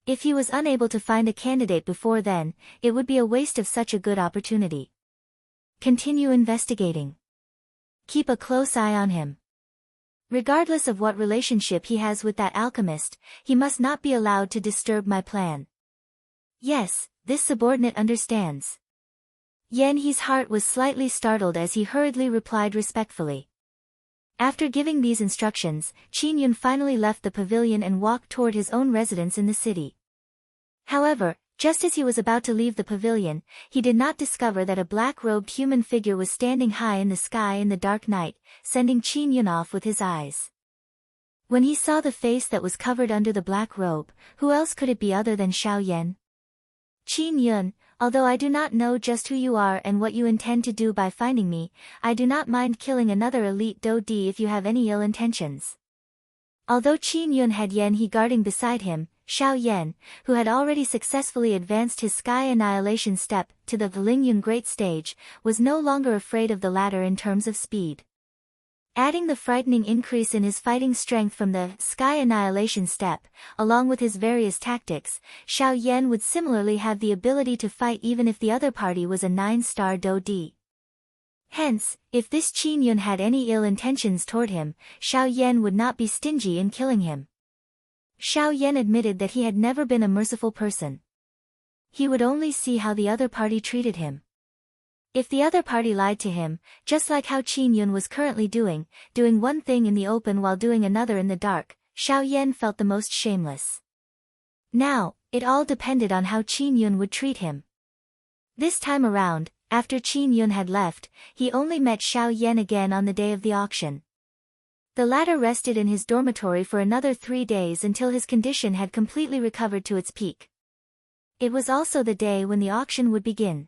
If he was unable to find a candidate before then, it would be a waste of such a good opportunity. Continue investigating. Keep a close eye on him. Regardless of what relationship he has with that alchemist, he must not be allowed to disturb my plan. Yes, this subordinate understands. Yan he's heart was slightly startled as he hurriedly replied respectfully. After giving these instructions, Qin Yun finally left the pavilion and walked toward his own residence in the city. However, just as he was about to leave the pavilion, he did not discover that a black-robed human figure was standing high in the sky in the dark night, sending Qin Yun off with his eyes. When he saw the face that was covered under the black robe, who else could it be other than Xiao Yan? Qin Yun, although I do not know just who you are and what you intend to do by finding me, I do not mind killing another elite Dou-Di if you have any ill intentions. Although Qin Yun had Yan he guarding beside him, Xiao Yan, who had already successfully advanced his sky annihilation step to the Lingyun Great Stage, was no longer afraid of the latter in terms of speed. Adding the frightening increase in his fighting strength from the sky annihilation step, along with his various tactics, Xiao Yan would similarly have the ability to fight even if the other party was a 9-star Dou-Di. Hence, if this Qin Yun had any ill intentions toward him, Xiao Yan would not be stingy in killing him. Xiao Yan admitted that he had never been a merciful person. He would only see how the other party treated him. If the other party lied to him, just like how Qin Yun was currently doing one thing in the open while doing another in the dark, Xiao Yan felt the most shameless. Now, it all depended on how Qin Yun would treat him. This time around, after Qin Yun had left, he only met Xiao Yan again on the day of the auction. The latter rested in his dormitory for another 3 days until his condition had completely recovered to its peak. It was also the day when the auction would begin.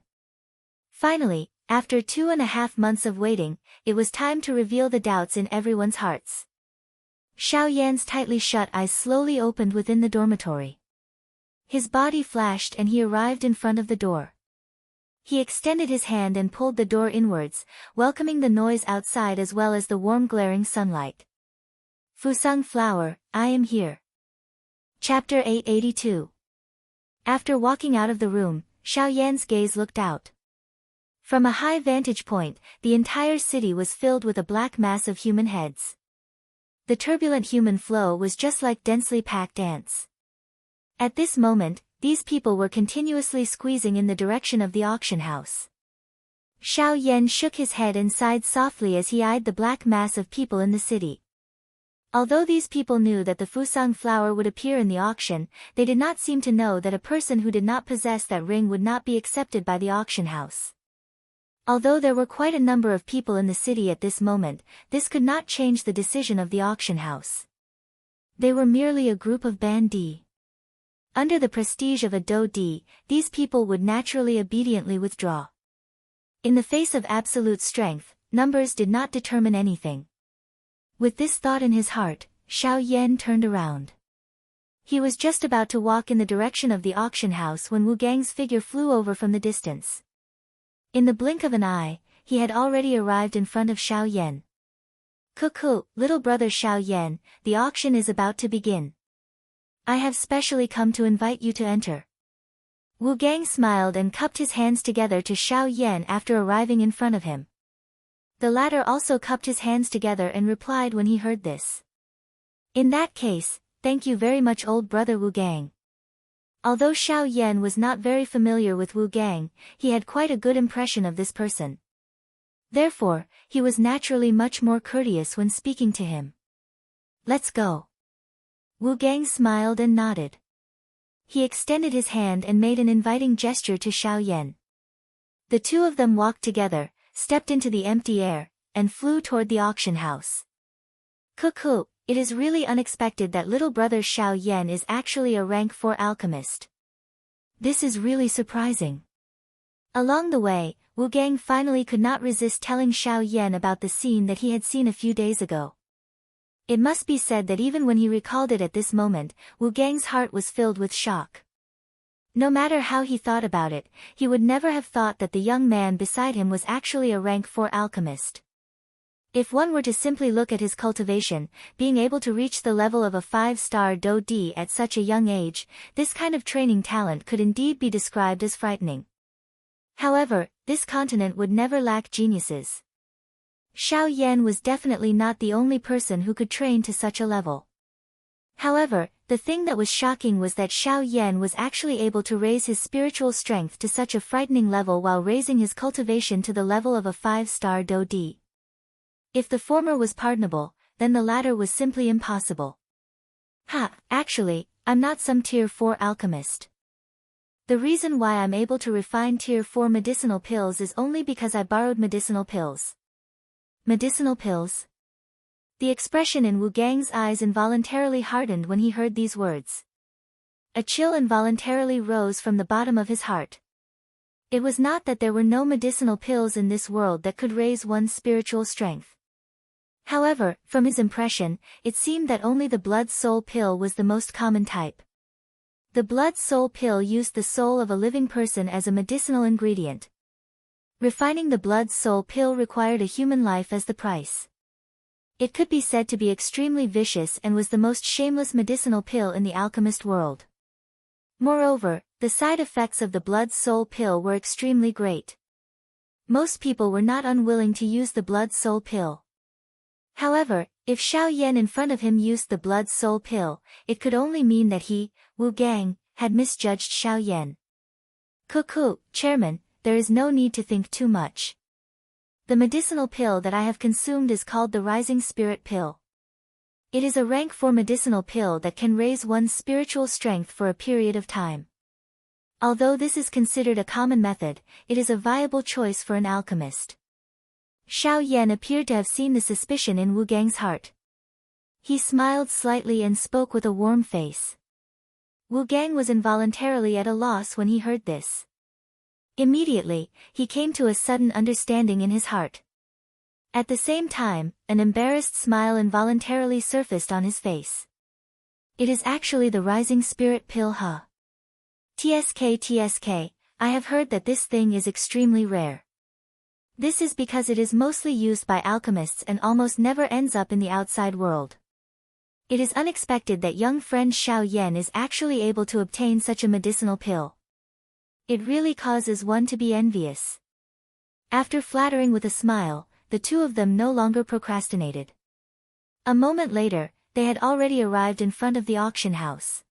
Finally, after 2.5 months of waiting, it was time to reveal the doubts in everyone's hearts. Xiao Yan's tightly shut eyes slowly opened within the dormitory. His body flashed and he arrived in front of the door. He extended his hand and pulled the door inwards, welcoming the noise outside as well as the warm glaring sunlight. Fusang flower, I am here. Chapter 882. After walking out of the room, Xiao Yan's gaze looked out. From a high vantage point, the entire city was filled with a black mass of human heads. The turbulent human flow was just like densely packed ants. At this moment, these people were continuously squeezing in the direction of the auction house. Xiao Yan shook his head and sighed softly as he eyed the black mass of people in the city. Although these people knew that the Fusang flower would appear in the auction, they did not seem to know that a person who did not possess that ring would not be accepted by the auction house. Although there were quite a number of people in the city at this moment, this could not change the decision of the auction house. They were merely a group of bandits. Under the prestige of a Dodi, these people would naturally obediently withdraw. In the face of absolute strength, numbers did not determine anything. With this thought in his heart, Xiao Yan turned around. He was just about to walk in the direction of the auction house when Wu Gang's figure flew over from the distance. In the blink of an eye, he had already arrived in front of Xiao Yan. Cuckoo, little brother Xiao Yan, the auction is about to begin. I have specially come to invite you to enter. Wu Gang smiled and cupped his hands together to Xiao Yan after arriving in front of him. The latter also cupped his hands together and replied when he heard this. In that case, thank you very much old brother Wu Gang. Although Xiao Yan was not very familiar with Wu Gang, he had quite a good impression of this person. Therefore, he was naturally much more courteous when speaking to him. Let's go. Wu Gang smiled and nodded. He extended his hand and made an inviting gesture to Xiao Yan. The two of them walked together, stepped into the empty air, and flew toward the auction house. Cuckoo, it is really unexpected that little brother Xiao Yan is actually a rank 4 alchemist. This is really surprising. Along the way, Wu Gang finally could not resist telling Xiao Yan about the scene that he had seen a few days ago. It must be said that even when he recalled it at this moment, Wu Gang's heart was filled with shock. No matter how he thought about it, he would never have thought that the young man beside him was actually a rank 4 alchemist. If one were to simply look at his cultivation, being able to reach the level of a 5-star Do-Di at such a young age, this kind of training talent could indeed be described as frightening. However, this continent would never lack geniuses. Xiao Yan was definitely not the only person who could train to such a level. However, the thing that was shocking was that Xiao Yan was actually able to raise his spiritual strength to such a frightening level while raising his cultivation to the level of a 5-star Do-Di. If the former was pardonable, then the latter was simply impossible. Actually, I'm not some tier 4 alchemist. The reason why I'm able to refine tier 4 medicinal pills is only because I borrowed medicinal pills. Medicinal pills? The expression in Wu Gang's eyes involuntarily hardened when he heard these words. A chill involuntarily rose from the bottom of his heart. It was not that there were no medicinal pills in this world that could raise one's spiritual strength. However, from his impression, it seemed that only the blood-soul pill was the most common type. The blood-soul pill used the soul of a living person as a medicinal ingredient. Refining the blood-soul pill required a human life as the price. It could be said to be extremely vicious and was the most shameless medicinal pill in the alchemist world. Moreover, the side effects of the blood-soul pill were extremely great. Most people were not unwilling to use the blood-soul pill. However, if Xiao Yan in front of him used the blood-soul pill, it could only mean that he, Wu Gang, had misjudged Xiao Yan. Cuckoo, Chairman, there is no need to think too much. The medicinal pill that I have consumed is called the Rising Spirit Pill. It is a rank 4 medicinal pill that can raise one's spiritual strength for a period of time. Although this is considered a common method, it is a viable choice for an alchemist. Xiao Yan appeared to have seen the suspicion in Wu Gang's heart. He smiled slightly and spoke with a warm face. Wu Gang was involuntarily at a loss when he heard this. Immediately, he came to a sudden understanding in his heart. At the same time, an embarrassed smile involuntarily surfaced on his face. It is actually the rising spirit pill, huh? TSK, I have heard that this thing is extremely rare. This is because it is mostly used by alchemists and almost never ends up in the outside world. It is unexpected that young friend Xiao Yan is actually able to obtain such a medicinal pill. It really causes one to be envious. After flattering with a smile, the two of them no longer procrastinated. A moment later, they had already arrived in front of the auction house.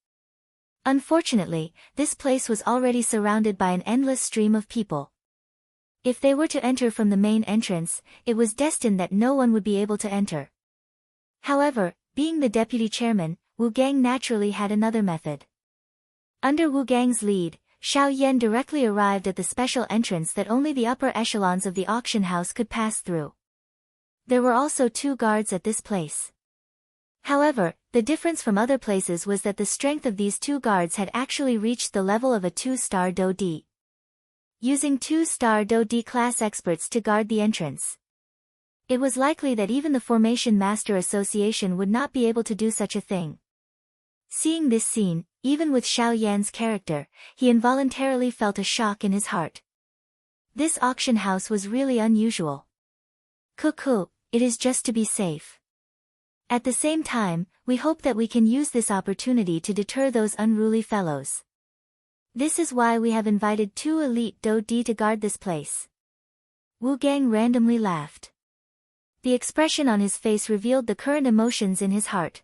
Unfortunately, this place was already surrounded by an endless stream of people. If they were to enter from the main entrance, it was destined that no one would be able to enter. However, being the deputy chairman, Wu Gang naturally had another method. Under Wu Gang's lead, Xiao Yan directly arrived at the special entrance that only the upper echelons of the auction house could pass through. There were also 2 guards at this place. However, the difference from other places was that the strength of these 2 guards had actually reached the level of a 2-star Do D. Using 2-star Do D class experts to guard the entrance, it was likely that even the Formation Master Association would not be able to do such a thing. Seeing this scene, even with Xiao Yan's character, he involuntarily felt a shock in his heart. This auction house was really unusual. Cuckoo, it is just to be safe. At the same time, we hope that we can use this opportunity to deter those unruly fellows. This is why we have invited 2 elite Do D to guard this place. Wu Gang randomly laughed. The expression on his face revealed the current emotions in his heart.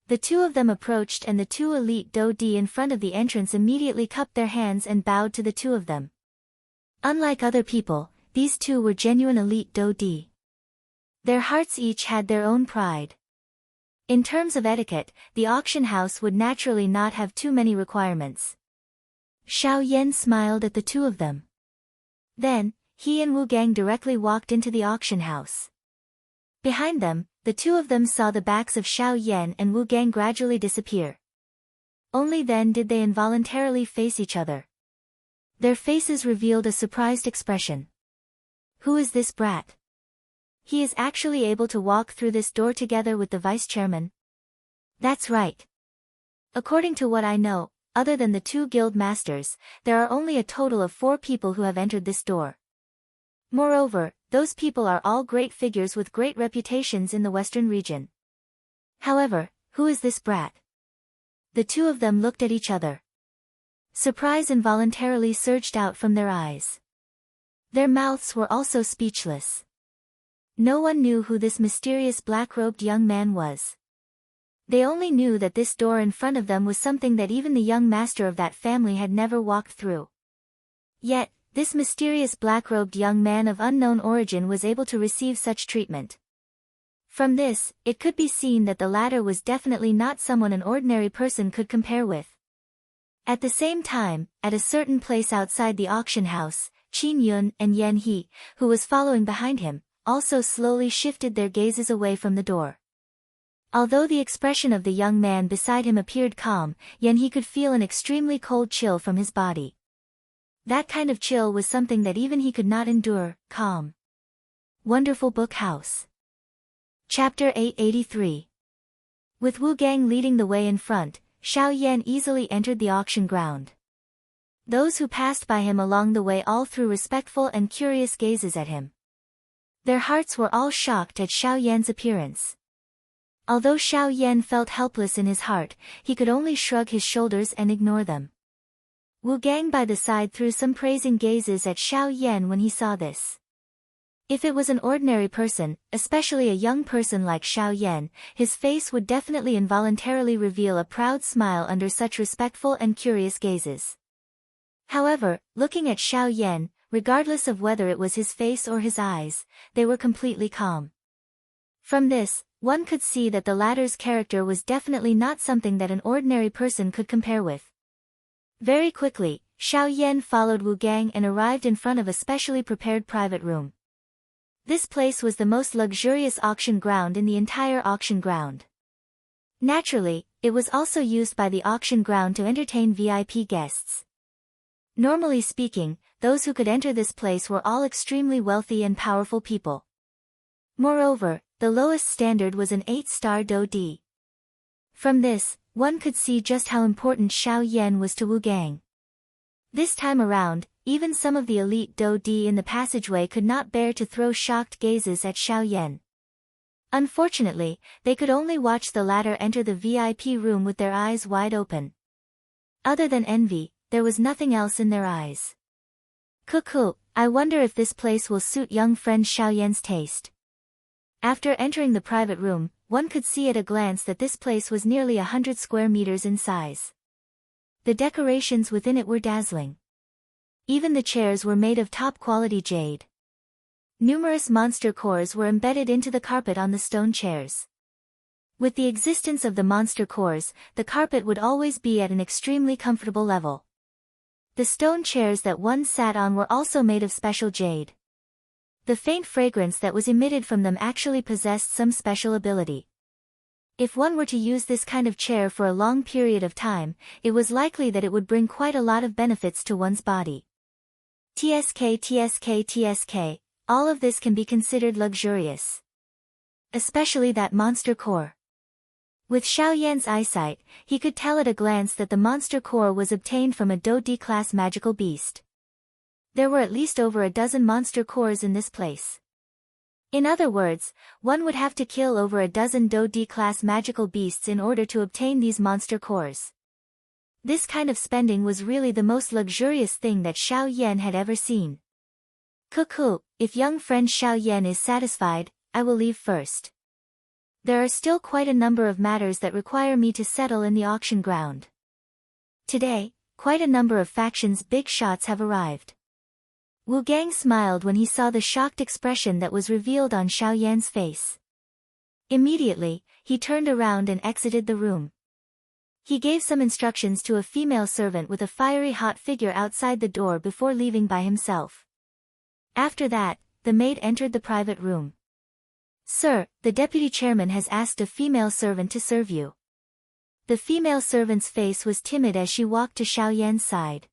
The 2 of them approached and the 2 elite Do D in front of the entrance immediately cupped their hands and bowed to the 2 of them. Unlike other people, these 2 were genuine elite Do D. Their hearts each had their own pride. In terms of etiquette, the auction house would naturally not have too many requirements. Xiao Yan smiled at the 2 of them. Then, he and Wu Gang directly walked into the auction house. Behind them, the 2 of them saw the backs of Xiao Yan and Wu Gang gradually disappear. Only then did they involuntarily face each other. Their faces revealed a surprised expression. Who is this brat? He is actually able to walk through this door together with the vice chairman? That's right. According to what I know, other than the 2 guild masters, there are only a total of 4 people who have entered this door. Moreover, those people are all great figures with great reputations in the western region. However, who is this brat? The 2 of them looked at each other. Surprise involuntarily surged out from their eyes. Their mouths were also speechless. No one knew who this mysterious black-robed young man was. They only knew that this door in front of them was something that even the young master of that family had never walked through. Yet, this mysterious black-robed young man of unknown origin was able to receive such treatment. From this, it could be seen that the latter was definitely not someone an ordinary person could compare with. At the same time, at a certain place outside the auction house, Qin Yun and Yan He, who was following behind him, also slowly shifted their gazes away from the door. Although the expression of the young man beside him appeared calm, Yan He could feel an extremely cold chill from his body. That kind of chill was something that even he could not endure. Calm. Wonderful Book House. Chapter 883. With Wu Gang leading the way in front, Xiao Yan easily entered the auction ground. Those who passed by him along the way all threw respectful and curious gazes at him. Their hearts were all shocked at Xiao Yan's appearance. Although Xiao Yan felt helpless in his heart, he could only shrug his shoulders and ignore them. Wu Gang by the side threw some praising gazes at Xiao Yan when he saw this. If it was an ordinary person, especially a young person like Xiao Yan, his face would definitely involuntarily reveal a proud smile under such respectful and curious gazes. However, looking at Xiao Yan, regardless of whether it was his face or his eyes, they were completely calm. From this, one could see that the latter's character was definitely not something that an ordinary person could compare with. Very quickly, Xiao Yan followed Wu Gang and arrived in front of a specially prepared private room. This place was the most luxurious auction ground in the entire auction ground. Naturally, it was also used by the auction ground to entertain VIP guests. Normally speaking, those who could enter this place were all extremely wealthy and powerful people. Moreover, the lowest standard was an 8-star Do D. From this, one could see just how important Xiao Yan was to Wu Gang. This time around, even some of the elite Do D in the passageway could not bear to throw shocked gazes at Xiao Yan. Unfortunately, they could only watch the latter enter the VIP room with their eyes wide open. Other than envy, there was nothing else in their eyes. Cuckoo, I wonder if this place will suit young friend Xiao Yan's taste. After entering the private room, one could see at a glance that this place was nearly 100 square meters in size. The decorations within it were dazzling. Even the chairs were made of top-quality jade. Numerous monster cores were embedded into the carpet on the stone chairs. With the existence of the monster cores, the carpet would always be at an extremely comfortable level. The stone chairs that one sat on were also made of special jade. The faint fragrance that was emitted from them actually possessed some special ability. If one were to use this kind of chair for a long period of time, it was likely that it would bring quite a lot of benefits to one's body. TSK, all of this can be considered luxurious. Especially that monster core. With Xiao Yan's eyesight, he could tell at a glance that the monster core was obtained from a Do D-class magical beast. There were at least over a dozen monster cores in this place. In other words, one would have to kill over a dozen Do D-class magical beasts in order to obtain these monster cores. This kind of spending was really the most luxurious thing that Xiao Yan had ever seen. Cuckoo, if young friend Xiao Yan is satisfied, I will leave first. There are still quite a number of matters that require me to settle in the auction ground. Today, quite a number of factions' big shots have arrived. Wu Gang smiled when he saw the shocked expression that was revealed on Xiao Yan's face. Immediately, he turned around and exited the room. He gave some instructions to a female servant with a fiery hot figure outside the door before leaving by himself. After that, the maid entered the private room. Sir, the deputy chairman has asked a female servant to serve you. The female servant's face was timid as she walked to Xiao Yan's side.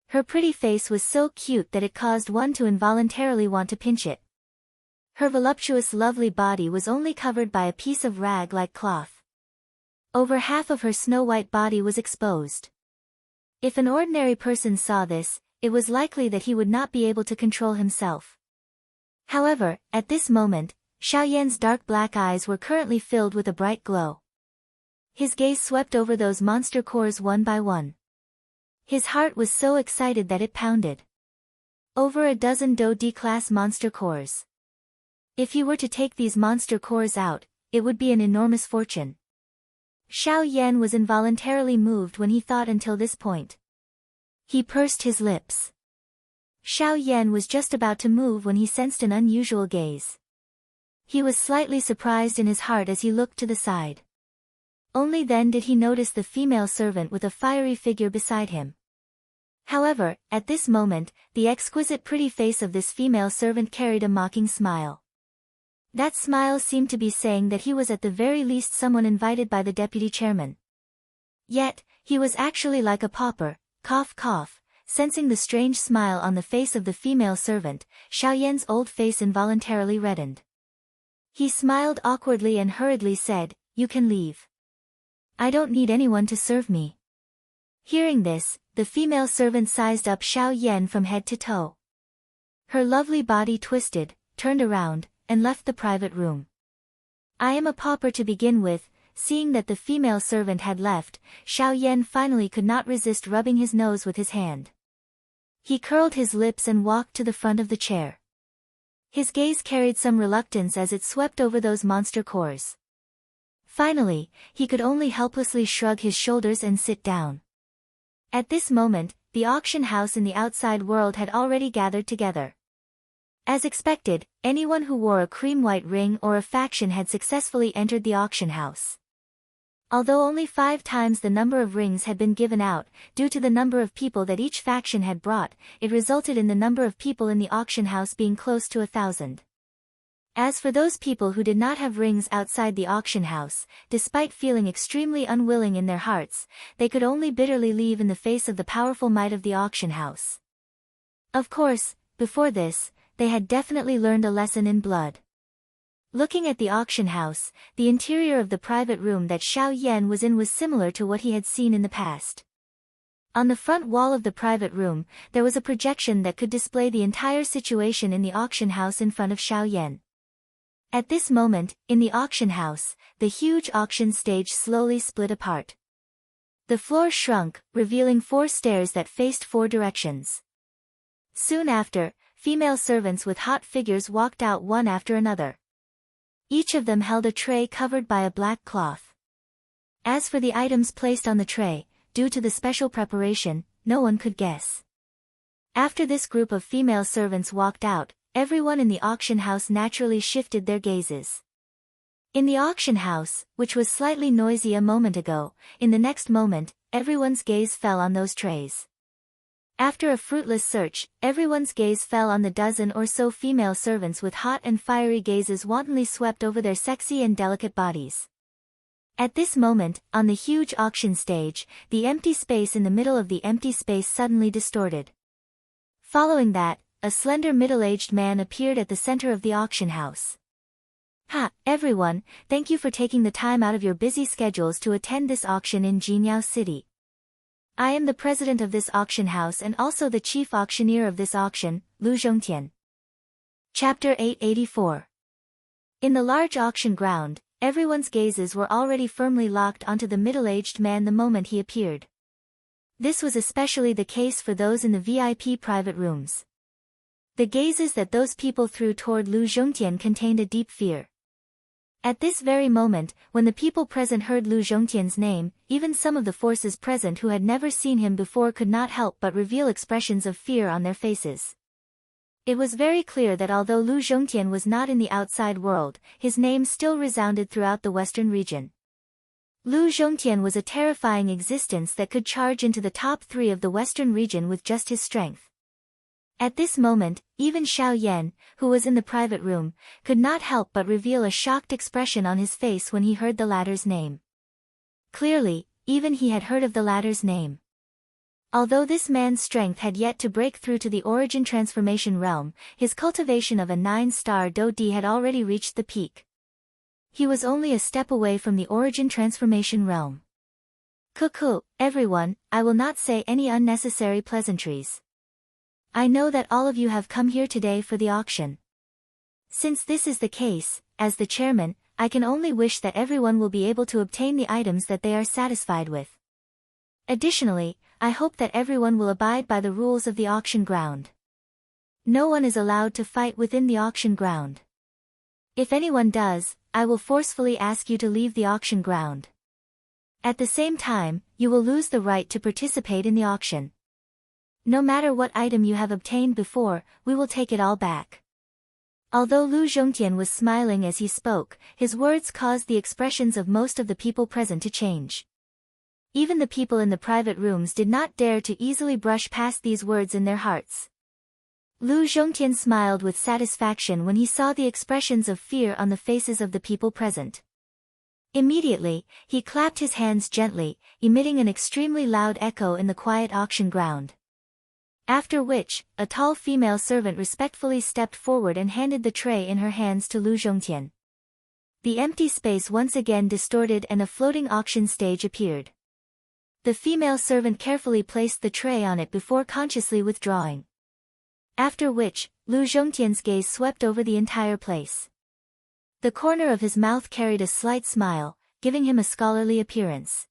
Her pretty face was so cute that it caused one to involuntarily want to pinch it. Her voluptuous lovely body was only covered by a piece of rag-like cloth. Over half of her snow-white body was exposed. If an ordinary person saw this, it was likely that he would not be able to control himself. However, at this moment, Xiao Yan's dark black eyes were currently filled with a bright glow. His gaze swept over those monster cores one by one. His heart was so excited that it pounded. Over a dozen Do D-class monster cores. If he were to take these monster cores out, it would be an enormous fortune. Xiao Yan was involuntarily moved when he thought until this point. He pursed his lips. Xiao Yan was just about to move when he sensed an unusual gaze. He was slightly surprised in his heart as he looked to the side. Only then did he notice the female servant with a fiery figure beside him. However, at this moment, the exquisite pretty face of this female servant carried a mocking smile. That smile seemed to be saying that he was at the very least someone invited by the deputy chairman. Yet, he was actually like a pauper, cough cough, sensing the strange smile on the face of the female servant, Xiao Yan's old face involuntarily reddened. He smiled awkwardly and hurriedly said, "You can leave. I don't need anyone to serve me." Hearing this, the female servant sized up Xiao Yan from head to toe. Her lovely body twisted, turned around, and left the private room. "I am a pauper to begin with." Seeing that the female servant had left, Xiao Yan finally could not resist rubbing his nose with his hand. He curled his lips and walked to the front of the chair. His gaze carried some reluctance as it swept over those monster cores. Finally, he could only helplessly shrug his shoulders and sit down. At this moment, the auction house in the outside world had already gathered together. As expected, anyone who wore a cream-white ring or a faction had successfully entered the auction house. Although only 5 times the number of rings had been given out, due to the number of people that each faction had brought, it resulted in the number of people in the auction house being close to 1,000. As for those people who did not have rings outside the auction house, despite feeling extremely unwilling in their hearts, they could only bitterly leave in the face of the powerful might of the auction house. Of course, before this, they had definitely learned a lesson in blood. Looking at the auction house, the interior of the private room that Xiao Yan was in was similar to what he had seen in the past. On the front wall of the private room, there was a projection that could display the entire situation in the auction house in front of Xiao Yan. At this moment, in the auction house, the huge auction stage slowly split apart. The floor shrunk, revealing 4 stairs that faced 4 directions. Soon after, female servants with hot figures walked out one after another. Each of them held a tray covered by a black cloth. As for the items placed on the tray, due to the special preparation, no one could guess. After this group of female servants walked out, everyone in the auction house naturally shifted their gazes. In the auction house, which was slightly noisy a moment ago, in the next moment, everyone's gaze fell on those trays. After a fruitless search, everyone's gaze fell on the dozen or so female servants with hot and fiery gazes wantonly swept over their sexy and delicate bodies. At this moment, on the huge auction stage, the empty space in the middle of the empty space suddenly distorted. Following that, a slender middle-aged man appeared at the center of the auction house. "Ha, everyone, thank you for taking the time out of your busy schedules to attend this auction in Jinyao City. I am the president of this auction house and also the chief auctioneer of this auction, Lu Zhongtian." Chapter 884. In the large auction ground, everyone's gazes were already firmly locked onto the middle-aged man the moment he appeared. This was especially the case for those in the VIP private rooms. The gazes that those people threw toward Lu Zhongtian contained a deep fear. At this very moment, when the people present heard Lu Zhongtian's name, even some of the forces present who had never seen him before could not help but reveal expressions of fear on their faces. It was very clear that although Lu Zhongtian was not in the outside world, his name still resounded throughout the western region. Lu Zhongtian was a terrifying existence that could charge into the top 3 of the western region with just his strength. At this moment, even Xiao Yan, who was in the private room, could not help but reveal a shocked expression on his face when he heard the latter's name. Clearly, even he had heard of the latter's name. Although this man's strength had yet to break through to the origin transformation realm, his cultivation of a 9-star Do Di had already reached the peak. He was only a step away from the origin transformation realm. Cuckoo, everyone, I will not say any unnecessary pleasantries. I know that all of you have come here today for the auction. Since this is the case, as the chairman, I can only wish that everyone will be able to obtain the items that they are satisfied with. Additionally, I hope that everyone will abide by the rules of the auction ground. No one is allowed to fight within the auction ground. If anyone does, I will forcefully ask you to leave the auction ground. At the same time, you will lose the right to participate in the auction. No matter what item you have obtained before, we will take it all back. Although Lu Zhongtian was smiling as he spoke, his words caused the expressions of most of the people present to change. Even the people in the private rooms did not dare to easily brush past these words in their hearts. Lu Zhongtian smiled with satisfaction when he saw the expressions of fear on the faces of the people present. Immediately, he clapped his hands gently, emitting an extremely loud echo in the quiet auction ground. After which, a tall female servant respectfully stepped forward and handed the tray in her hands to Lu Zhongtian. The empty space once again distorted and a floating auction stage appeared. The female servant carefully placed the tray on it before consciously withdrawing. After which, Lu Zhongtian's gaze swept over the entire place. The corner of his mouth carried a slight smile, giving him a scholarly appearance.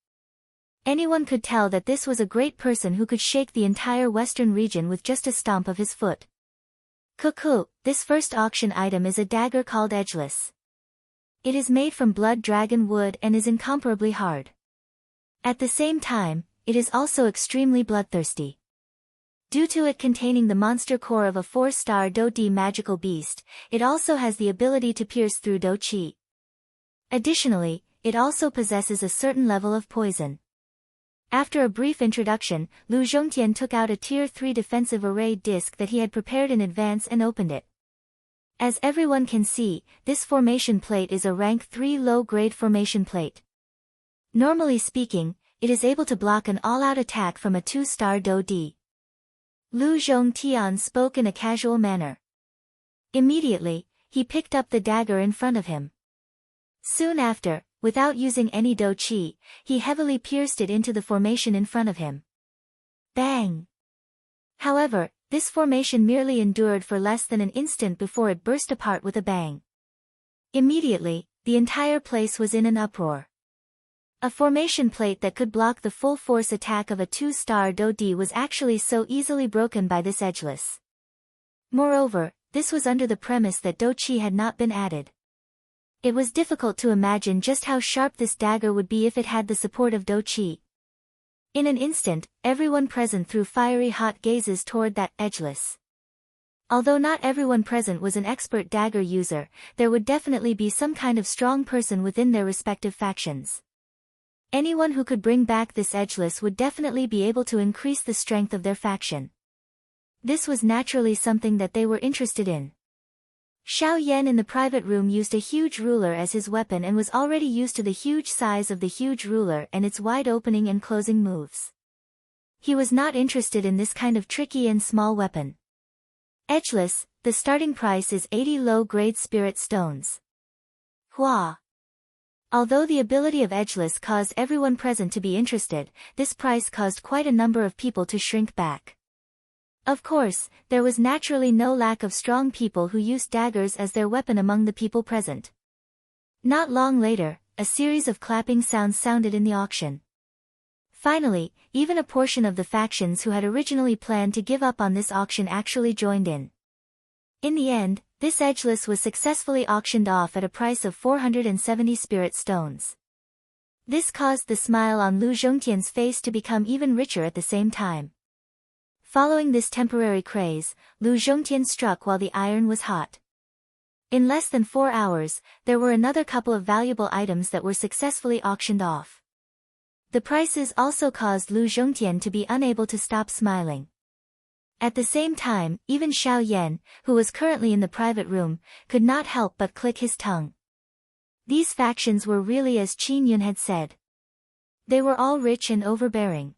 Anyone could tell that this was a great person who could shake the entire western region with just a stomp of his foot. Cuckoo, this first auction item is a dagger called Edgeless. It is made from blood dragon wood and is incomparably hard. At the same time, it is also extremely bloodthirsty. Due to it containing the monster core of a 4-star Do Di magical beast, it also has the ability to pierce through Do Chi. Additionally, it also possesses a certain level of poison. After a brief introduction, Lu Zhongtian took out a Tier 3 defensive array disc that he had prepared in advance and opened it. As everyone can see, this formation plate is a rank 3 low-grade formation plate. Normally speaking, it is able to block an all-out attack from a 2-star Do D. Lu Zhongtian spoke in a casual manner. Immediately, he picked up the dagger in front of him. Soon after, without using any Do Qi, he heavily pierced it into the formation in front of him. Bang! However, this formation merely endured for less than an instant before it burst apart with a bang. Immediately, the entire place was in an uproar. A formation plate that could block the full force attack of a 2-star Do D was actually so easily broken by this edgeless. Moreover, this was under the premise that Do Qi had not been added. It was difficult to imagine just how sharp this dagger would be if it had the support of Do Qi. In an instant, everyone present threw fiery hot gazes toward that edgeless. Although not everyone present was an expert dagger user, there would definitely be some kind of strong person within their respective factions. Anyone who could bring back this edgeless would definitely be able to increase the strength of their faction. This was naturally something that they were interested in. Xiao Yan in the private room used a huge ruler as his weapon and was already used to the huge size of the huge ruler and its wide opening and closing moves. He was not interested in this kind of tricky and small weapon. Edgeless, the starting price is 80 low-grade spirit stones. Hua. Although the ability of Edgeless caused everyone present to be interested, this price caused quite a number of people to shrink back. Of course, there was naturally no lack of strong people who used daggers as their weapon among the people present. Not long later, a series of clapping sounds sounded in the auction. Finally, even a portion of the factions who had originally planned to give up on this auction actually joined in. In the end, this edgeless was successfully auctioned off at a price of 470 spirit stones. This caused the smile on Lu Zhongtian's face to become even richer at the same time. Following this temporary craze, Lu Zhongtian struck while the iron was hot. In less than 4 hours, there were another couple of valuable items that were successfully auctioned off. The prices also caused Lu Zhongtian to be unable to stop smiling. At the same time, even Xiao Yan, who was currently in the private room, could not help but click his tongue. These factions were really as Qin Yun had said. They were all rich and overbearing.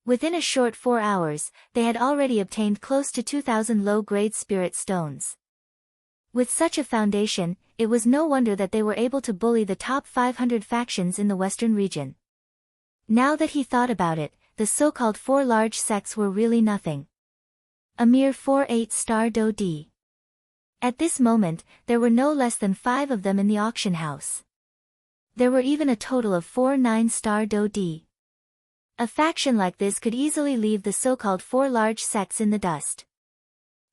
Within a short 4 hours, they had already obtained close to 2,000 low-grade spirit stones. With such a foundation, it was no wonder that they were able to bully the top 500 factions in the western region. Now that he thought about it, the so-called 4 large sects were really nothing. A mere 4 8-star Do D. At this moment, there were no less than 5 of them in the auction house. There were even a total of 4 9-star Do D. A faction like this could easily leave the so-called 4 large sects in the dust.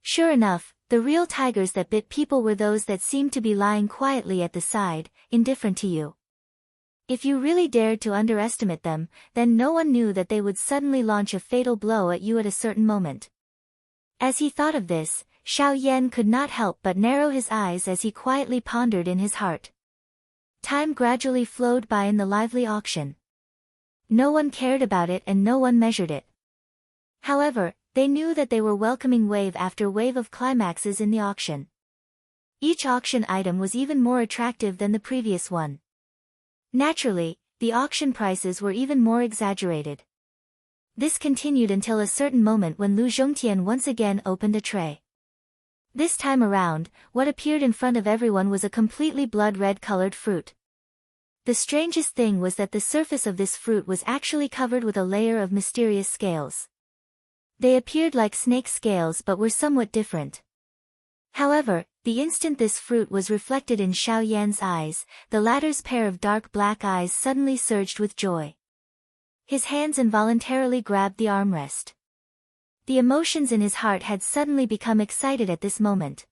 Sure enough, the real tigers that bit people were those that seemed to be lying quietly at the side, indifferent to you. If you really dared to underestimate them, then no one knew that they would suddenly launch a fatal blow at you at a certain moment. As he thought of this, Xiao Yan could not help but narrow his eyes as he quietly pondered in his heart. Time gradually flowed by in the lively auction. No one cared about it and no one measured it. However, they knew that they were welcoming wave after wave of climaxes in the auction. Each auction item was even more attractive than the previous one. Naturally, the auction prices were even more exaggerated. This continued until a certain moment when Lu Zhongtian once again opened a tray. This time around, what appeared in front of everyone was a completely blood-red colored fruit. The strangest thing was that the surface of this fruit was actually covered with a layer of mysterious scales. They appeared like snake scales but were somewhat different. However, the instant this fruit was reflected in Xiao Yan's eyes, the latter's pair of dark black eyes suddenly surged with joy. His hands involuntarily grabbed the armrest. The emotions in his heart had suddenly become excited at this moment.